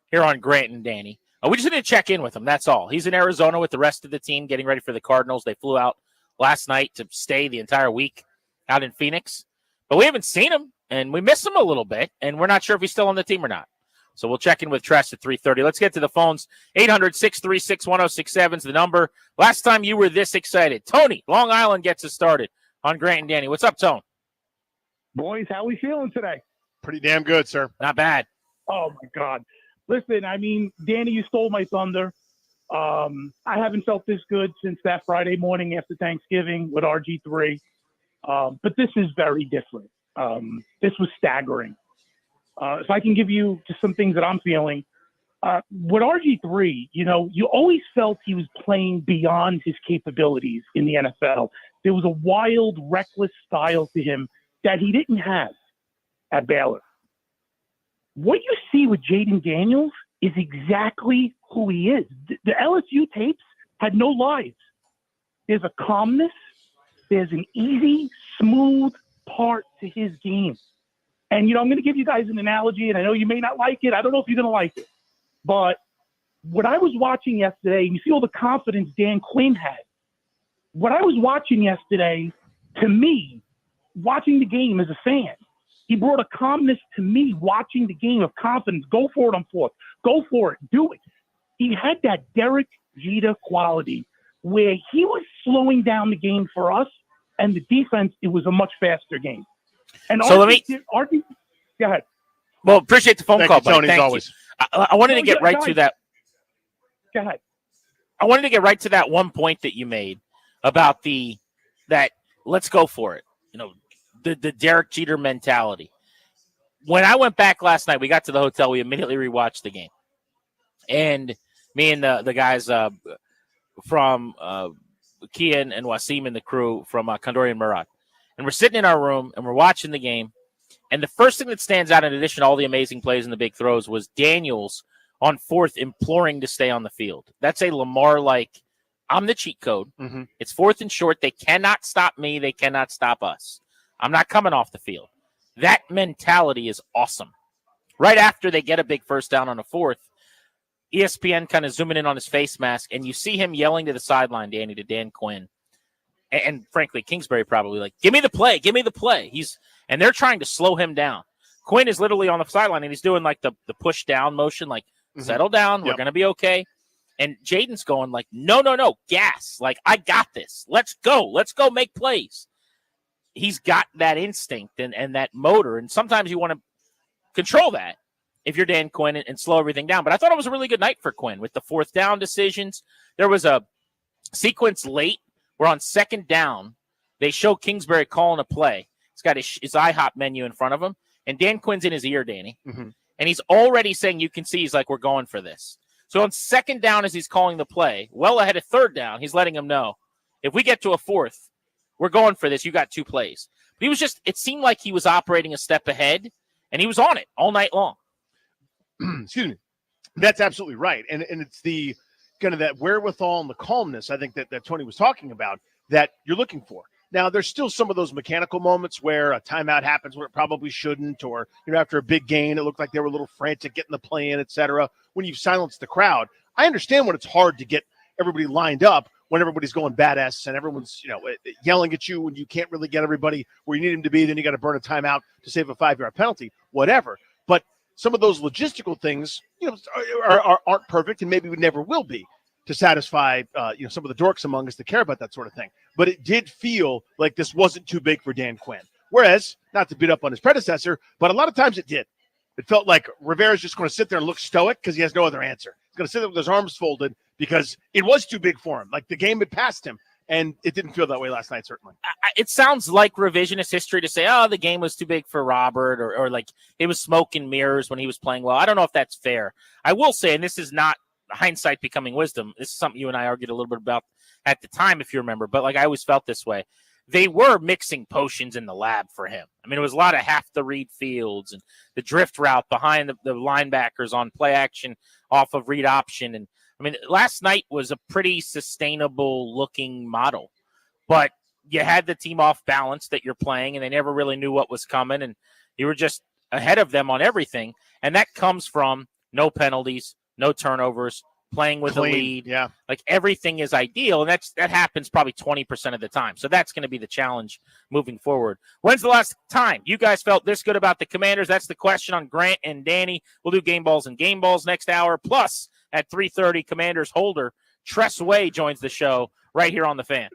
here on Grant and Danny. We just need to check in with him, that's all. He's in Arizona with the rest of the team getting ready for the Cardinals. They flew out last night to stay the entire week out in Phoenix. But we haven't seen him, and we miss him a little bit, and we're not sure if he's still on the team or not. So we'll check in with Tress at 3:30. Let's get to the phones. 800-636-1067 is the number. Last time you were this excited. Tony, Long Island gets us started on Grant and Danny. What's up, Tone? Boys, how we feeling today? Pretty damn good, sir. Not bad. Oh, my God. Listen, I mean, Danny, you stole my thunder. I haven't felt this good since that Friday morning after Thanksgiving with RG3. But this is very different. This was staggering. If I can give you just some things that I'm feeling. With RG3, you always felt he was playing beyond his capabilities in the NFL. There was a wild, reckless style to him that he didn't have at Baylor. What you see with Jaden Daniels is exactly who he is. The LSU tapes had no lies. There's a calmness. There's an easy, smooth part to his game. And, I'm going to give you guys an analogy, and I know you may not like it. I don't know if you're going to like it. But what I was watching yesterday, and you see all the confidence Dan Quinn had. What I was watching yesterday, to me, watching the game as a fan, he brought a calmness to me watching the game of confidence. Go for it on 4th. Go for it. Do it. He had that Derek Jeter quality where he was slowing down the game for us, and the defense, it was a much faster game. And so go ahead. Well, appreciate the phone call, buddy. Tony, Thank always. you. I wanted to get right to that. Go ahead. I wanted to get right to that one point that you made about that let's go for it. The Derek Jeter mentality. When I went back last night, we got to the hotel. We immediately rewatched the game, and me and the guys from Kian and Wasim and the crew from Kondori and Murad, and we're sitting in our room and we're watching the game. And the first thing that stands out, in addition to all the amazing plays and the big throws, was Daniels on 4th imploring to stay on the field. That's a Lamar-like, I'm the cheat code. Mm-hmm. It's 4th and short. They cannot stop me. They cannot stop us. I'm not coming off the field. That mentality is awesome. Right after they get a big first down on a 4th, ESPN kind of zooming in on his face mask, and you see him yelling to the sideline, Danny, to Dan Quinn. And frankly, Kingsbury probably like, give me the play, give me the play. And they're trying to slow him down. Quinn is literally on the sideline, and he's doing like the push down motion, like, settle down, we're going to be okay. And Jaden's going like, no, gas. Like, I got this. Let's go make plays. He's got that instinct and that motor, and sometimes you want to control that if you're Dan Quinn and slow everything down. But I thought it was a really good night for Quinn with the 4th down decisions. There was a sequence late where on 2nd down, they show Kingsbury calling a play. He's got his IHOP menu in front of him, and Dan Quinn's in his ear, Danny. Mm-hmm. And he's already saying, you can see, he's like, we're going for this. So on 2nd down, as he's calling the play, well ahead of 3rd down, he's letting him know, if we get to a 4th, we're going for this. You got 2 plays. But it seemed like he was operating a step ahead, and he was on it all night long. Excuse me. That's absolutely right. And it's the kind of that wherewithal and the calmness, I think, that Tony was talking about that you're looking for. Now, there's still some of those mechanical moments where a timeout happens when it probably shouldn't, or after a big gain, it looked like they were a little frantic getting the play in, et cetera. When you've silenced the crowd, I understand when it's hard to get everybody lined up when everybody's going badass and everyone's yelling at you when you can't really get everybody where you need them to be. Then you got to burn a timeout to save a 5-yard penalty, whatever. But some of those logistical things, aren't perfect, and maybe we never will be, to satisfy some of the dorks among us that care about that sort of thing. But it did feel like this wasn't too big for Dan Quinn. Whereas, not to beat up on his predecessor, but a lot of times it did. It felt like Rivera's just going to sit there and look stoic because he has no other answer. He's going to sit there with his arms folded because it was too big for him. Like the game had passed him, and it didn't feel that way last night, certainly. It sounds like revisionist history to say, oh, the game was too big for Robert, or like it was smoke and mirrors when he was playing well. I don't know if that's fair. I will say, and this is not hindsight becoming wisdom, this is something you and I argued a little bit about at the time, if you remember, but like I always felt this way. They were mixing potions in the lab for him. I mean, it was a lot of half the read fields and the drift route behind the linebackers on play action off of read option. And I mean, last night was a pretty sustainable looking model, but you had the team off balance that you're playing, and they never really knew what was coming, and you were just ahead of them on everything. And that comes from no penalties, no turnovers, playing with Clean, a lead. yeah. Like everything is ideal, and that happens probably 20% of the time. So that's going to be the challenge moving forward. When's the last time you guys felt this good about the Commanders? That's the question on Grant and Danny. We'll do game balls and game balls next hour. Plus, at 3:30, Commanders holder Tress Way joins the show right here on the Fan.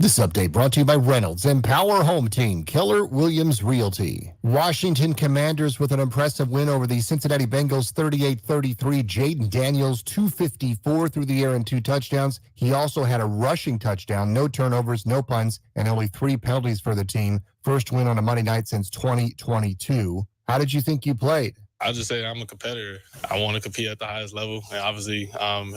This update brought to you by Reynolds Empower Home Team, Keller Williams Realty. Washington Commanders with an impressive win over the Cincinnati Bengals 38-33. Jaden Daniels 254 through the air and 2 touchdowns. He also had a rushing touchdown, no turnovers, no punts, and only 3 penalties for the team. First win on a Monday night since 2022. How did you think you played? I'll just say I'm a competitor. I want to compete at the highest level. And obviously,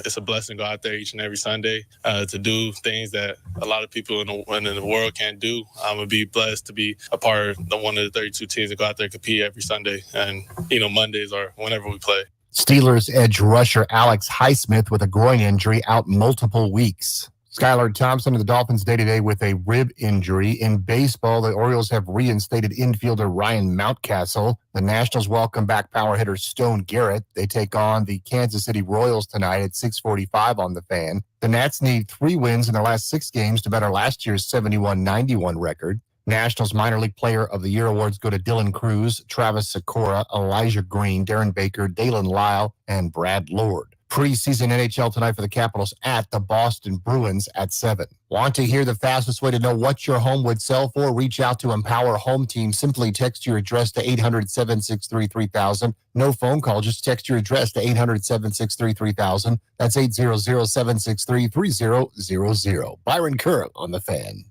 it's a blessing to go out there each and every Sunday to do things that a lot of people in the world can't do. I'm going to be blessed to be a part of one of the 32 teams that go out there and compete every Sunday. And, Mondays or whenever we play. Steelers edge rusher Alex Highsmith with a groin injury out multiple weeks. Skylar Thompson of the Dolphins day-to-day with a rib injury. In baseball, the Orioles have reinstated infielder Ryan Mountcastle. The Nationals welcome back power hitter Stone Garrett. They take on the Kansas City Royals tonight at 6:45 on the Fan. The Nats need 3 wins in their last 6 games to better last year's 71-91 record. Nationals Minor League Player of the Year awards go to Dylan Cruz, Travis Sikora, Elijah Green, Darren Baker, Dalen Lyle, and Brad Lord. Preseason NHL tonight for the Capitals at the Boston Bruins at 7. Want to hear the fastest way to know what your home would sell for? Reach out to Empower Home Team. Simply text your address to 800-763-3000. No phone call. Just text your address to 800-763-3000. That's 800-763-3000. Byron Kerr on the Fan.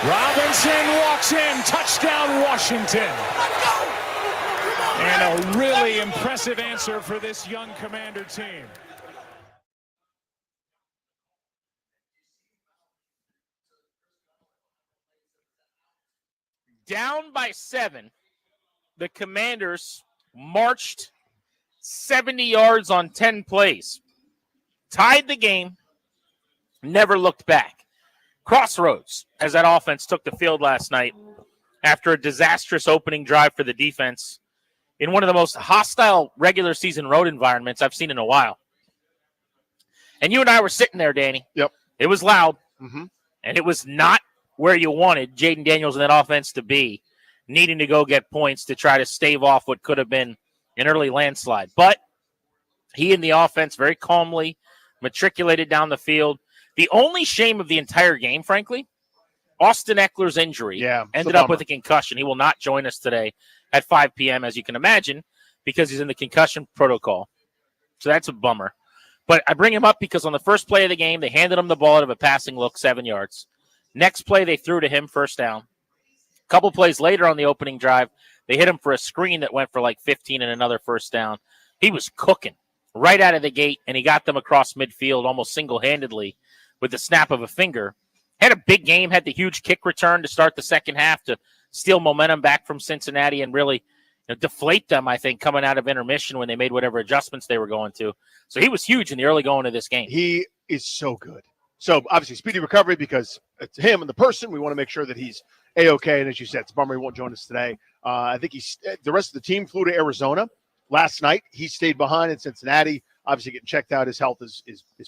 Robinson walks in, touchdown Washington. And a really impressive answer for this young Commander team. Down by 7, the Commanders marched 70 yards on 10 plays. Tied the game, never looked back. Crossroads as that offense took the field last night after a disastrous opening drive for the defense in one of the most hostile regular season road environments I've seen in a while. And you and I were sitting there, Danny. Yep. It was loud, and it was not where you wanted Jaden Daniels and that offense to be, needing to go get points to try to stave off what could have been an early landslide. But he and the offense very calmly matriculated down the field. The only shame of the entire game, frankly, Austin Eckler's injury ended up with a concussion. He will not join us today at 5 p.m., as you can imagine, because he's in the concussion protocol. So that's a bummer. But I bring him up because on the first play of the game, they handed him the ball out of a passing look, 7 yards. Next play, they threw to him, first down. A couple plays later on the opening drive, they hit him for a screen that went for like 15 and another first down. He was cooking right out of the gate, and he got them across midfield almost single-handedly with the snap of a finger. Had a big game, had the huge kick return to start the second half to steal momentum back from Cincinnati and really deflate them, I think, coming out of intermission when they made whatever adjustments they were going to. So he was huge in the early going of this game. He is so good. So obviously speedy recovery because it's him and the person. We want to make sure that he's A-okay. And as you said, it's a bummer he won't join us today. I think the rest of the team flew to Arizona last night. He stayed behind in Cincinnati. Obviously getting checked out. His health is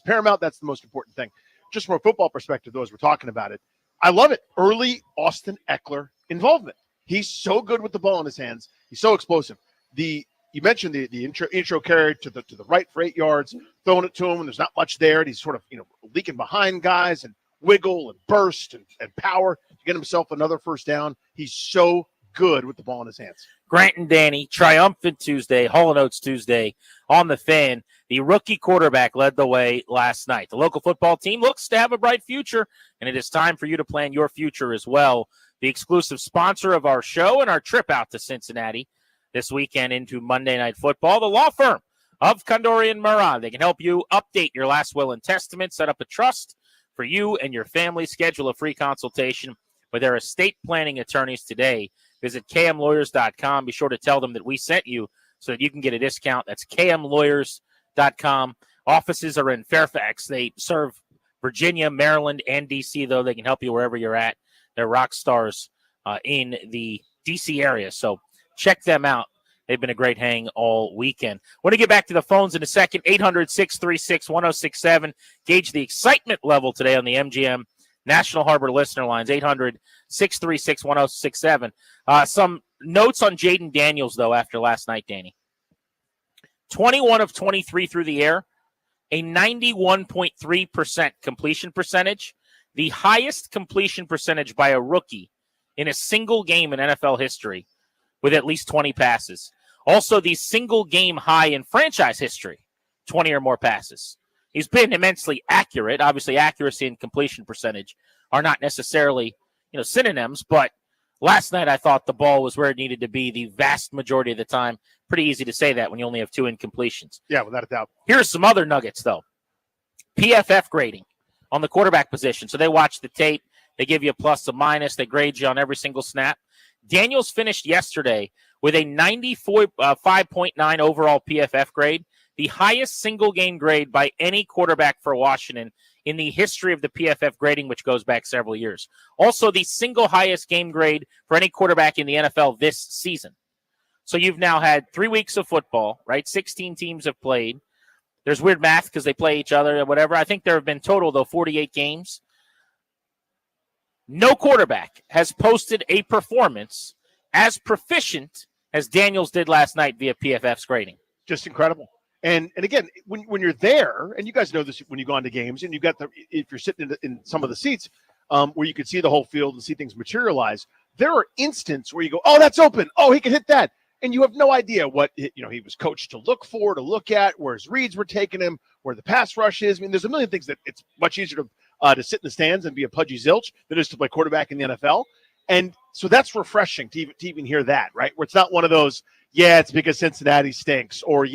paramount. That's the most important thing. Just from a football perspective, though, as we're talking about it, I love it. Early Austin Eckler involvement. He's so good with the ball in his hands. He's so explosive. You mentioned the intro carry to the right for 8 yards, throwing it to him, and there's not much there. And he's sort of leaking behind guys and wiggle and burst and power to get himself another first down. He's so good with the ball in his hands. Grant and Danny, triumphant Tuesday, Hall & Oates Tuesday on the Fan. The rookie quarterback led the way last night. The local football team looks to have a bright future, and it is time for you to plan your future as well. The exclusive sponsor of our show and our trip out to Cincinnati this weekend into Monday Night Football, the law firm of Condori and Murrah. They can help you update your last will and testament, set up a trust for you and your family, schedule a free consultation with their estate planning attorneys today. Visit kmlawyers.com. Be sure to tell them that we sent you so that you can get a discount. That's kmlawyers.com. Offices are in Fairfax. They serve Virginia, Maryland, and D.C., though. They can help you wherever you're at. They're rock stars in the DC area. So check them out. They've been a great hang all weekend. Want to get back to the phones in a second. 800-636-1067. Gauge the excitement level today on the MGM National Harbor listener lines. 800-636-1067. Some notes on Jaden Daniels, though, after last night, Danny. 21 of 23 through the air, a 91.3% completion percentage, the highest completion percentage by a rookie in a single game in NFL history with at least 20 passes. Also, the single game high in franchise history, 20 or more passes. He's been immensely accurate. Obviously, accuracy and completion percentage are not necessarily, synonyms, but last night I thought the ball was where it needed to be the vast majority of the time. Pretty easy to say that when you only have 2 incompletions. Yeah, without a doubt. Here's some other nuggets, though. PFF grading on the quarterback position. So they watch the tape. They give you a plus, a minus. They grade you on every single snap. Daniels finished yesterday with a 95.9 overall PFF grade, the highest single game grade by any quarterback for Washington in the history of the PFF grading, which goes back several years. Also, the single highest game grade for any quarterback in the NFL this season. So you've now had 3 weeks of football, right? 16 teams have played. There's weird math because they play each other or whatever. I think there have been total, though, 48 games. No quarterback has posted a performance as proficient as Daniels did last night via PFF's grading. Just incredible. And again, when you're there, and you guys know this when you go into games, and if you're sitting in some of the seats where you can see the whole field and see things materialize, there are instances where you go, oh, that's open. Oh, he can hit that. And you have no idea what he was coached to look for, to look at, where his reads were taking him, where the pass rush is. I mean, there's a million things that it's much easier to sit in the stands and be a pudgy zilch than it is to play quarterback in the NFL. And so that's refreshing to even hear that, right? Where it's not one of those, yeah, it's because Cincinnati stinks, or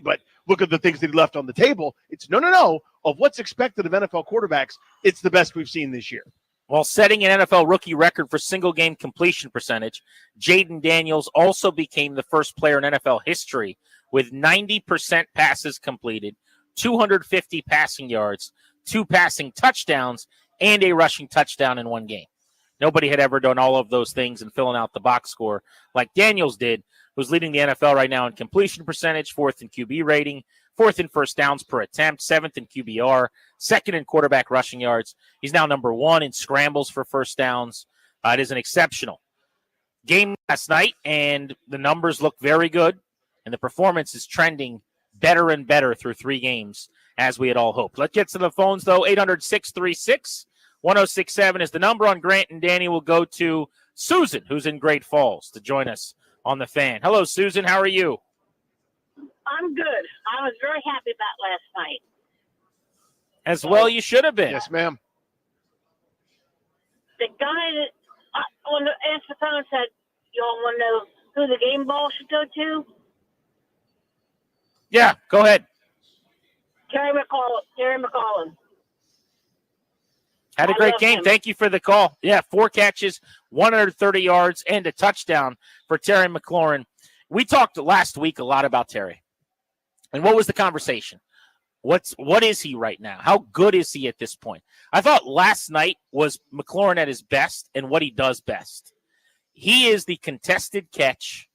but look at the things that he left on the table. It's no. Of what's expected of NFL quarterbacks, it's the best we've seen this year. While setting an NFL rookie record for single-game completion percentage, Jaden Daniels also became the first player in NFL history with 90% passes completed, 250 passing yards, 2 passing touchdowns, and a rushing touchdown in one game. Nobody had ever done all of those things and filling out the box score like Daniels did, who's leading the NFL right now in completion percentage, 4th in QB rating, 4th in first downs per attempt, 7th in QBR, 2nd in quarterback rushing yards. He's now number 1 in scrambles for first downs. It is an exceptional game last night, and the numbers look very good, and the performance is trending better and better through 3 games, as we had all hoped. Let's get to the phones, though. 800-636-1067 is the number on Grant, and Danny will go to Susan, who's in Great Falls, to join us on the Fan. Hello, Susan. How are you? I'm good. I was very happy about last night. As well you should have been. Yes, ma'am. The guy that on the answer phone said, y'all want to know who the game ball should go to? Yeah, go ahead. Terry McCollum. Had a great game. Thank you for the call. Yeah, 4 catches, 130 yards, and a touchdown for Terry McLaurin. We talked last week a lot about Terry. And what was the conversation? What is he right now? How good is he at this point? I thought last night was McLaurin at his best and what he does best. He is the contested catch.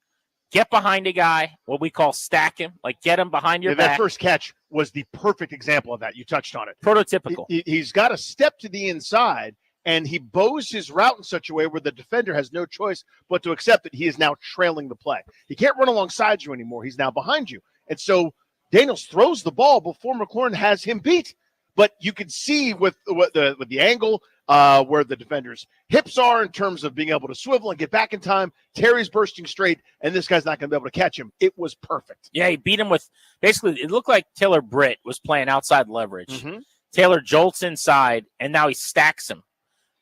Get behind a guy, what we call stack him, like get him behind your back. That first catch was the perfect example of that. You touched on it. Prototypical. He's got to step to the inside, and he bows his route in such a way where the defender has no choice but to accept that he is now trailing the play. He can't run alongside you anymore. He's now behind you. And so Daniels throws the ball before McLaurin has him beat. But you can see with the angle where the defender's hips are in terms of being able to swivel and get back in time. Terry's bursting straight, and this guy's not going to be able to catch him. It was perfect. Yeah, he beat him with basically it looked like Taylor Britt was playing outside leverage. Mm-hmm. Taylor jolts inside, and now he stacks him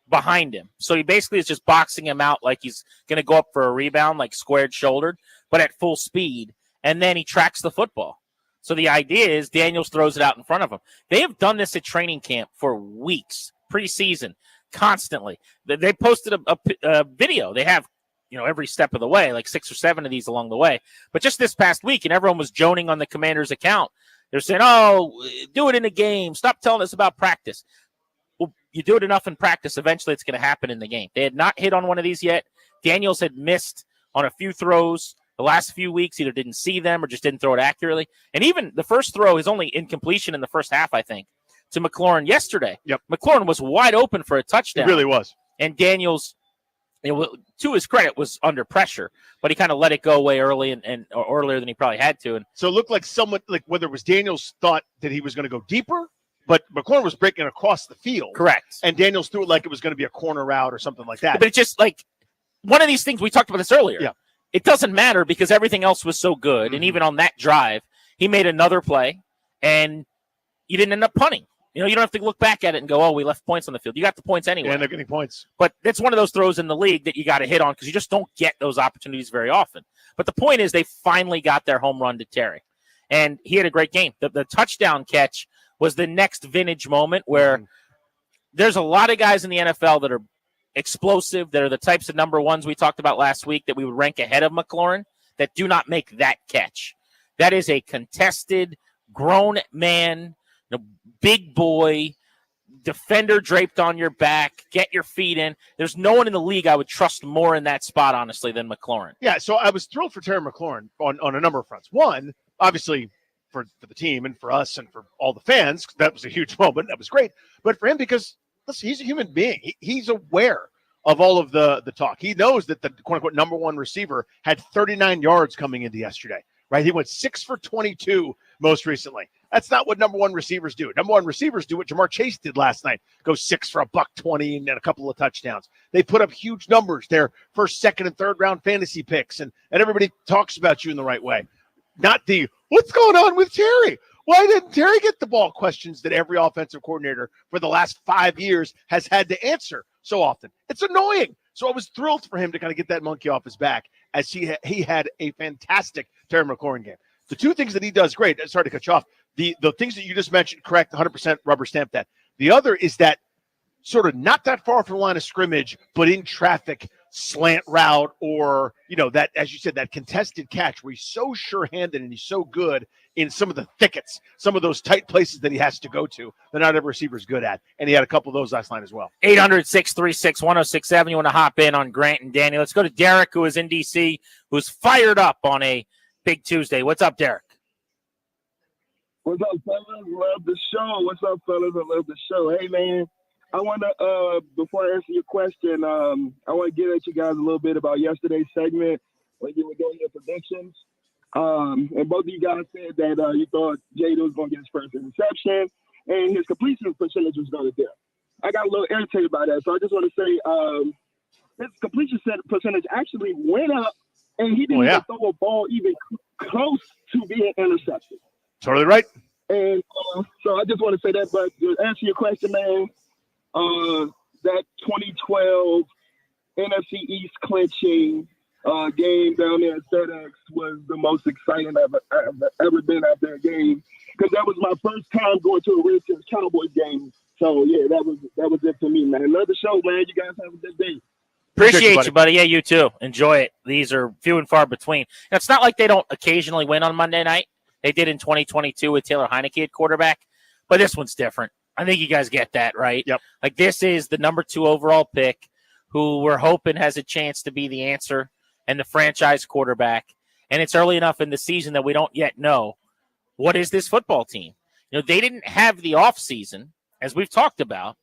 behind him. So he basically is just boxing him out like he's going to go up for a rebound, like squared shouldered, but at full speed, and then he tracks the football. So the idea is Daniels throws it out in front of him. They have done this at training camp for weeks, preseason, constantly. They posted a video. They have, every step of the way, like 6 or 7 of these along the way. But just this past week, and everyone was joning on the Commander's account. They're saying, oh, do it in a game. Stop telling us about practice. Well, you do it enough in practice, eventually it's going to happen in the game. They had not hit on one of these yet. Daniels had missed on a few throws the last few weeks, either didn't see them or just didn't throw it accurately. And even the first throw is only incompletion in the first half, I think, to McLaurin yesterday. Yep. McLaurin was wide open for a touchdown. It really was. And Daniels, to his credit, was under pressure, but he kind of let it go away early or earlier than he probably had to. And so it looked like someone, like whether it was Daniels thought that he was going to go deeper, but McLaurin was breaking across the field. Correct. And Daniels threw it like it was going to be a corner route or something like that. But it's just like one of these things, we talked about this earlier. Yeah. It doesn't matter because everything else was so good. Mm-hmm. And even on that drive, he made another play and you didn't end up punting. You don't have to look back at it and go, oh, we left points on the field. You got the points anyway. And they're getting points. But that's one of those throws in the league that you got to hit on because you just don't get those opportunities very often. But the point is they finally got their home run to Terry. And he had a great game. The touchdown catch was the next vintage moment where there's a lot of guys in the NFL that are explosive, that are the types of number ones we talked about last week that we would rank ahead of McLaurin, that do not make that catch. That is a contested, grown man, big boy, defender draped on your back, get your feet in. There's no one in the league I would trust more in that spot, honestly, than McLaurin. Yeah, so I was thrilled for Terry McLaurin on a number of fronts. One, obviously, for the team and for us and for all the fans, that was a huge moment. That was great. But for him, because, listen, he's a human being. He's aware of all of the talk. He knows that the quote-unquote number one receiver had 39 yards coming into yesterday, right? He went 6 for 22 most recently. That's not what number one receivers do. Number one receivers do what Jamar Chase did last night. Go 6 for $120 and a couple of touchdowns. They put up huge numbers. Their first, second, and third round fantasy picks, and everybody talks about you in the right way. Not the, what's going on with Terry? Why didn't Terry get the ball questions that every offensive coordinator for the last 5 years has had to answer so often. It's annoying. So I was thrilled for him to kind of get that monkey off his back as he had a fantastic Terry McLaurin game. The two things that he does great, sorry to cut you off, the things that you just mentioned, correct, 100% rubber stamp that. The other is that sort of not that far from the line of scrimmage, but in traffic, slant route, or, that, as you said, that contested catch where he's so sure-handed and he's so good in some of the thickets, some of those tight places that he has to go to that not every receiver is good at. And he had a couple of those last night as well. 800-636-1067. You want to hop in on Grant and Danny. Let's go to Derek, who is in D.C., who's fired up on a big Tuesday. What's up, Derek? What's up, fellas? Love the show. What's up, fellas? I love the show. Hey, man, I want to, before I answer your question, I want to get at you guys a little bit about yesterday's segment when you were doing your predictions. And both of you guys said that you thought Jaden was going to get his first interception and his completion percentage was going to dip. I got a little irritated by that. So I just want to say his completion percentage actually went up and he didn't even throw a ball even close to being intercepted. Totally right. And so I just want to say that, but to answer your question, man, that 2012 NFC East clinching game down there at FedEx was the most exciting I've ever been after a game, because that was my first time going to a Redskins Cowboys game. So yeah, that was it for me, man. Love the show, man. You guys have a good day. Appreciate you, buddy. Yeah, you too. Enjoy it. These are few and far between. And it's not like they don't occasionally win on Monday night. They did in 2022 with Taylor Heineke at quarterback, but this one's different. I think you guys get that, right? Yep. Like, this is the number 2 overall pick who we're hoping has a chance to be the answer and the franchise quarterback. And it's early enough in the season that we don't yet know what is this football team. They didn't have the offseason, as we've talked about,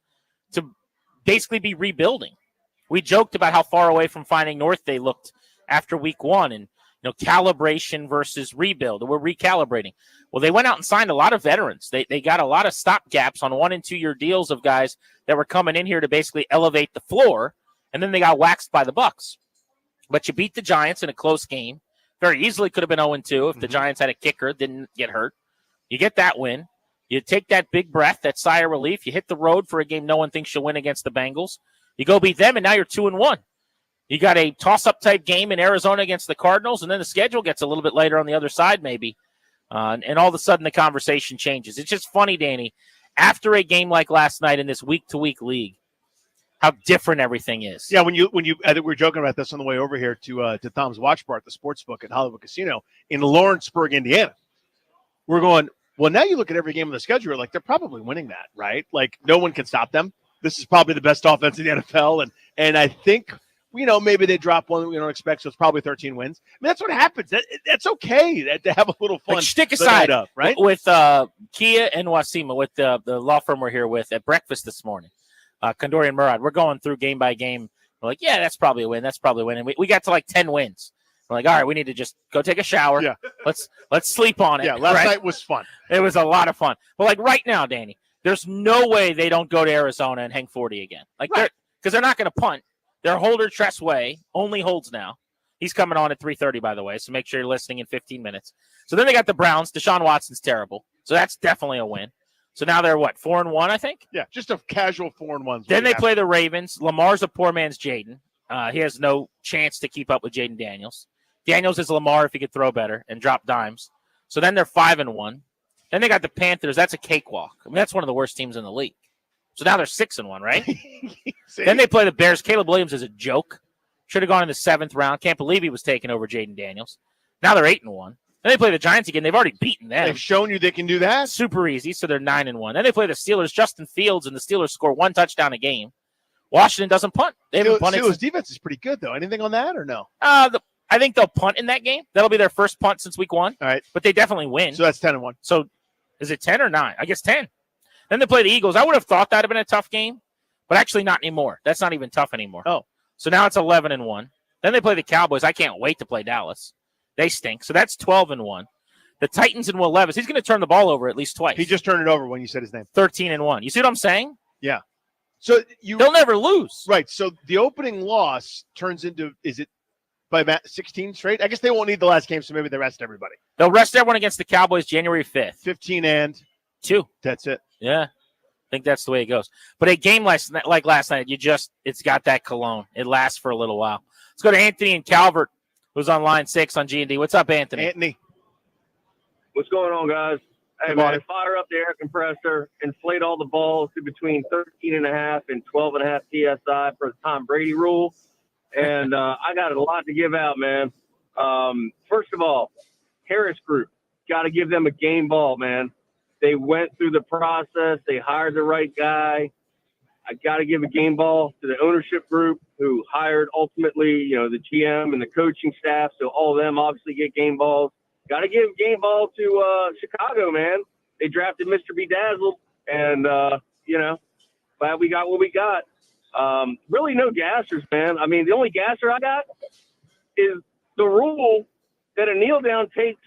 to basically be rebuilding. We joked about how far away from finding North they looked after week 1 and calibration versus rebuild. We're recalibrating. Well, they went out and signed a lot of veterans. They got a lot of stopgaps on 1- and 2-year deals of guys that were coming in here to basically elevate the floor, and then they got waxed by the Bucs. But you beat the Giants in a close game. Very easily could have been 0-2 if the Giants had a kicker, didn't get hurt. You get that win. You take that big breath, that sigh of relief. You hit the road for a game no one thinks you'll win against the Bengals. You go beat them, and now you're 2-1. You got a toss-up type game in Arizona against the Cardinals, and then the schedule gets a little bit later on the other side maybe. And all of a sudden the conversation changes. It's just funny, Danny, after a game like last night in this week-to-week league, how different everything is. Yeah, when you I think we were joking about this on the way over here to Tom's Watch Bar at the Sportsbook at Hollywood Casino in Lawrenceburg, Indiana. We're going, well, now you look at every game on the schedule, like they're probably winning that, right? Like no one can stop them. this is probably the best offense in the NFL. And I think, maybe they drop one that we don't expect, so it's probably 13 wins. I mean, that's what happens. That's okay to have a little fun. Like, stick the aside night up, right? With Kia and Wasima, with the law firm we're here with at breakfast this morning, Kondori and Murad, we're going through game by game. We're like, yeah, that's probably a win. That's probably a win. And we got to like 10 wins. We're like, all right, we need to just go take a shower. Yeah. Let's sleep on it. Yeah, last night was fun. It was a lot of fun. But like right now, Danny, there's no way they don't go to Arizona and hang 40 again. Like, because they're not going to punt. Their holder Tressway only holds now. He's coming on at 3:30, by the way, so make sure you're listening in 15 minutes. So then they got the Browns. Deshaun Watson's terrible. So that's definitely a win. So now they're, 4-1, I think? Yeah, just a casual 4-1. Then they play the Ravens. Lamar's a poor man's Jaden. He has no chance to keep up with Jaden Daniels. Daniels is Lamar if he could throw better and drop dimes. So then they're 5-1. Then they got the Panthers. That's a cakewalk. I mean, that's one of the worst teams in the league. So now they're 6-1, right? Then they play the Bears. Caleb Williams is a joke. Should have gone in the 7th round. Can't believe he was taken over Jaden Daniels. Now they're 8-1. Then they play the Giants again. They've already beaten them. They've shown you they can do that. Super easy. So they're 9-1. Then they play the Steelers. Justin Fields and the Steelers score 1 touchdown a game. Washington doesn't punt. They haven't punted. Steelers' defense is pretty good, though. Anything on that or no? I think they'll punt in that game. That'll be their first punt since week 1. All right. But they definitely win. So that's 10-1. So is it 10 or 9? I guess 10. Then they play the Eagles. I would have thought that would have been a tough game, but actually not anymore. That's not even tough anymore. Oh. So now it's 11-1. Then they play the Cowboys. I can't wait to play Dallas. They stink. So that's 12-1. The Titans and Will Levis. He's going to turn the ball over at least twice. He just turned it over when you said his name. 13-1. You see what I'm saying? Yeah. So they'll never lose. Right. So the opening loss turns into, is it by 16 straight? I guess they won't need the last game, so maybe they rest everybody. They'll rest everyone against the Cowboys January 5th. 15-2. That's it. Yeah. I think that's the way it goes. But a game like last night, it's got that cologne. It lasts for a little while. Let's go to Anthony and Calvert, who's on line 6 on G&D. What's up, Anthony? Anthony. What's going on, guys? Hey, man, fire up the air compressor, inflate all the balls to between 13.5 and 12.5 PSI for the Tom Brady rule. And I got a lot to give out, man. First of all, Harris Group, got to give them a game ball, man. They went through the process. They hired the right guy. I got to give a game ball to the ownership group who hired ultimately, the GM and the coaching staff. So all of them obviously get game balls. Got to give game ball to Chicago, man. They drafted Mr. Bedazzled, and, glad we got what we got. Really no gassers, man. I mean, the only gasser I got is the rule that a kneel down takes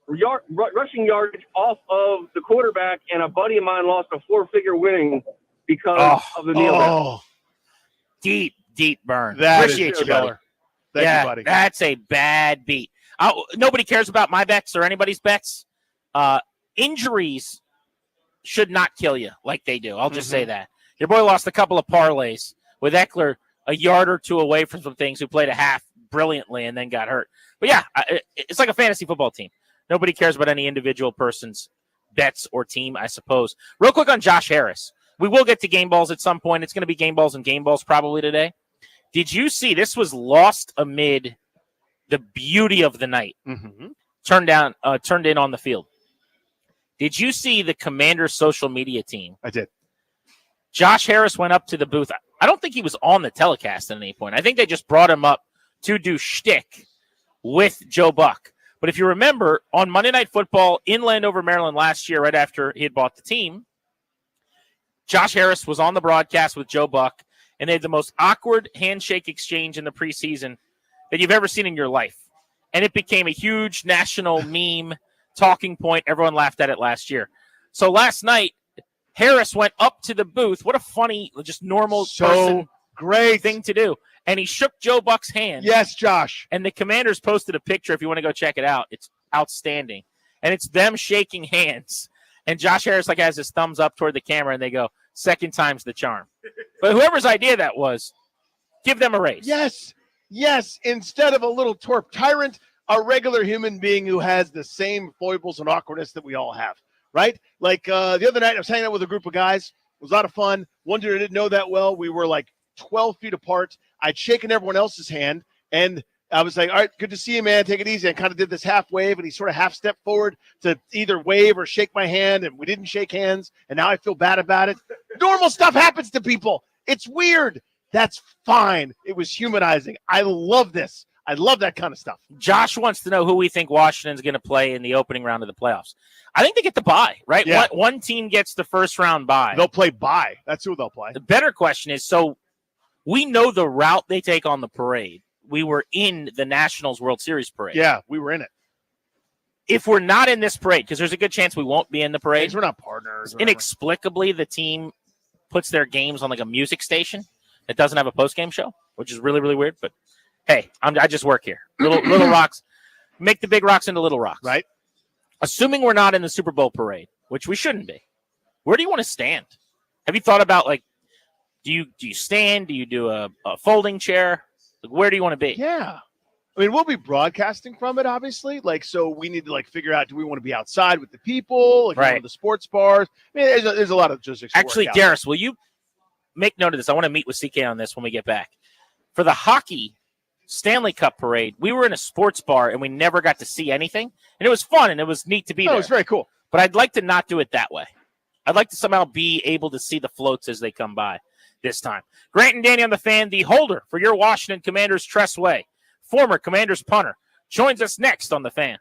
rushing yardage off of the quarterback, and a buddy of mine lost a 4-figure winning because of the kneel down. Deep burn. That Appreciate you, buddy. Thank you, buddy. That's a bad beat. Nobody cares about my bets or anybody's bets. Injuries should not kill you like they do. I'll just say that. Your boy lost a couple of parlays with Eckler a yard or two away from some things, who played a half brilliantly and then got hurt. But yeah, it's like a fantasy football team. Nobody cares about any individual person's bets or team, I suppose. Real quick on Josh Harris. We will get to game balls at some point. It's going to be game balls and game balls probably today. Did you see this was lost amid the beauty of the night? Turned in on the field. Did you see the Commanders' social media team? I did. Josh Harris went up to the booth. I don't think he was on the telecast at any point. I think they just brought him up to do shtick with Joe Buck. But if you remember, on Monday Night Football in Landover, Maryland last year, right after he had bought the team, Josh Harris was on the broadcast with Joe Buck, and they had the most awkward handshake exchange in the preseason that you've ever seen in your life. And it became a huge national meme talking point. Everyone laughed at it last year. So last night, Harris went up to the booth. What a funny, just normal person, great thing to do. And he shook Joe Buck's hand. Yes, Josh. And the Commanders posted a picture if you want to go check it out. It's outstanding. And it's them shaking hands. And Josh Harris has his thumbs up toward the camera, and they go, second time's the charm. But whoever's idea that was, give them a raise. Yes. Instead of a little twerp tyrant, a regular human being who has the same foibles and awkwardness that we all have, right? Like the other night, I was hanging out with a group of guys. It was a lot of fun. One dude I didn't know that well. We were 12 feet apart. I'd shaken everyone else's hand, and I was like, all right, good to see you, man. Take it easy. I kind of did this half wave, and he sort of half stepped forward to either wave or shake my hand, and we didn't shake hands, and now I feel bad about it. Normal stuff happens to people. It's weird. That's fine. It was humanizing. I love this. I love that kind of stuff. Josh wants to know who we think Washington's going to play in the opening round of the playoffs. I think they get the bye, right? Yeah. One team gets the first round bye. They'll play bye. That's who they'll play. The better question is, so we know the route they take on the parade. We were in the Nationals World Series parade. Yeah, we were in it. If we're not in this parade, because there's a good chance we won't be in the parade. We're not partners. Inexplicably, the team puts their games on like a music station that doesn't have a post-game show, which is really, really weird. But hey, I just work here. Little rocks. Make the big rocks into little rocks. Right. Assuming we're not in the Super Bowl parade, which we shouldn't be, where do you want to stand? Have you thought about, like, do you stand? Do you do a folding chair? Like, where do you want to be? Yeah. I mean, we'll be broadcasting from it, obviously. Like, so we need to, like, figure out, do we want to be outside with the people? Like, one of the sports bars? I mean, there's a lot of logistics. Actually, Darius, will you make note of this? I want to meet with CK on this when we get back. For the hockey Stanley Cup parade, we were in a sports bar, and we never got to see anything. And it was fun, and it was neat to be there. It was very cool. But I'd like to not do it that way. I'd like to somehow be able to see the floats as they come by this time. Grant and Danny on the Fan, the holder for your Washington Commanders Tress Way, former Commanders punter, joins us next on the Fan.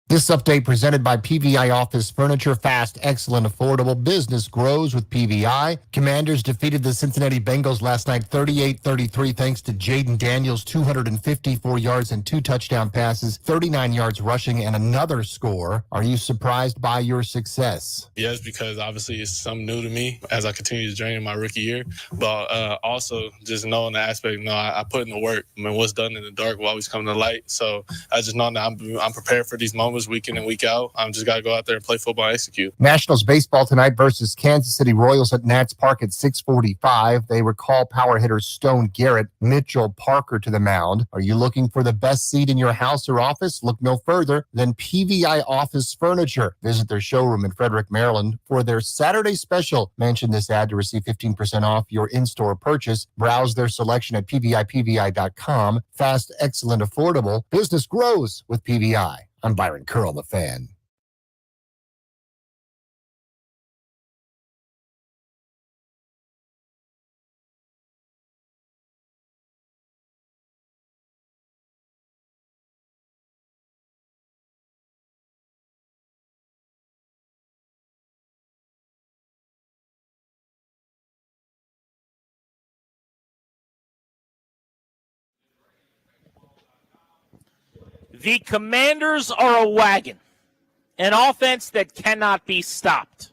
This update presented by PVI Office Furniture. Fast, excellent, affordable. Business grows with PVI. Commanders defeated the Cincinnati Bengals last night 38-33 thanks to Jaden Daniels, 254 yards and 2 touchdown passes, 39 yards rushing, and another score. Are you surprised by your success? Yes, because obviously it's something new to me as I continue to journey in my rookie year. But also just knowing the aspect, I put in the work. I mean, what's done in the dark will always come to light. So I just know that I'm prepared for these moments week in and week out. I'm just got to go out there and play football and execute. Nationals baseball tonight versus Kansas City Royals at Nats Park at 6:45. They recall power hitter Stone Garrett, Mitchell Parker to the mound. Are you looking for the best seat in your house or office? Look no further than PVI Office Furniture. Visit their showroom in Frederick, Maryland for their Saturday special. Mention this ad to receive 15% off your in-store purchase. Browse their selection at pvi.com. Fast, excellent, affordable. Business grows with PVI. I'm Byron Curl, the Fan. The Commanders are a wagon, an offense that cannot be stopped.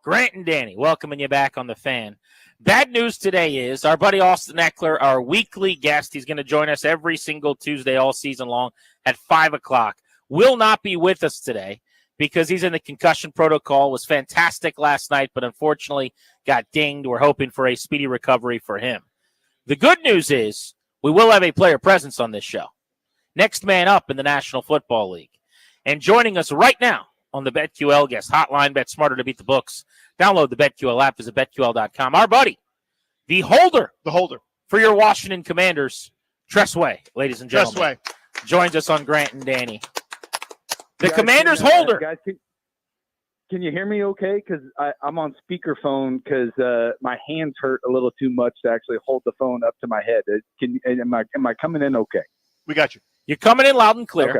Grant and Danny, welcoming you back on the Fan. Bad news today is our buddy Austin Eckler, our weekly guest, he's going to join us every single Tuesday all season long at 5 o'clock, will not be with us today because he's in the concussion protocol. Was fantastic last night, but unfortunately got dinged. We're hoping for a speedy recovery for him. The good news is we will have a player presence on this show. Next man up in the National Football League. And joining us right now on the BetQL guest hotline, bet smarter to beat the books. Download the BetQL app, visit BetQL.com. Our buddy, the holder for your Washington Commanders, Tress Way, ladies and gentlemen. Tress Way joins us on Grant and Danny. The Commanders holder. Guys, can you hear me okay? Because I'm on speakerphone because my hands hurt a little too much to actually hold the phone up to my head. Am I coming in okay? We got you. You're coming in loud and clear. Okay.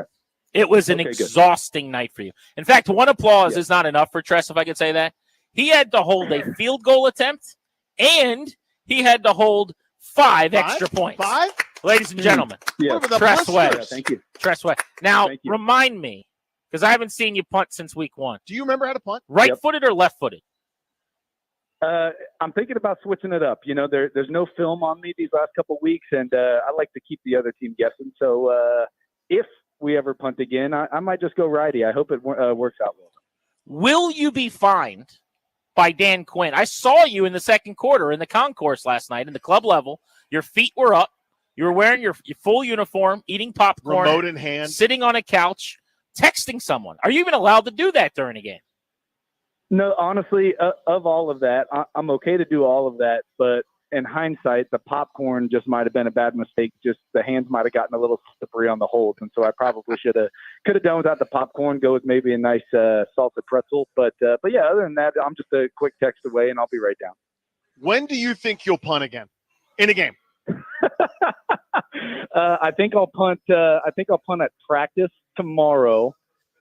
It was an exhausting night for you. In fact, one applause is not enough for Tress, if I could say that. He had to hold a field goal attempt, and he had to hold five extra points. Five? Ladies and gentlemen, Tress Way. Thank you. Tress Way. Now, remind me, because I haven't seen you punt since week 1. Do you remember how to punt? Right-footed or left-footed? I'm thinking about switching it up. There's no film on me these last couple weeks, and I like to keep the other team guessing. So if we ever punt again, I might just go righty. I hope it works out well. Will you be fined by Dan Quinn? I saw you in the second quarter in the concourse last night in the club level. Your feet were up. You were wearing your full uniform, eating popcorn, remote in hand, sitting on a couch, texting someone. Are you even allowed to do that during a game? No, honestly, of all of that, I'm okay to do all of that. But in hindsight, the popcorn just might have been a bad mistake. Just the hands might have gotten a little slippery on the hold. And so I probably could have done without the popcorn, go with maybe a nice salted pretzel. But yeah, other than that, I'm just a quick text away and I'll be right down. When do you think you'll punt again in a game? I think I'll punt at practice tomorrow.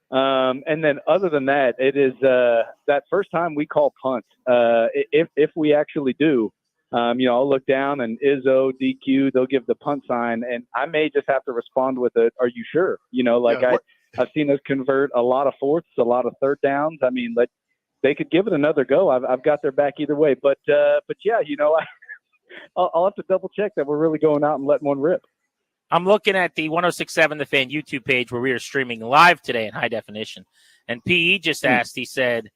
And then other than that, it is that first time we call punt. If we actually do, I'll look down and Izzo, DQ, they'll give the punt sign, and I may just have to respond with it. Are you sure? I've seen us convert a lot of fourths, a lot of third downs. I mean, they could give it another go. I've got their back either way. But yeah, I'll have to double check that we're really going out and letting one rip. I'm looking at the 106.7 The Fan YouTube page where we are streaming live today in high definition. And PE just asked, he said,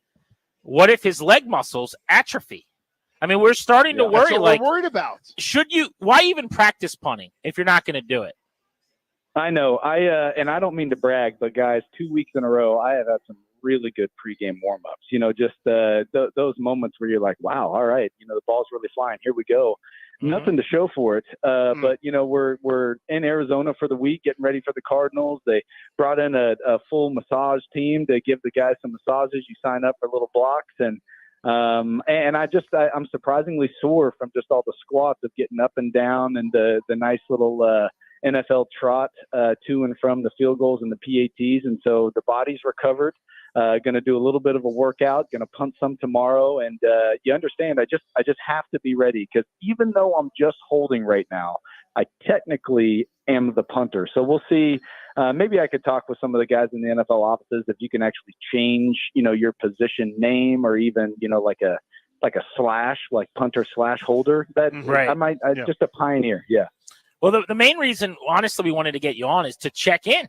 what if his leg muscles atrophy? I mean, we're starting to worry. That's what we're worried about. Why even practice punting if you're not going to do it? I know. And I don't mean to brag, but guys, 2 weeks in a row, I have had some really good pregame warm-ups. Just those moments where you're like, wow, all right, the ball's really flying. Here we go. Mm-hmm. Nothing to show for it. But, we're in Arizona for the week, getting ready for the Cardinals. They brought in a full massage team to give the guys some massages. You sign up for little blocks. And I'm surprisingly sore from just all the squats of getting up and down and the nice little NFL trot to and from the field goals and the PATs. And so the body's recovered. Going to do a little bit of a workout, going to punt some tomorrow. And you understand, I just have to be ready, because even though I'm just holding right now, I technically am the punter. So we'll see. Maybe I could talk with some of the guys in the NFL offices if you can actually change, your position name, or even, like a slash, like punter / holder. That Right. I might Yeah. just a pioneer. Yeah. Well, the main reason, honestly, we wanted to get you on is to check in.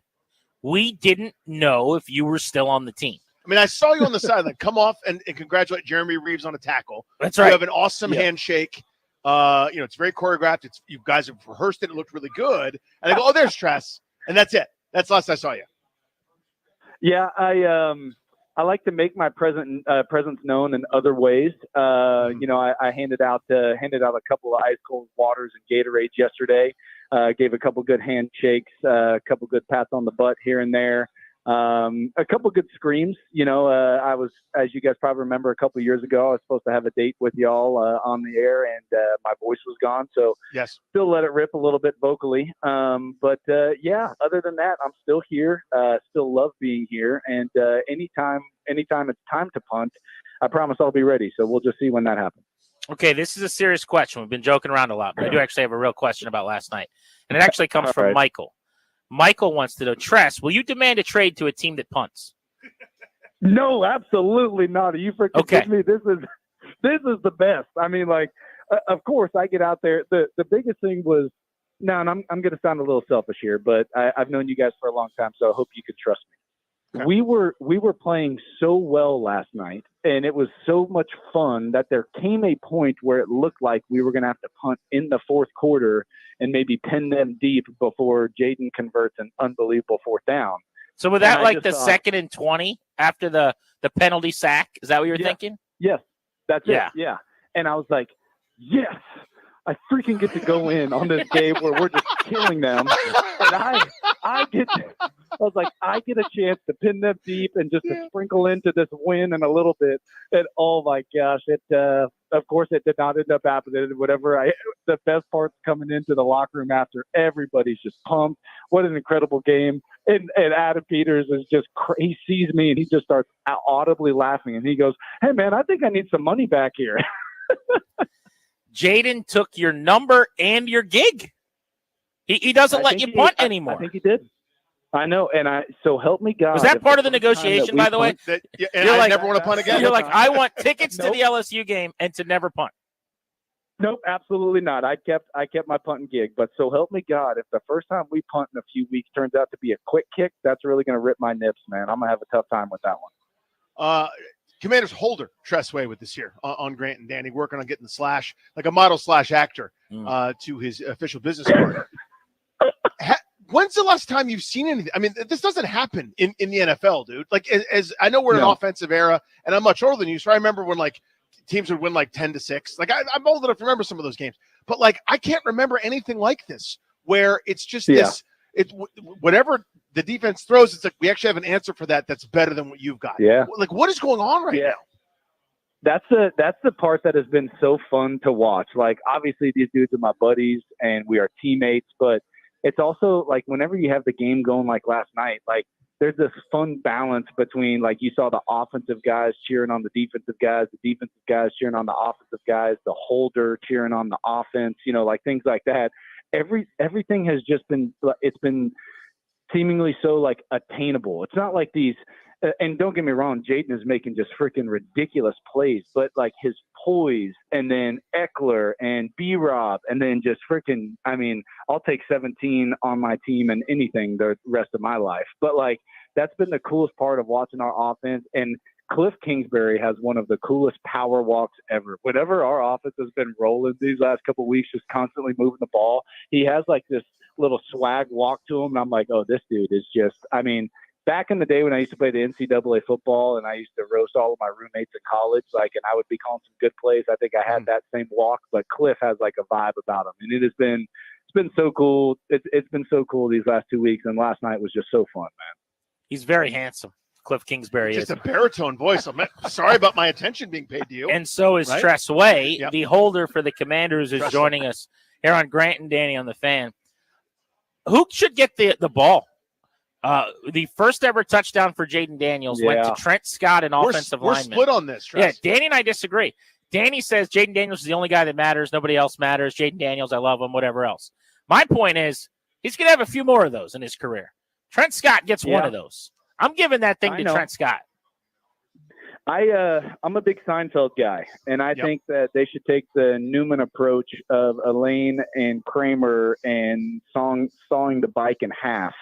We didn't know if you were still on the team. I mean, I saw you on the sideline come off and congratulate Jeremy Reeves on a tackle. That's right. You have an awesome handshake. It's very choreographed. You guys have rehearsed it. It looked really good. And I go, oh, there's Tress. And that's it. That's the last I saw you. Yeah, I like to make my presence known in other ways. I handed out a couple of ice cold waters and Gatorades yesterday. Gave a couple good handshakes, a couple good pats on the butt here and there. A couple good screams. I was, as you guys probably remember, a couple years ago, I was supposed to have a date with y'all on the air, and my voice was gone. So yes, still let it rip a little bit vocally. But other than that, I'm still here. Still love being here. And anytime it's time to punt, I promise I'll be ready. So we'll just see when that happens. Okay, this is a serious question. We've been joking around a lot, but I do actually have a real question about last night. And it actually comes from right. Michael. Michael wants to know, Tress, will you demand a trade to a team that punts? No, absolutely not. Are you freaking kidding me? This is the best. I mean, of course I get out there. The biggest thing was, and I'm going to sound a little selfish here, but I've known you guys for a long time, so I hope you can trust me. Okay. We were playing so well last night, and it was so much fun that there came a point where it looked like we were going to have to punt in the fourth quarter and maybe pin them deep before Jaden converts an unbelievable fourth down. So was that like the 2nd and 20 after the penalty sack? Is that what you're thinking? Yes, that's it. Yeah. And I was like, yes, I freaking get to go in on this game where we're just killing them. And I get a chance to pin them deep and just to sprinkle into this win and a little bit. And oh my gosh, of course it did not end up happening. The best part's coming into the locker room after everybody's just pumped. What an incredible game. And Adam Peters is just he sees me and he just starts audibly laughing and he goes, "Hey man, I think I need some money back here." Jaden took your number and your gig. He doesn't let you punt anymore. I think he did. I know, so help me God. Was that part of the negotiation, by the way? I never want to punt again? You're like, I want tickets to the LSU game and to never punt. Nope, absolutely not. I kept my punting gig, but so help me God, if the first time we punt in a few weeks turns out to be a quick kick, that's really going to rip my nips, man. I'm going to have a tough time with that one. Commander's holder, Tress Way, with this here on Grant and Danny, working on getting the slash, like a model / actor, to his official business card. When's the last time you've seen anything? I mean, this doesn't happen in the NFL, dude. Like, as I know we're in an offensive era, and I'm much older than you, so I remember when, teams would win, 10-6. I'm old enough to remember some of those games. But, I can't remember anything like this, where it's just this – it's whatever – the defense throws, it's like we actually have an answer for that that's better than what you've got. Yeah. What is going on right now? That's the part that has been so fun to watch. Obviously these dudes are my buddies and we are teammates, but it's also whenever you have the game going like last night, there's this fun balance between you saw the offensive guys cheering on the defensive guys cheering on the offensive guys, the holder cheering on the offense, things like that. Everything has just been, it's been seemingly so attainable. It's not like these, and don't get me wrong, Jaden is making just freaking ridiculous plays, but his poise and then Eckler and B-Rob and then just freaking, I'll take 17 on my team and anything the rest of my life. But that's been the coolest part of watching our offense. And Cliff Kingsbury has one of the coolest power walks ever. Whenever our offense has been rolling these last couple of weeks, just constantly moving the ball, he has this little swag walk to him. And I'm like, oh, this dude is just, back in the day when I used to play the NCAA football and I used to roast all of my roommates in college, and I would be calling some good plays, I think I had that same walk, but Cliff has a vibe about him. And it's been so cool. It's been so cool these last 2 weeks. And last night was just so fun, man. He's very handsome. Cliff Kingsbury is. Just a baritone voice. I'm sorry about my attention being paid to you. And so is Tress Way, the holder for the Commanders, is joining us here on Grant and Danny on the Fan. who should get the ball? The first ever touchdown for Jaden Daniels went to Trent Scott, an offensive lineman. We're split on this, Tress. Yeah, Danny and I disagree. Danny says Jaden Daniels is the only guy that matters. Nobody else matters. Jaden Daniels, I love him, whatever else. My point is he's going to have a few more of those in his career. Trent Scott gets one of those. I'm giving that thing to Trent Scott. I'm a big Seinfeld guy, and I think that they should take the Newman approach of Elaine and Kramer and sawing the bike in half.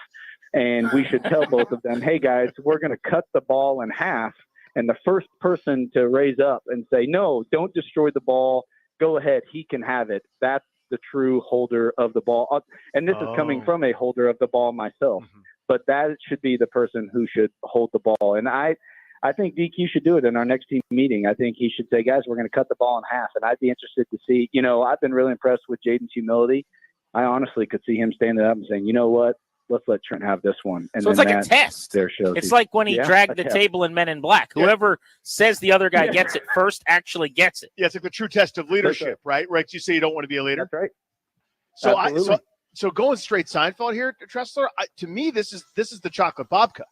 And we should tell both of them, hey, guys, we're going to cut the ball in half. And the first person to raise up and say, no, don't destroy the ball. Go ahead. He can have it. That's the true holder of the ball. And this is coming from a holder of the ball myself. But that should be the person who should hold the ball. And I think DQ should do it in our next team meeting. I think he should say, guys, we're going to cut the ball in half. And I'd be interested to see, I've been really impressed with Jaden's humility. I honestly could see him standing up and saying, you know what? Let's let Trent have this one. And so it's like a test. It's like when he dragged the table in Men in Black. Whoever says the other guy gets it first actually gets it. Yeah, it's like the true test of leadership, right? Right? You say you don't want to be a leader. That's right. So going straight Seinfeld here, Tressler, to me, this is the chocolate babka,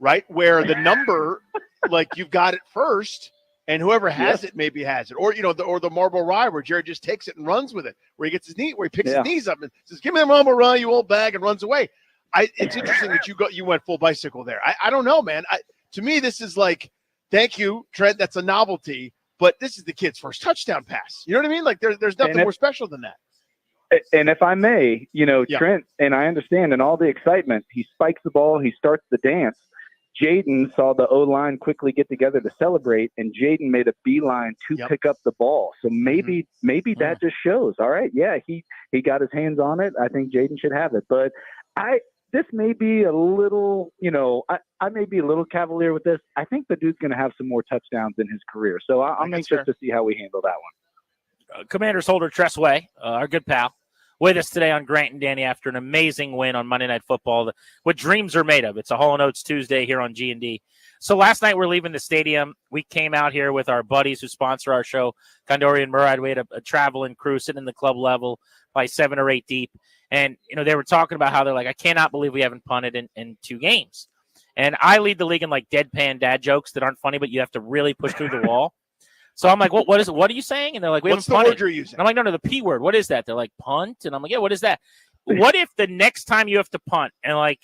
right? Where the number, like you've got it first, and whoever has it maybe has it, or the Marlboro Rye where Jared just takes it and runs with it, where he gets his knee, where he picks his knees up and says, "Give me the Marlboro Rye, you old bag," and runs away. It's interesting that you went full bicycle there. I don't know, man. To me, this is like, thank you, Trent. That's a novelty, but this is the kid's first touchdown pass. You know what I mean? Like there's nothing more special than that. And if I may, Trent, and I understand, and all the excitement, he spikes the ball, he starts the dance. Jaden saw the O-line quickly get together to celebrate, and Jaden made a beeline to pick up the ball. So maybe that just shows. All right, he got his hands on it. I think Jaden should have it. But this may be a little, I may be a little cavalier with this. I think the dude's going to have some more touchdowns in his career. So I'm anxious to see how we handle that one. Commanders holder Tressway, our good pal, with us today on Grant and Danny after an amazing win on Monday Night Football. What dreams are made of. It's a Hall & Oates Tuesday here on G&D. So last night we're leaving the stadium. We came out here with our buddies who sponsor our show, Condori and Murad. We had a traveling crew sitting in the club level, by 7 or 8 deep. And, they were talking about how they're like, I cannot believe we haven't punted in 2 games. And I lead the league in like deadpan dad jokes that aren't funny, but you have to really push through the wall. So I'm like, what is it? What are you saying? And they're like, what's the word you're using? And I'm like, no, the P word. What is that? They're like, punt. And I'm like, yeah, what is that? What if the next time you have to punt and like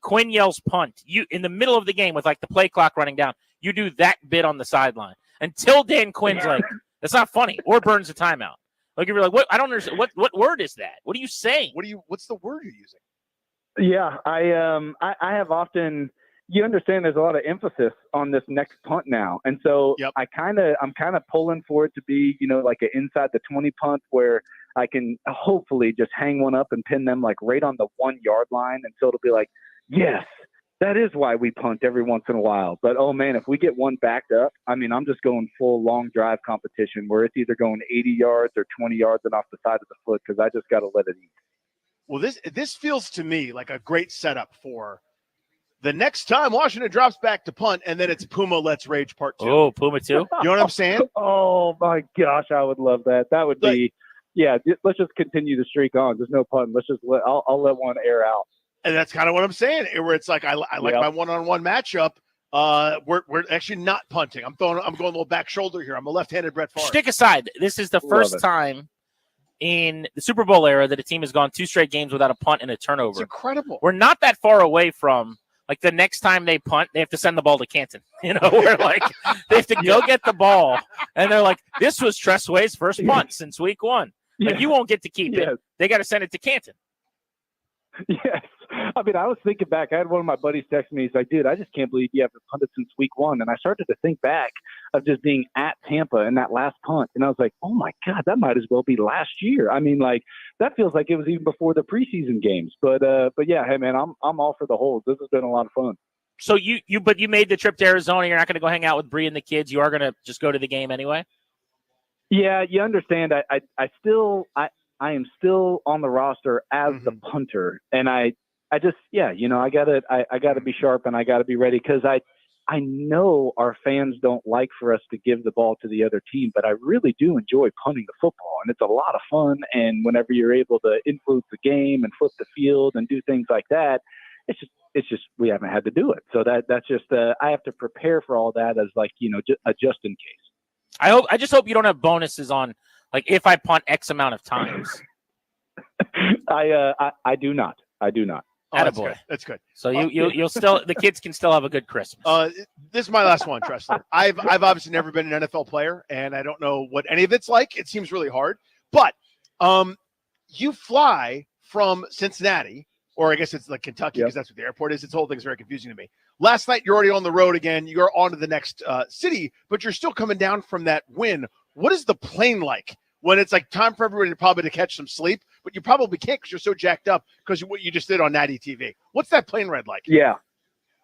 Quinn yells punt, you in the middle of the game with like the play clock running down, you do that bit on the sideline until Dan Quinn's like, that's not funny, or burns a timeout. Like if you're like, what? I don't understand. What word is that? What are you saying? What's the word you're using? Yeah, I have often. You understand there's a lot of emphasis on this next punt now. And so I'm kind of pulling for it to be, like an inside the 20 punt where I can hopefully just hang one up and pin them like right on the 1 yard line. And so it'll be like, yes, that is why we punt every once in a while. But, oh man, if we get one backed up, I'm just going full long drive competition where it's either going 80 yards or 20 yards and off the side of the foot, because I just got to let it eat. Well, this feels to me like a great setup for the next time Washington drops back to punt, and then it's Puma Let's Rage Part 2. Oh, Puma 2? You know what I'm saying? Oh, my gosh, I would love that. That would be, let's just continue the streak on. There's no punt. I'll let one air out. And that's kind of what I'm saying, where it's like I like my one-on-one matchup. We're actually not punting. I'm going a little back shoulder here. I'm a left-handed Brett Favre. Stick aside. This is the first time in the Super Bowl era that a team has gone 2 straight games without a punt and a turnover. It's incredible. We're not that far away from, like, the next time they punt, they have to send the ball to Canton. Where, like, they have to go get the ball, and they're like, this was Tressway's first punt since week 1. Like, you won't get to keep it. They got to send it to Canton. Yes. I was thinking back. I had one of my buddies text me. He's like, dude, I just can't believe you haven't punted since week 1. And I started to think back of just being at Tampa in that last punt. And I was like, oh, my God, that might as well be last year. That feels like it was even before the preseason games. But yeah, hey, man, I'm all for the holds. This has been a lot of fun. So you made the trip to Arizona. You're not going to go hang out with Bree and the kids. You are going to just go to the game anyway? Yeah, you understand. I am still on the roster as the punter. And I gotta be sharp and I gotta be ready, because I know our fans don't like for us to give the ball to the other team, but I really do enjoy punting the football, and it's a lot of fun. And whenever you're able to influence the game and flip the field and do things like that, it's just we haven't had to do it. So that's just I have to prepare for all that as just in case. I just hope you don't have bonuses on like if I punt X amount of times. I do not. Oh, that's good. That's good. So you'll still the kids can still have a good Christmas. This is my last one, Tressler. I've obviously never been an NFL player, and I don't know what any of it's like. It seems really hard. But you fly from Cincinnati, or I guess it's like Kentucky because that's what the airport is. This whole thing is very confusing to me. Last night, you're already on the road again. You're on to the next city, but you're still coming down from that win. What is the plane like when it's like time for everybody to catch some sleep, but you probably can't because you're so jacked up because what you just did on Natty TV? What's that plane ride like? Yeah.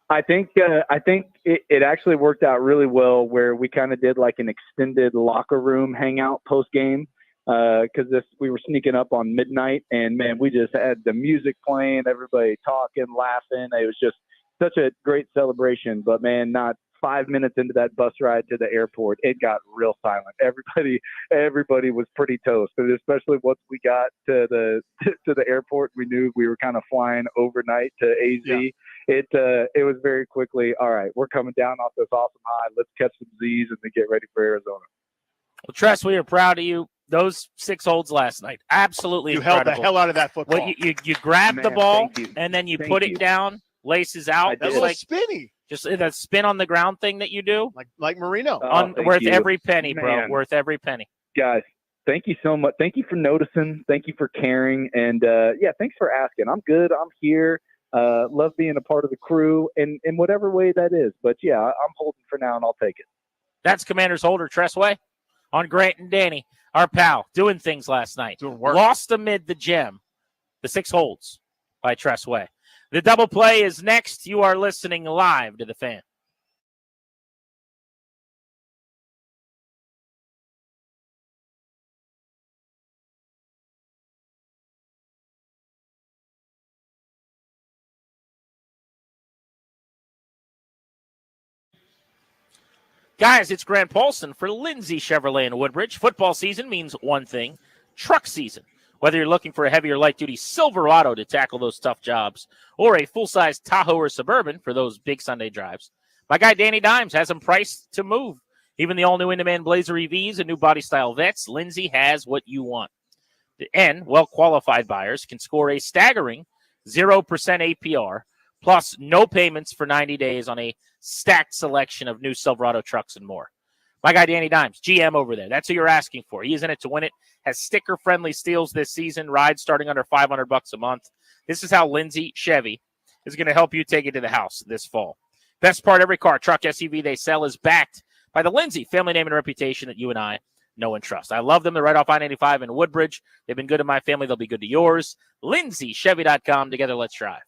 I think it actually worked out really well where we kind of did like an extended locker room hangout post game because we were sneaking up on midnight and man, we just had the music playing, everybody talking, laughing. It was just such a great celebration. But man, not 5 minutes into that bus ride to the airport, it got real silent. Everybody was pretty toast, and especially once we got to the airport, we knew we were kind of flying overnight to AZ. Yeah. It was very quickly, all right, we're coming down off this awesome high. Let's catch some Z's and then get ready for Arizona. Well, Tress, we are proud of you. Those 6 holds last night, absolutely incredible. Held the hell out of that football. Well, you grabbed the ball and then you put it down, laces out. That was like spinny. Just that spin on the ground thing that you do. Like Marino. Worth every penny, bro. Worth every penny. Guys, thank you so much. Thank you for noticing. Thank you for caring. And, thanks for asking. I'm good. I'm here. Love being a part of the crew in whatever way that is. But, yeah, I'm holding for now, and I'll take it. That's Commander's holder, Tressway, on Grant and Danny, our pal, doing things last night. Doing work. Lost amid the gem. The 6 holds by Tressway. The double play is next. You are listening live to The Fan. Guys, it's Grant Paulson for Lindsay Chevrolet in Woodbridge. Football season means one thing, truck season. Whether you're looking for a heavy or light-duty Silverado to tackle those tough jobs or a full-size Tahoe or Suburban for those big Sunday drives, my guy Danny Dimes has them priced to move. Even the all-new in-demand Blazer EVs and new body-style Vets, Lindsay has what you want. And well-qualified buyers can score a staggering 0% APR plus no payments for 90 days on a stacked selection of new Silverado trucks and more. My guy, Danny Dimes, GM over there. That's who you're asking for. He is in it to win it. Has sticker-friendly steals this season. Rides starting under $500 a month. This is how Lindsay Chevy is going to help you take it to the house this fall. Best part, every car, truck, SUV they sell is backed by the Lindsay family name and reputation that you and I know and trust. I love them. They're right off I-95 in Woodbridge. They've been good to my family. They'll be good to yours. LindsayChevy.com. Together, let's drive.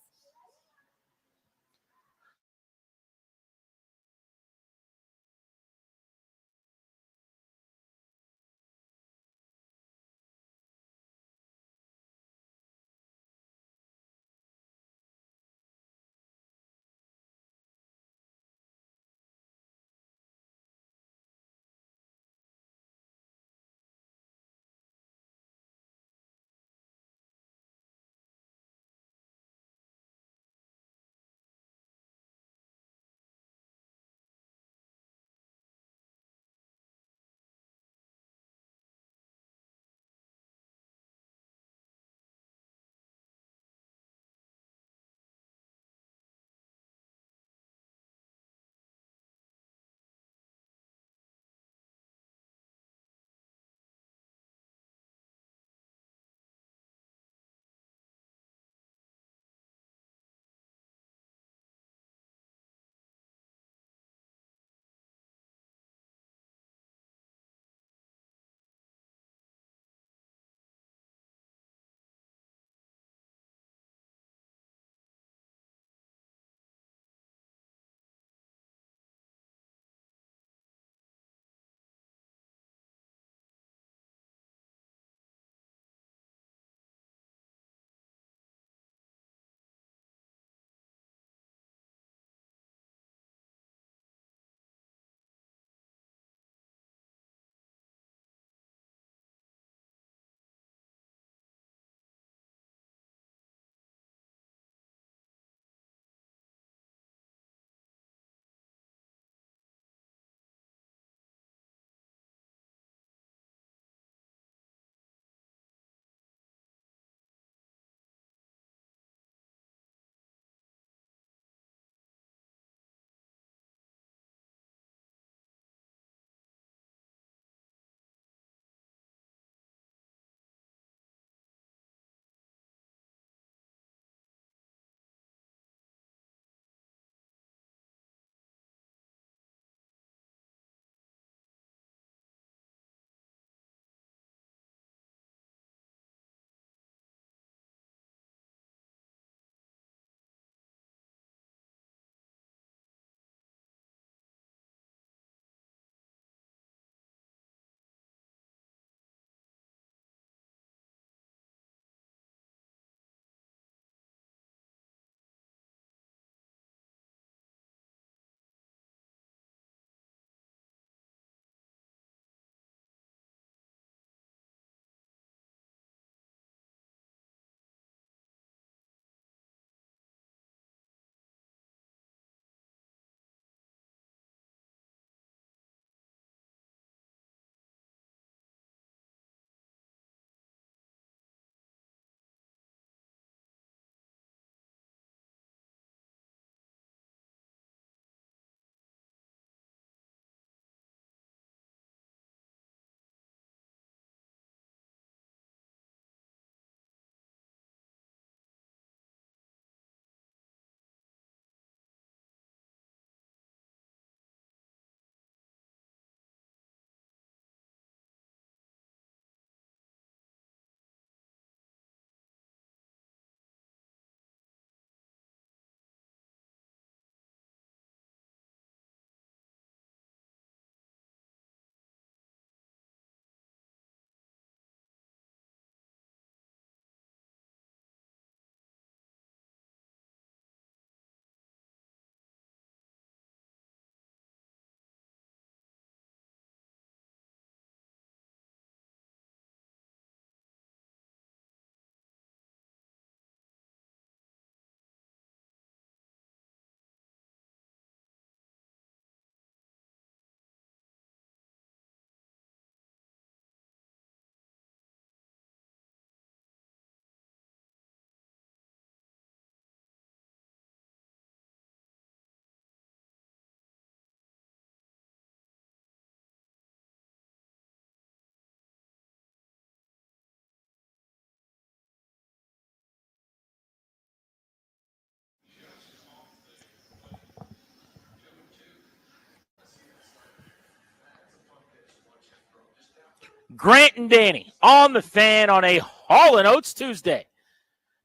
Grant and Danny on the Fan on a Hall & Oates Tuesday.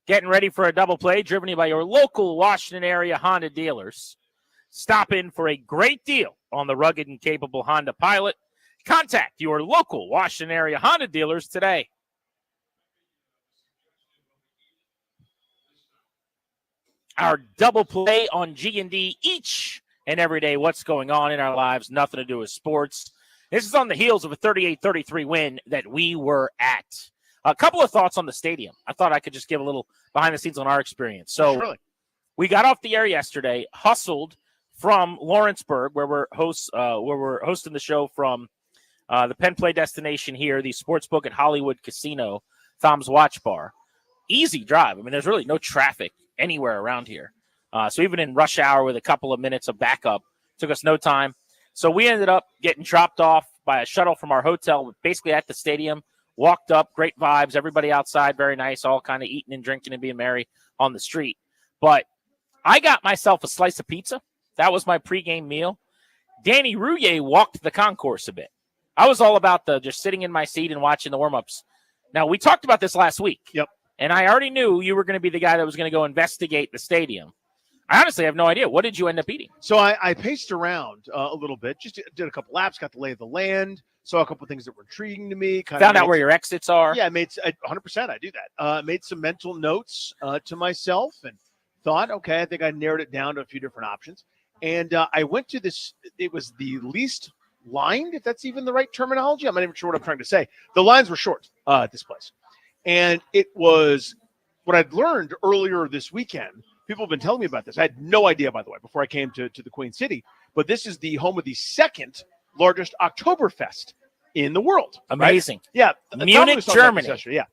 Getting ready for a double play driven to you by your local Washington area Honda dealers. Stop in for a great deal on the rugged and capable Honda Pilot. Contact your local Washington area Honda dealers today. Our double play on G&D each and every day. What's going on in our lives? Nothing to do with sports. This is on the heels of a 38-33 win that we were at. A couple of thoughts on the stadium. I thought I could just give a little behind the scenes on our experience. So we got off the air yesterday, hustled from Lawrenceburg, where we're hosting the show from the Penn Play destination here, the Sportsbook at Hollywood Casino, Thom's Watch Bar. Easy drive. I mean, there's really no traffic anywhere around here. So even in rush hour with a couple of minutes of backup, took us no time. So we ended up getting dropped off by a shuttle from our hotel, basically at the stadium. Walked up, great vibes, everybody outside, very nice, all kind of eating and drinking and being merry on the street. But I got myself a slice of pizza. That was my pregame meal. Danny Rouillet walked the concourse a bit. I was all about just sitting in my seat and watching the warm-ups. Now, we talked about this last week. Yep. And I already knew you were going to be the guy that was going to go investigate the stadium. I honestly have no idea. What did you end up eating? So I paced around a little bit, just did a couple laps, got the lay of the land, saw a couple of things that were intriguing to me. Found out where your exits are. Yeah, 100%. I do that. Made some mental notes to myself and thought, okay, I think I narrowed it down to a few different options. And I went to this. It was the least lined, if that's even the right terminology. I'm not even sure what I'm trying to say. The lines were short at this place. And it was what I'd learned earlier this weekend. People have been telling me about this. I had no idea, by the way, before I came to the Queen City. But this is the home of the second largest Oktoberfest in the world. Amazing. Right? Yeah. Munich, Germany. Yeah.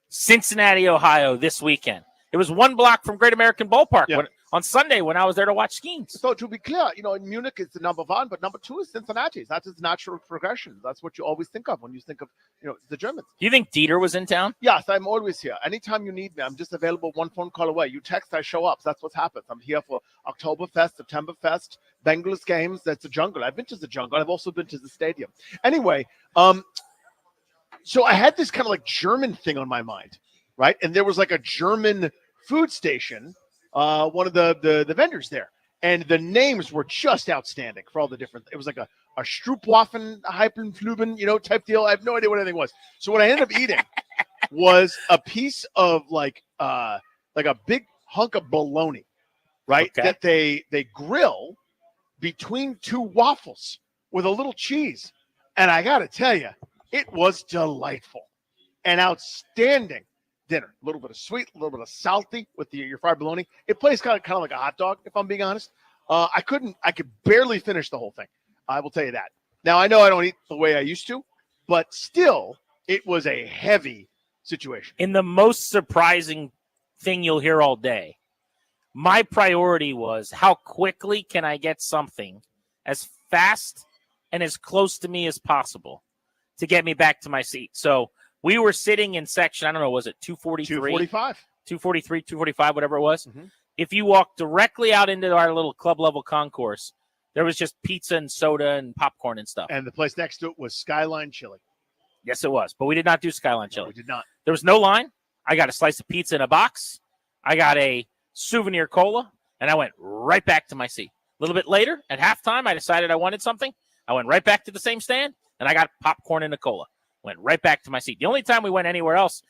Cincinnati, Ohio this weekend. It was 1 block from Great American Ballpark on Sunday when I was there to watch skiing. So to be clear, in Munich it's the number 1, but number 2 is Cincinnati. That's its natural progression. That's what you always think of when you think of, the Germans. Do you think Dieter was in town? Yes, I'm always here. Anytime you need me, I'm just available, 1 phone call away. You text, I show up. That's what happens. I'm here for Oktoberfest, Septemberfest, Bengals games. That's the jungle. I've been to the jungle. I've also been to the stadium. Anyway, so I had this kind of like German thing on my mind, right? And there was like a German food station, one of the vendors there, and the names were just outstanding for all the different. It was like a Stroopwaffen, Hypenfluben, type deal. I have no idea what anything was. So what I ended up eating was a piece of like a big hunk of bologna, right? Okay. That they grill between 2 waffles with a little cheese, and I got to tell you, it was delightful and outstanding dinner. A little bit of sweet, a little bit of salty with your fried bologna. It plays kind of like a hot dog, if I'm being honest. I could barely finish the whole thing. I will tell you that. Now, I know I don't eat the way I used to, but still, it was a heavy situation. In the most surprising thing you'll hear all day, my priority was how quickly can I get something as fast and as close to me as possible to get me back to my seat. So we were sitting in section, I don't know, was it 243? 245. 243, 245, whatever it was. Mm-hmm. If you walk directly out into our little club level concourse, there was just pizza and soda and popcorn and stuff. And the place next to it was Skyline Chili. Yes, it was. But we did not do Skyline Chili. No, we did not. There was no line. I got a slice of pizza in a box. I got a souvenir cola, and I went right back to my seat. A little bit later, at halftime, I decided I wanted something. I went right back to the same stand, and I got popcorn and a cola. Went right back to my seat. The only time we went anywhere else,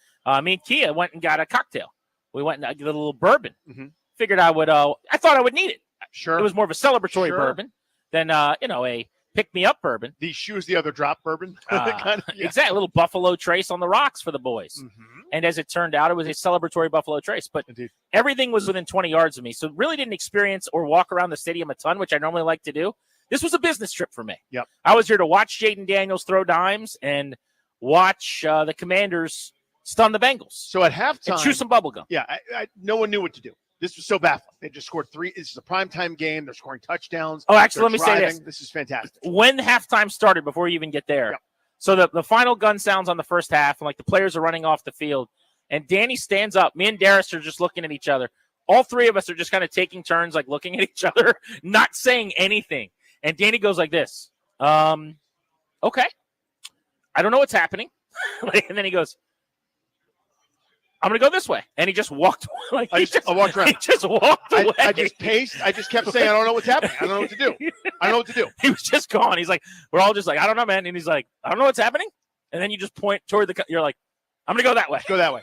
me and Kia went and got a cocktail. We went and got a little bourbon. Mm-hmm. Figured I would. I thought I would need it. Sure. It was more of a celebratory bourbon than a pick-me-up bourbon. The shoes, the other drop bourbon. Exactly. A little Buffalo Trace on the rocks for the boys. Mm-hmm. And as it turned out, it was a celebratory Buffalo Trace. But everything was within 20 yards of me. So really didn't experience or walk around the stadium a ton, which I normally like to do. This was a business trip for me. Yep. I was here to watch Jaden Daniels throw dimes and watch the Commanders stun the Bengals. So at halftime, and chew some bubble gum. Yeah, no one knew what to do. This was so baffling. They just scored 3. This is a primetime game. They're scoring touchdowns. Oh, actually, They're let me say this. This is fantastic. When halftime started, before you even get there, so the final gun sounds on the first half, and like the players are running off the field, and Danny stands up. Me and Darius are just looking at each other. All three of us are just kind of taking turns, like looking at each other, not saying anything. And Danny goes like this. Okay. I don't know what's happening. And then he goes, I'm going to go this way. And he just walked away. I walked around. He just walked away. I just paced. I just kept saying, I don't know what's happening. I don't know what to do. I don't know what to do. He was just gone. He's like, we're all just like, I don't know, man. And he's like, I don't know what's happening. And then you just point toward you're like, I'm going to go that way. Go that way.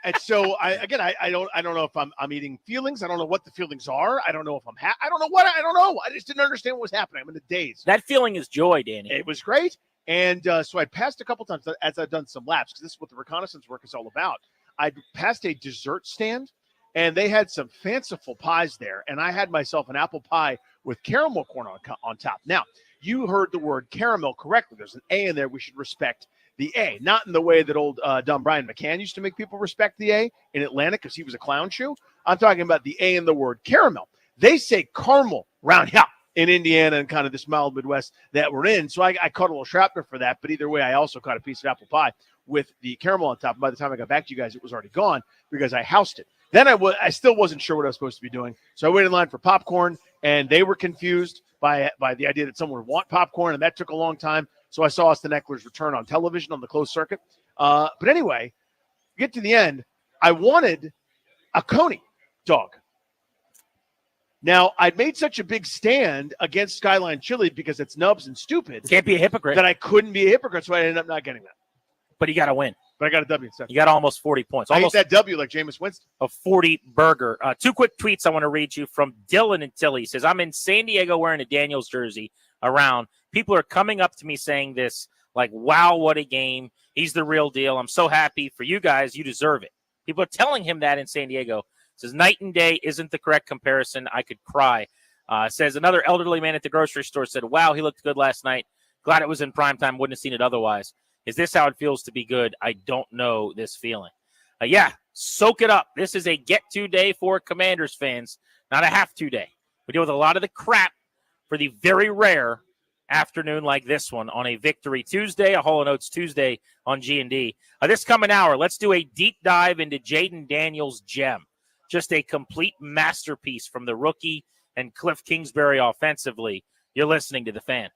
And so I don't know if I'm eating feelings. I don't know what the feelings are. I don't know if I'm I don't know. I just didn't understand what was happening. I'm in a daze. That feeling is joy, Danny. It was great. And so I passed a couple times as I've done some laps, because this is what the reconnaissance work is all about. I passed a dessert stand, and they had some fanciful pies there. And I had myself an apple pie with caramel corn on top. Now, you heard the word caramel correctly. There's an A in there. We should respect the A, not in the way that old dumb Brian McCann used to make people respect the A in Atlanta because he was a clown shoe. I'm talking about the A in the word caramel. They say caramel round here in Indiana and kind of this mild Midwest that we're in. So I caught a little shrapnel for that. But either way, I also caught a piece of apple pie with the caramel on top. And by the time I got back to you guys, it was already gone because I housed it. Then I still wasn't sure what I was supposed to be doing. So I waited in line for popcorn, and they were confused by the idea that someone would want popcorn, and that took a long time. So I saw Austin Eckler's return on television on the closed circuit. But anyway, get to the end. I wanted a Coney dog. Now, I'd made such a big stand against Skyline Chili because it's nubs and stupid. Can't be a hypocrite. That I couldn't be a hypocrite, so I ended up not getting that. But you got to win. But I got a W instead. You got almost 40 points. I ate Almost that W like Jameis Winston. A 40 burger. Two quick tweets I want to read you from Dylan and Tilly. He says, I'm in San Diego wearing a Daniels jersey around. People are coming up to me saying this, like, wow, what a game. He's the real deal. I'm so happy for you guys. You deserve it. People are telling him that in San Diego. Says night and day isn't the correct comparison. I could cry. Says another elderly man at the grocery store said, wow, he looked good last night. Glad it was in primetime. Wouldn't have seen it otherwise. Is this how it feels to be good? I don't know this feeling. Yeah, soak it up. This is a get-to day for Commanders fans, not a have-to day. We deal with a lot of the crap for the very rare afternoon like this one on a Victory Tuesday, a Hall & Oates Tuesday on G&D. This coming hour, let's do a deep dive into Jaden Daniels' gem. Just a complete masterpiece from the rookie and Cliff Kingsbury offensively. You're listening to The Fan.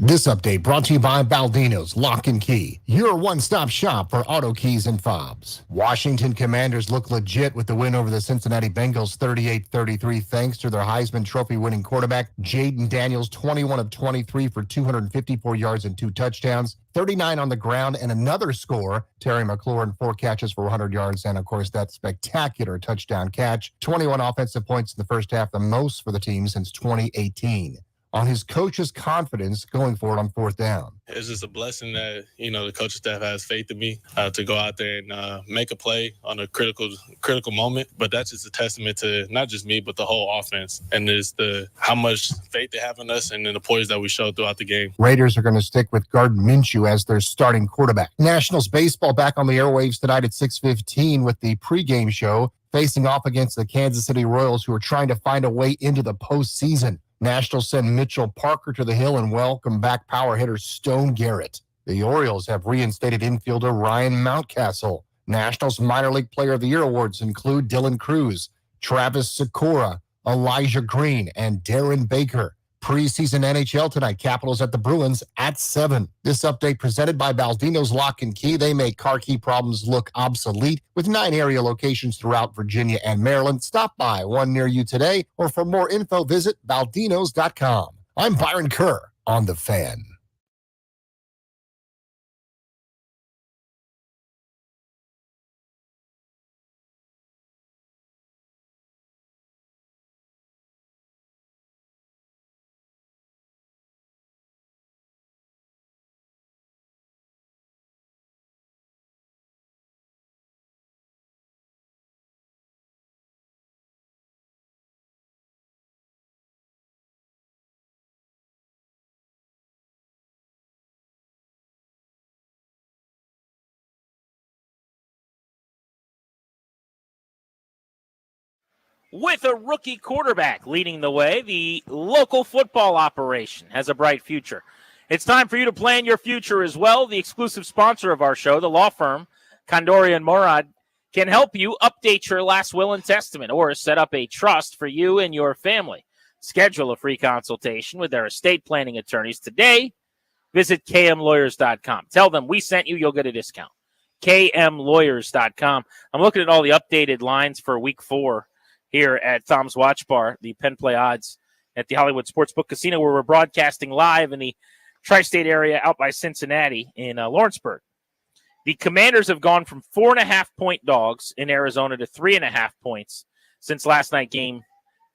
This update brought to you by Baldino's Lock and Key, your one-stop shop for auto keys and fobs. Washington Commanders look legit with the win over the Cincinnati Bengals 38-33 thanks to their Heisman Trophy winning quarterback Jaden Daniels, 21 of 23 for 254 yards and 2 touchdowns, 39 on the ground, and another score. Terry McLaurin, 4 catches for 100 yards, and of course that spectacular touchdown catch. 21 offensive points in the first half, the most for the team since 2018. On his coach's confidence going forward on 4th down. It's just a blessing that, the coaching staff has faith in me to go out there and make a play on a critical moment. But that's just a testament to not just me, but the whole offense. And it's how much faith they have in us and then the poise that we showed throughout the game. Raiders are going to stick with Gardner Minshew as their starting quarterback. Nationals baseball back on the airwaves tonight at 6:15 with the pregame show, facing off against the Kansas City Royals, who are trying to find a way into the postseason. Nationals send Mitchell Parker to the hill and welcome back power hitter Stone Garrett. The Orioles have reinstated infielder Ryan Mountcastle. Nationals Minor League Player of the Year awards include Dylan Cruz, Travis Sakura, Elijah Green, and Darren Baker. Preseason NHL tonight, Capitals at the Bruins at 7. This update presented by Baldino's Lock and Key. They make car key problems look obsolete with 9 area locations throughout Virginia and Maryland. Stop by one near you today, or for more info, visit baldinos.com. I'm Byron Kerr on The Fan. With a rookie quarterback leading the way, the local football operation has a bright future. It's time for you to plan your future as well. The exclusive sponsor of our show, the law firm Condoria and Morad, can help you update your last will and testament or set up a trust for you and your family. Schedule a free consultation with their estate planning attorneys today. Visit kmlawyers.com. Tell them we sent you, you'll get a discount. kmlawyers.com. I'm looking at all the updated lines for week 4 here at Tom's Watch Bar, the Penn Play odds at the Hollywood Sportsbook Casino, where we're broadcasting live in the tri-state area out by Cincinnati in Lawrenceburg. The Commanders have gone from 4.5-point dogs in Arizona to 3.5 points since last night's game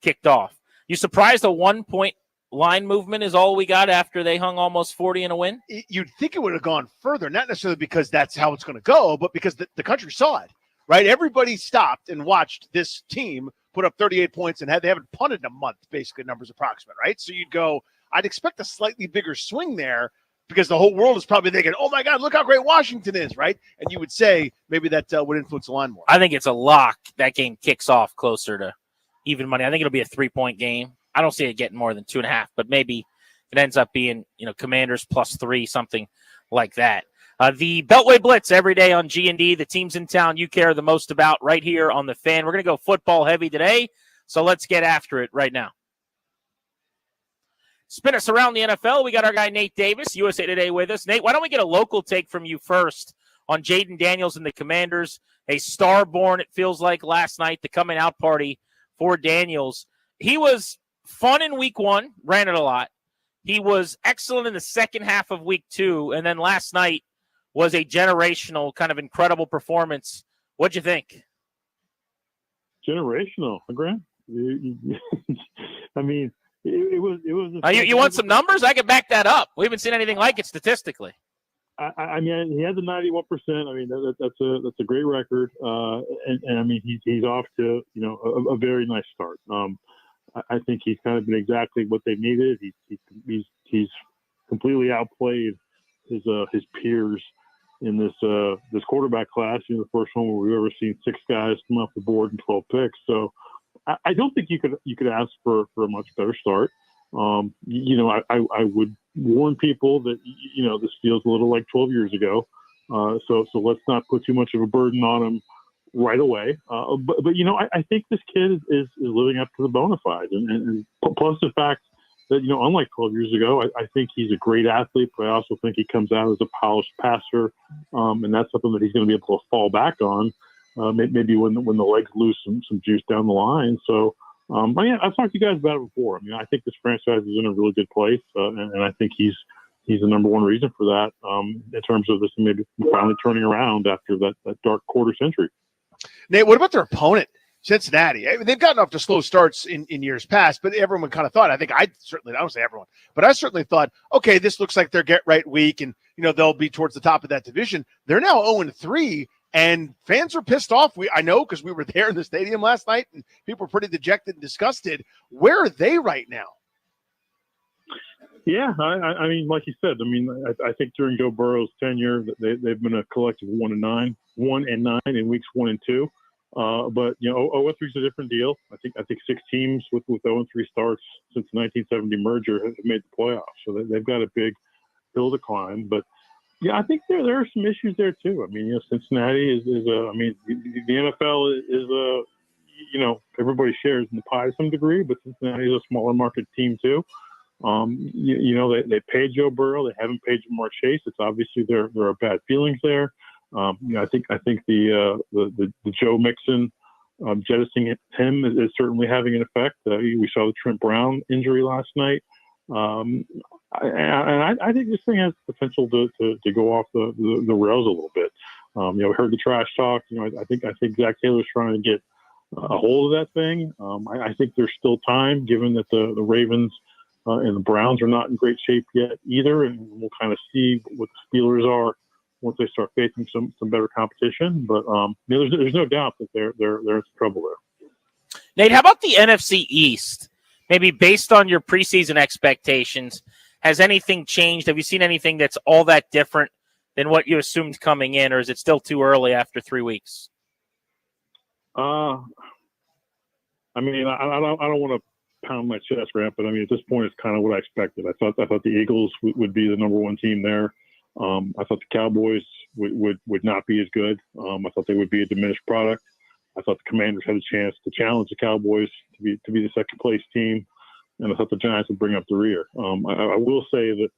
kicked off. You surprised a 1-point line movement is all we got after they hung almost 40 in a win? You'd think it would have gone further, not necessarily because that's how it's going to go, but because the country saw it, right? Everybody stopped and watched this team put up 38 points and they haven't punted in a month, basically, numbers approximate, right? So you'd go, I'd expect a slightly bigger swing there because the whole world is probably thinking, oh my God, look how great Washington is, right? And you would say maybe that would influence the line more. I think it's a lock. That game kicks off closer to even money. I think it'll be a 3-point game. I don't see it getting more than 2.5, but maybe it ends up being, Commanders +3, something like that. The Beltway Blitz every day on G&D. The teams in town you care the most about right here on The Fan. We're going to go football heavy today, so let's get after it right now. Spin us around the NFL. We got our guy Nate Davis, USA Today, with us. Nate, why don't we get a local take from you first on Jaden Daniels and the Commanders? A star born, it feels like, last night, the coming out party for Daniels. He was fun in week 1, ran it a lot. He was excellent in the second half of week 2, and then last night was a generational, kind of incredible performance. What'd you think? Generational, Grant. I mean, it was. You want some numbers? I can back that up. We haven't seen anything like it statistically. I mean, he has a 91%. I mean, that's a great record, and I mean, he's off to a very nice start. I think he's kind of been exactly what they needed. He's completely outplayed his peers in this quarterback class. The first one where we've ever seen 6 guys come off the board and 12 picks. So I don't think you could ask for a much better start. I would warn people that this feels a little like 12 years ago. So let's not put too much of a burden on him right away. But I think this kid is living up to the bona fide, and plus the fact that, unlike 12 years ago, I think he's a great athlete, but I also think he comes out as a polished passer, and that's something that he's going to be able to fall back on, maybe when the legs lose some juice down the line. So, I've talked to you guys about it before. I think this franchise is in a really good place, and I think he's the number one reason for that in terms of this maybe finally turning around after that dark quarter century. Nate, what about their opponent, Cincinnati? They've gotten off to slow starts in years past, but everyone kind of thought, I don't say everyone, but I certainly thought, okay, this looks like their get-right week, and they'll be towards the top of that division. They're now 0-3, and fans are pissed off. I know, because we were there in the stadium last night, and people were pretty dejected and disgusted. Where are they right now? Yeah, I mean, like you said, I think during Joe Burrow's tenure, they've been a collective 1-9 in weeks 1 and 2. But 0-3 is a different deal. I think 6 teams with 0-3 starts since the 1970 merger have made the playoffs, so they've got a big hill to climb. But yeah, I think there are some issues there too. Cincinnati is the NFL is everybody shares in the pie to some degree, but Cincinnati is a smaller market team too. They paid Joe Burrow. They haven't paid Jamar Chase. It's obviously there are bad feelings there. I think the Joe Mixon jettisoning him is certainly having an effect. We saw the Trent Brown injury last night. I think this thing has potential to go off the rails a little bit. We heard the trash talk. I think Zach Taylor's trying to get a hold of that thing. I think there's still time, given that the Ravens and the Browns are not in great shape yet either, and we'll kind of see what the Steelers are once they start facing some better competition. But there's no doubt that they're in trouble there. Nate, how about the NFC East? Maybe based on your preseason expectations, has anything changed? Have you seen anything that's all that different than what you assumed coming in, or is it still too early after 3 weeks? I don't want to pound my chest, Ramp, but at this point, it's kind of what I expected. I thought the Eagles would be the number one team there. I thought the Cowboys would not be as good. I thought they would be a diminished product. I thought the Commanders had a chance to challenge the Cowboys to be the second place team, and I thought the Giants would bring up the rear. I will say that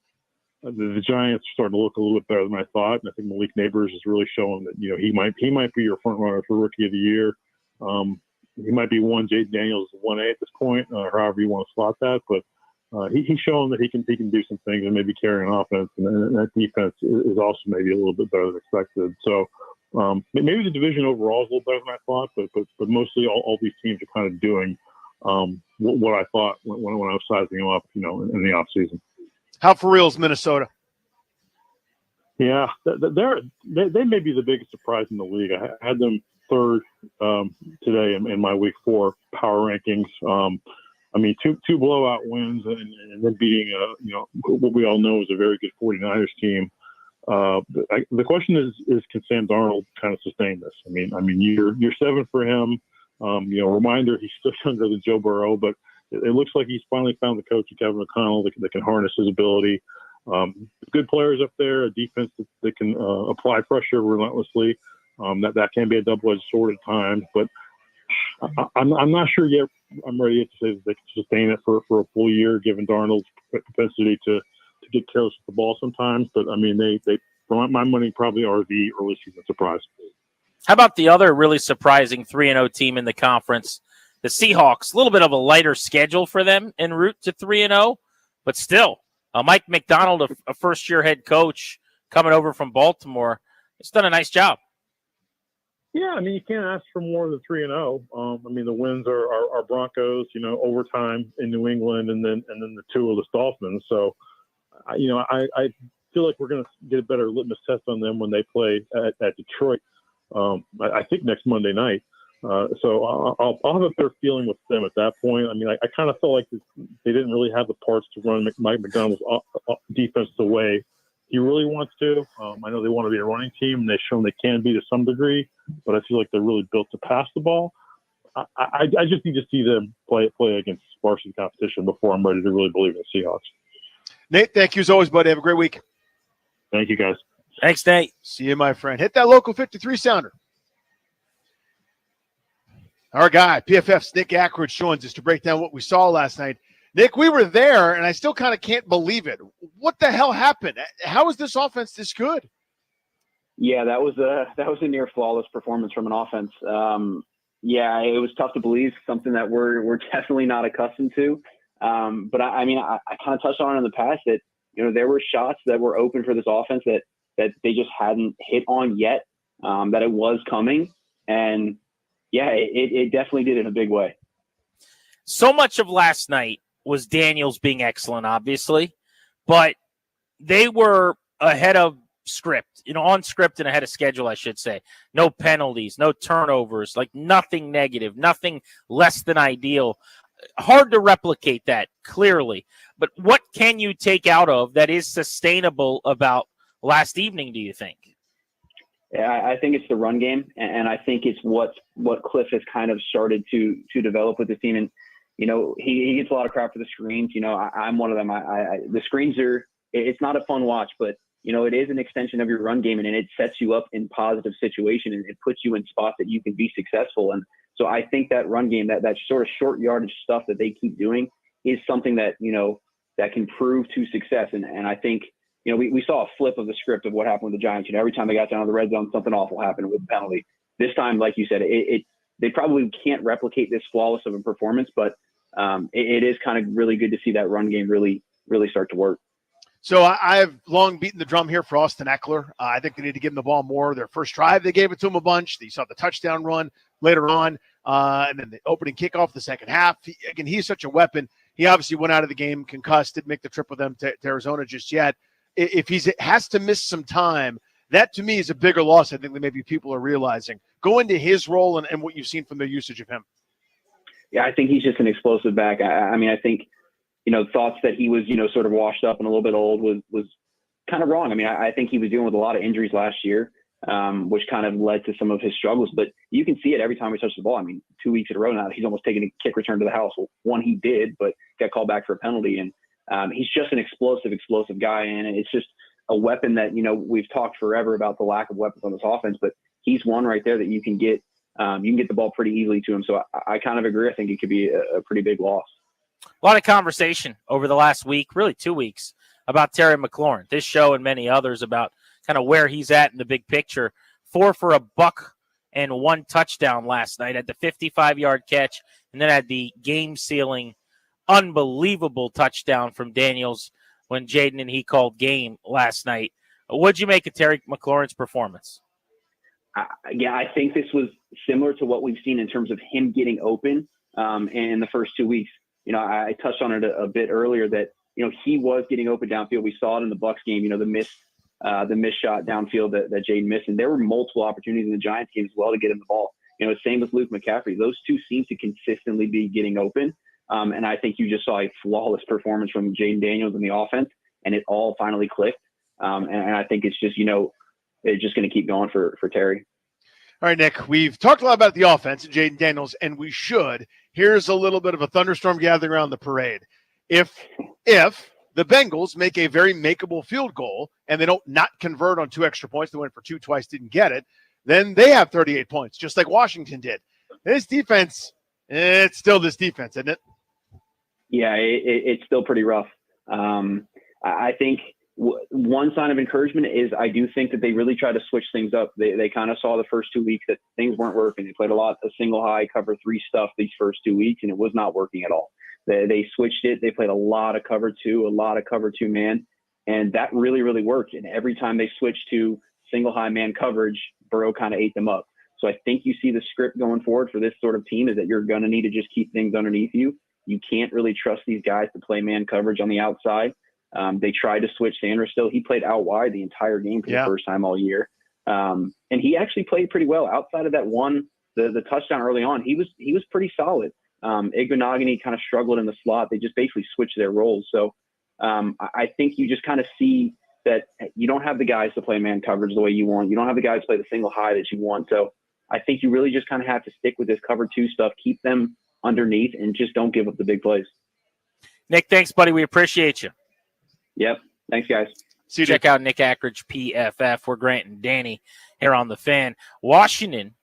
the Giants are starting to look a little bit better than I thought, and I think Malik Neighbors is really showing that he might be your front runner for Rookie of the Year. He might be one. Jaden Daniels is 1A at this point, or however you want to slot that, but he's showing that he can do some things and maybe carry an offense, and that defense is also maybe a little bit better than expected. So maybe the division overall is a little better than I thought, but mostly all these teams are kind of doing what I thought when I was sizing them up, in the offseason. How for real is Minnesota? Yeah, they may be the biggest surprise in the league. I had them third today in my week 4 power rankings. Two blowout wins and then beating what we all know is a very good 49ers team. The question is can Sam Darnold kind of sustain this? Year 7 for him. Reminder, he's still younger than Joe Burrow, but it looks like he's finally found the coach, Kevin O'Connell, that can harness his ability. Good players up there, a defense that can apply pressure relentlessly. That can be a double-edged sword at times, but I'm not sure yet. I'm ready to say that they can sustain it for a full year, given Darnold's propensity to get careless with the ball sometimes. But they for my money probably are the early season surprise. How about the other really surprising 3-0 team in the conference, the Seahawks? A little bit of a lighter schedule for them en route to 3-0, but still, Mike McDonald, a first-year head coach coming over from Baltimore, has done a nice job. Yeah, you can't ask for more than 3-0. The wins are Broncos, overtime in New England, and then the 2 of the Dolphins. So, I feel like we're going to get a better litmus test on them when they play at Detroit. I think next Monday night. So I'll have a better feeling with them at that point. I kind of felt like they didn't really have the parts to run Mike McDonald's defense the way he really wants to. I know they want to be a running team, and they've shown they can be to some degree, but I feel like they're really built to pass the ball. I just need to see them play against varsity competition before I'm ready to really believe in the Seahawks. Nate, thank you as always, buddy. Have a great week. Thank you, guys. Thanks, Nate. See you, my friend. Hit that local 53 sounder. Our guy, PFF's Nick Ackridge, joins us to break down what we saw last night. Nick, we were there, and I still kind of can't believe it. What the hell happened? How is this offense this good? Yeah, that was a near flawless performance from an offense. Yeah, it was tough to believe, something that we're definitely not accustomed to. But I mean, I kind of touched on it in the past that, you know, there were shots that were open for this offense that they just hadn't hit on yet, that it was coming. And yeah, it definitely did in a big way. So much of last night was Daniels being excellent, obviously, but they were ahead of script, you know, on script and ahead of schedule, I should say. No penalties, no turnovers, like nothing negative, nothing less than ideal. Hard to replicate that, clearly. But what can you take out of that is sustainable about last evening, do you think? Yeah, I think it's the run game, and I think it's what Cliff has kind of started to develop with the team. And, you know, he gets a lot of crap for the screens. You know, I'm one of them. The screens it's not a fun watch, but, you know, it is an extension of your run game, and it sets you up in positive situations, and it puts you in spots that you can be successful. And so I think that run game, that sort of short yardage stuff that they keep doing is something that, you know, that can prove to success. And I think, you know, we saw a flip of the script of what happened with the Giants. You know, every time they got down to the red zone, something awful happened with the penalty. This time, like you said, they probably can't replicate this flawless of a performance, but it is kind of really good to see that run game really, really start to work. So I've long beaten the drum here for Austin Eckler. I think they need to give him the ball more. Their first drive, they gave it to him a bunch. You saw the touchdown run later on, and then the opening kickoff the second half. He's such a weapon. He obviously went out of the game concussed, didn't make the trip with them to Arizona just yet. If he has to miss some time, that to me is a bigger loss, I think, than maybe people are realizing. Go into his role and what you've seen from the usage of him. Yeah, I think he's just an explosive back. I mean, I think, you know, thoughts that he was, you know, sort of washed up and a little bit old was kind of wrong. I mean, I think he was dealing with a lot of injuries last year, which kind of led to some of his struggles. But you can see it every time he touches the ball. I mean, 2 weeks in a row now, he's almost taking a kick return to the house. Well, one he did, but got called back for a penalty. And he's just an explosive guy. And it's just a weapon that, you know, we've talked forever about the lack of weapons on this offense, but he's one right there that you can get the ball pretty easily to him. So I kind of agree. I think it could be a pretty big loss. A lot of conversation over the last week, really 2 weeks, about Terry McLaurin. This show and many others about kind of where he's at in the big picture. 4 for $1 and 1 touchdown last night at the 55-yard catch, and then had the game-sealing, unbelievable touchdown from Daniels when Jaden and he called game last night. What'd you make of Terry McLaurin's performance? Yeah, I think this was similar to what we've seen in terms of him getting open in the first 2 weeks. You know, I touched on it a bit earlier that, you know, he was getting open downfield. We saw it in the Bucs game, you know, the missed shot downfield that Jaden missed. And there were multiple opportunities in the Giants game as well to get him the ball. You know, same with Luke McCaffrey. Those two seem to consistently be getting open. And I think you just saw a flawless performance from Jaden Daniels in the offense, and it all finally clicked. And I think it's just, you know, it's just going to keep going for Terry. All right, Nick, we've talked a lot about the offense and Jaden Daniels, and we should. Here's a little bit of a thunderstorm gathering around the parade. If the Bengals make a very makeable field goal and they don't not convert on 2 extra points, they went for 2 twice, didn't get it, then they have 38 points, just like Washington did. This defense, it's still this defense, isn't it? Yeah, it's still pretty rough. I think one sign of encouragement is I do think that they really try to switch things up. They kind of saw the first 2 weeks that things weren't working. They played a lot of single high cover 3 stuff these first 2 weeks, and it was not working at all. They switched it. They played a lot of cover 2, a lot of cover 2 man, and that really, really worked. And every time they switched to single high man coverage, Burrow kind of ate them up. So I think you see the script going forward for this sort of team is that you're going to need to just keep things underneath you. You can't really trust these guys to play man coverage on the outside. They tried to switch Sanders still. He played out wide the entire game for the first time all year. And he actually played pretty well outside of that the touchdown early on. He was pretty solid. Igbenogany kind of struggled in the slot. They just basically switched their roles. So I think you just kind of see that you don't have the guys to play man coverage the way you want. You don't have the guys to play the single high that you want. So I think you really just kind of have to stick with this cover 2 stuff, keep them underneath, and just don't give up the big plays. Nick, thanks, buddy. We appreciate you. Yep. Thanks, guys. Check out Nick Ackridge, PFF. We're Grant and Danny here on The Fan. Washington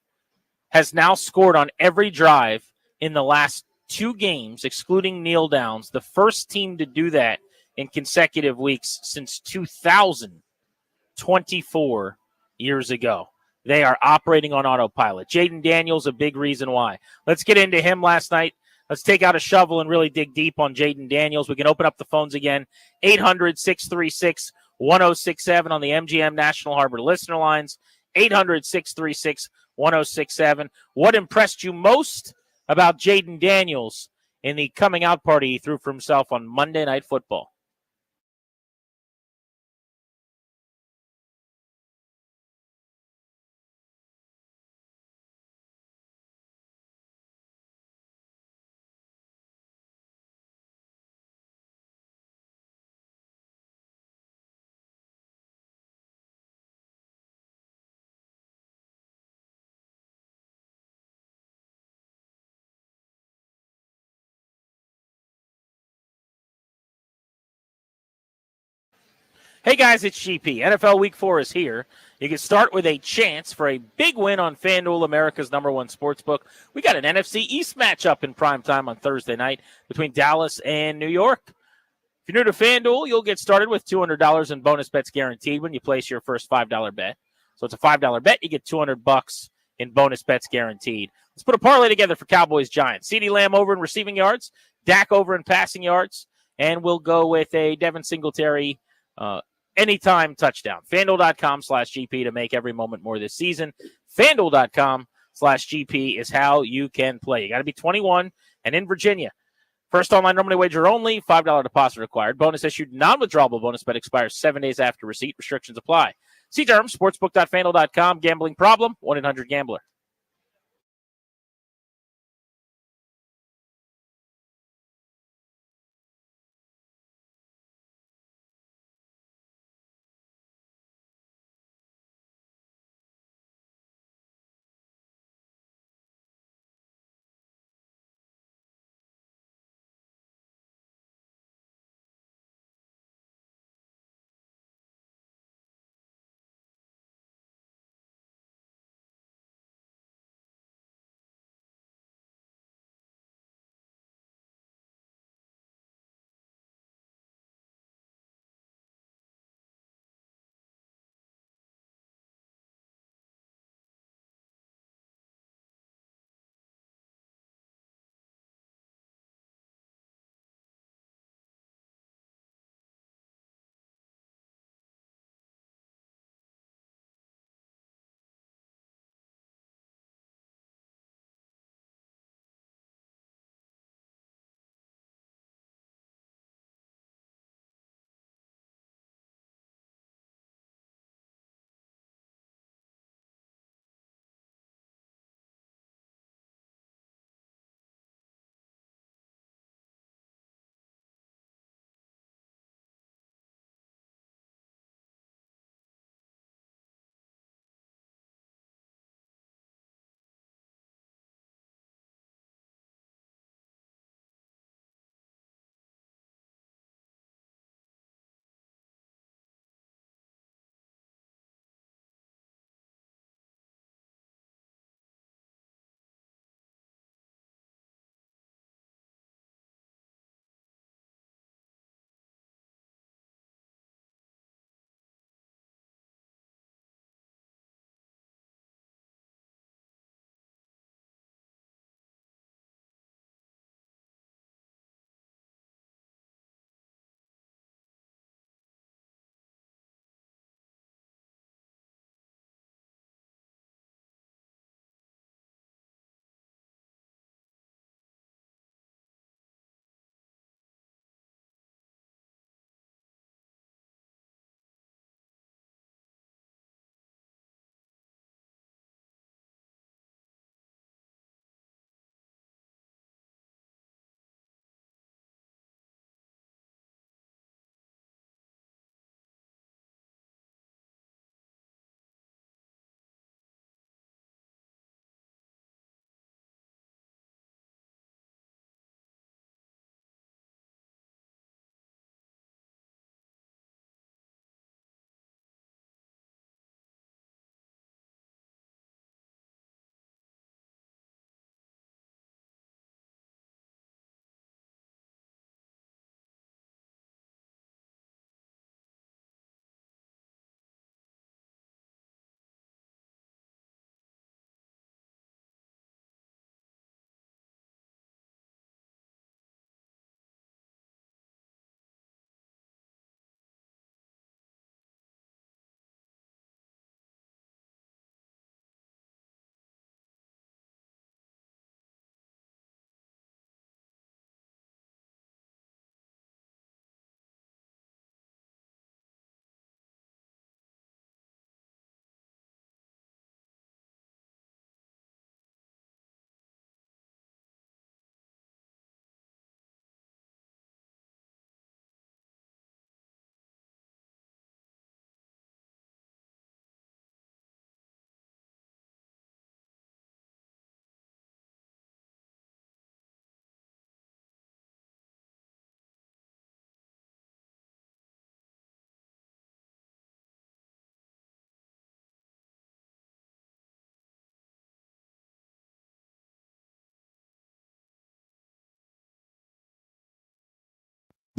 has now scored on every drive in the last 2 games, excluding kneel downs, the first team to do that in consecutive weeks since 2024 years ago. They are operating on autopilot. Jaden Daniels, a big reason why. Let's get into him last night. Let's take out a shovel and really dig deep on Jaden Daniels. We can open up the phones again. 800-636-1067 on the MGM National Harbor listener lines. 800-636-1067. What impressed you most about Jaden Daniels in the coming out party he threw for himself on Monday Night Football? Hey guys, it's GP. NFL Week 4 is here. You can start with a chance for a big win on FanDuel, America's #1 sportsbook. We got an NFC East matchup in primetime on Thursday night between Dallas and New York. If you're new to FanDuel, you'll get started with $200 in bonus bets guaranteed when you place your first $5 bet. So it's a $5 bet, you get $200 in bonus bets guaranteed. Let's put a parlay together for Cowboys-Giants. CeeDee Lamb over in receiving yards, Dak over in passing yards, and we'll go with a Devin Singletary anytime touchdown. FanDuel.com/GP to make every moment more this season. FanDuel.com/GP is how you can play. You got to be 21 and in Virginia. First online real money wager only, $5 deposit required. Bonus issued, non-withdrawable bonus bet expires 7 days after receipt. Restrictions apply. See terms, sportsbook.fanduel.com. Gambling problem, 1-800-GAMBLER.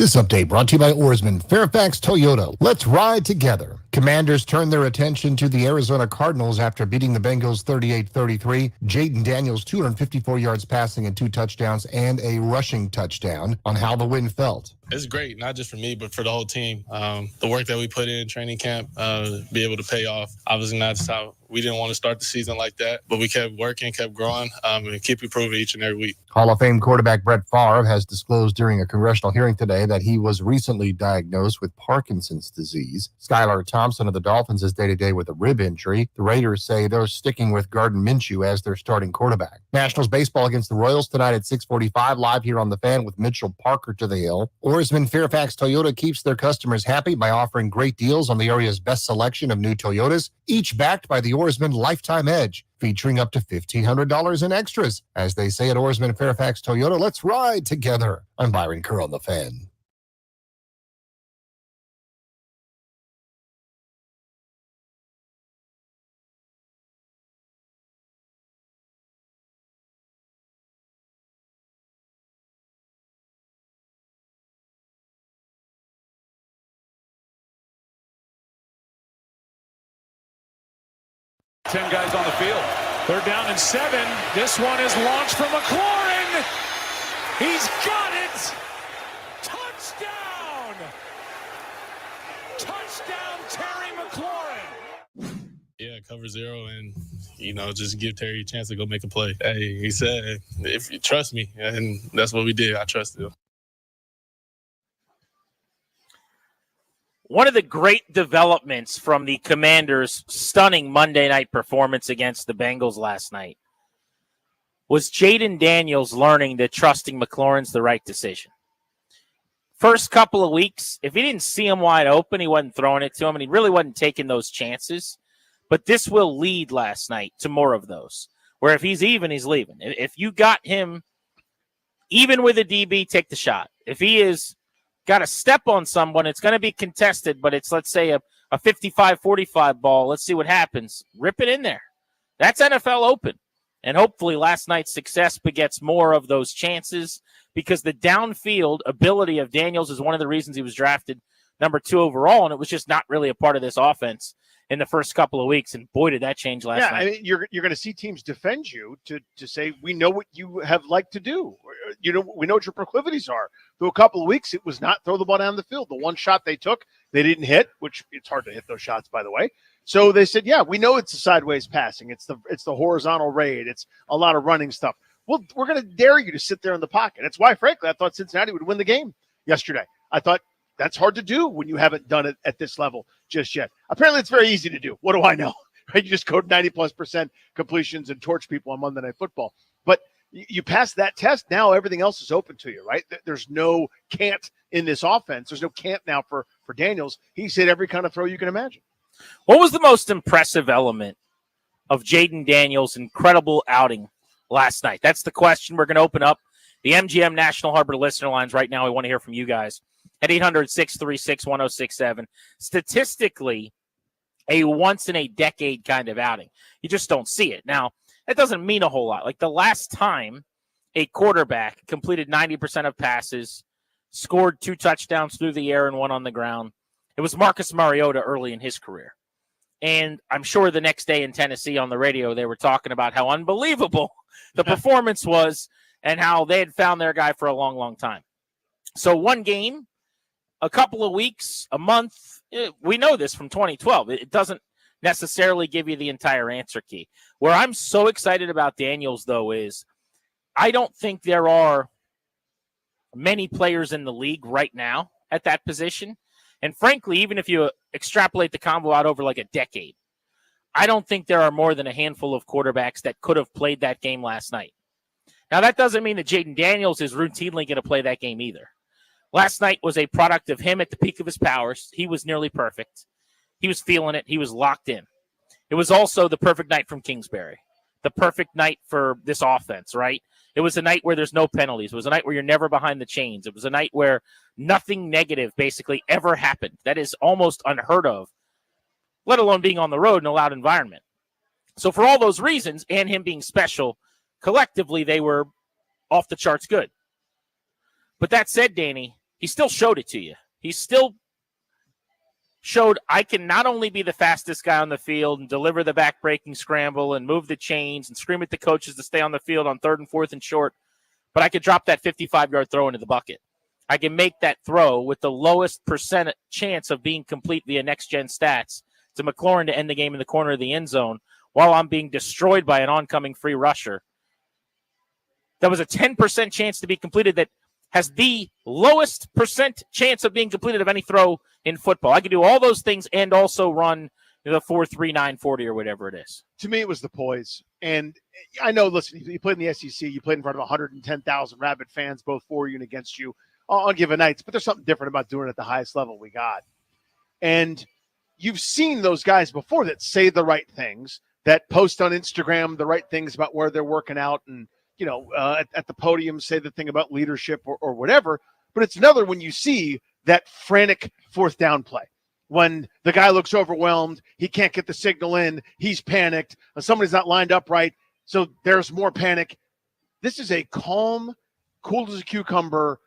This update brought to you by Oarsman, Fairfax Toyota. Let's ride together. Commanders turn their attention to the Arizona Cardinals after beating the Bengals 38-33. Jaden Daniels, 254 yards passing and 2 touchdowns and a rushing touchdown. On how the win felt. It's great, not just for me, but for the whole team. The work that we put in training camp, be able to pay off. Obviously not just how we didn't want to start the season like that, but we kept working, kept growing, and keep improving each and every week. Hall of Fame quarterback Brett Favre has disclosed during a congressional hearing today that he was recently diagnosed with Parkinson's disease. Skylar Thompson of the Dolphins is day-to-day with a rib injury. The Raiders say they're sticking with Gardner Minshew as their starting quarterback. Nationals baseball against the Royals tonight at 6:45, live here on The Fan with Mitchell Parker to the hill. Oarsman Fairfax Toyota keeps their customers happy by offering great deals on the area's best selection of new Toyotas, each backed by the Oarsman Lifetime Edge, featuring up to $1,500 in extras. As they say at Oarsman Fairfax Toyota, let's ride together. I'm Byron Kerr on The Fan. Ten guys on the field. They're down and 7. This one is launched from McLaurin. He's got it. Touchdown. Touchdown, Terry McLaurin. Yeah, cover 0 and, just give Terry a chance to go make a play. Hey, he said, if you trust me, and that's what we did. I trusted him. One of the great developments from the Commanders' stunning Monday night performance against the Bengals last night was Jaden Daniels learning that trusting McLaurin's the right decision. First couple of weeks, if he didn't see him wide open, he wasn't throwing it to him, and he really wasn't taking those chances. But this will lead last night to more of those, where if he's even, he's leaving. If you got him even with a DB, take the shot. If he is got to step on someone, it's going to be contested, but it's, let's say, a 55-45 ball. Let's see what happens. Rip it in there. That's NFL open. And hopefully last night's success begets more of those chances, because the downfield ability of Daniels is one of the reasons he was drafted number 2 overall, and it was just not really a part of this offense in the first couple of weeks. And boy, did that change last night. I mean, you're going to see teams defend you to say, we know what you have liked to do. We know what your proclivities are. Through a couple of weeks, it was not throw the ball down the field. The one shot they took, they didn't hit, which it's hard to hit those shots, by the way. So they said, yeah, we know it's a sideways passing. It's the horizontal raid. It's a lot of running stuff. Well, we're going to dare you to sit there in the pocket. That's why, frankly, I thought Cincinnati would win the game yesterday. I thought that's hard to do when you haven't done it at this level just yet. Apparently, it's very easy to do. What do I know? Right? You just code 90+% completions and torch people on Monday Night Football. But you pass that test, now everything else is open to you, right? There's no can't in this offense. There's no can't now for Daniels. He's hit every kind of throw you can imagine. What was the most impressive element of Jaden Daniels' incredible outing last night? That's the question. We're going to open up the MGM National Harbor listener lines right now. We want to hear from you guys at 800-636-1067. Statistically, a once-in-a-decade kind of outing. You just don't see it. Now, that doesn't mean a whole lot. Like the last time a quarterback completed 90% of passes, scored 2 touchdowns through the air and 1 on the ground, it was Marcus Mariota early in his career. And I'm sure the next day in Tennessee on the radio, they were talking about how unbelievable the performance was and how they had found their guy for a long, long time. So one game, a couple of weeks, a month, we know this from 2012. It doesn't necessarily give you the entire answer key. Where I'm so excited about Daniels, though, is I don't think there are many players in the league right now at that position. And frankly, even if you extrapolate the combo out over like a decade, I don't think there are more than a handful of quarterbacks that could have played that game last night. Now, that doesn't mean that Jaden Daniels is routinely going to play that game either. Last night was a product of him at the peak of his powers. He was nearly perfect. He was feeling it. He was locked in. It was also the perfect night from Kingsbury, the perfect night for this offense, right? It was a night where there's no penalties. It was a night where you're never behind the chains. It was a night where nothing negative basically ever happened. That is almost unheard of, let alone being on the road in a loud environment. So for all those reasons and him being special, collectively they were off the charts good. But that said, Danny, he still showed it to you. He still showed I can not only be the fastest guy on the field and deliver the back-breaking scramble and move the chains and scream at the coaches to stay on the field on 3rd and 4th and short, but I could drop that 55-yard throw into the bucket. I can make that throw with the lowest percent chance of being complete via next-gen stats to McLaurin to end the game in the corner of the end zone while I'm being destroyed by an oncoming free rusher. That was a 10% chance to be completed that has the lowest percent chance of being completed of any throw in football. I could do all those things and also run the 4.39 40 or whatever it is. To me, it was the poise. And I know, listen, you played in the SEC, you played in front of 110,000 rabid fans, both for you and against you on given nights, but there's something different about doing it at the highest level we got. And you've seen those guys before that say the right things, that post on Instagram the right things about where they're working out and, you know, at the podium say the thing about leadership or whatever. But it's another when you see that frantic 4th down play. When the guy looks overwhelmed, he can't get the signal in, he's panicked, somebody's not lined up right, so there's more panic. This is a calm, cool as a cucumber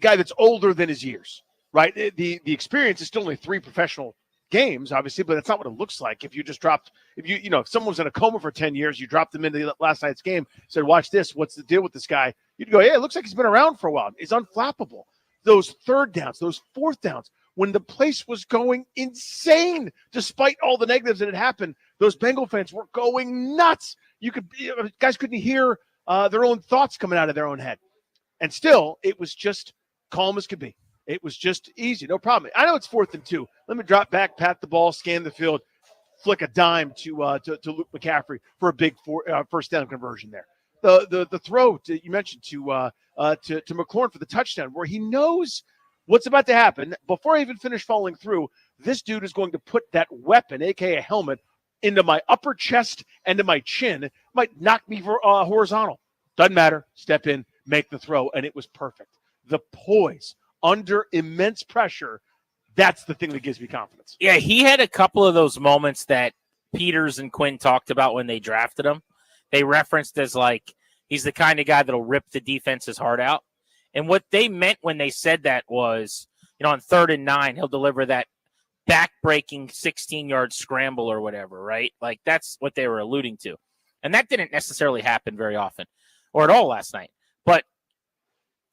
guy that's older than his years, right? The experience is still only 3 professional games, obviously, but that's not what it looks like. If you just dropped, if someone was in a coma for 10 years, you dropped them into last night's game, said, watch this, what's the deal with this guy? You'd go, yeah, it looks like he's been around for a while. He's unflappable. Those 3rd downs, those 4th downs, when the place was going insane, despite all the negatives that had happened, those Bengal fans were going nuts. Guys couldn't hear their own thoughts coming out of their own head. And still, it was just calm as could be. It was just easy, no problem. I know it's 4th and 2. Let me drop back, pat the ball, scan the field, flick a dime to Luke McCaffrey for a big 1st down conversion there. The throw you mentioned to McLaurin for the touchdown, where he knows what's about to happen before I even finish falling through. This dude is going to put that weapon, aka a helmet, into my upper chest and to my chin. It might knock me horizontal. Doesn't matter. Step in, make the throw, and it was perfect. The poise under immense pressure. That's the thing that gives me confidence. Yeah, he had a couple of those moments that Peters and Quinn talked about when they drafted him. They referenced as like, he's the kind of guy that'll rip the defense's heart out. And what they meant when they said that was, on 3rd and 9, he'll deliver that back-breaking 16-yard scramble or whatever, right? Like, that's what they were alluding to. And that didn't necessarily happen very often or at all last night. But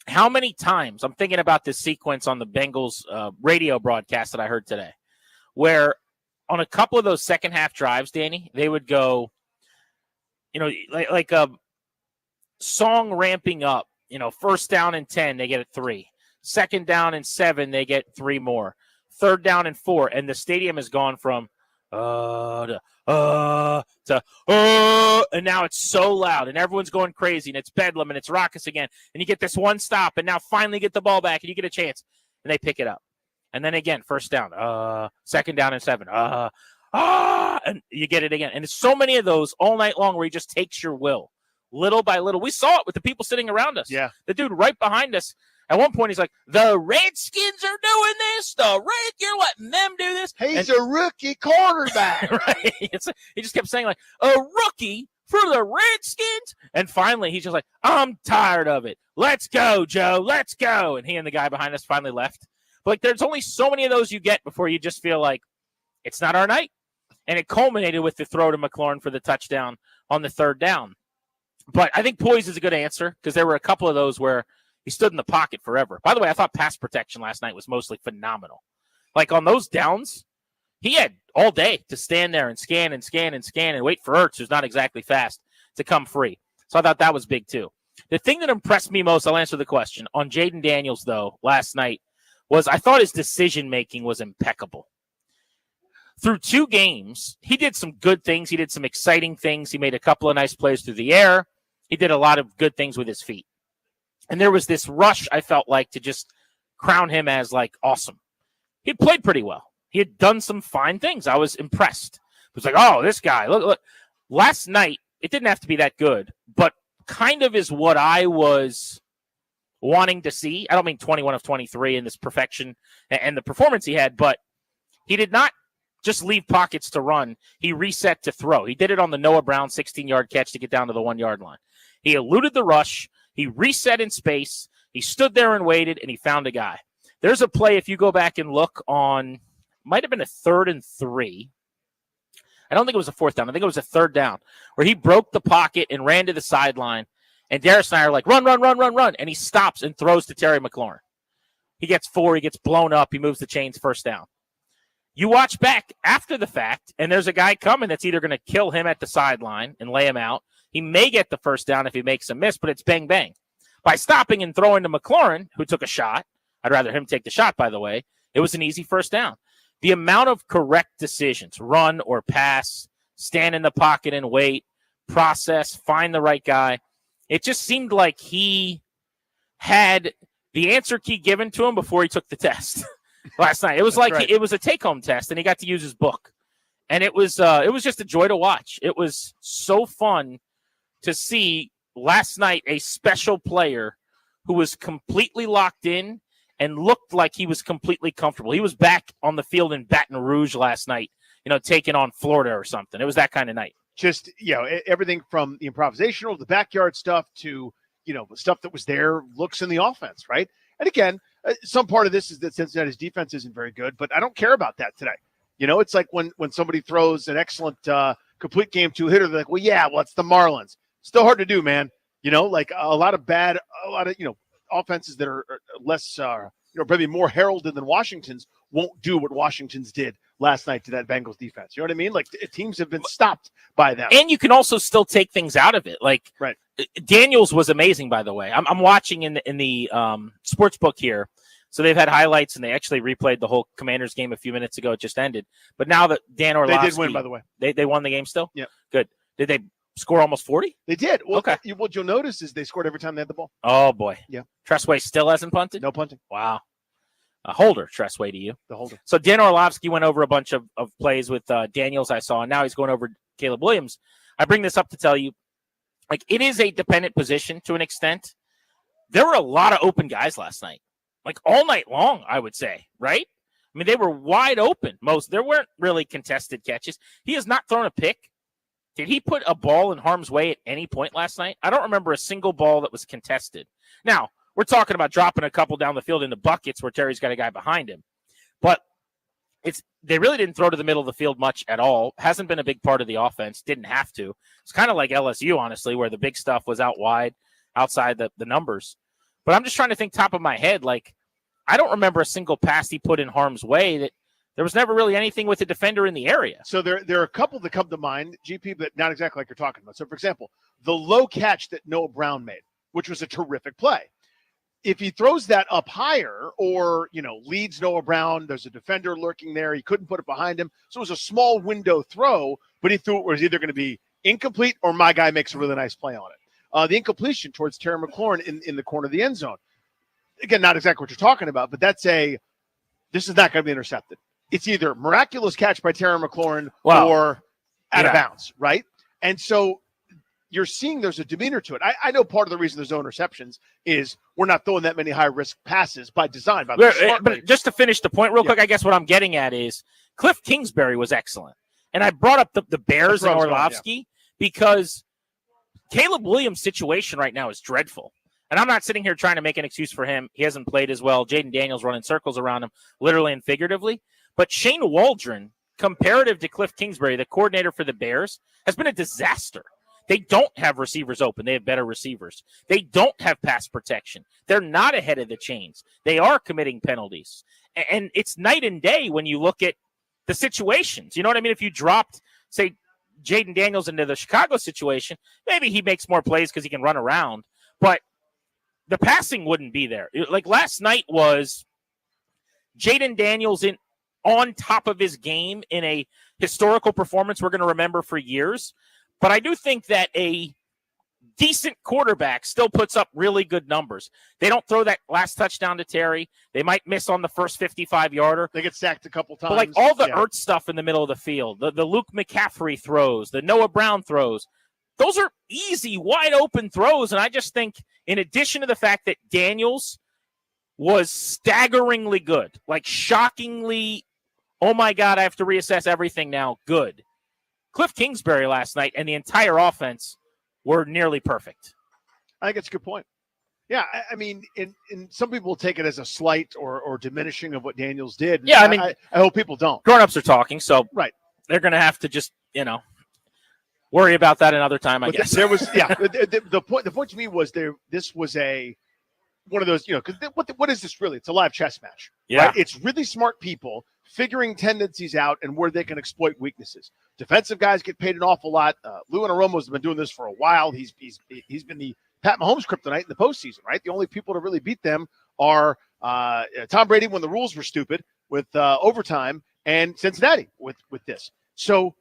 how many times, I'm thinking about this sequence on the Bengals radio broadcast that I heard today, where on a couple of those second half drives, Danny, they would go, like a song ramping up, 1st down and 10, they get a 3. 2nd down and 7, they get 3 more. 3rd down and 4, and the stadium has gone from to and now it's so loud and everyone's going crazy and it's bedlam and it's raucous again, and you get this one stop and now finally get the ball back and you get a chance and they pick it up, and then again 1st down, 2nd down and 7, and you get it again, and it's so many of those all night long where he just takes your will little by little. We saw it with the people sitting around us. Yeah, the dude right behind us. At one point, he's like, the Redskins are doing this. You're letting them do this. He's a rookie quarterback. Right? He just kept saying, like, a rookie for the Redskins. And finally, he's just like, I'm tired of it. Let's go, Joe. Let's go. And he and the guy behind us finally left. But, like, there's only so many of those you get before you just feel like it's not our night. And it culminated with the throw to McLaurin for the touchdown on the 3rd down. But I think Poise is a good answer because there were a couple of those where he stood in the pocket forever. By the way, I thought pass protection last night was mostly phenomenal. Like on those downs, he had all day to stand there and scan and scan and scan and wait for Ertz, who's not exactly fast, to come free. So I thought that was big too. The thing that impressed me most, I'll answer the question, on Jaden Daniels, though, last night, was I thought his decision-making was impeccable. Through 2 games, he did some good things. He did some exciting things. He made a couple of nice plays through the air. He did a lot of good things with his feet. And there was this rush, I felt like, to just crown him as, like, awesome. He had played pretty well. He had done some fine things. I was impressed. It was like, oh, this guy, look. Last night, it didn't have to be that good, but kind of is what I was wanting to see. I don't mean 21 of 23 in this perfection and the performance he had, but he did not just leave pockets to run. He reset to throw. He did it on the Noah Brown 16-yard catch to get down to the 1-yard line. He eluded the rush. He reset in space. He stood there and waited, and he found a guy. There's a play, if you go back and look on, might have been a 3rd and 3. I don't think it was a 4th down. I think it was a 3rd down, where he broke the pocket and ran to the sideline. And Darius and I are like, run. And he stops and throws to Terry McLaurin. He gets 4. He gets blown up. He moves the chains, 1st down. You watch back after the fact, and there's a guy coming that's either going to kill him at the sideline and lay him out. He may get the 1st down if he makes a miss, but it's bang, bang. By stopping and throwing to McLaurin, who took a shot, I'd rather him take the shot, by the way, it was an easy 1st down. The amount of correct decisions, run or pass, stand in the pocket and wait, process, find the right guy, it just seemed like he had the answer key given to him before he took the test last night. It was like it was a take-home test, and he got to use his book. And it was just a joy to watch. It was so fun to see last night a special player who was completely locked in and looked like he was completely comfortable. He was back on the field in Baton Rouge last night, taking on Florida or something. It was that kind of night. Just, everything from the improvisational, the backyard stuff to, the stuff that was there, looks in the offense, right? And again, some part of this is that Cincinnati's defense isn't very good, but I don't care about that today. It's like when somebody throws an excellent complete game 2-hitter, they're like, it's the Marlins. Still hard to do, man. Like a lot of offenses that are less, probably more heralded than Washington's won't do what Washington's did last night to that Bengals defense. You know what I mean? Like teams have been stopped by them. And you can also still take things out of it. Like Daniels was amazing, by the way. I'm watching in the sports book here. So they've had highlights, and they actually replayed the whole Commanders game a few minutes ago. It just ended. But now that Dan Orlovsky. They did win, by the way. They won the game still? Yeah. Good. Did they score almost 40? They did. Well, okay. What you'll notice is they scored every time they had the ball. Oh, boy. Yeah. Tressway still hasn't punted? No punting. Wow. A holder, Tressway to you. The holder. So Dan Orlovsky went over a bunch of plays with Daniels I saw, and now he's going over Caleb Williams. I bring this up to tell you, like, it is a dependent position to an extent. There were a lot of open guys last night, like all night long, I would say, right? I mean, they were wide open. There weren't really contested catches. He has not thrown a pick. Did he put a ball in harm's way at any point last night? I don't remember a single ball that was contested. Now, we're talking about dropping a couple down the field into buckets where Terry's got a guy behind him. But they really didn't throw to the middle of the field much at all. Hasn't been a big part of the offense. Didn't have to. It's kind of like LSU, honestly, where the big stuff was out wide, outside the numbers. But I'm just trying to think top of my head. Like, I don't remember a single pass he put in harm's way that there was never really anything with a defender in the area. So there are a couple that come to mind, GP, but not exactly like you're talking about. So, for example, the low catch that Noah Brown made, which was a terrific play. If he throws that up higher or, leads Noah Brown, there's a defender lurking there. He couldn't put it behind him. So it was a small window throw, but he threw it where it's either going to be incomplete or my guy makes a really nice play on it. The incompletion towards Terry McLaurin in the corner of the end zone. Again, not exactly what you're talking about, but this is not going to be intercepted. It's either miraculous catch by Terry McLaurin or out of bounds, right? And so you're seeing there's a demeanor to it. I know part of the reason there's no interceptions is we're not throwing that many high-risk passes by design. But just to finish the point real quick, I guess what I'm getting at is Cliff Kingsbury was excellent. And I brought up the Bears and Orlovsky because Caleb Williams' situation right now is dreadful. And I'm not sitting here trying to make an excuse for him. He hasn't played as well. Jaden Daniels running circles around him, literally and figuratively. But Shane Waldron, comparative to Cliff Kingsbury, the coordinator for the Bears, has been a disaster. They don't have receivers open. They have better receivers. They don't have pass protection. They're not ahead of the chains. They are committing penalties. And it's night and day when you look at the situations. You know what I mean? If you dropped, say, Jaden Daniels into the Chicago situation, maybe he makes more plays because he can run around. But the passing wouldn't be there. Like last night was Jaden Daniels on top of his game in a historical performance we're going to remember for years. But I do think that a decent quarterback still puts up really good numbers. They don't throw that last touchdown to Terry. They might miss on the first 55-yarder. They get sacked a couple times. But like all the Ertz stuff in the middle of the field, the Luke McCaffrey throws, the Noah Brown throws, those are easy, wide open throws. And I just think in addition to the fact that Daniels was staggeringly good, like shockingly, oh my God, I have to reassess everything now, good. Cliff Kingsbury last night and the entire offense were nearly perfect. I think it's a good point. Yeah, I mean, and some people will take it as a slight or diminishing of what Daniels did. Yeah, I mean, I hope people don't. Grown-ups are talking, so right. They're going to have to just, worry about that another time, I guess. There was, the point to me was this was one of those, because what is this really? It's a live chess match. Yeah. Right? It's really smart people figuring tendencies out and where they can exploit weaknesses. Defensive guys get paid an awful lot. Lou Anarumo's been doing this for a while. He's been the Pat Mahomes kryptonite in the postseason, right? The only people to really beat them are Tom Brady when the rules were stupid with overtime, and Cincinnati with this. So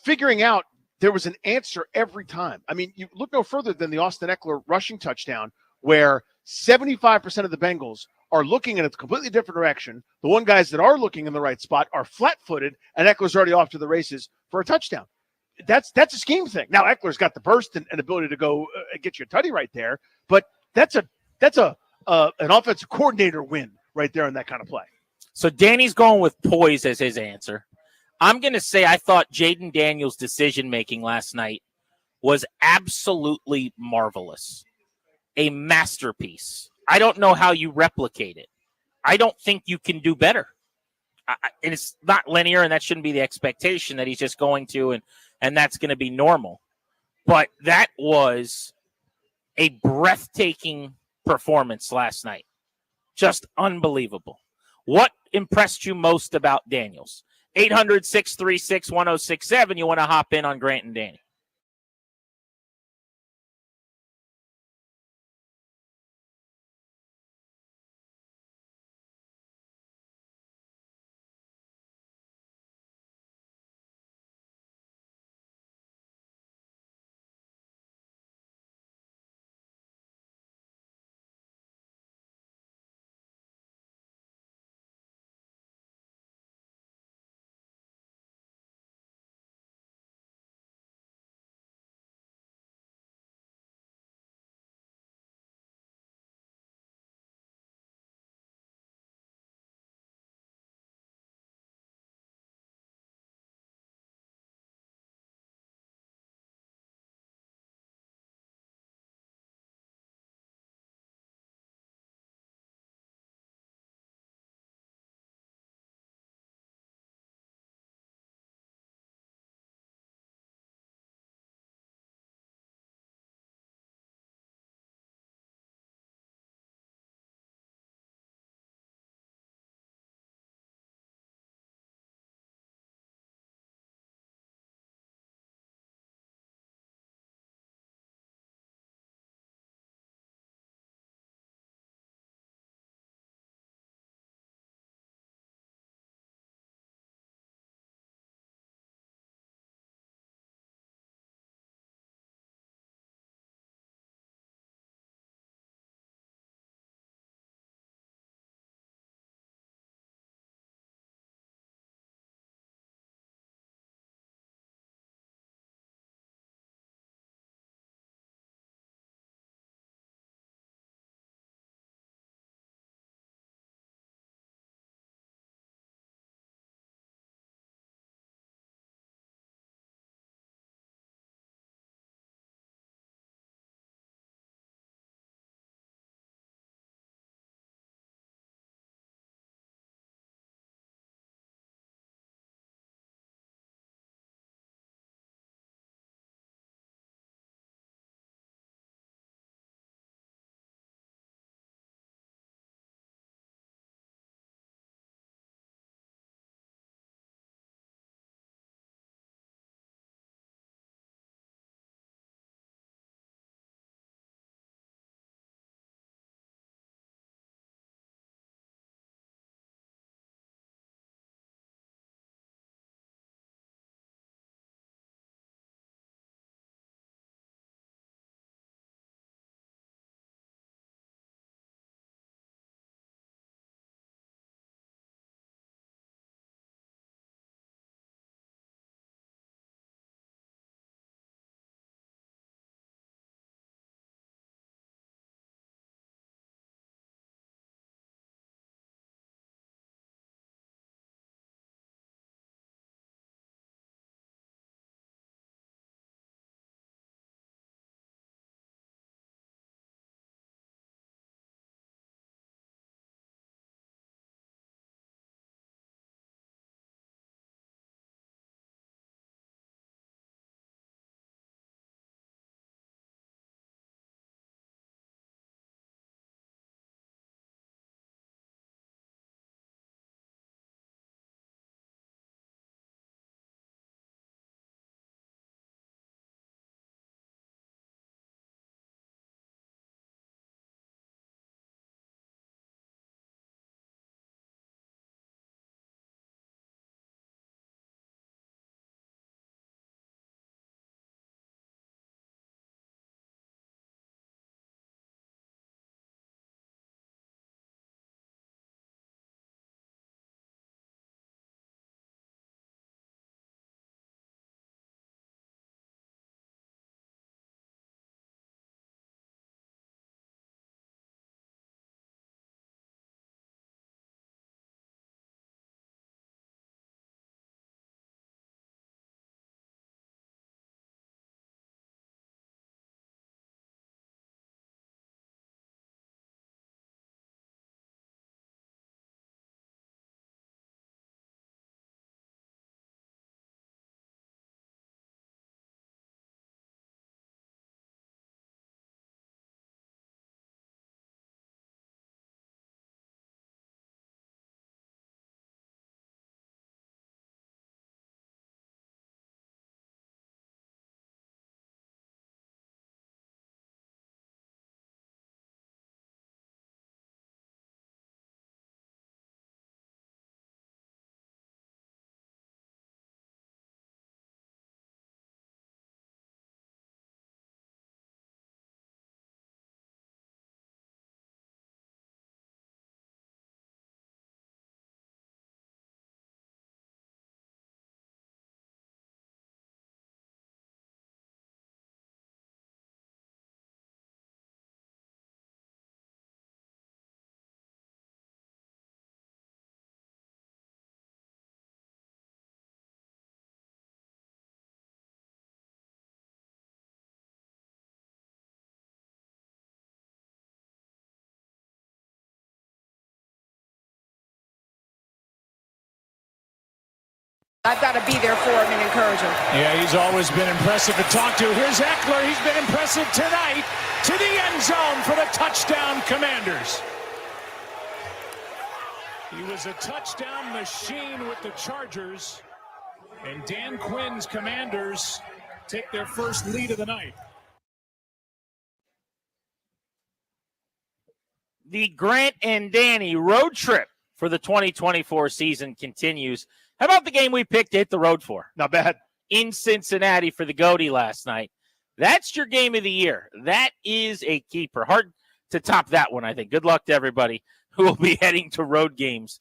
figuring out there was an answer every time. I mean, you look no further than the Austin Eckler rushing touchdown, where 75% of the Bengals are looking in a completely different direction. The one guys that are looking in the right spot are flat-footed, and Eckler's already off to the races for a touchdown. That's a scheme thing. Now Eckler's got the burst and ability to go get you a tutty right there, but that's an offensive coordinator win right there in that kind of play. So Danny's going with Poise as his answer. I'm going to say I thought Jaden Daniels' decision-making last night was absolutely marvelous. A masterpiece. I don't know how you replicate it. I don't think you can do better. And it's not linear, and that shouldn't be the expectation that he's just going to, and that's going to be normal. But that was a breathtaking performance last night. Just unbelievable. What impressed you most about Daniels? 800-636-1067. You want to hop in on Grant and Danny. I've got to be there for him and encourage him. Yeah, he's always been impressive to talk to. Here's Eckler. He's been impressive tonight to the end zone for the touchdown Commanders. He was a touchdown machine with the Chargers. And Dan Quinn's Commanders take their first lead of the night. The Grant and Danny road trip for the 2024 season continues. How about the game we picked to hit the road for? Not bad. In Cincinnati for the Goatee last night. That's your game of the year. That is a keeper. Hard to top that one, I think. Good luck to everybody who will be heading to road games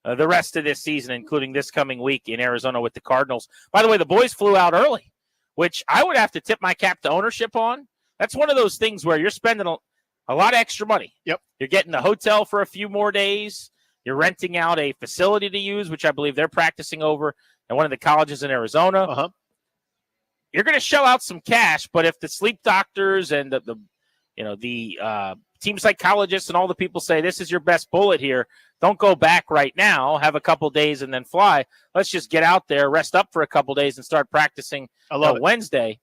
the rest of this season, including this coming week in Arizona with the Cardinals. By the way, the boys flew out early, which I would have to tip my cap to ownership on. That's one of those things where you're spending a lot of extra money. Yep. You're getting the hotel for a few more days. You're renting out a facility to use, which I believe they're practicing over at one of the colleges in Arizona. Uh-huh. You're going to shell out some cash, but if the sleep doctors and the team psychologists and all the people say this is your best bullet here, don't go back right now. Have a couple days and then fly. Let's just get out there, rest up for a couple days, and start practicing Wednesday.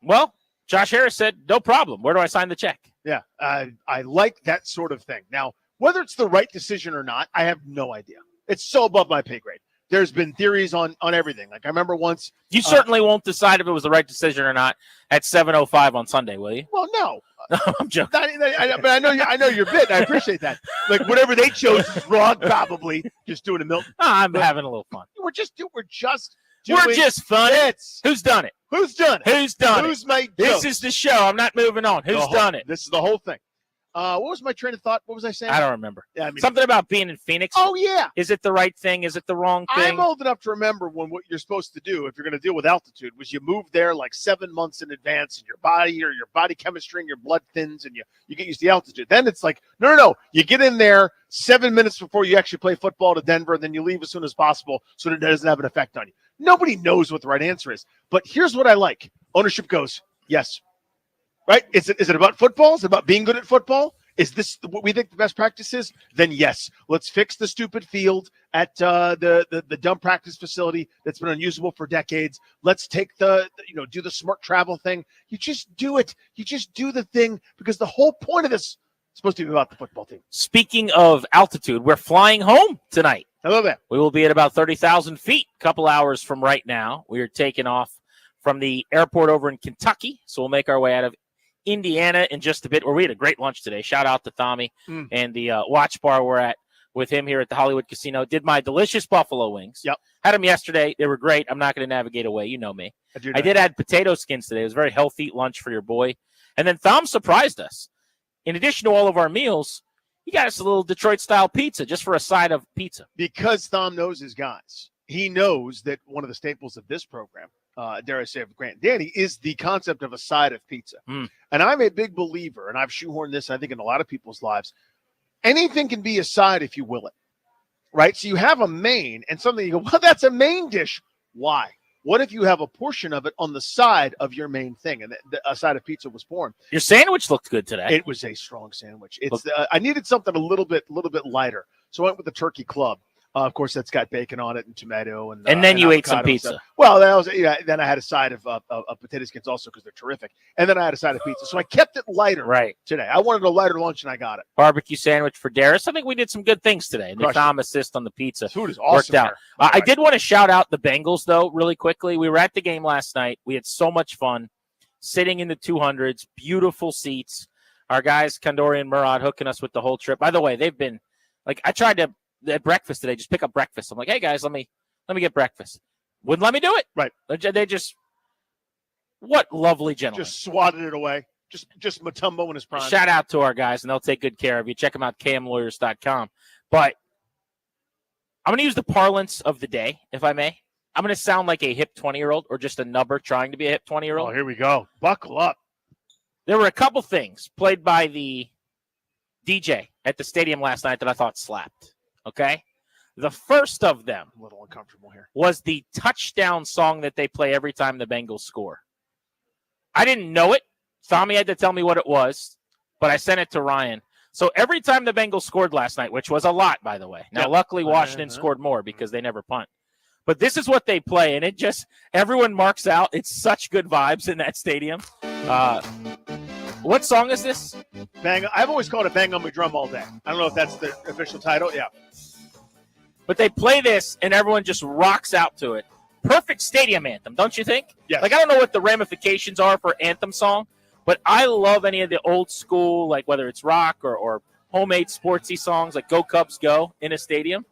Well, Josh Harris said, no problem. Where do I sign the check? Yeah, I like that sort of thing. Now, whether it's the right decision or not, I have no idea. It's so above my pay grade. There's been theories on everything. Like I remember once. You certainly won't decide if it was the right decision or not at 7:05 on Sunday, will you? Well, no. I'm joking. But I know your bit. I appreciate that. Like whatever they chose is wrong, probably. Just doing a Milton. I'm having a little fun. We're just fun. Bits. Who's done it? Who's done it? Who's done Who's it? made This jokes? is the show. I'm not moving on. Who's done it? This is the whole thing. What was my train of thought? What was I saying? I don't remember. Yeah, I mean, something about being in Phoenix. Oh, yeah. Is it the right thing? Is it the wrong thing? I'm old enough to remember when what you're supposed to do if you're going to deal with altitude was you move there like 7 months in advance and your body chemistry and your blood thins and you get used to the altitude. Then it's like, no. You get in there 7 minutes before you actually play football to Denver, and then you leave as soon as possible so that it doesn't have an effect on you. Nobody knows what the right answer is. But here's what I like. Ownership goes, yes. Right? Is it about football? Is it about being good at football? Is this what we think the best practice is? Then yes, let's fix the stupid field at the dumb practice facility that's been unusable for decades. Let's take do the smart travel thing. You just do it. You just do the thing because the whole point of this is supposed to be about the football team. Speaking of altitude, we're flying home tonight. I love that. We will be at about 30,000 feet a couple hours from right now. We are taking off from the airport over in Kentucky, so we'll make our way out of Indiana in just a bit, where we had a great lunch today. Shout out to Tommy and the watch bar we're at with him here at the Hollywood Casino. Did my delicious buffalo wings. Yep. Had them yesterday. They were great. I'm not going to navigate away. You know me. I did add potato skins today. It was a very healthy lunch for your boy. And then Thom surprised us. In addition to all of our meals, he got us a little Detroit-style pizza just for a side of pizza. Because Thom knows his guys. He knows that one of the staples of this program, dare I say, of Grant and Danny, is the concept of a side of pizza. And I'm a big believer, and I've shoehorned this, I think, in a lot of people's lives. Anything can be a side if you will it, right? So you have a main and something you go, well, that's a main dish. Why? What if you have a portion of it on the side of your main thing? And a side of pizza was born. Your sandwich looked good today. It was a strong sandwich. I needed something a little bit lighter, so I went with the turkey club. Of course, that's got bacon on it and tomato, and then you ate some pizza. Well, that was then I had a side of potato skins also because they're terrific, and then I had a side of pizza. So I kept it lighter today. I wanted a lighter lunch, and I got it. Barbecue sandwich for Darius. I think we did some good things today. And the Thom assist on the pizza food is awesome. Worked out. I did want to shout out the Bengals though, really quickly. We were at the game last night. We had so much fun sitting in the 200s. Beautiful seats. Our guys Kandori and Murad hooking us with the whole trip. By the way, they've been like I tried to. At breakfast today, just pick up breakfast. I'm like, hey guys, let me get breakfast. Wouldn't let me do it. Right. They just what lovely gentlemen. Just swatted it away. Just Mutombo in his prime. Shout out to our guys, and they'll take good care of you. Check them out, kmlawyers.com. But I'm going to use the parlance of the day, if I may. I'm going to sound like a hip 20-year-old or just a nubber trying to be a hip 20-year-old. Oh, here we go. Buckle up. There were a couple things played by the DJ at the stadium last night that I thought slapped. Okay? The first of them a little uncomfortable here. Was the touchdown song that they play every time the Bengals score. I didn't know it. Tommy had to tell me what it was, but I sent it to Ryan. So every time the Bengals scored last night, which was a lot, by the way. Now, luckily, Washington scored more because they never punt. But this is what they play, and it just everyone marks out. It's such good vibes in that stadium. What song is this? Bang! I've always called it "Bang on My Drum All Day." I don't know if that's the official title. Yeah. But they play this, and everyone just rocks out to it. Perfect stadium anthem, don't you think? Yes. Like, I don't know what the ramifications are for anthem song, but I love any of the old school, like whether it's rock or homemade sportsy songs like Go Cubs Go in a stadium.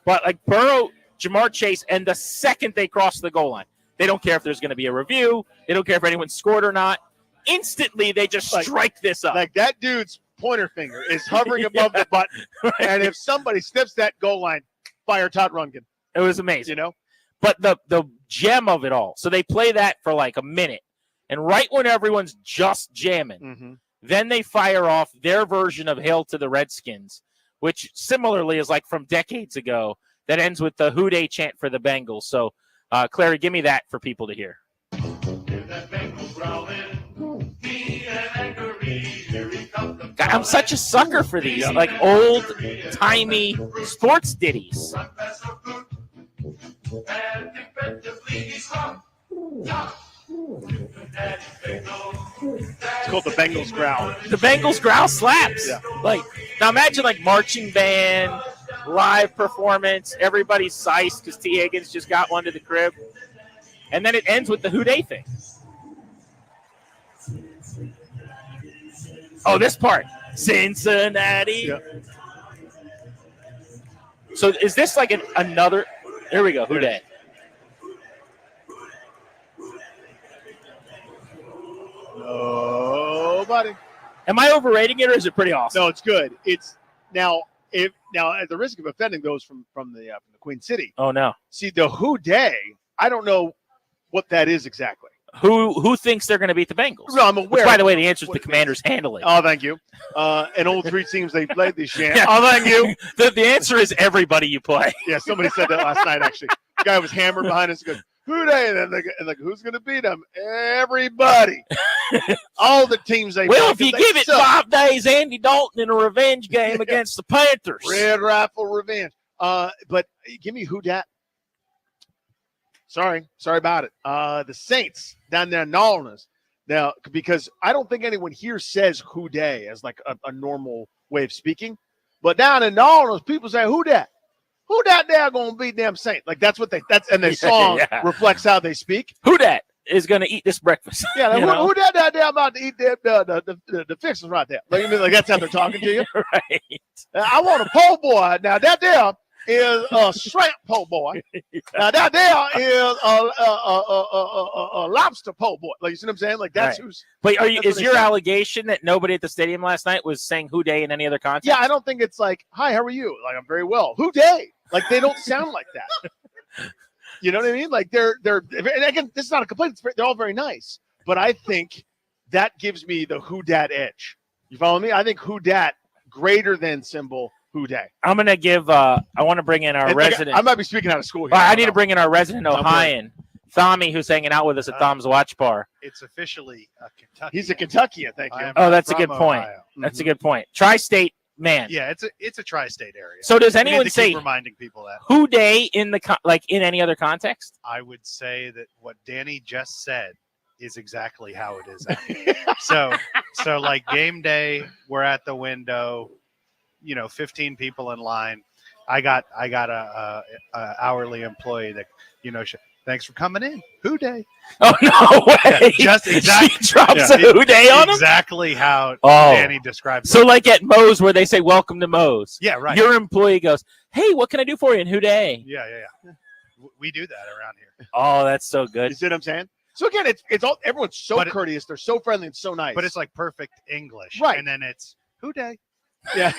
But like Burrow, Jamar Chase, and the second they cross the goal line, they don't care if there's going to be a review. They don't care if anyone scored or not. Instantly, they just strike this up. Like that dude's pointer finger is hovering above the button. Right. And if somebody snips that goal line, fire Todd Rundgren. It was amazing. You know? But the gem of it all. So they play that for like a minute. And right when everyone's just jamming, then they fire off their version of Hail to the Redskins, which similarly is like from decades ago, that ends with the Who Dey chant for the Bengals. So, Clary, give me that for people to hear. God, I'm such a sucker for these, like old-timey sports ditties. It's called the Bengals Growl. The Bengals Growl slaps. Yeah. Like, now imagine like marching band, live performance, everybody's sized because T. Higgins just got one to the crib. And then it ends with the Who Dey thing. Oh, this part. Cincinnati. Yeah. So is this like another? Here we go. Who Dey? Nobody. Am I overrating it, or is it pretty awesome? No, it's good. It's now at the risk of offending those from the Queen City. Oh no. See, the Who Dey, I don't know what that is exactly. Who thinks they're going to beat the Bengals? No, I'm aware. Which, by the way, the answer is the Commanders handling. Oh, thank you. And all three teams they played this chant. Yeah. Oh, thank you. The answer is everybody you play. Yeah, somebody said that last night, actually. The guy was hammered behind us. He goes, Who Dey? And like, who's going to beat them? Everybody. All the teams they Well, play, if you give it suck. 5 days, Andy Dalton in a revenge game against the Panthers. Red Rifle Revenge. But give me Who Dat. Sorry about it. The Saints down there in New Orleans. Now, because I don't think anyone here says Who Dey as like a normal way of speaking. But down in New Orleans, people say, Who Dat? Who Dat there gonna beat them Saints? Like that's and their song reflects how they speak. Who Dat is gonna eat this breakfast? Yeah, like, You know? who that there about to eat the fixers right there? Like you mean like that's how they're talking to you? Right. I want a po' boy. Now that there is a shrimp po' boy. Now that there is a lobster po' boy. Like you see what I'm saying? Like that's Right. who's. But that's what is they your say. allegation that nobody at the stadium last night was saying Who Dey in any other context? Yeah, I don't think it's like, hi, how are you? Like I'm very well. Who Dey? Like they don't sound like that. You know what I mean? Like they're and again, this is not a complaint. They're all very nice, but I think that gives me the Who Dat edge. You follow me? I think Who Dat greater than symbol Who Dey. I'm gonna give. I want to bring in our And, like, resident. I might be speaking out of school here. I need to bring in our resident Okay. Ohioan, Thami, who's hanging out with us at Thom's Watch Bar. It's officially a Kentucky. He's a Kentuckian, thank you. Oh, that's a from good point. Ohio. That's a good point. Tri-state man. Yeah, it's a tri-state area. So does We need anyone to say keep reminding people that? Who Dey in the like in any other context? I would say that what Danny just said is exactly how it is. so like game day, we're at the window, 15 people in line. I got a hourly employee that thanks for coming in. Who Dey? Oh no way! Just exactly. She drops a Who Dey on him. Exactly how Oh. Danny described it. So like at Moe's where they say welcome to Moe's. Yeah, right. Your employee goes, "Hey, what can I do for you?" And Who Dey? Yeah. We do that around here. Oh, that's so good. You see what I'm saying? So again, it's all everyone's so But it- courteous. They're so friendly and so nice. But it's like perfect English. Right. And then it's Who Dey? yeah.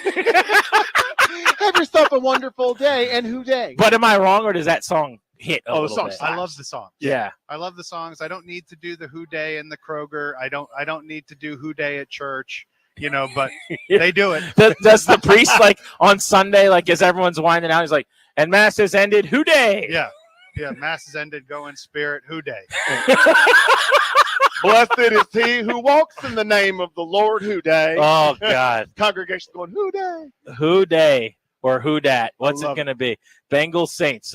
Have yourself a wonderful day and Who Dey. But am I wrong, or does that song hit a Oh, the little song bit? slaps. I love the song. Yeah. I love the songs. I don't need to do the Who Dey in the Kroger. I don't need to do Who Dey at church, but they do it. Does the priest like on Sunday, like as everyone's winding out, he's like, "And mass has ended. Who Dey?" Yeah. Yeah. Mass has ended. Go in spirit. Who Dey? Blessed is he who walks in the name of the Lord. Who Dey? Oh God. Congregation going Who Dey? Who Dey or Who Dat? What's it love going to be? Bengals Saints.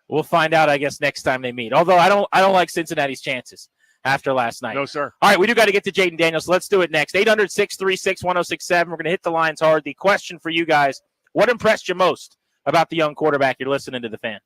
We'll find out, I guess, next time they meet. Although I don't like Cincinnati's chances after last night. No, sir. All right, we do got to get to Jaden Daniels. So let's do it next. 800-636-1067. We're going to hit the lines hard. The question for you guys, what impressed you most about the young quarterback? You're listening to The Fan.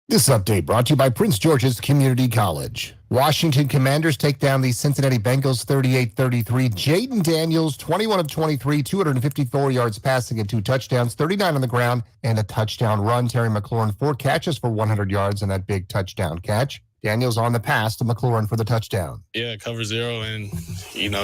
This update brought to you by Prince George's Community College. Washington Commanders take down the Cincinnati Bengals 38-33. Jaden Daniels, 21 of 23, 254 yards passing and 2 touchdowns, 39 on the ground, and a touchdown run. Terry McLaurin, 4 catches for 100 yards and that big touchdown catch. Daniels on the pass to McLaurin for the touchdown. Yeah, cover 0 and,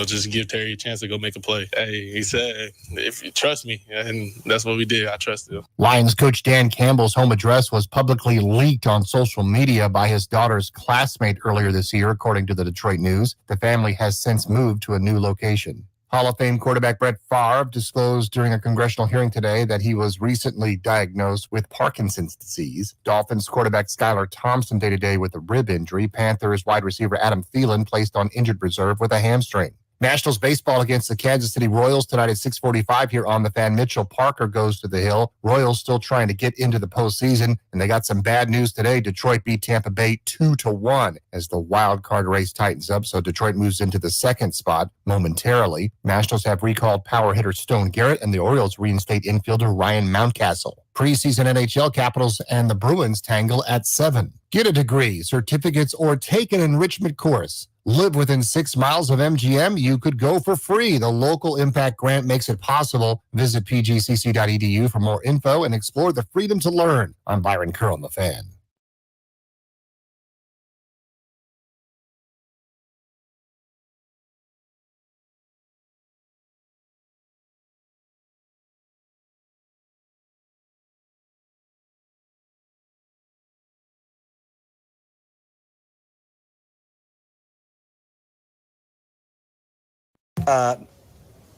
just give Terry a chance to go make a play. Hey, he said, if you trust me, and that's what we did. I trusted him. Lions coach Dan Campbell's home address was publicly leaked on social media by his daughter's classmate earlier this year, according to the Detroit News. The family has since moved to a new location. Hall of Fame quarterback Brett Favre disclosed during a congressional hearing today that he was recently diagnosed with Parkinson's disease. Dolphins quarterback Skylar Thompson day-to-day with a rib injury. Panthers wide receiver Adam Thielen placed on injured reserve with a hamstring. Nationals baseball against the Kansas City Royals tonight at 6:45 here on the Fan. Mitchell Parker goes to the hill. Royals still trying to get into the postseason, and they got some bad news today. Detroit beat Tampa Bay 2-1 as the wild card race tightens up, so Detroit moves into the second spot momentarily. Nationals have recalled power hitter Stone Garrett, and the Orioles reinstate infielder Ryan Mountcastle. Preseason NHL Capitals and the Bruins tangle at 7. Get a degree, certificates, or take an enrichment course. Live within 6 miles of MGM, you could go for free. The local impact grant makes it possible. Visit pgcc.edu for more info and explore the freedom to learn. I'm Byron Kerr on the Fan.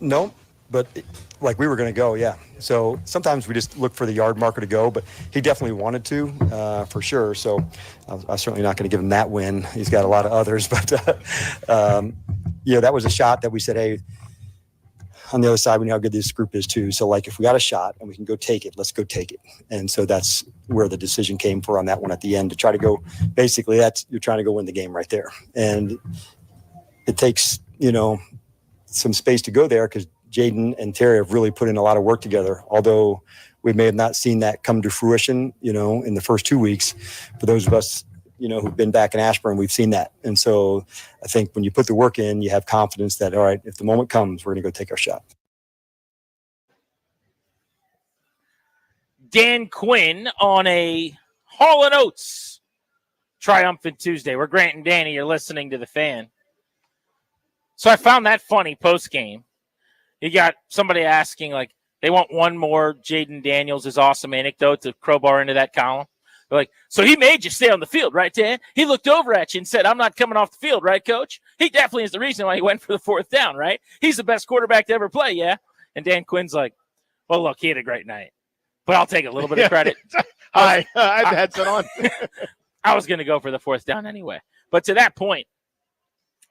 No, but like we were going to go, yeah. So sometimes we just look for the yard marker to go, but he definitely wanted to, for sure. So I'm certainly not going to give him that win. He's got a lot of others, but that was a shot that we said, hey, on the other side, we know how good this group is too. So like if we got a shot and we can go take it, let's go take it. And so that's where the decision came for on that one at the end to try to go. Basically, you're trying to go win the game right there. And it takes, some space to go there because Jaden and Terry have really put in a lot of work together. Although we may have not seen that come to fruition, in the first 2 weeks. For those of us, who've been back in Ashburn, we've seen that. And so I think when you put the work in, you have confidence that, all right, if the moment comes, we're going to go take our shot. Dan Quinn on a Hall & Oates triumphant Tuesday. We're Grant and Danny. You're listening to the Fan. So I found that funny post-game. You got somebody asking, they want one more Jaden Daniels' awesome anecdote to crowbar into that column. They're like, so he made you stay on the field, right, Dan? He looked over at you and said, I'm not coming off the field, right, Coach? He definitely is the reason why he went for the 4th down, right? He's the best quarterback to ever play, yeah? And Dan Quinn's like, well, look, he had a great night. But I'll take a little bit of credit. Hi, I had the headset on. I was going to go for the 4th down anyway. But to that point,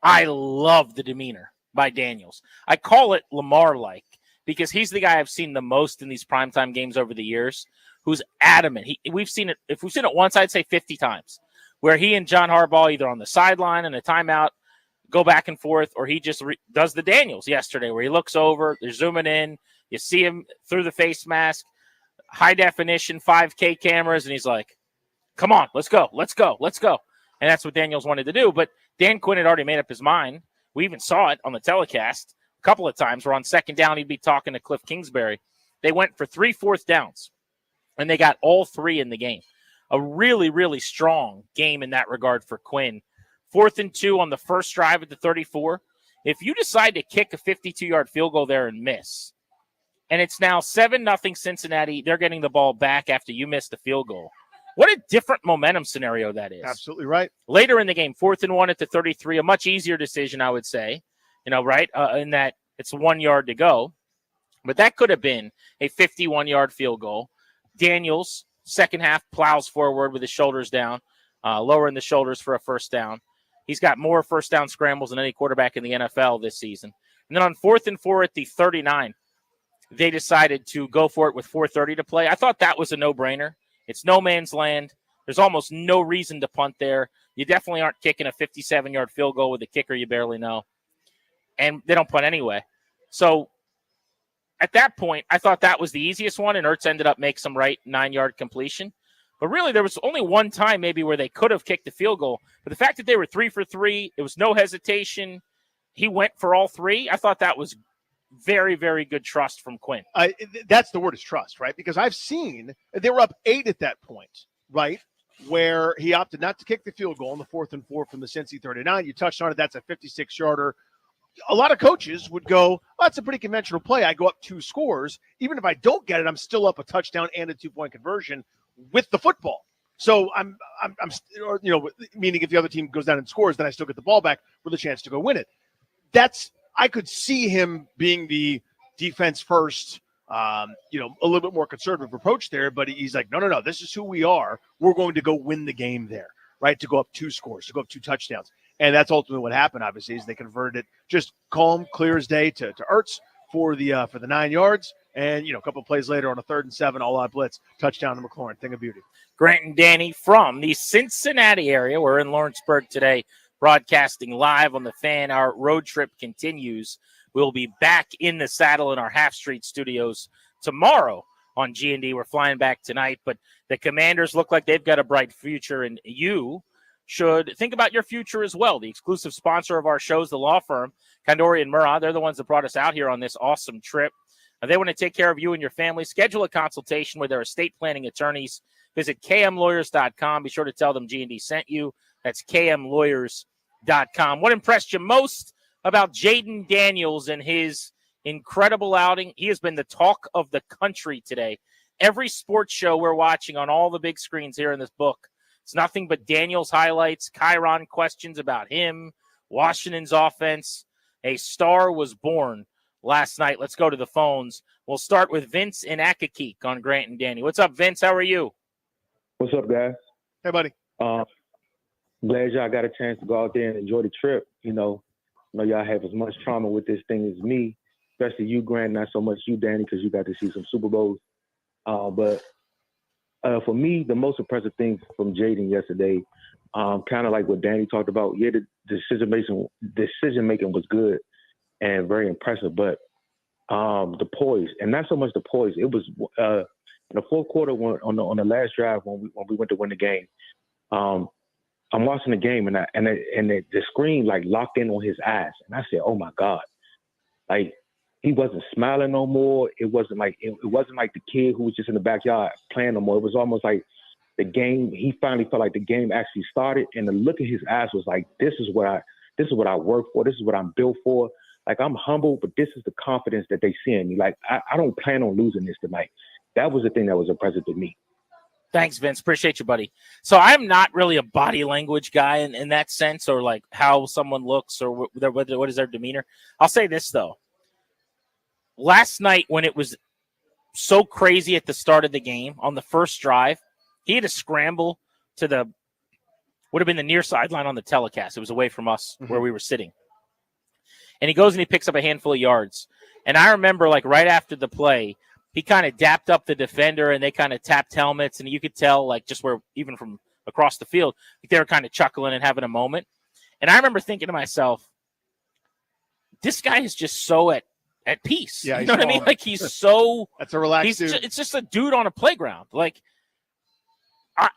I love the demeanor by Daniels. I call it Lamar-like because he's the guy I've seen the most in these primetime games over the years who's adamant. We've seen it. If we've seen it once, I'd say 50 times, where he and John Harbaugh either on the sideline and a timeout go back and forth, or he just does the Daniels yesterday where he looks over, they're zooming in, you see him through the face mask, high definition 5K cameras, and he's like, come on, let's go. And that's what Daniels wanted to do. But Dan Quinn had already made up his mind. We even saw it on the telecast a couple of times where on 2nd down, he'd be talking to Cliff Kingsbury. They went for 3 4th downs, and they got all 3 in the game. A really, really strong game in that regard for Quinn. 4th and 2 on the first drive at the 34. If you decide to kick a 52-yard field goal there and miss, and it's now 7-0 Cincinnati, they're getting the ball back after you missed the field goal. What a different momentum scenario that is. Absolutely right. Later in the game, 4th and 1 at the 33, a much easier decision, I would say, right? In that it's 1 yard to go. But that could have been a 51-yard field goal. Daniels, second half, plows forward with his shoulders down, lowering the shoulders for a 1st down. He's got more 1st down scrambles than any quarterback in the NFL this season. And then on 4th and 4 at the 39, they decided to go for it with 4:30 to play. I thought that was a no-brainer. It's no man's land. There's almost no reason to punt there. You definitely aren't kicking a 57-yard field goal with a kicker you barely know. And they don't punt anyway. So at that point, I thought that was the easiest one, and Ertz ended up making some right 9-yard completion. But really, there was only one time maybe where they could have kicked the field goal. But the fact that they were 3 for 3, it was no hesitation. He went for all 3. I thought that was very, very good trust from Quinn. That's the word, is trust, right? Because I've seen they were up 8 at that point, right? Where he opted not to kick the field goal on the 4th and 4 from the Cincy 39. You touched on it. That's a 56-yarder. A lot of coaches would go, oh, that's a pretty conventional play. I go up 2 scores. Even if I don't get it, I'm still up a touchdown and a 2-point conversion with the football. So I'm meaning if the other team goes down and scores, then I still get the ball back with a chance to go win it. I could see him being the defense first, a little bit more conservative approach there, but he's like, no, this is who we are. We're going to go win the game there, right? To go up 2 scores, to go up 2 touchdowns. And that's ultimately what happened, obviously, is they converted it just calm, clear as day to Ertz for the 9 yards. And, a couple of plays later on a 3rd and 7, all-out blitz, touchdown to McLaurin. Thing of beauty. Grant and Danny from the Cincinnati area. We're in Lawrenceburg today, broadcasting live on the Fan. Our road trip continues. We'll be back in the saddle in our Half Street studios tomorrow on G&D. We're flying back tonight, but the Commanders look like they've got a bright future, and you should think about your future as well. The exclusive sponsor of our shows, the law firm, Kandori and Murrah, they're the ones that brought us out here on this awesome trip. They want to take care of you and your family. Schedule a consultation with their estate planning attorneys. Visit kmlawyers.com. Be sure to tell them G&D sent you. That's kmlawyers.com. What impressed you most about Jaden Daniels and his incredible outing? He has been the talk of the country today. Every sports show we're watching on all the big screens here in this book, it's nothing but Daniels highlights, Chiron questions about him, Washington's offense. A star was born last night. Let's go to the phones. We'll start with Vince in Accokeek on Grant and Danny. What's up, Vince? How are you? What's up, guys? Hey, buddy. Glad y'all got a chance to go out there and enjoy the trip. I know y'all have as much trauma with this thing as me, especially you, Grant, not so much you, Danny, because you got to see some Super Bowls. But for me, the most impressive thing from Jaden yesterday, kind of like what Danny talked about, yeah, the decision-making was good and very impressive, but the poise, and not so much the poise, it was in the 4th quarter on the last drive when we went to win the game. I'm watching the game and the screen like locked in on his eyes, and I said, "Oh my God!" Like he wasn't smiling no more. It wasn't like the kid who was just in the backyard playing no more. It was almost like the game. He finally felt like the game actually started, and the look in his eyes was like, "This is what I work for. This is what I'm built for." Like, I'm humble, but this is the confidence that they see in me. Like, I don't plan on losing this tonight. That was the thing that was impressive to me. Thanks, Vince. Appreciate you, buddy. So I'm not really a body language guy in that sense, or like how someone looks or what is their demeanor. I'll say this, though. Last night when it was so crazy at the start of the game, on the first drive, he had to scramble to would have been the near sideline on the telecast. It was away from us where we were sitting. And he goes and he picks up a handful of yards. And I remember, like, right after the play, he kind of dapped up the defender and they kind of tapped helmets. And you could tell, like, just where, even from across the field, like they were kind of chuckling and having a moment. And I remember thinking to myself, this guy is just so at peace. Yeah, you know what I mean? Like, he's so – that's a relaxed dude. It's just a dude on a playground. Like,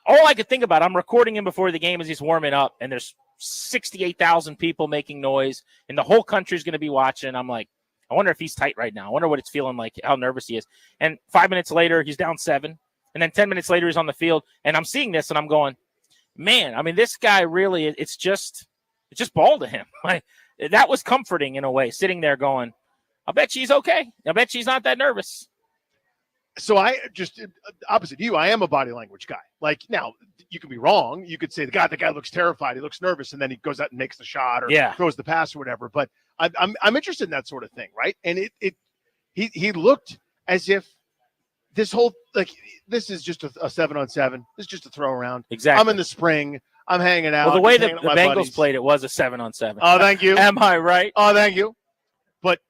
all I could think about, I'm recording him before the game as he's warming up, and there's 68,000 people making noise, and the whole country's going to be watching. I'm like, I wonder if he's tight right now. I wonder what it's feeling like, how nervous he is. And 5 minutes later, he's down 7. And then 10 minutes later, he's on the field. And I'm seeing this, and I'm going, man, I mean, this guy really, it's just ball to him. Like, that was comforting in a way, sitting there going, I bet she's okay. I bet she's not that nervous. So I just, opposite you, I am a body language guy. Like, now, you could be wrong. You could say, the guy looks terrified. He looks nervous, and then he goes out and makes the shot or throws the pass or whatever. But I'm interested in that sort of thing, right? And he looked as if this whole, like, this is just a 7-on-7. This is just a throw around. Exactly. I'm in the spring. I'm hanging out. Well, the way that the Bengals buddies played it was a 7-on-7. Oh, thank you. Am I right? Oh, thank you. But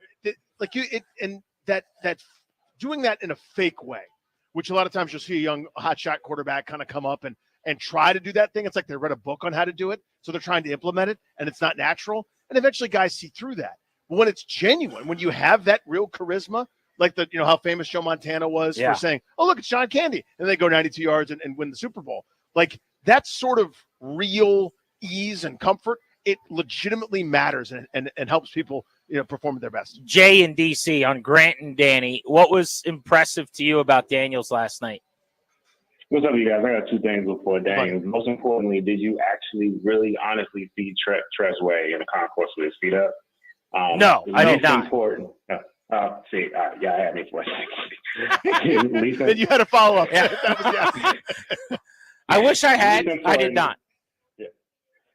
that doing that in a fake way, which a lot of times you'll see a young hotshot quarterback kind of come up and try to do that thing. It's like they read a book on how to do it, so they're trying to implement it, and it's not natural. And eventually guys see through that. But when it's genuine, when you have that real charisma, like how famous Joe Montana was for saying, "Oh, look, it's John Candy," and they go 92 yards and win the Super Bowl. Like that sort of real ease and comfort, it legitimately matters and helps people perform at their best. Jay in DC on Grant and Danny, what was impressive to you about Daniels last night? What's up, you guys? I got two things before Daniels. Most importantly, did you actually really honestly see Tressway in the concourse with his feet up? No, I did not. Important. I had me for a second. Then you had a follow up. Yeah. I wish I had. I did not.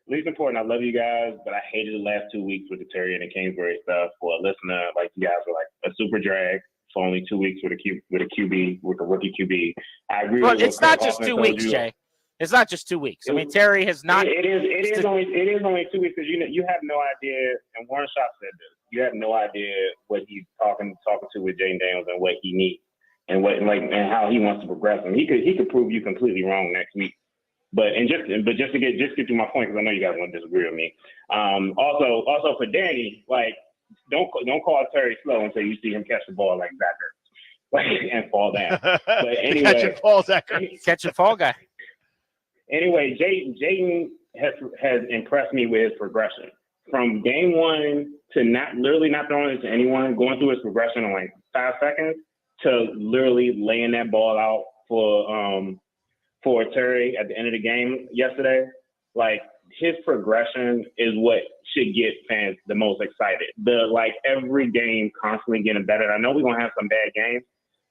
Least important, I love you guys, but I hated the last 2 weeks with the Terry and the Kingsbury stuff. For a listener, like you guys were like a super drag for only 2 weeks with a QB, with a rookie QB. I agree. But it's not just 2 weeks, Jay. It's not just 2 weeks. I mean, Terry has not. It is only 2 weeks because you have no idea. And Warren Sharp said this. You have no idea what he's talking to with Jaden Daniels and what he needs and and how he wants to progress. And he could prove you completely wrong next week. But just to get to my point, because I know you guys want to disagree with me. Also for Danny, like don't call Terry slow until you see him catch the ball like Zach and fall down. But anyway, catch and fall, Zach. Catch and fall guy. Anyway, Jaden has impressed me with his progression from game one to not throwing it to anyone, going through his progression in like 5 seconds to literally laying that ball out for Terry at the end of the game yesterday. Like his progression is what should get fans the most excited. Every game constantly getting better. I know we're gonna have some bad games,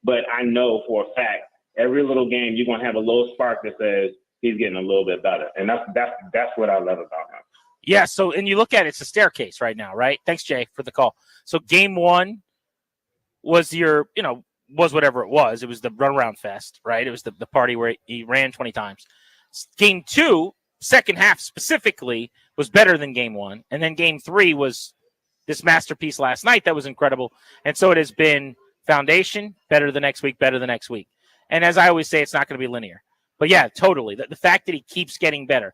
but I know for a fact every little game you're gonna have a little spark that says he's getting a little bit better, and that's what I love about him. Yeah. So, and you look at it, it's a staircase right now, right? Thanks, Jay, for the call. So, game one was was whatever it was. It was the runaround fest, right? It was the party where he ran 20 times. Game two, second half specifically, was better than game one. And then game three was this masterpiece last night that was incredible. And so it has been foundation, better the next week, better the next week. And as I always say, it's not going to be linear. But yeah, totally. The fact that he keeps getting better.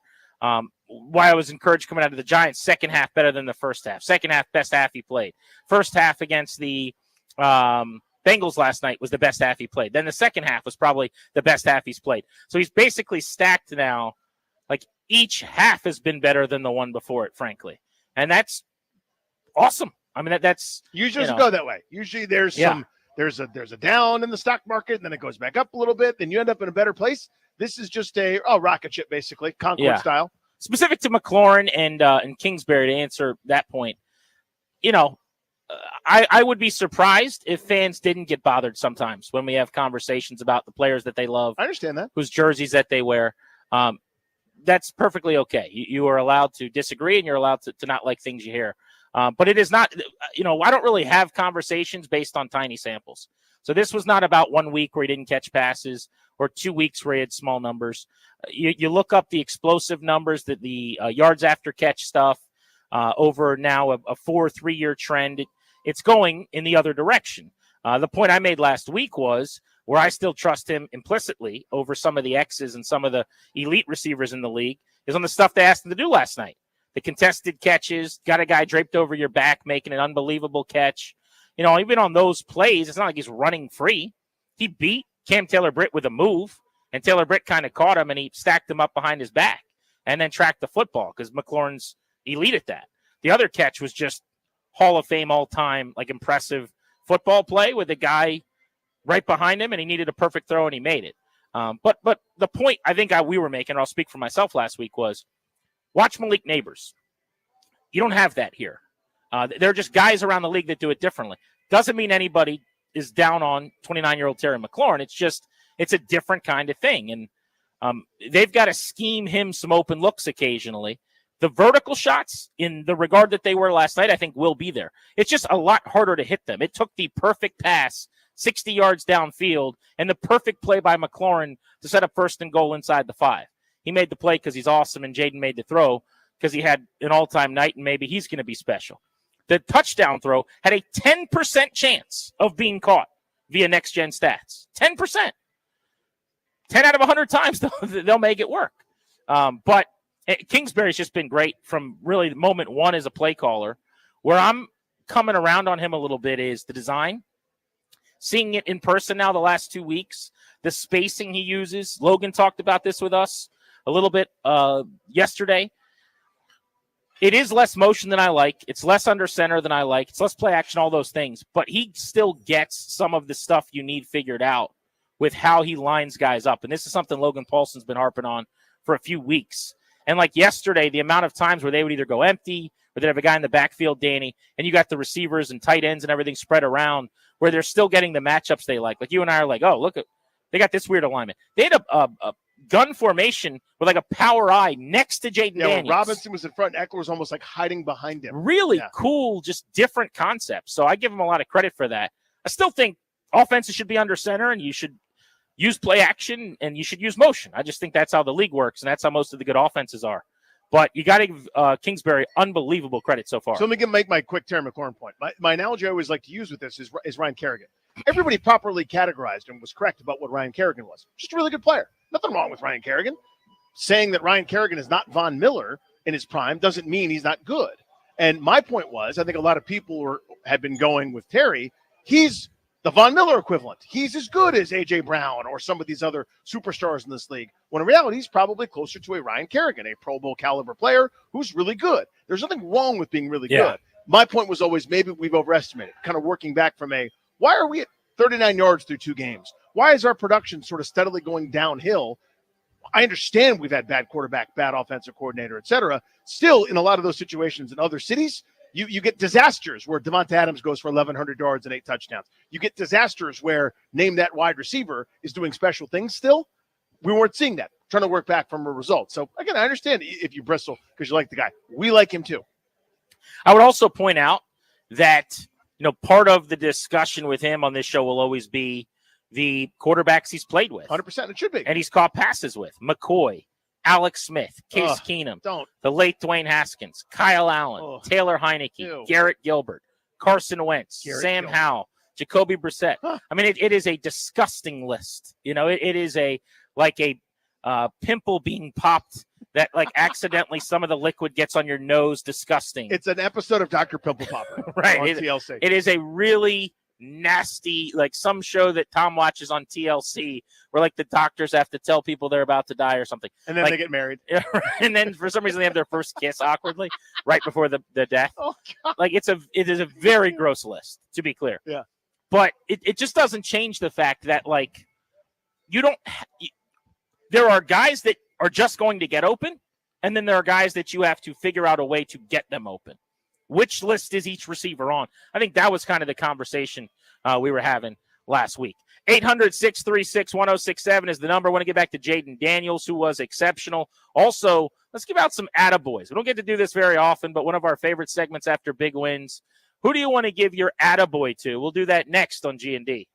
Why I was encouraged coming out of the Giants, second half better than the first half. Second half, best half he played. First half against the Bengals last night was the best half he played. Then the second half was probably the best half he's played. So he's basically stacked now. Like each half has been better than the one before it, frankly. And that's awesome. I mean, that's usually doesn't go that way. Usually there's a down in the stock market, and then it goes back up a little bit. Then you end up in a better place. This is just a rocket ship, basically, Concorde style. Specific to McLaurin and Kingsbury, to answer that point, I would be surprised if fans didn't get bothered sometimes when we have conversations about the players that they love. I understand that. Whose jerseys that they wear. That's perfectly okay. You are allowed to disagree, and you're allowed to not like things you hear. But it is not, I don't really have conversations based on tiny samples. So this was not about 1 week where he didn't catch passes or 2 weeks where he had small numbers. You look up the explosive numbers, the yards after catch stuff over now a 3-year trend. It's going in the other direction. The point I made last week was where I still trust him implicitly over some of the X's and some of the elite receivers in the league is on the stuff they asked him to do last night. The contested catches, got a guy draped over your back, making an unbelievable catch. Even on those plays, it's not like he's running free. He beat Cam Taylor-Britt with a move, and Taylor-Britt kind of caught him, and he stacked him up behind his back and then tracked the football because McLaurin's elite at that. The other catch was just Hall of Fame all-time, impressive football play with the guy right behind him, and he needed a perfect throw, and he made it. But the point I think we were making, or I'll speak for myself last week, was watch Malik Neighbors. You don't have that here. There are just guys around the league that do it differently. Doesn't mean anybody is down on 29-year-old Terry McLaurin. It's a different kind of thing. And they've got to scheme him some open looks occasionally. The vertical shots, in the regard that they were last night, I think will be there. It's just a lot harder to hit them. It took the perfect pass 60 yards downfield and the perfect play by McLaurin to set up first and goal inside the 5. He made the play because he's awesome, and Jaden made the throw because he had an all-time night, and maybe he's going to be special. The touchdown throw had a 10% chance of being caught via next-gen stats. 10%. 10 out of 100 times, they'll make it work. But Kingsbury's just been great from really moment one as a play caller. Where I'm coming around on him a little bit is the design seeing it in person now the last 2 weeks, the spacing he uses. Logan talked about this with us a little bit yesterday. It is less motion than I like. It's less under center than I like. It's less play action, all those things. But he still gets some of the stuff you need figured out with how he lines guys up. And this is something Logan Paulson's been harping on for a few weeks. And like yesterday, the amount of times where they would either go empty or they'd have a guy in the backfield, Danny, and you got the receivers and tight ends and everything spread around where they're still getting the matchups they like. Like you and I are like, oh, look, they got this weird alignment. They had a gun formation with like a power eye next to Jaden Daniels. Robinson was in front, and Eckler was almost like hiding behind him. Really cool, just different concepts. So I give him a lot of credit for that. I still think offenses should be under center, and you should use play action, and you should use motion. I just think that's how the league works, and that's how most of the good offenses are. But you got to give Kingsbury unbelievable credit so far. So let me make my quick Terry McLaurin point. My analogy I always like to use with this is Ryan Kerrigan. Everybody properly categorized and was correct about what Ryan Kerrigan was. Just a really good player. Nothing wrong with Ryan Kerrigan. Saying that Ryan Kerrigan is not Von Miller in his prime doesn't mean he's not good. And my point was, I think a lot of people had been going with Terry. He's the Von Miller equivalent. He's as good as A.J. Brown or some of these other superstars in this league, when in reality, he's probably closer to a Ryan Kerrigan, a Pro Bowl caliber player who's really good. There's nothing wrong with being really good. My point was always maybe we've overestimated, kind of working back from why are we at 39 yards through 2 games? Why is our production sort of steadily going downhill? I understand we've had bad quarterback, bad offensive coordinator, et cetera. Still, in a lot of those situations in other cities, you get disasters where Devonta Adams goes for 1,100 yards and 8 touchdowns. You get disasters where name that wide receiver is doing special things still. We weren't seeing that. Trying to work back from a result. So, again, I understand if you bristle because you like the guy. We like him too. I would also point out that, part of the discussion with him on this show will always be the quarterbacks he's played with. 100%, it should be. And he's caught passes with. McCoy, Alex Smith, Case Keenum, the late Dwayne Haskins, Kyle Allen, Taylor Heineke, Garrett Gilbert, Carson Wentz, Sam Howell, Jacoby Brissett. I mean, it is a disgusting list. It is a pimple being popped that accidentally some of the liquid gets on your nose. Disgusting. It's an episode of Dr. Pimple Popper right. on TLC. It is a really nasty, some show that Tom watches on TLC where the doctors have to tell people they're about to die or something. And then they get married. And then for some reason they have their first kiss awkwardly right before the death. Oh, God. It is a very gross list, to be clear. Yeah. But it just doesn't change the fact that there are guys that are just going to get open, and then there are guys that you have to figure out a way to get them open. Which list is each receiver on? I think that was kind of the conversation we were having last week. 800-636-1067 is the number. I want to get back to Jaden Daniels, who was exceptional. Also, let's give out some attaboys. We don't get to do this very often, but one of our favorite segments after big wins. Who do you want to give your attaboy to? We'll do that next on G&D.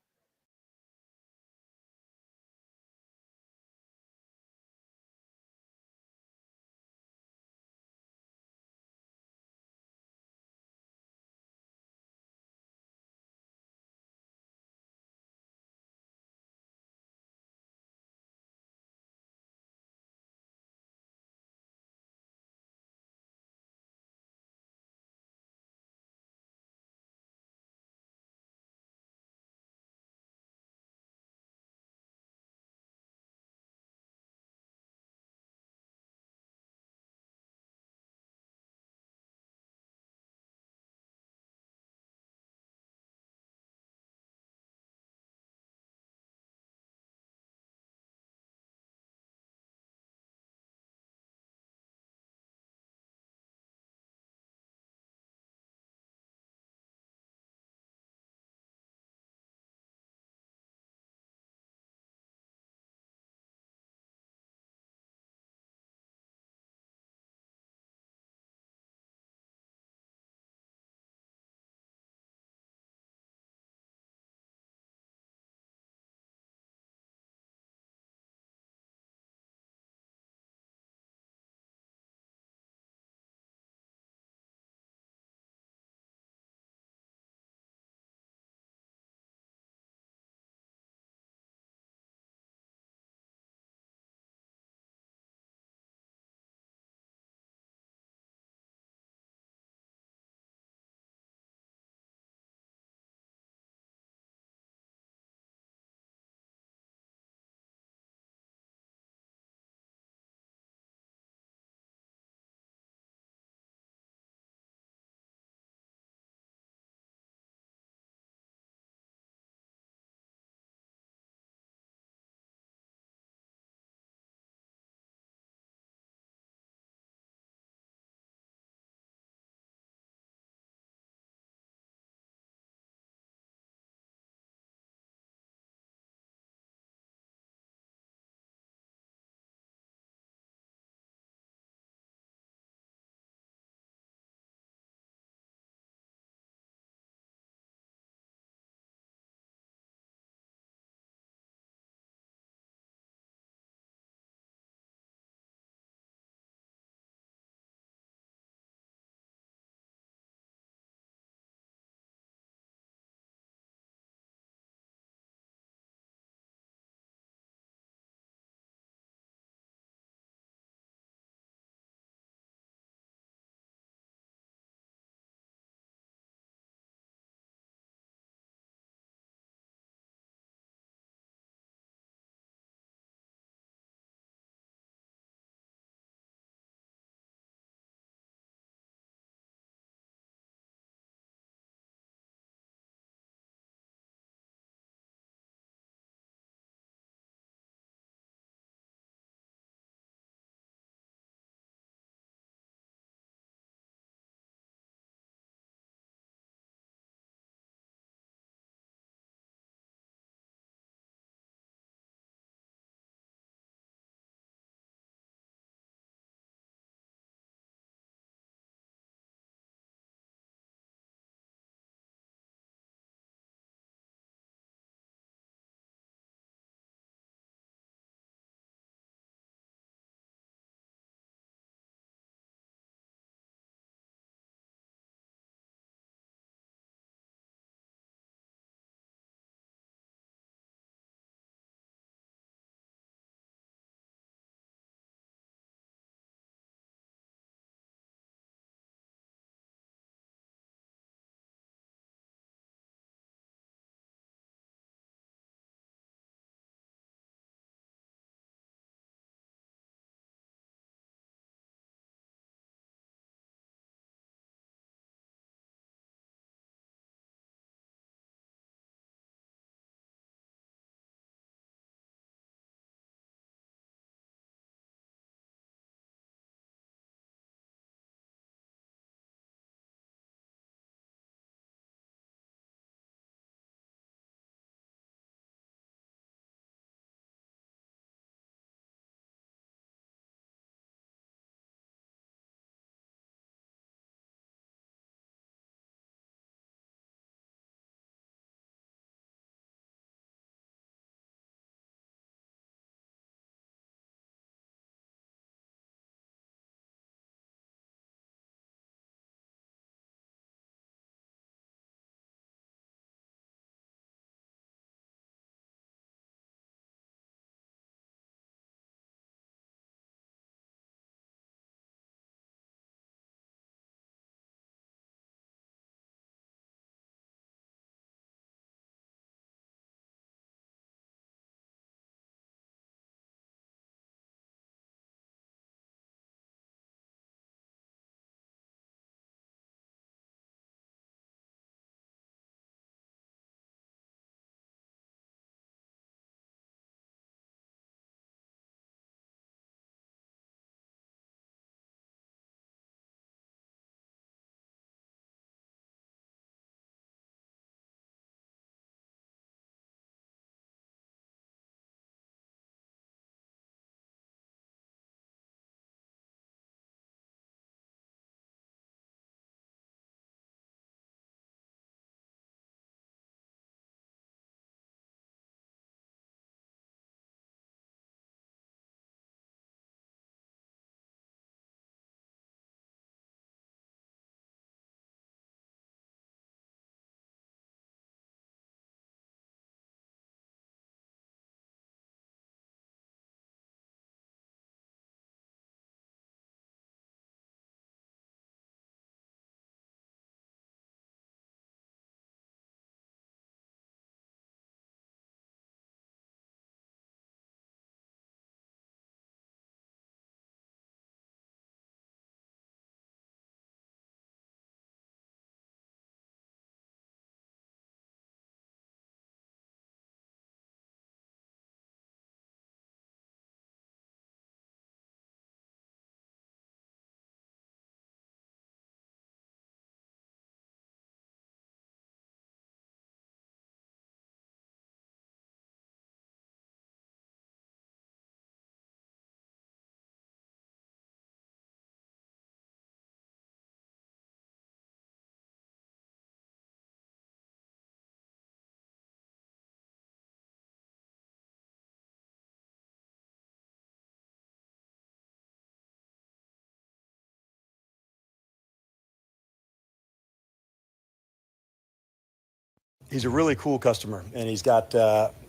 he's a really cool customer, and he's got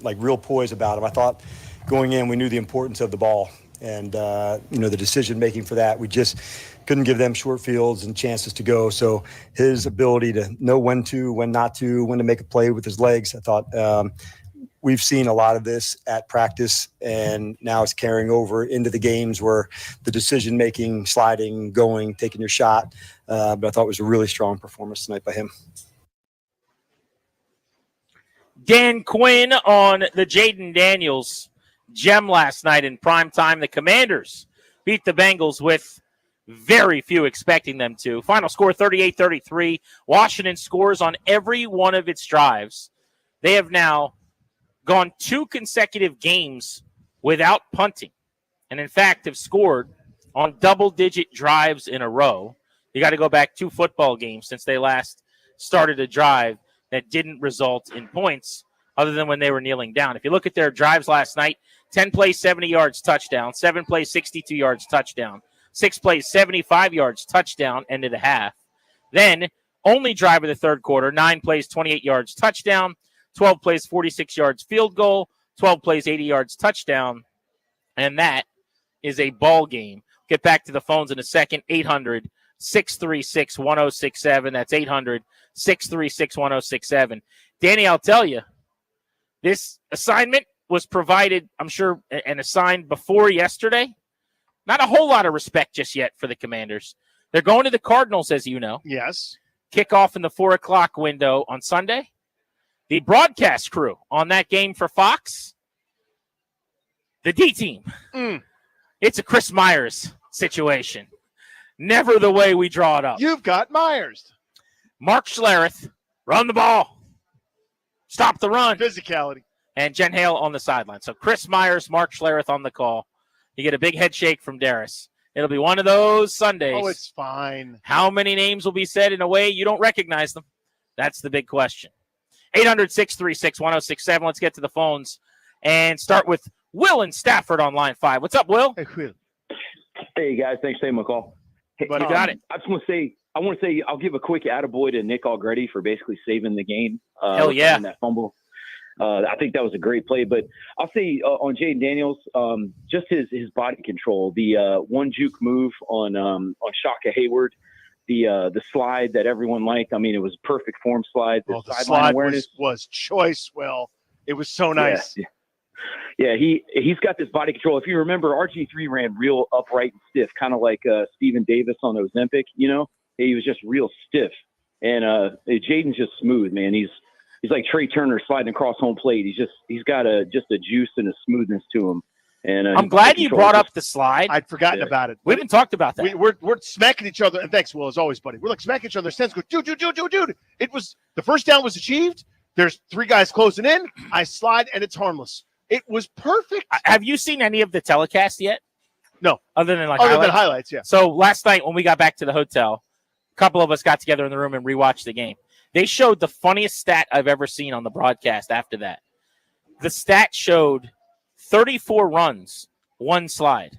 like real poise about him. I thought going in, we knew the importance of the ball and, the decision making for that. We just couldn't give them short fields and chances to go. So his ability to know when to, when not to, when to make a play with his legs, I thought we've seen a lot of this at practice, and now it's carrying over into the games where the decision making, sliding, going, taking your shot. But I thought it was a really strong performance tonight by him. Dan Quinn on the Jaden Daniels gem last night in primetime. The Commanders beat the Bengals with very few expecting them to. Final score 38-33. Washington scores on every one of its drives. They have now gone 2 consecutive games without punting, and in fact have scored on double-digit drives in a row. You got to go back 2 football games since they last started a drive that didn't result in points other than when they were kneeling down. If you look at their drives last night, 10 plays, 70 yards, touchdown. 7 plays, 62 yards, touchdown. 6 plays, 75 yards, touchdown, end of the half. Then, only drive of the third quarter, 9 plays, 28 yards, touchdown. 12 plays, 46 yards, field goal. 12 plays, 80 yards, touchdown. And that is a ball game. Get back to the phones in a second. 800-636-1067. That's 800-636-1067. Danny, I'll tell you, this assignment was provided, I'm sure, and assigned before yesterday. Not a whole lot of respect just yet for the Commanders. They're going to the Cardinals, as you know. Yes. Kickoff in the 4 o'clock window on Sunday. The broadcast crew on that game for Fox, the D team. It's a Chris Myers situation. Never the way we draw it up. You've got Myers. Mark Schlereth, run the ball. Stop the run. Physicality. And Jen Hale on the sideline. So Chris Myers, Mark Schlereth on the call. You get a big head shake from Darius. It'll be one of those Sundays. Oh, it's fine. How many names will be said in a way you don't recognize them? That's the big question. 800-636-1067. Let's get to the phones and start with Will in Stafford on line 5. What's up, Will? Hey, Will. Hey, guys. Thanks for taking my call. Hey, you got it. I just want to say, I'll give a quick attaboy to Nick Algretti for basically saving the game. Hell yeah. That fumble. I think that was a great play. But I'll say on Jaden Daniels, just his body control, the one juke move on Shaka Hayward, the slide that everyone liked. I mean, it was a perfect form slide. The slide was choice, Will. It was so nice. Yeah, he's got this body control. If you remember, RG3 ran real upright and stiff, kind of like Steven Davis on Ozempic, He was just real stiff. And Jaden's just smooth, man. He's like Trey Turner sliding across home plate. He's got just a juice and a smoothness to him. And I'm glad you brought up the slide. I'd forgotten about it. We haven't talked about that. We're smacking each other. And thanks, Will, as always, buddy. We're like smacking each other. Sense go, dude. It was the first down was achieved. There's 3 guys closing in. I slide, and it's harmless. It was perfect. Have you seen any of the telecast yet? No. Other than highlights, yeah. So last night when we got back to the hotel, a couple of us got together in the room and rewatched the game. They showed the funniest stat I've ever seen on the broadcast after that. The stat showed 34 runs, 1 slide.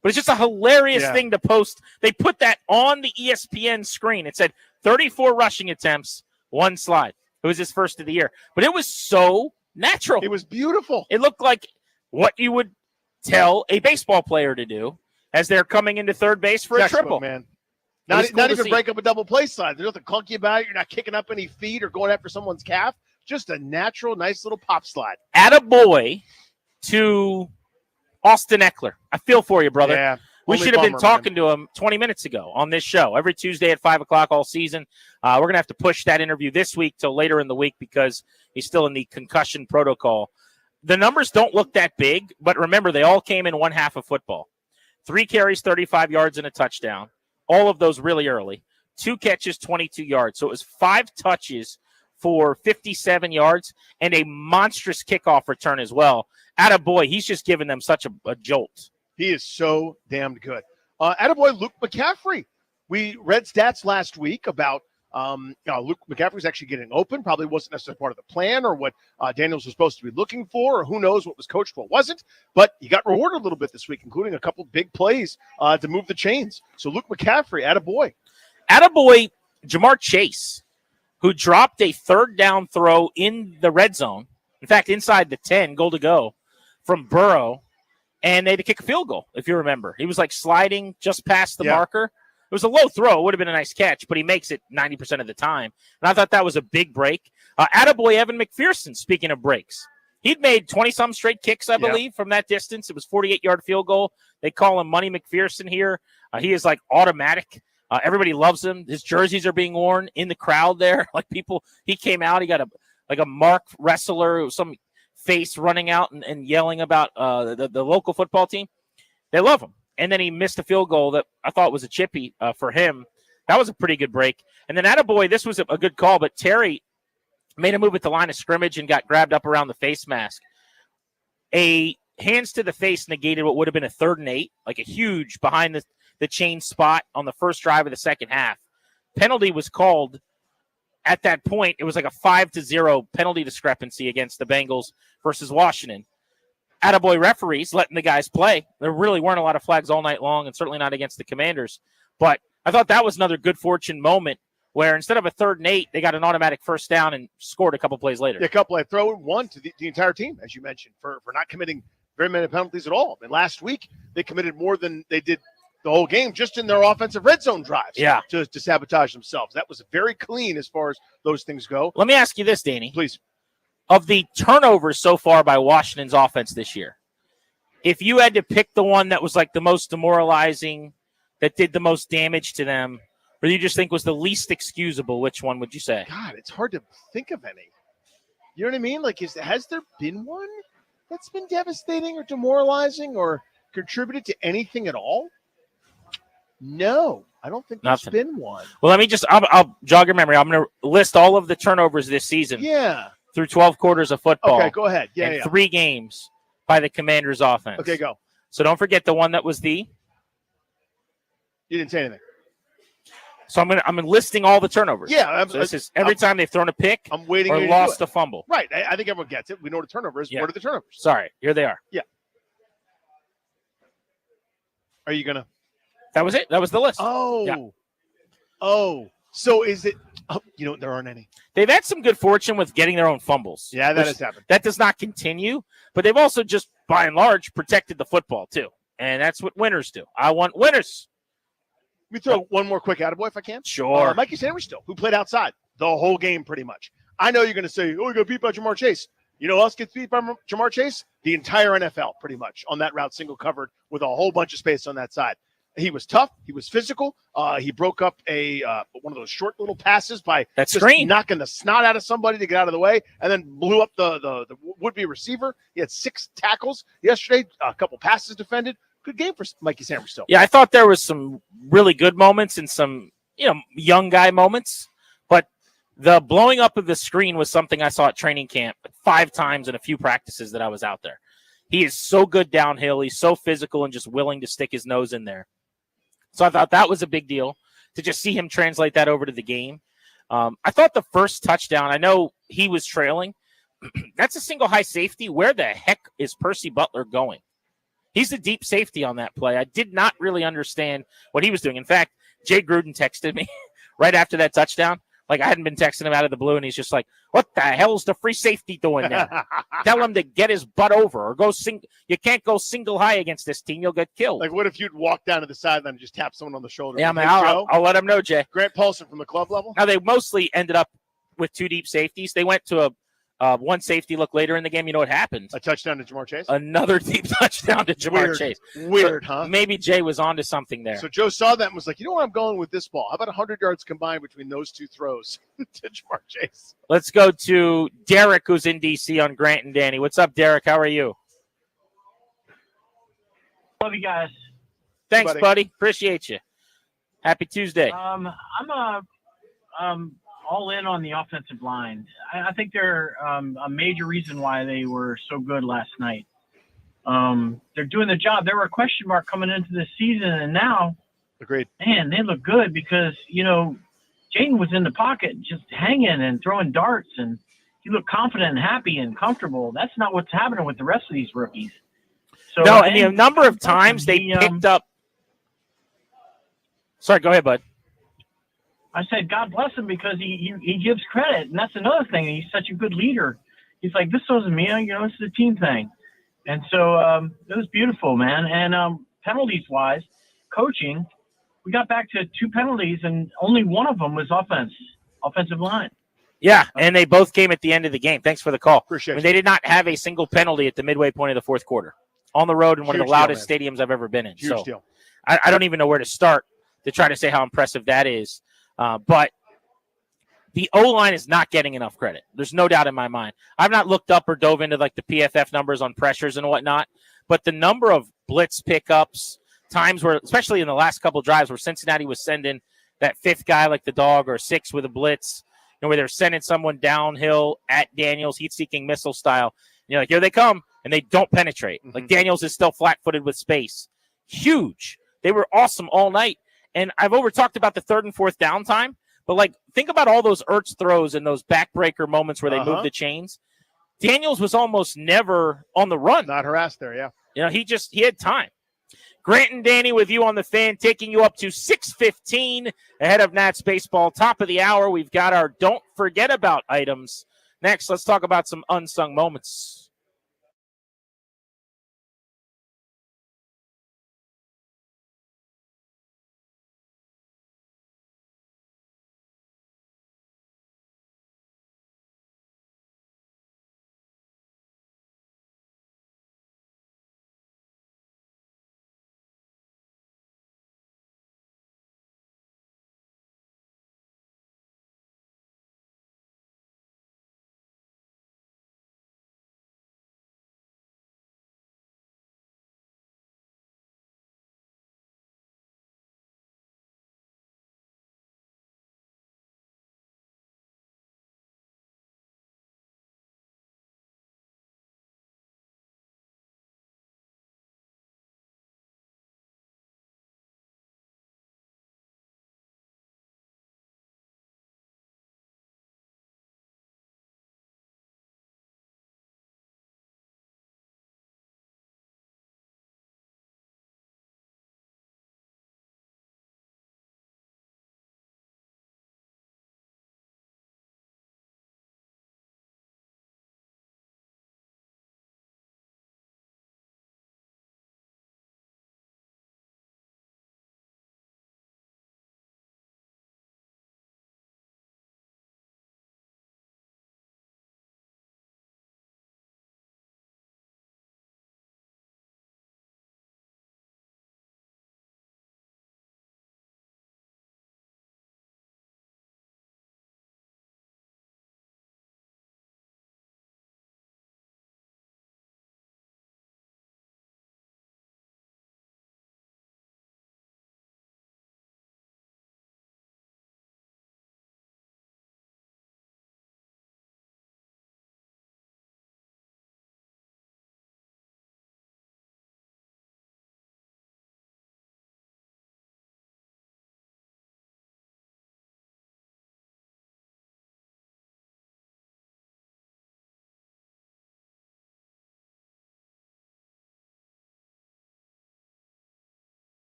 But it's just a hilarious thing to post. They put that on the ESPN screen. It said 34 rushing attempts, 1 slide. It was his first of the year. But it was so natural. It was beautiful. It looked like what you would tell a baseball player to do as they're coming into third base for a triple. Man. Not even break up a double play slide. There's nothing clunky about it. You're not kicking up any feet or going after someone's calf. Just a natural, nice little pop slide. Attaboy to Austin Eckler. I feel for you, brother. Yeah, we should have been talking to him 20 minutes ago on this show. Every Tuesday at 5 o'clock all season. We're going to have to push that interview this week till later in the week because he's still in the concussion protocol. The numbers don't look that big, but remember, they all came in one half of football. 3 carries, 35 yards, and a touchdown. All of those really early. 2 catches, 22 yards. So it was 5 touches for 57 yards and a monstrous kickoff return as well. Attaboy, he's just given them such a jolt. He is so damn good. Attaboy, Luke McCaffrey. We read stats last week about Luke McCaffrey's actually getting open. Probably wasn't necessarily part of the plan or what Daniels was supposed to be looking for, or who knows what was coached, what wasn't. But he got rewarded a little bit this week, including a couple big plays to move the chains. So Luke McCaffrey, attaboy. Attaboy, Jamar Chase, who dropped a third down throw in the red zone. In fact, inside the 10, goal to go from Burrow, and they had to kick a field goal, if you remember. He was like sliding just past the marker. It was a low throw. It would have been a nice catch, but he makes it 90% of the time. And I thought that was a big break. Attaboy Evan McPherson, speaking of breaks. He'd made 20-some straight kicks, I believe, from that distance. It was 48-yard field goal. They call him Money McPherson here. He is like automatic. Everybody loves him. His jerseys are being worn in the crowd there. Like people, he came out. He got a Mark wrestler, some face running out and yelling about the local football team. They love him. And then he missed a field goal that I thought was a chippy for him. That was a pretty good break. And then attaboy, this was a good call, but Terry made a move at the line of scrimmage and got grabbed up around the face mask. A hands to the face negated what would have been a 3rd and 8, like a huge behind the chain spot on the first drive of the second half. Penalty was called at that point. It was like a 5-0 penalty discrepancy against the Bengals versus Washington. Attaboy referees letting the guys play. There really weren't a lot of flags all night long, and certainly not against the Commanders. But I thought that was another good fortune moment where instead of a 3rd and 8, they got an automatic first down and scored a couple plays later. Yeah, a couple. I throw one to the entire team, as you mentioned, for not committing very many penalties at all. And last week, they committed more than they did the whole game just in their offensive red zone drives to sabotage themselves. That was very clean as far as those things go. Let me ask you this, Danny. Please. Of the turnovers so far by Washington's offense this year, if you had to pick the one that was like the most demoralizing, that did the most damage to them, or you just think was the least excusable, which one would you say? God, it's hard to think of any. You know what I mean? Like, has there been one that's been devastating or demoralizing or contributed to anything at all? No, I don't think there's been one. Well, let me I'll jog your memory. I'm going to list all of the turnovers this season. Yeah. Through 12 quarters of football. Okay, go ahead. Yeah, and 3 games by the Commanders' offense. Okay, go. So don't forget the one that was You didn't say anything. So I'm listing all the turnovers. Yeah. So this is every time they've thrown a pick I'm waiting or to lost do it. a fumble. Right. I think everyone gets it. We know what a turnover is. Yeah. What are the turnovers? Sorry. Here they are. Yeah. Are you going to? That was it. That was the list. Oh. Yeah. Oh. So is it? Oh, there aren't any. They've had some good fortune with getting their own fumbles. Yeah, that has happened. That does not continue, but they've also just, by and large, protected the football too. And that's what winners do. I want winners. Let me throw one more quick attaboy if I can. Sure. Mikey Sanders still, who played outside the whole game pretty much. I know you're going to say, oh, you got beat by Jamar Chase. You know who else gets beat by Jamar Chase? The entire NFL pretty much on that route, single covered with a whole bunch of space on that side. He was tough. He was physical. He broke up one of those short little passes by that just screen, knocking the snot out of somebody to get out of the way, and then blew up the would-be receiver. He had 6 tackles yesterday, a couple passes defended. Good game for Mikey Sanders still. Yeah, I thought there was some really good moments and some young guy moments, but the blowing up of the screen was something I saw at training camp 5 times in a few practices that I was out there. He is so good downhill. He's so physical and just willing to stick his nose in there. So I thought that was a big deal to just see him translate that over to the game. I thought the first touchdown, I know he was trailing. That's a single high safety. Where the heck is Percy Butler going? He's the deep safety on that play. I did not really understand what he was doing. In fact, Jay Gruden texted me right after that touchdown. Like, I hadn't been texting him out of the blue, and he's just like, what the hell's the free safety doing there? Tell him to get his butt over or go you can't go single high against this team. You'll get killed. Like, what if you'd walk down to the sideline and just tap someone on the shoulder? Yeah, man, I'll let him know, Jay. Grant Paulson from the club level? Now, they mostly ended up with 2 deep safeties. They went to a one safety look later in the game. You know what happened? A touchdown to Jamar Chase? Another deep touchdown to Jamar Chase. Weird, so huh? Maybe Jay was onto something there. So Joe saw that and was like, you know where I'm going with this ball? How about 100 yards combined between those 2 throws to Jamar Chase? Let's go to Derek, who's in D.C. on Grant and Danny. What's up, Derek? How are you? Love you guys. Thanks, buddy. Appreciate you. Happy Tuesday. I'm all in on the offensive line. I think they're a major reason why they were so good last night. They're doing the job. There were a question mark coming into this season, and now, agreed. Man, they look good because Jaden was in the pocket, just hanging and throwing darts, and he looked confident and happy and comfortable. That's not what's happening with the rest of these rookies. So, no, and a number of times they picked up. Sorry, go ahead, bud. I said, God bless him because he gives credit. And that's another thing. He's such a good leader. He's like, this wasn't me. This is a team thing. And so it was beautiful, man. And penalties-wise, coaching, we got back to 2 penalties, and only one of them was offensive line. Yeah, and they both came at the end of the game. Thanks for the call. Appreciate They did not have a single penalty at the midway point of the fourth quarter on the road in one of the loudest stadiums I've ever been in. Huge deal. I don't even know where to start to try to say how impressive that is. But the O-line is not getting enough credit. There's no doubt in my mind. I've not looked up or dove into like the PFF numbers on pressures and whatnot, but the number of blitz pickups, times where, especially in the last couple of drives where Cincinnati was sending that 5th guy like the dog or 6 with a blitz, where they're sending someone downhill at Daniels, heat-seeking missile style. You're like, here they come, and they don't penetrate. Like Daniels is still flat-footed with space. Huge. They were awesome all night. And I've over-talked about the 3rd and 4th down time, but like think about all those Ertz throws and those backbreaker moments where they move the chains. Daniels was almost never on the run. Not harassed there, yeah. He had time. Grant and Danny with you on the Fan, taking you up to 6:15 ahead of Nats baseball. Top of the hour, we've got our Don't Forget About items. Next, let's talk about some unsung moments.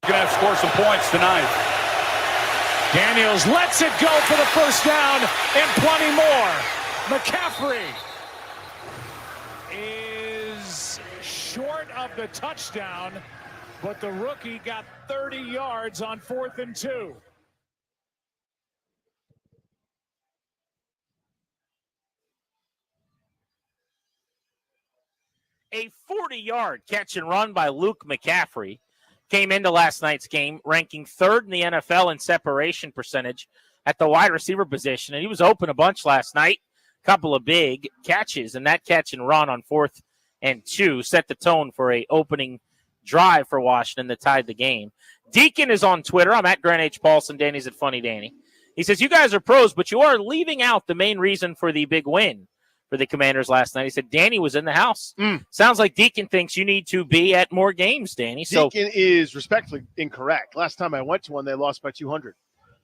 Going to have to score some points tonight. Daniels lets it go for the first down and plenty more. McCaffrey is short of the touchdown, but the rookie got 30 yards on 4th and 2. A 40-yard catch and run by Luke McCaffrey came into last night's game, ranking 3rd in the NFL in separation percentage at the wide receiver position, and he was open a bunch last night. A couple of big catches, and that catch and run on 4th and 2 set the tone for a opening drive for Washington that tied the game. Deacon is on Twitter. I'm at Grant H. Paulson. Danny's at Funny Danny. He says, you guys are pros, but you are leaving out the main reason for the big win for the Commanders last night. He said Danny was in the house. Sounds like Deacon thinks you need to be at more games, Danny. So Deacon is respectfully incorrect. Last time I went to one, they lost by 200.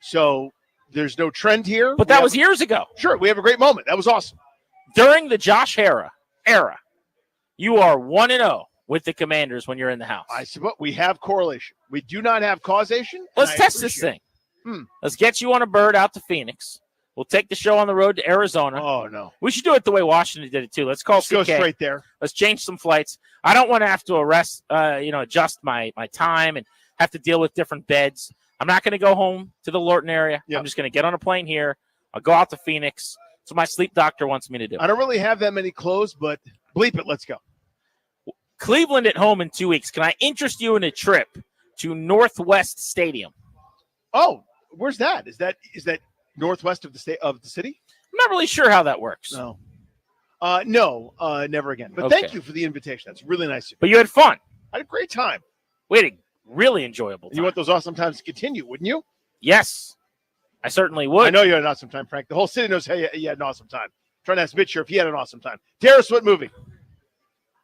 So there's no trend here. But that was years ago. Sure, we have a great moment. That was awesome. During the Josh era, you are 1-0 with the Commanders when you're in the house. I suppose we have correlation. We do not have causation. Let's test this thing. Let's get you on a bird out to Phoenix. We'll take the show on the road to Arizona. Oh, no. We should do it the way Washington did it, too. Let's call CK. Go straight there. Let's change some flights. I don't want to have to adjust my time and have to deal with different beds. I'm not going to go home to the Lorton area. I'm just going to get on a plane here. I'll go out to Phoenix. That's what my sleep doctor wants me to do. I don't really have that many clothes, but bleep it. Let's go. Cleveland at home in 2 weeks. Can I interest you in a trip to Northwest Stadium? Oh, where's that? Is that northwest of the city? I'm not really sure how that works. No. Never again. But Okay. Thank you for the invitation. That's really nice of you. But you had fun. I had a great time. We had a really enjoyable time. You want those awesome times to continue, wouldn't you? Yes, I certainly would. I know you had an awesome time, Frank. The whole city knows hey, you had an awesome time. Trying to ask Mitch here if he had an awesome time. Darius, what movie?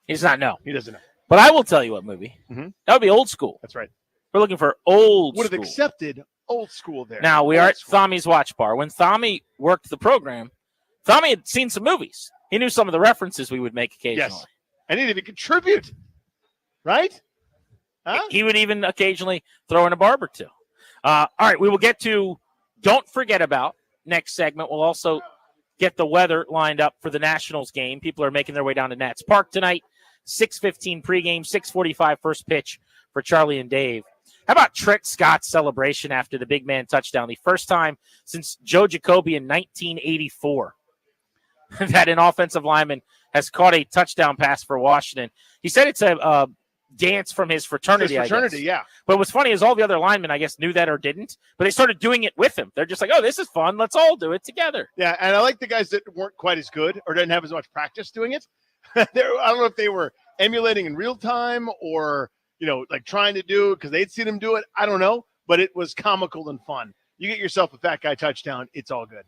He does not know. He doesn't know. But I will tell you what movie. That would be Old School. That's right. We're looking for old Would school. have accepted Old School there. Now, we are at Thami's Watch Bar. When Thami worked the program, Thami had seen some movies. He knew some of the references we would make occasionally. Yes. And he'd even contribute, right? Huh? He would even occasionally throw in a barb or two. All right, we will get to Don't Forget About next segment. We'll also get the weather lined up for the Nationals game. People are making their way down to Nats Park tonight. 6:15 pregame, 6:45 first pitch for Charlie and Dave. How about Trent Scott's celebration after the big man touchdown? The first time since Joe Jacoby in 1984 that an offensive lineman has caught a touchdown pass for Washington. He said it's a dance from his fraternity, I guess. Yeah. But what's funny is all the other linemen, I guess, knew that or didn't, but they started doing it with him. They're just like, oh, this is fun. Let's all do it together. Yeah, and I like the guys that weren't quite as good or didn't have as much practice doing it. I don't know if they were emulating in real time or like trying to do it because they'd seen him do it. I don't know, but it was comical and fun. You get yourself a fat guy touchdown, it's all good.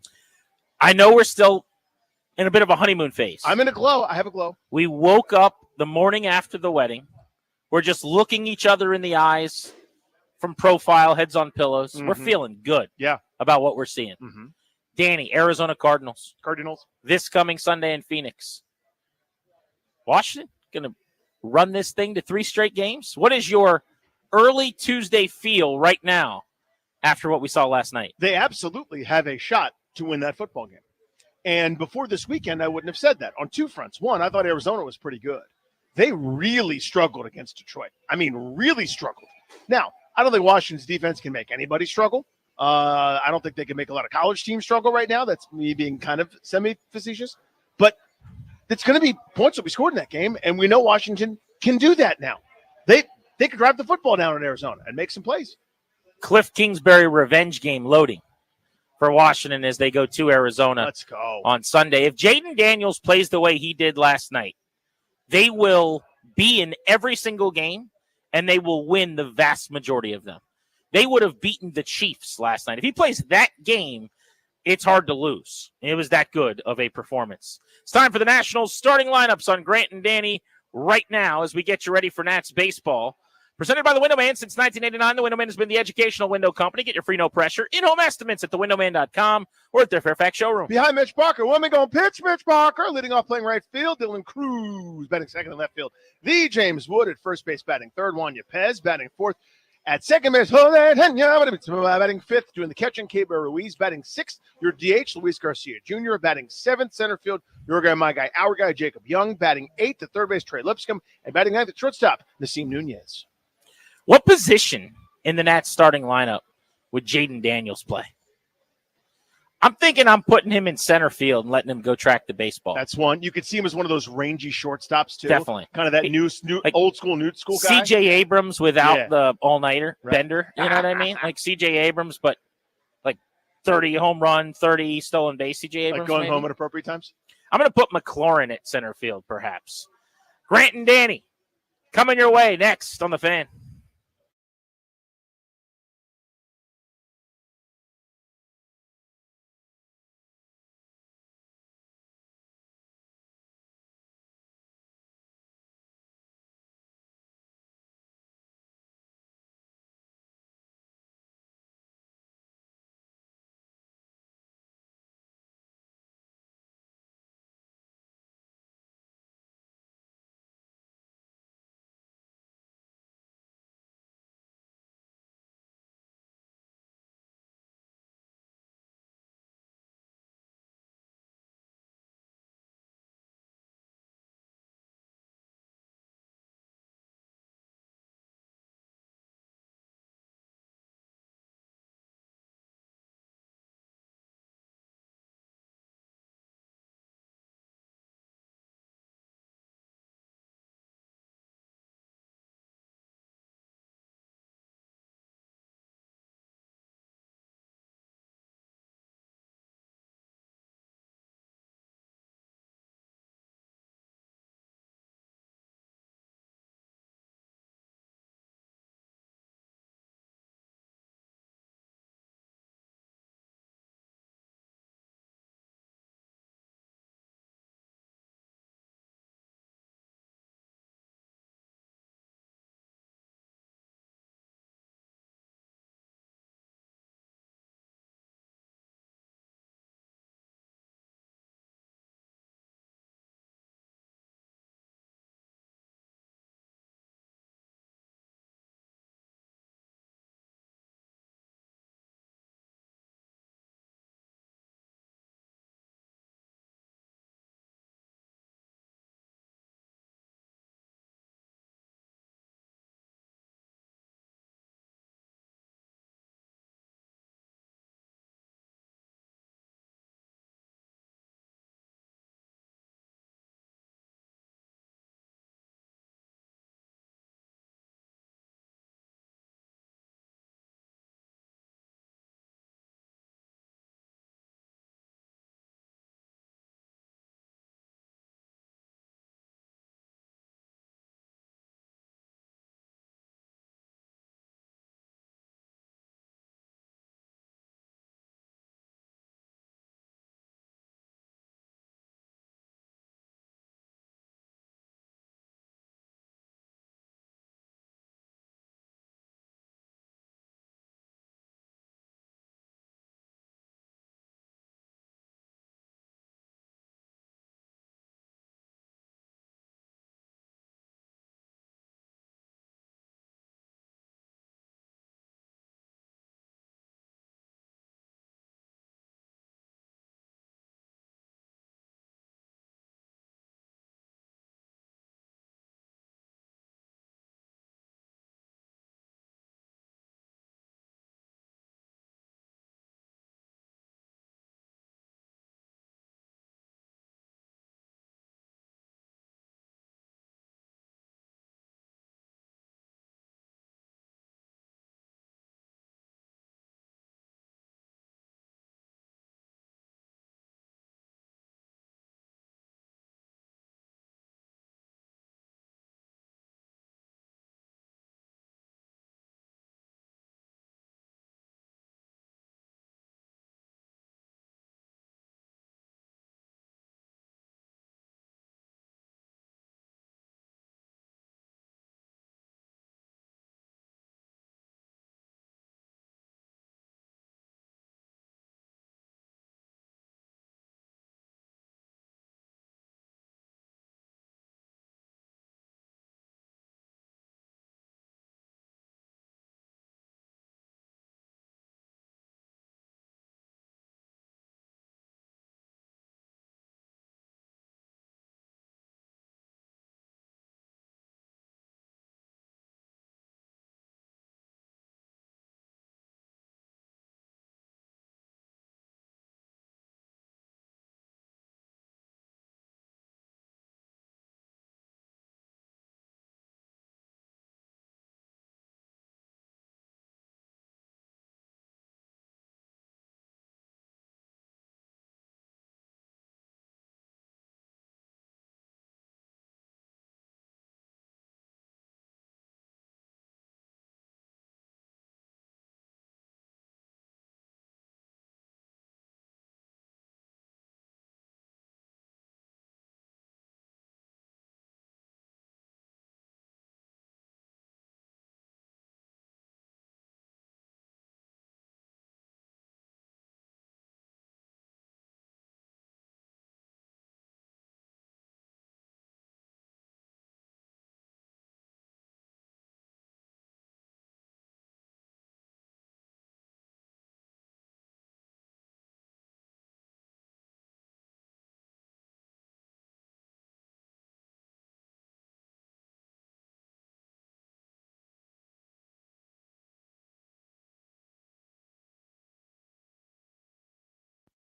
I know we're still in a bit of a honeymoon phase. I'm in a glow. I have a glow. We woke up the morning after the wedding. We're just looking each other in the eyes from profile, heads on pillows. We're feeling good about what we're seeing. Danny, Arizona Cardinals. This coming Sunday in Phoenix. Washington going to run this thing to 3 straight games? What is your early Tuesday feel right now after what we saw last night? They absolutely have a shot to win that football game. And before this weekend, I wouldn't have said that on 2 fronts. One, I thought Arizona was pretty good. They really struggled against Detroit. I mean, really struggled. Now, I don't think Washington's defense can make anybody struggle. I don't think they can make a lot of college teams struggle right now. That's me being kind of semi-facetious. But it's going to be points that we scored in that game, and we know Washington can do that now. They could drive the football down in Arizona and make some plays. Cliff Kingsbury revenge game loading for Washington as they go to Arizona. Let's go on Sunday. If Jaden Daniels plays the way he did last night, they will be in every single game, and they will win the vast majority of them. They would have beaten the Chiefs last night. If he plays that game, it's hard to lose. It was that good of a performance. It's time for the Nationals starting lineups on Grant and Danny right now as we get you ready for Nats baseball. Presented by The Window Man since 1989. The Window Man has been the educational window company. Get your free no pressure in-home estimates at thewindowman.com or at their Fairfax showroom. Behind Mitch Barker, woman going pitch, Mitch Barker. Leading off playing right field, Dylan Cruz batting second and left field. The James Wood at first base batting third. Juan Yepez batting fourth. At second base, batting fifth, doing the catching, Caber Ruiz. Batting sixth, your DH, Luis Garcia Jr. Batting seventh, center field, your guy, my guy, our guy, Jacob Young. Batting eighth, at third base, Trey Lipscomb. And batting ninth, at shortstop, Nasim Nunez. What position in the Nats starting lineup would Jaden Daniels play? I'm thinking I'm putting him in center field and letting him go track the baseball. That's one. You could see him as one of those rangy shortstops, too. Definitely. Kind of that new like old school guy. C.J. Abrams without the all-nighter Right. bender. You know what I mean? Like C.J. Abrams, but like 30 home run, 30 stolen base C.J. Abrams. Like going maybe. home at appropriate times? I'm going to put McLaurin at center field, perhaps. Grant and Danny coming your way next on the Fan.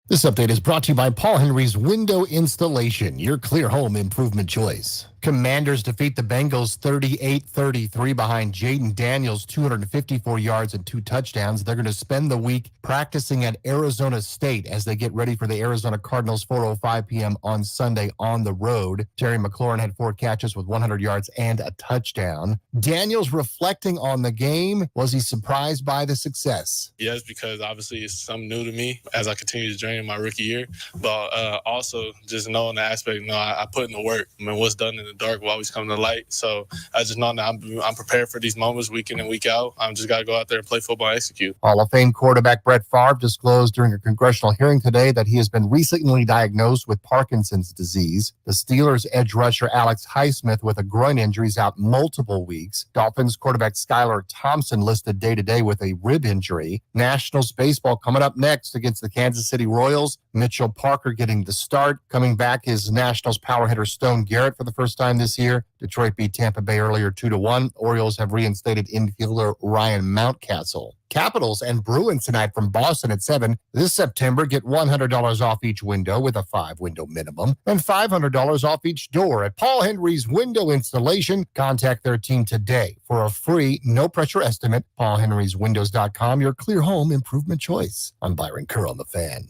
This update is brought to you by Paul Henry's Window Installation, your clear home improvement choice. Commanders defeat the Bengals 38-33 behind Jaden Daniels, 254 yards and 2 touchdowns. They're going to spend the week practicing at Arizona State as they get ready for the Arizona Cardinals 4:05 p.m. on Sunday on the road. Terry McLaurin had 4 catches with 100 yards and a touchdown. Daniels reflecting on the game. Was he surprised by the success? Yes, because obviously it's something new to me as I continue to journey in my rookie year. But also just knowing the aspect, I put in the work. I mean, what's done in the dark will always come to light. So I just know that I'm prepared for these moments week in and week out. I'm just got to go out there and play football and execute. Hall of Fame quarterback Brett Favre disclosed during a congressional hearing today that he has been recently diagnosed with Parkinson's disease. The Steelers edge rusher Alex Highsmith with a groin injury is out multiple weeks. Dolphins quarterback Skylar Thompson listed day-to-day with a rib injury. Nationals baseball coming up next against the Kansas City Royals. Mitchell Parker getting the start. Coming back is Nationals power hitter Stone Garrett for the first time this year. Detroit beat Tampa Bay earlier 2-1. Orioles have reinstated infielder Ryan Mountcastle. Capitals and Bruins tonight from Boston at 7. This September, get $100 off each window with a 5-window minimum and $500 off each door at Paul Henry's Window Installation. Contact their team today for a free, no-pressure estimate. PaulHenry'sWindows.com, your clear home improvement choice. I'm Byron Kerr on The Fan.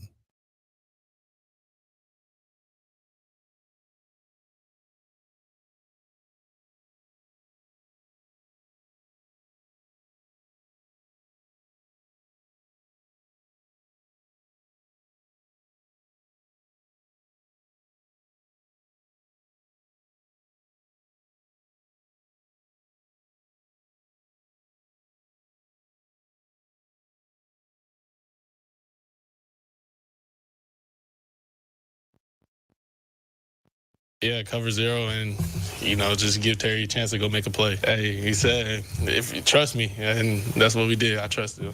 Yeah, cover zero and, just give Terry a chance to go make a play. Hey, he said, if you trust me, and that's what we did. I trusted him.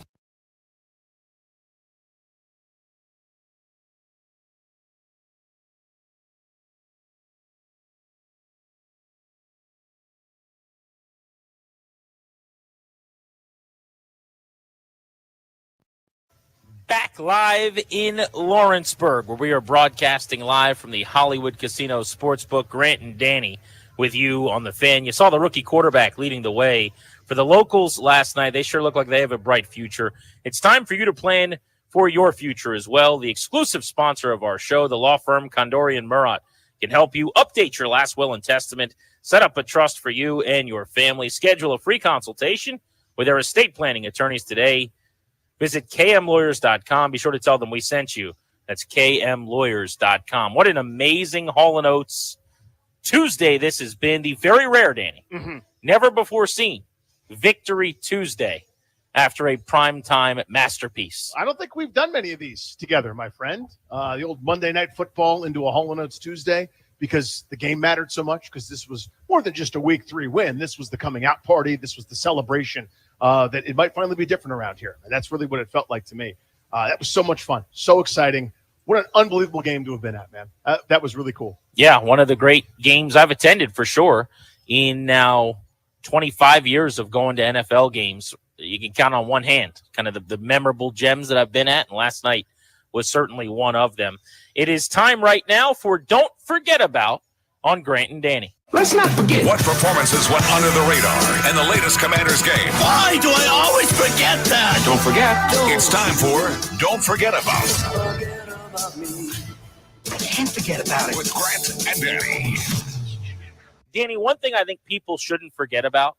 Back live in Lawrenceburg, where we are broadcasting live from the Hollywood Casino Sportsbook. Grant and Danny with you on The Fan. You saw the rookie quarterback leading the way for the locals last night. They sure look like they have a bright future. It's time for you to plan for your future as well. The exclusive sponsor of our show, the law firm Condori & Murat, can help you update your last will and testament, set up a trust for you and your family. Schedule a free consultation with their estate planning attorneys today. Visit kmlawyers.com. Be sure to tell them we sent you. That's kmlawyers.com. What an amazing Hall & Oates Tuesday this has been. The very rare, Danny, never before seen Victory Tuesday after a primetime masterpiece. I don't think we've done many of these together, my friend. The old Monday Night Football into a Hall & Oates Tuesday, because the game mattered so much, because this was more than just a Week 3 win. This was the coming out party. This was the celebration that it might finally be different around here. And that's really what it felt like to me. That was so much fun, so exciting. What an unbelievable game to have been at, man. That was really cool. Yeah, one of the great games I've attended for sure in now 25 years of going to NFL games. You can count on one hand kind of the memorable gems that I've been at, and last night was certainly one of them. It is time right now for Don't Forget About on Grant and Danny. Let's not forget what performances went under the radar in the latest Commanders game. Why do I always forget that? Don't forget. It's time for Don't Forget About. Can't forget about it. With Grant and Danny. Danny, one thing I think people shouldn't forget about,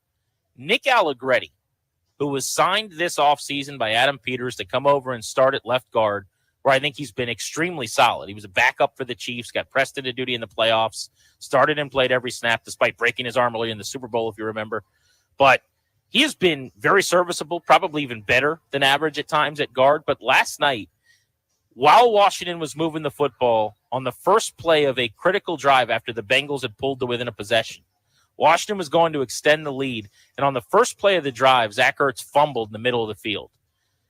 Nick Allegretti, who was signed this offseason by Adam Peters to come over and start at left guard, where I think he's been extremely solid. He was a backup for the Chiefs, got pressed into duty in the playoffs, started and played every snap despite breaking his arm early in the Super Bowl, if you remember. But he has been very serviceable, probably even better than average at times at guard. But last night, while Washington was moving the football on the first play of a critical drive after the Bengals had pulled to within a possession, Washington was going to extend the lead. And on the first play of the drive, Zach Ertz fumbled in the middle of the field.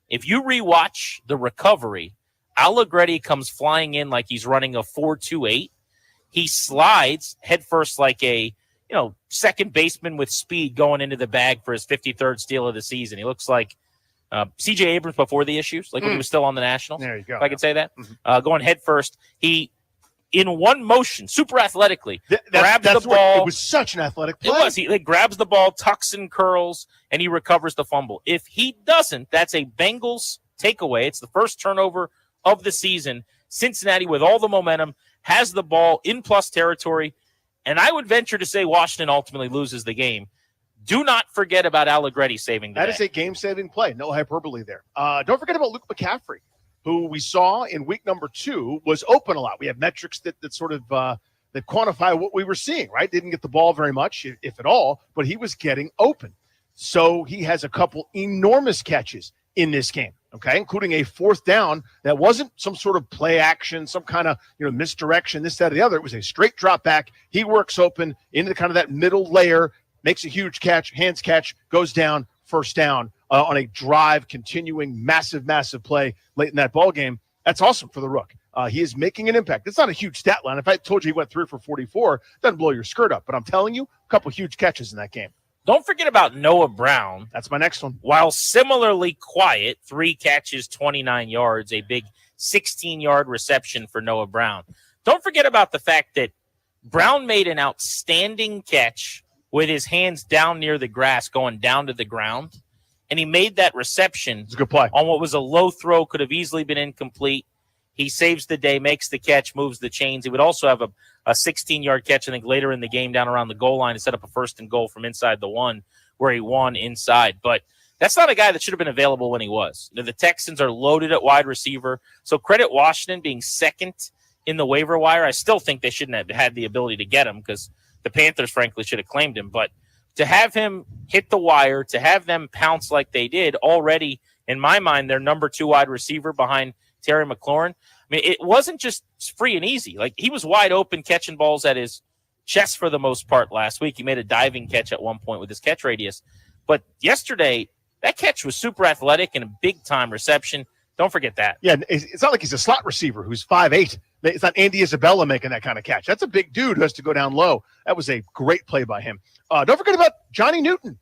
If you rewatch the recovery, Allegretti comes flying in like he's running a 4.28. He slides headfirst like a second baseman with speed going into the bag for his 53rd steal of the season. He looks like C.J. Abrams before the issues, like when he was still on the Nationals. There you go. If I could say that. Going head first, he, in one motion, super athletically, grabs the ball. It was such an athletic play. It was. He grabs the ball, tucks and curls, and he recovers the fumble. If he doesn't, that's a Bengals takeaway. It's the first turnover of the season. Cincinnati, with all the momentum, has the ball in plus territory, and I would venture to say Washington ultimately loses the game. Do not forget about Allegretti saving the day. That is a game-saving play. No hyperbole there. Don't forget about Luke McCaffrey, who we saw in week number 2 was open a lot. We have metrics that sort of that quantify what we were seeing, right? Didn't get the ball very much, if at all, but he was getting open. So he has a couple enormous catches in this game, okay, including a 4th down that wasn't some sort of play action, some kind of misdirection, this, that, or the other. It was a straight drop back. He works open into kind of that middle layer, makes a huge catch, hands catch, goes down, first down on a drive, continuing massive play late in that ball game. That's awesome for the Rook. He is making an impact. It's not a huge stat line. If I told you he went 3 for 44, it doesn't blow your skirt up. But I'm telling you, a couple huge catches in that game. Don't forget about Noah Brown. That's my next one. While similarly quiet, 3 catches, 29 yards, a big 16-yard reception for Noah Brown. Don't forget about the fact that Brown made an outstanding catch with his hands down near the grass, going down to the ground. And he made that reception. It's a good play. On what was a low throw, could have easily been incomplete. He saves the day, makes the catch, moves the chains. He would also have a 16-yard catch, I think, later in the game down around the goal line to set up a 1st and goal from inside the 1 where he won inside. But that's not a guy that should have been available when he was. The Texans are loaded at wide receiver. So credit Washington being 2nd in the waiver wire. I still think they shouldn't have had the ability to get him because the Panthers, frankly, should have claimed him. But to have him hit the wire, to have them pounce like they did already, in my mind, their number 2 wide receiver behind Terry McLaurin. I mean, it wasn't just free and easy. Like, he was wide open catching balls at his chest for the most part last week. He made a diving catch at one point with his catch radius. But yesterday, that catch was super athletic and a big-time reception. Don't forget that. Yeah, it's not like he's a slot receiver who's 5'8". It's not Andy Isabella making that kind of catch. That's a big dude who has to go down low. That was a great play by him. Don't forget about Johnny Newton.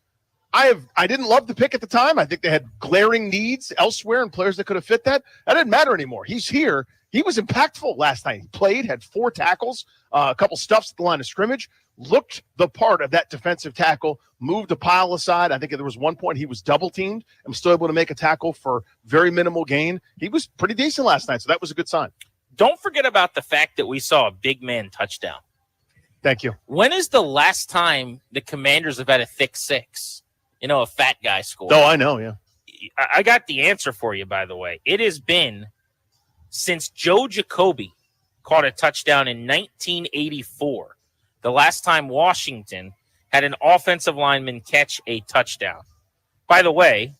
I didn't love the pick at the time. I think they had glaring needs elsewhere and players that could have fit that. That didn't matter anymore. He's here. He was impactful last night. He played, had 4 tackles, a couple stuffs at the line of scrimmage, looked the part of that defensive tackle, moved a pile aside. I think there was one point he was double-teamed and was still able to make a tackle for very minimal gain. He was pretty decent last night, so that was a good sign. Don't forget about the fact that we saw a big man touchdown. Thank you. When is the last time the Commanders have had a thick 6? A fat guy score. Oh, I know, yeah. I got the answer for you, by the way. It has been since Joe Jacoby caught a touchdown in 1984, the last time Washington had an offensive lineman catch a touchdown. By the way,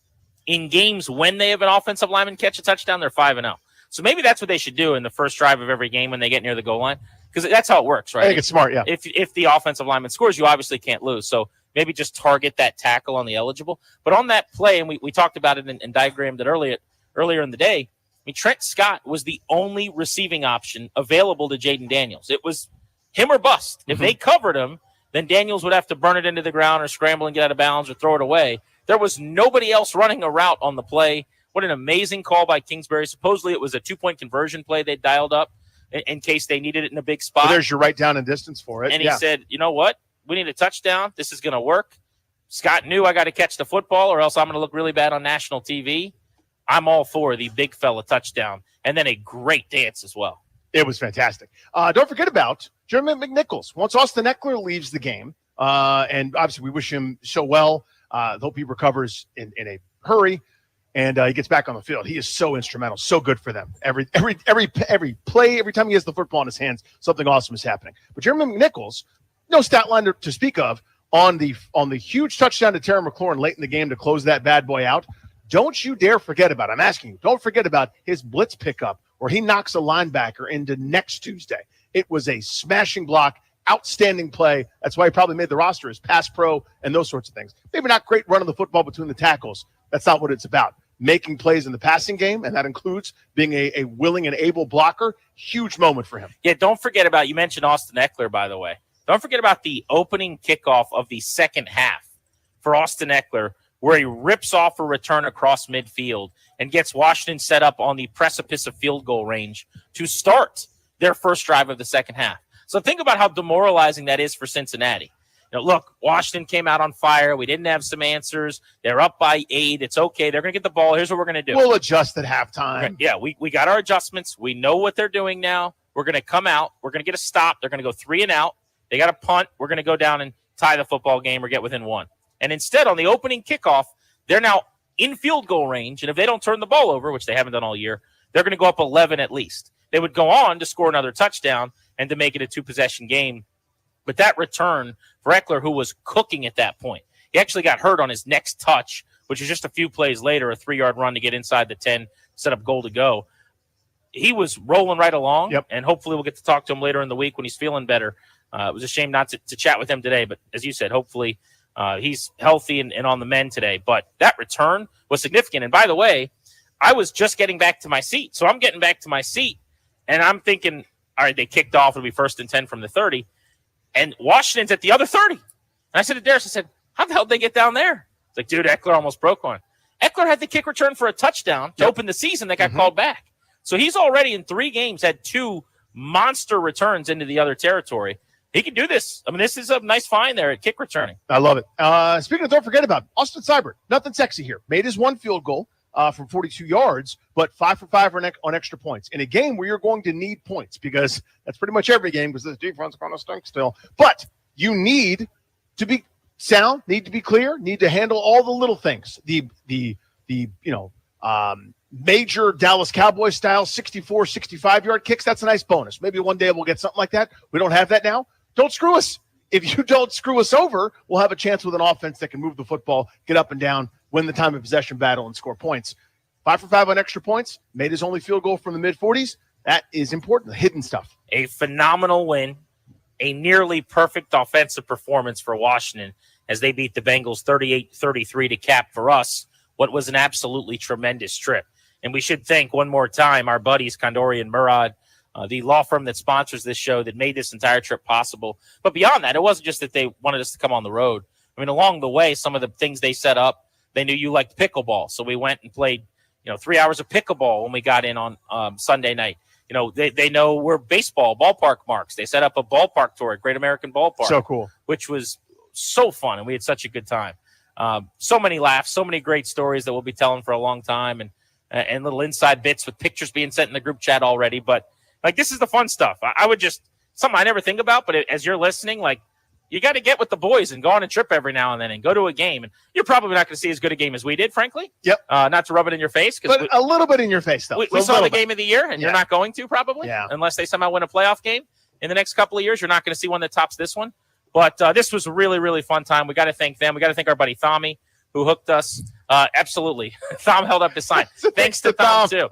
in games when they have an offensive lineman catch a touchdown, they're 5-0. So maybe that's what they should do in the first drive of every game when they get near the goal line, because that's how it works, right? I think it's smart, yeah. If the offensive lineman scores, you obviously can't lose. So maybe just target that tackle on the eligible. But on that play, and we talked about it and diagrammed it earlier in the day, I mean, Trent Scott was the only receiving option available to Jaden Daniels. It was him or bust. If they covered him, then Daniels would have to burn it into the ground or scramble and get out of bounds or throw it away. There was nobody else running a route on the play. What an amazing call by Kingsbury. Supposedly it was a 2-point conversion play they dialed up in case they needed it in a big spot. Well, there's your right down and distance for it. And he said, you know what? We need a touchdown. This is going to work. Scott knew I got to catch the football or else I'm going to look really bad on national TV. I'm all for the big fella touchdown. And then a great dance as well. It was fantastic. Don't forget about Jeremy McNichols. Once Austin Eckler leaves the game, and obviously we wish him so well. Hope he recovers in a hurry and he gets back on the field. He is so instrumental, so good for them. Every play, every time he has the football in his hands, something awesome is happening. But Jeremy McNichols, no stat line to speak of on the huge touchdown to Terry McLaurin late in the game to close that bad boy out. Don't you dare forget about, I'm asking you, don't forget about his blitz pickup where he knocks a linebacker into next Tuesday. It was a smashing block, outstanding play. That's why he probably made the roster as pass pro and those sorts of things. Maybe not great running the football between the tackles. That's not what it's about. Making plays in the passing game, and that includes being a willing and able blocker. Huge moment for him. Yeah, don't forget about, you mentioned Austin Eckler, by the way. Don't forget about the opening kickoff of the second half for Austin Eckler, where he rips off a return across midfield and gets Washington set up on the precipice of field goal range to start their first drive of the second half. So think about how demoralizing that is for Cincinnati. Look, Washington came out on fire. We didn't have some answers. They're up by 8. It's okay. They're going to get the ball. Here's what we're going to do. We'll adjust at halftime. Yeah, we got our adjustments. We know what they're doing now. We're going to come out. We're going to get a stop. They're going to go 3 and out. They got a punt. We're going to go down and tie the football game or get within 1. And instead, on the opening kickoff, they're now in field goal range. And if they don't turn the ball over, which they haven't done all year, they're going to go up 11 at least. They would go on to score another touchdown and to make it a 2-possession game. But that return for Eckler, who was cooking at that point, he actually got hurt on his next touch, which is just a few plays later, a 3-yard run to get inside the 10, set up goal to go. He was rolling right along, and hopefully we'll get to talk to him later in the week when he's feeling better. It was a shame not to chat with him today, but as you said, hopefully he's healthy and on the mend today. But that return was significant. And by the way, I was just getting back to my seat. So I'm getting back to my seat, and I'm thinking, all right, they kicked off. It'll be 1st and 10 from the 30. And Washington's at the other 30. And I said to Darius, I said, how the hell did they get down there? It's like, dude, Eckler almost broke one. Eckler had the kick return for a touchdown to open the season that got called back. So he's already in 3 games had 2 monster returns into the other territory. He can do this. I mean, this is a nice find there at kick returning. I love it. Speaking of, don't forget about Austin Seibert. Nothing sexy here. Made his 1 field goal from 42 yards, but 5 for 5 on extra points in a game where you're going to need points, because that's pretty much every game, because the defense kind of stinks still. But you need to be sound, need to be clear, need to handle all the little things. The major Dallas Cowboys style 64, 65-yard kicks, that's a nice bonus. Maybe one day we'll get something like that. We don't have that now. Don't screw us. If you don't screw us over, we'll have a chance with an offense that can move the football, get up and down, win the time of possession battle, and score points. 5 for 5 on extra points, made his only field goal from the mid-40s. That is important, the hidden stuff. A phenomenal win, a nearly perfect offensive performance for Washington as they beat the Bengals 38-33 to cap for us what was an absolutely tremendous trip. And we should thank one more time our buddies Kondori and Murad, the law firm that sponsors this show, that made this entire trip possible. But beyond that, it wasn't just that they wanted us to come on the road. I mean, along the way, some of the things they set up, they knew you liked pickleball. So we went and played, 3 hours of pickleball when we got in on Sunday night. They know we're baseball ballpark marks. They set up a ballpark tour at Great American Ballpark. So cool. Which was so fun, and we had such a good time. So many laughs, so many great stories that we'll be telling for a long time, and little inside bits with pictures being sent in the group chat already. But this is the fun stuff. I would just, something I never think about, but as you're listening, you got to get with the boys and go on a trip every now and then and go to a game. And you're probably not going to see as good a game as we did, frankly. Yep. Not to rub it in your face. But a little bit in your face, though. We saw the game of the year, and you're not going to probably. Yeah. Unless they somehow win a playoff game in the next couple of years. You're not going to see one that tops this one. But this was a really, really fun time. We got to thank them. We got to thank our buddy Thommy, who hooked us. Absolutely. Thom held up his sign. Thanks to Thom, too.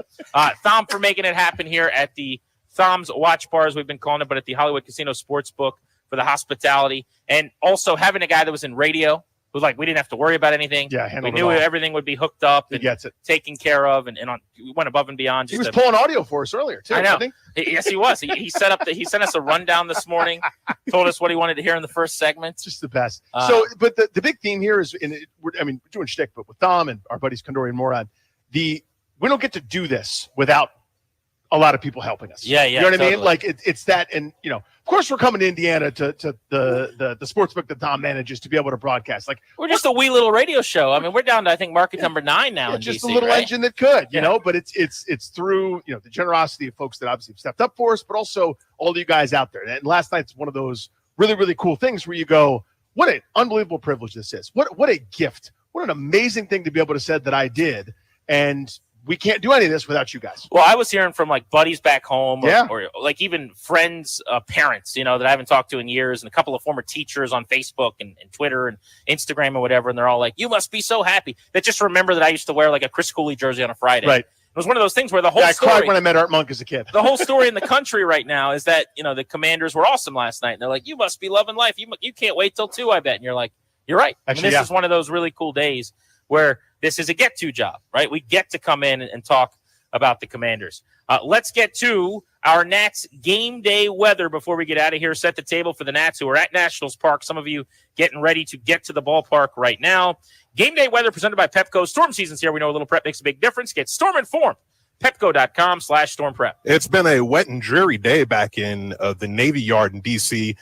Thom for making it happen here at the Thom's Watch Bar, as we've been calling it, but at the Hollywood Casino Sportsbook, for the hospitality, and also having a guy that was in radio who we didn't have to worry about anything. Yeah, we knew everything would be hooked up and gets it taken care of, and we went above and beyond. He was pulling audio for us earlier too. I know. Wasn't he? Yes, he was. He set up. He sent us a rundown this morning. Told us what he wanted to hear in the first segment. Just the best. But the big theme here is, we're doing shtick, but with Thom and our buddies Kondori and Morad, we don't get to do this without a lot of people helping us. Yeah. You know what totally. I mean? It's that, and of course we're coming to Indiana to the sportsbook that Thom manages to be able to broadcast. We're just a wee little radio show. I mean, we're down to, I think, market number 9 now in just DC, a little right? engine that could, but it's through the generosity of folks that obviously have stepped up for us, but also all of you guys out there. And last night's one of those really, really cool things where you go, what an unbelievable privilege this is. What a gift. What an amazing thing to be able to say that I did. And we can't do any of this without you guys. Well, I was hearing from buddies back home, Yeah. or even friends, parents, that I haven't talked to in years, and a couple of former teachers on Facebook and Twitter and Instagram or whatever, and they're all like, "You must be so happy." That just remember that I used to wear a Chris Cooley jersey on a Friday. Right. It was one of those things where the whole I story, cried when I met Art Monk as a kid. the whole story in the country right now is that the Commanders were awesome last night, and they're like, "You must be loving life. You can't wait till 2, I bet." And you're like, "You're right." Actually, this is one of those really cool days where this is a get-to job, right? We get to come in and talk about the Commanders. Let's get to our Nats game day weather before we get out of here. Set the table for the Nats who are at Nationals Park. Some of you getting ready to get to the ballpark right now. Game day weather presented by Pepco. Storm season's here. We know a little prep makes a big difference. Get storm informed. Pepco.com/stormprep. It's been a wet and dreary day back in the Navy Yard in D.C.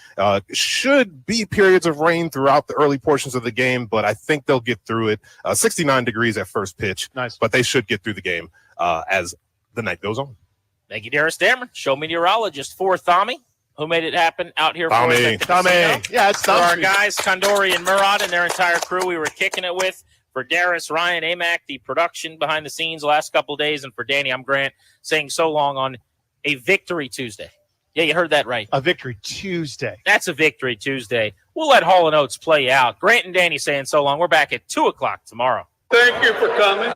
Should be periods of rain throughout the early portions of the game, but I think they'll get through it. 69 degrees at first pitch. Nice. But they should get through the game as the night goes on. Thank you, Darius Dameron, show meteorologist for Thami, who made it happen out here for us at the Tommy. casino. Yeah, it's For our Tommy. guys, Kondori and Murad and their entire crew we were kicking it with. For Darius, Ryan, Amac, the production behind the scenes the last couple of days. And for Danny, I'm Grant, saying so long on a Victory Tuesday. Yeah, you heard that right. A Victory Tuesday. That's a Victory Tuesday. We'll let Hall & Oates play out. Grant and Danny saying so long. We're back at 2 o'clock tomorrow. Thank you for coming.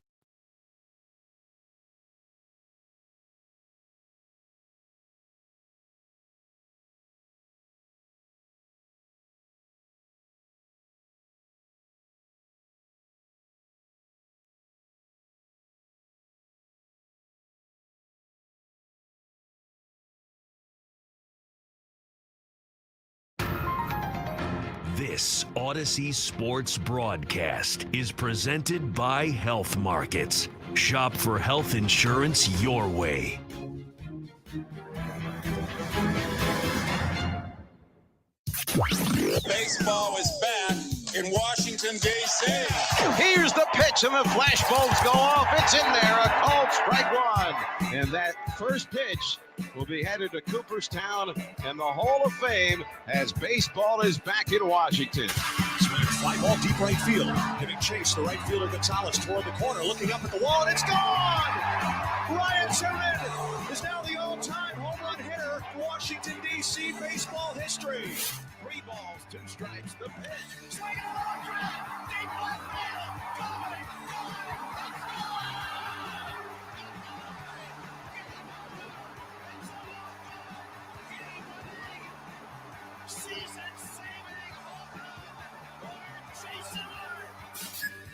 This Odyssey Sports broadcast is presented by Health Markets. Shop for health insurance your way. Baseball is back in Washington, D.C. Here's the pitch, and the flashbulbs go off. It's in there, a called strike one. And that first pitch will be headed to Cooperstown and the Hall of Fame as baseball is back in Washington. Swing, fly ball deep right field. Giving chase to right fielder Gonzalez toward the corner, looking up at the wall, and it's gone! Ryan Zimmerman is now the all-time home run hitter in Washington, D.C. baseball history. 3 balls, 2 strikes, the pitch. Swing it on, deep left field.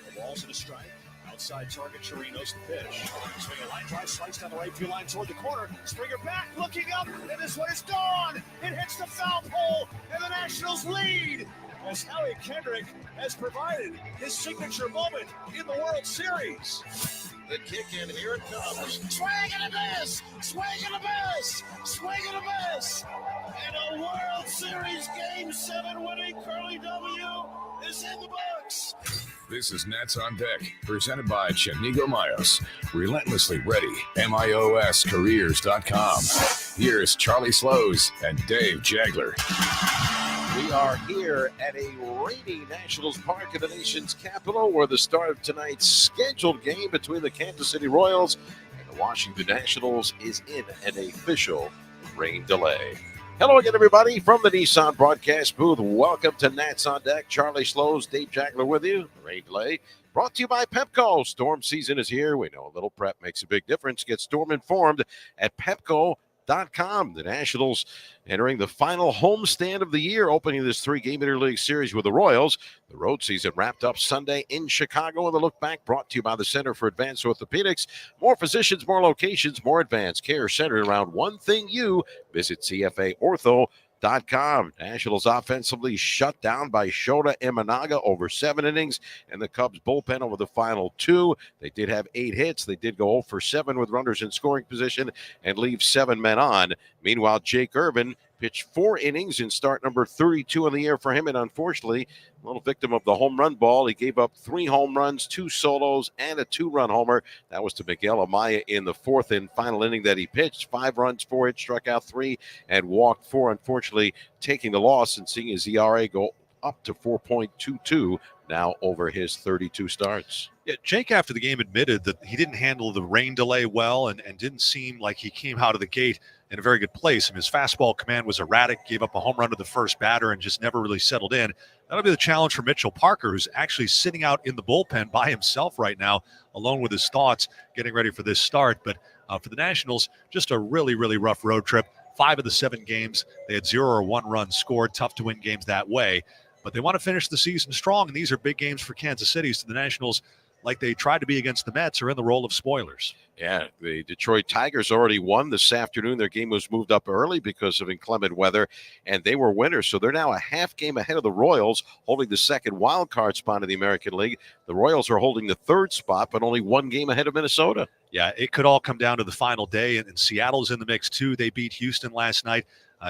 The ball's in a strike. Outside target, Chirinos the pitch. Swing a line drive, slice down the right field line toward the corner. Springer back, looking up, and this one is gone. It hits the foul pole, and the Nationals lead. As Howie Kendrick has provided his signature moment in the World Series. The kick in, here it comes. Swing and a miss! Swing and a miss! Swing and a miss! And a World Series Game 7 winning Curly W is in the books. This is Nats on Deck, presented by Chenigo Mayos. Relentlessly ready, MIOScareers.com. Here's Charlie Slows and Dave Jagler. We are here at a rainy Nationals Park in the nation's capital, where the start of tonight's scheduled game between the Kansas City Royals and the Washington Nationals is in an official rain delay. Hello again, everybody, from the Nissan broadcast booth. Welcome to Nats on Deck. Charlie Slows, Dave Jagler with you. Rain delay brought to you by Pepco. Storm season is here. We know a little prep makes a big difference. Get storm informed at Pepco.com. The Nationals entering the final homestand of the year, opening this 3-game interleague series with the Royals. The road season wrapped up Sunday in Chicago, and the look back brought to you by the Center for Advanced Orthopedics. More physicians, more locations, more advanced care centered around one thing you. Visit CFAortho.com. Nationals offensively shut down by Shota Imanaga over 7 innings, and the Cubs bullpen over the final 2. They did have 8 hits. They did go 0 for 7 with runners in scoring position and leave 7 men on. Meanwhile, Jake Irvin pitched 4 innings in start number 32 in the year for him, and unfortunately, a little victim of the home run ball. He gave up 3 home runs, 2 solos, and a 2-run homer. That was to Miguel Amaya in the 4th and final inning that he pitched. 5 runs, 4 hits, struck out 3, and walked 4. Unfortunately, taking the loss and seeing his ERA go up to 4.22 now over his 32 starts. Yeah, Jake, after the game, admitted that he didn't handle the rain delay well and didn't seem like he came out of the gate in a very good place. And his fastball command was erratic, gave up a home run to the first batter and just never really settled in. That'll be the challenge for Mitchell Parker, who's actually sitting out in the bullpen by himself right now, alone with his thoughts, getting ready for this start. But for the Nationals, just a really, really rough road trip. 5 of the 7 games, they had 0 or 1 run scored. Tough to win games that way. But they want to finish the season strong, and these are big games for Kansas City. So the Nationals like they tried to be against the Mets, are in the role of spoilers. Yeah, the Detroit Tigers already won this afternoon. Their game was moved up early because of inclement weather, and they were winners. So they're now a half game ahead of the Royals, holding the second wild card spot in the American League. The Royals are holding the third spot, but only one game ahead of Minnesota. Yeah, it could all come down to the final day, and Seattle's in the mix too. They beat Houston last night.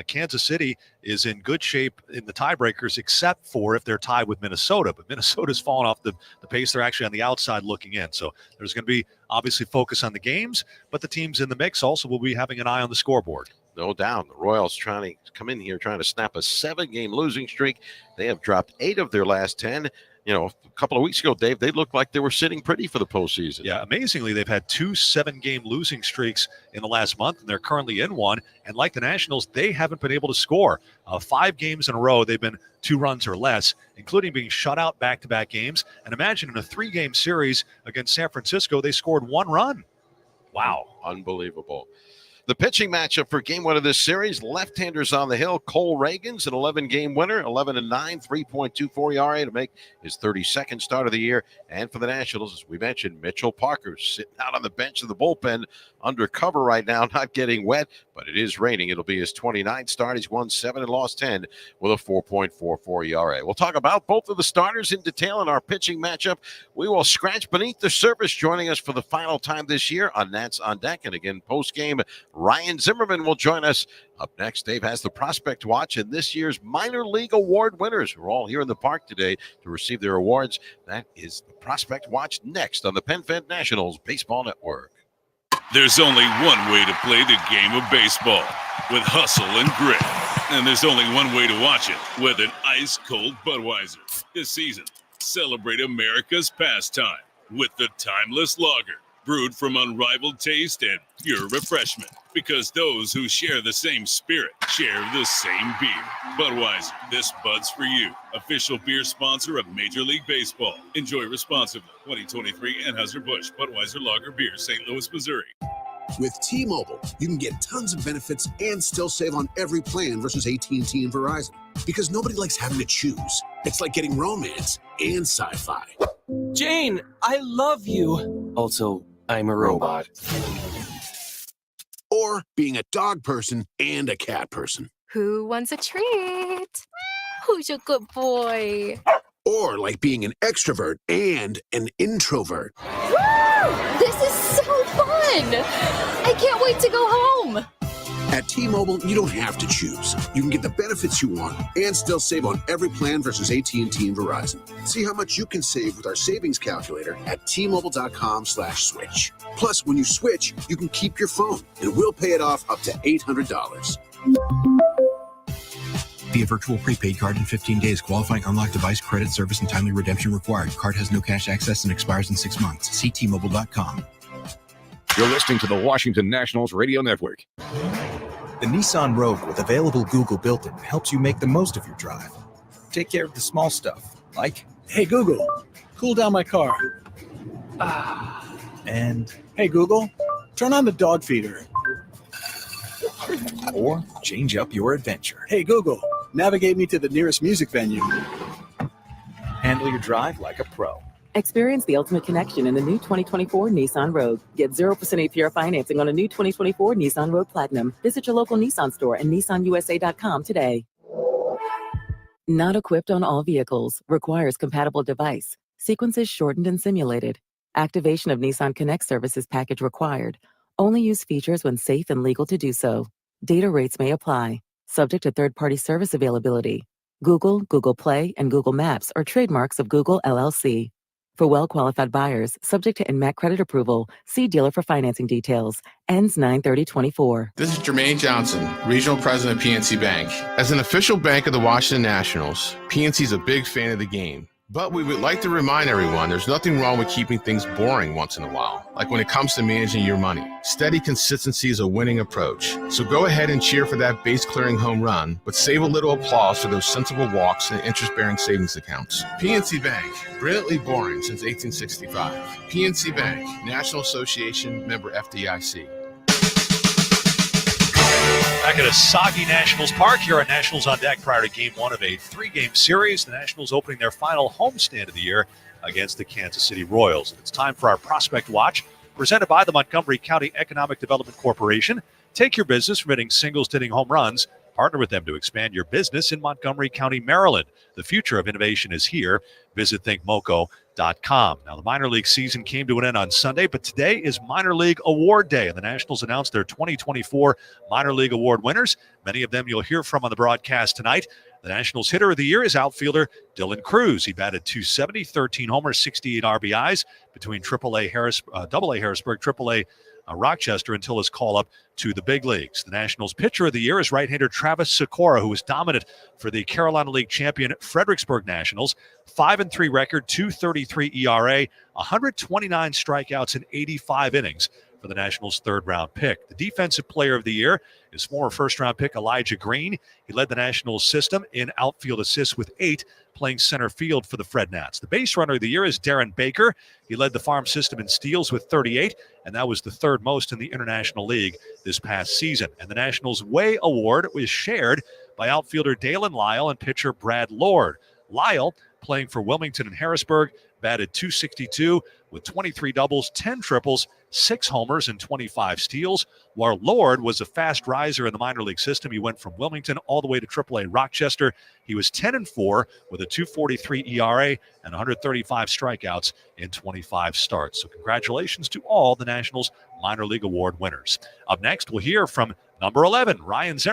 Kansas City is in good shape in the tiebreakers, except for if they're tied with Minnesota. But Minnesota's fallen off the pace. They're actually on the outside looking in. So there's going to be obviously focus on the games, but the teams in the mix also will be having an eye on the scoreboard. No doubt. The Royals trying to come in here, trying to snap a 7-game losing streak. They have dropped 8 of their last 10. You know, a couple of weeks ago, Dave, they looked like they were sitting pretty for the postseason. Yeah, amazingly, they've had 2 7-game losing streaks in the last month, and they're currently in one. And like the Nationals, they haven't been able to score. 5 games in a row, they've been 2 runs or less, including being shut out back-to-back games. And imagine in a 3-game series against San Francisco, they scored 1 run. Wow. Unbelievable. The pitching matchup for game 1 of this series, left-handers on the hill. Cole Reagan's an 11-game winner, 11-9, 3.24 ERA to make his 32nd start of the year. And for the Nationals, as we mentioned, Mitchell Parker sitting out on the bench of the bullpen, under cover right now, not getting wet, but it is raining. It'll be his 29th start. He's won 7 and lost 10 with a 4.44 ERA. We'll talk about both of the starters in detail in our pitching matchup. We will scratch beneath the surface, joining us for the final time this year on Nats on Deck. And again, post-game, Ryan Zimmerman will join us. Up next, Dave has the Prospect Watch and this year's minor league award winners who are all here in the park today to receive their awards. That is the Prospect Watch next on the PenFed Nationals Baseball Network. There's only one way to play the game of baseball, with hustle and grit. And there's only one way to watch it, with an ice-cold Budweiser. This season, celebrate America's pastime with the timeless lager, brewed from unrivaled taste and pure refreshment. Because those who share the same spirit share the same beer. Budweiser, this Bud's for you. Official beer sponsor of Major League Baseball. Enjoy responsibly. 2023 Anheuser-Busch Budweiser Lager Beer, St. Louis, Missouri. With T-Mobile, you can get tons of benefits and still save on every plan versus AT&T and Verizon. Because nobody likes having to choose. It's like getting romance and sci-fi. Jane, I love you. Also, I'm a robot. Or being a dog person and a cat person. Who wants a treat? Who's a good boy? Or like being an extrovert and an introvert. Woo! This is so fun! I can't wait to go home. At T-Mobile, you don't have to choose. You can get the benefits you want and still save on every plan versus AT&T and Verizon. See how much you can save with our savings calculator at T-Mobile.com/switch. Plus, when you switch, you can keep your phone and we'll pay it off up to $800. Via virtual prepaid card in 15 days. Qualifying unlocked device, credit, service, and timely redemption required. Card has no cash access and expires in 6 months. See T-Mobile.com. You're listening to the Washington Nationals Radio Network. The Nissan Rogue with available Google built-in helps you make the most of your drive. Take care of the small stuff, like, hey Google, cool down my car. And hey Google, turn on the dog feeder. Or change up your adventure. Hey Google, navigate me to the nearest music venue. Handle your drive like a pro. Experience the ultimate connection in the new 2024 Nissan Rogue. Get 0% APR financing on a new 2024 Nissan Rogue Platinum. Visit your local Nissan store and nissanusa.com today. Not equipped on all vehicles. Requires compatible device. Sequences shortened and simulated. Activation of Nissan Connect services package required. Only use features when safe and legal to do so. Data rates may apply. Subject to third-party service availability. Google, Google Play, and Google Maps are trademarks of Google LLC. For well-qualified buyers, subject to NMAC credit approval, see dealer for financing details. Ends 9/30/24. This is Jermaine Johnson, Regional President of PNC Bank. As an official bank of the Washington Nationals, PNC is a big fan of the game. But we would like to remind everyone there's nothing wrong with keeping things boring once in a while, like when it comes to managing your money. Steady consistency is a winning approach. So go ahead and cheer for that base-clearing home run, but save a little applause for those sensible walks and interest-bearing savings accounts. PNC Bank, brilliantly boring since 1865. PNC Bank, National Association, member FDIC. Back at a soggy Nationals Park here at Nationals on Deck prior to Game 1 of a 3-game series. The Nationals opening their final homestand of the year against the Kansas City Royals. It's time for our Prospect Watch, presented by the Montgomery County Economic Development Corporation. Take your business from hitting singles to hitting home runs. Partner with them to expand your business in Montgomery County, Maryland. The future of innovation is here. Visit thinkmoco.com. Now, the minor league season came to an end on Sunday, but today is Minor League Award Day, and the Nationals announced their 2024 Minor League Award winners. Many of them you'll hear from on the broadcast tonight. The Nationals hitter of the year is outfielder Dylan Cruz. He batted .270, 13 homers, 68 RBIs between AA Harrisburg, AAA Rochester until his call-up to the big leagues. The Nationals pitcher of the year is right-hander Travis Sikora, who was dominant for the Carolina League champion Fredericksburg Nationals. 5-3 record, .233 ERA, 129 strikeouts in 85 innings for the Nationals' third-round pick. The defensive player of the year is former first-round pick Elijah Green. He led the Nationals system in outfield assists with 8, playing center field for the Fred Nats. The base runner of the year is Darren Baker. He led the farm system in steals with 38, and that was the third most in the International League this past season. And the Nationals' Way Award was shared by outfielder Dalen Lyle and pitcher Brad Lord. Lyle, playing for Wilmington and Harrisburg, batted .262 with 23 doubles, 10 triples, 6 homers, and 25 steals, while Lord was a fast riser in the minor league system. He went from Wilmington all the way to AAA Rochester. He was 10-4 with a .243 ERA and 135 strikeouts in 25 starts. So congratulations to all the Nationals minor league award winners. Up next, we'll hear from number 11, Ryan Zimmer.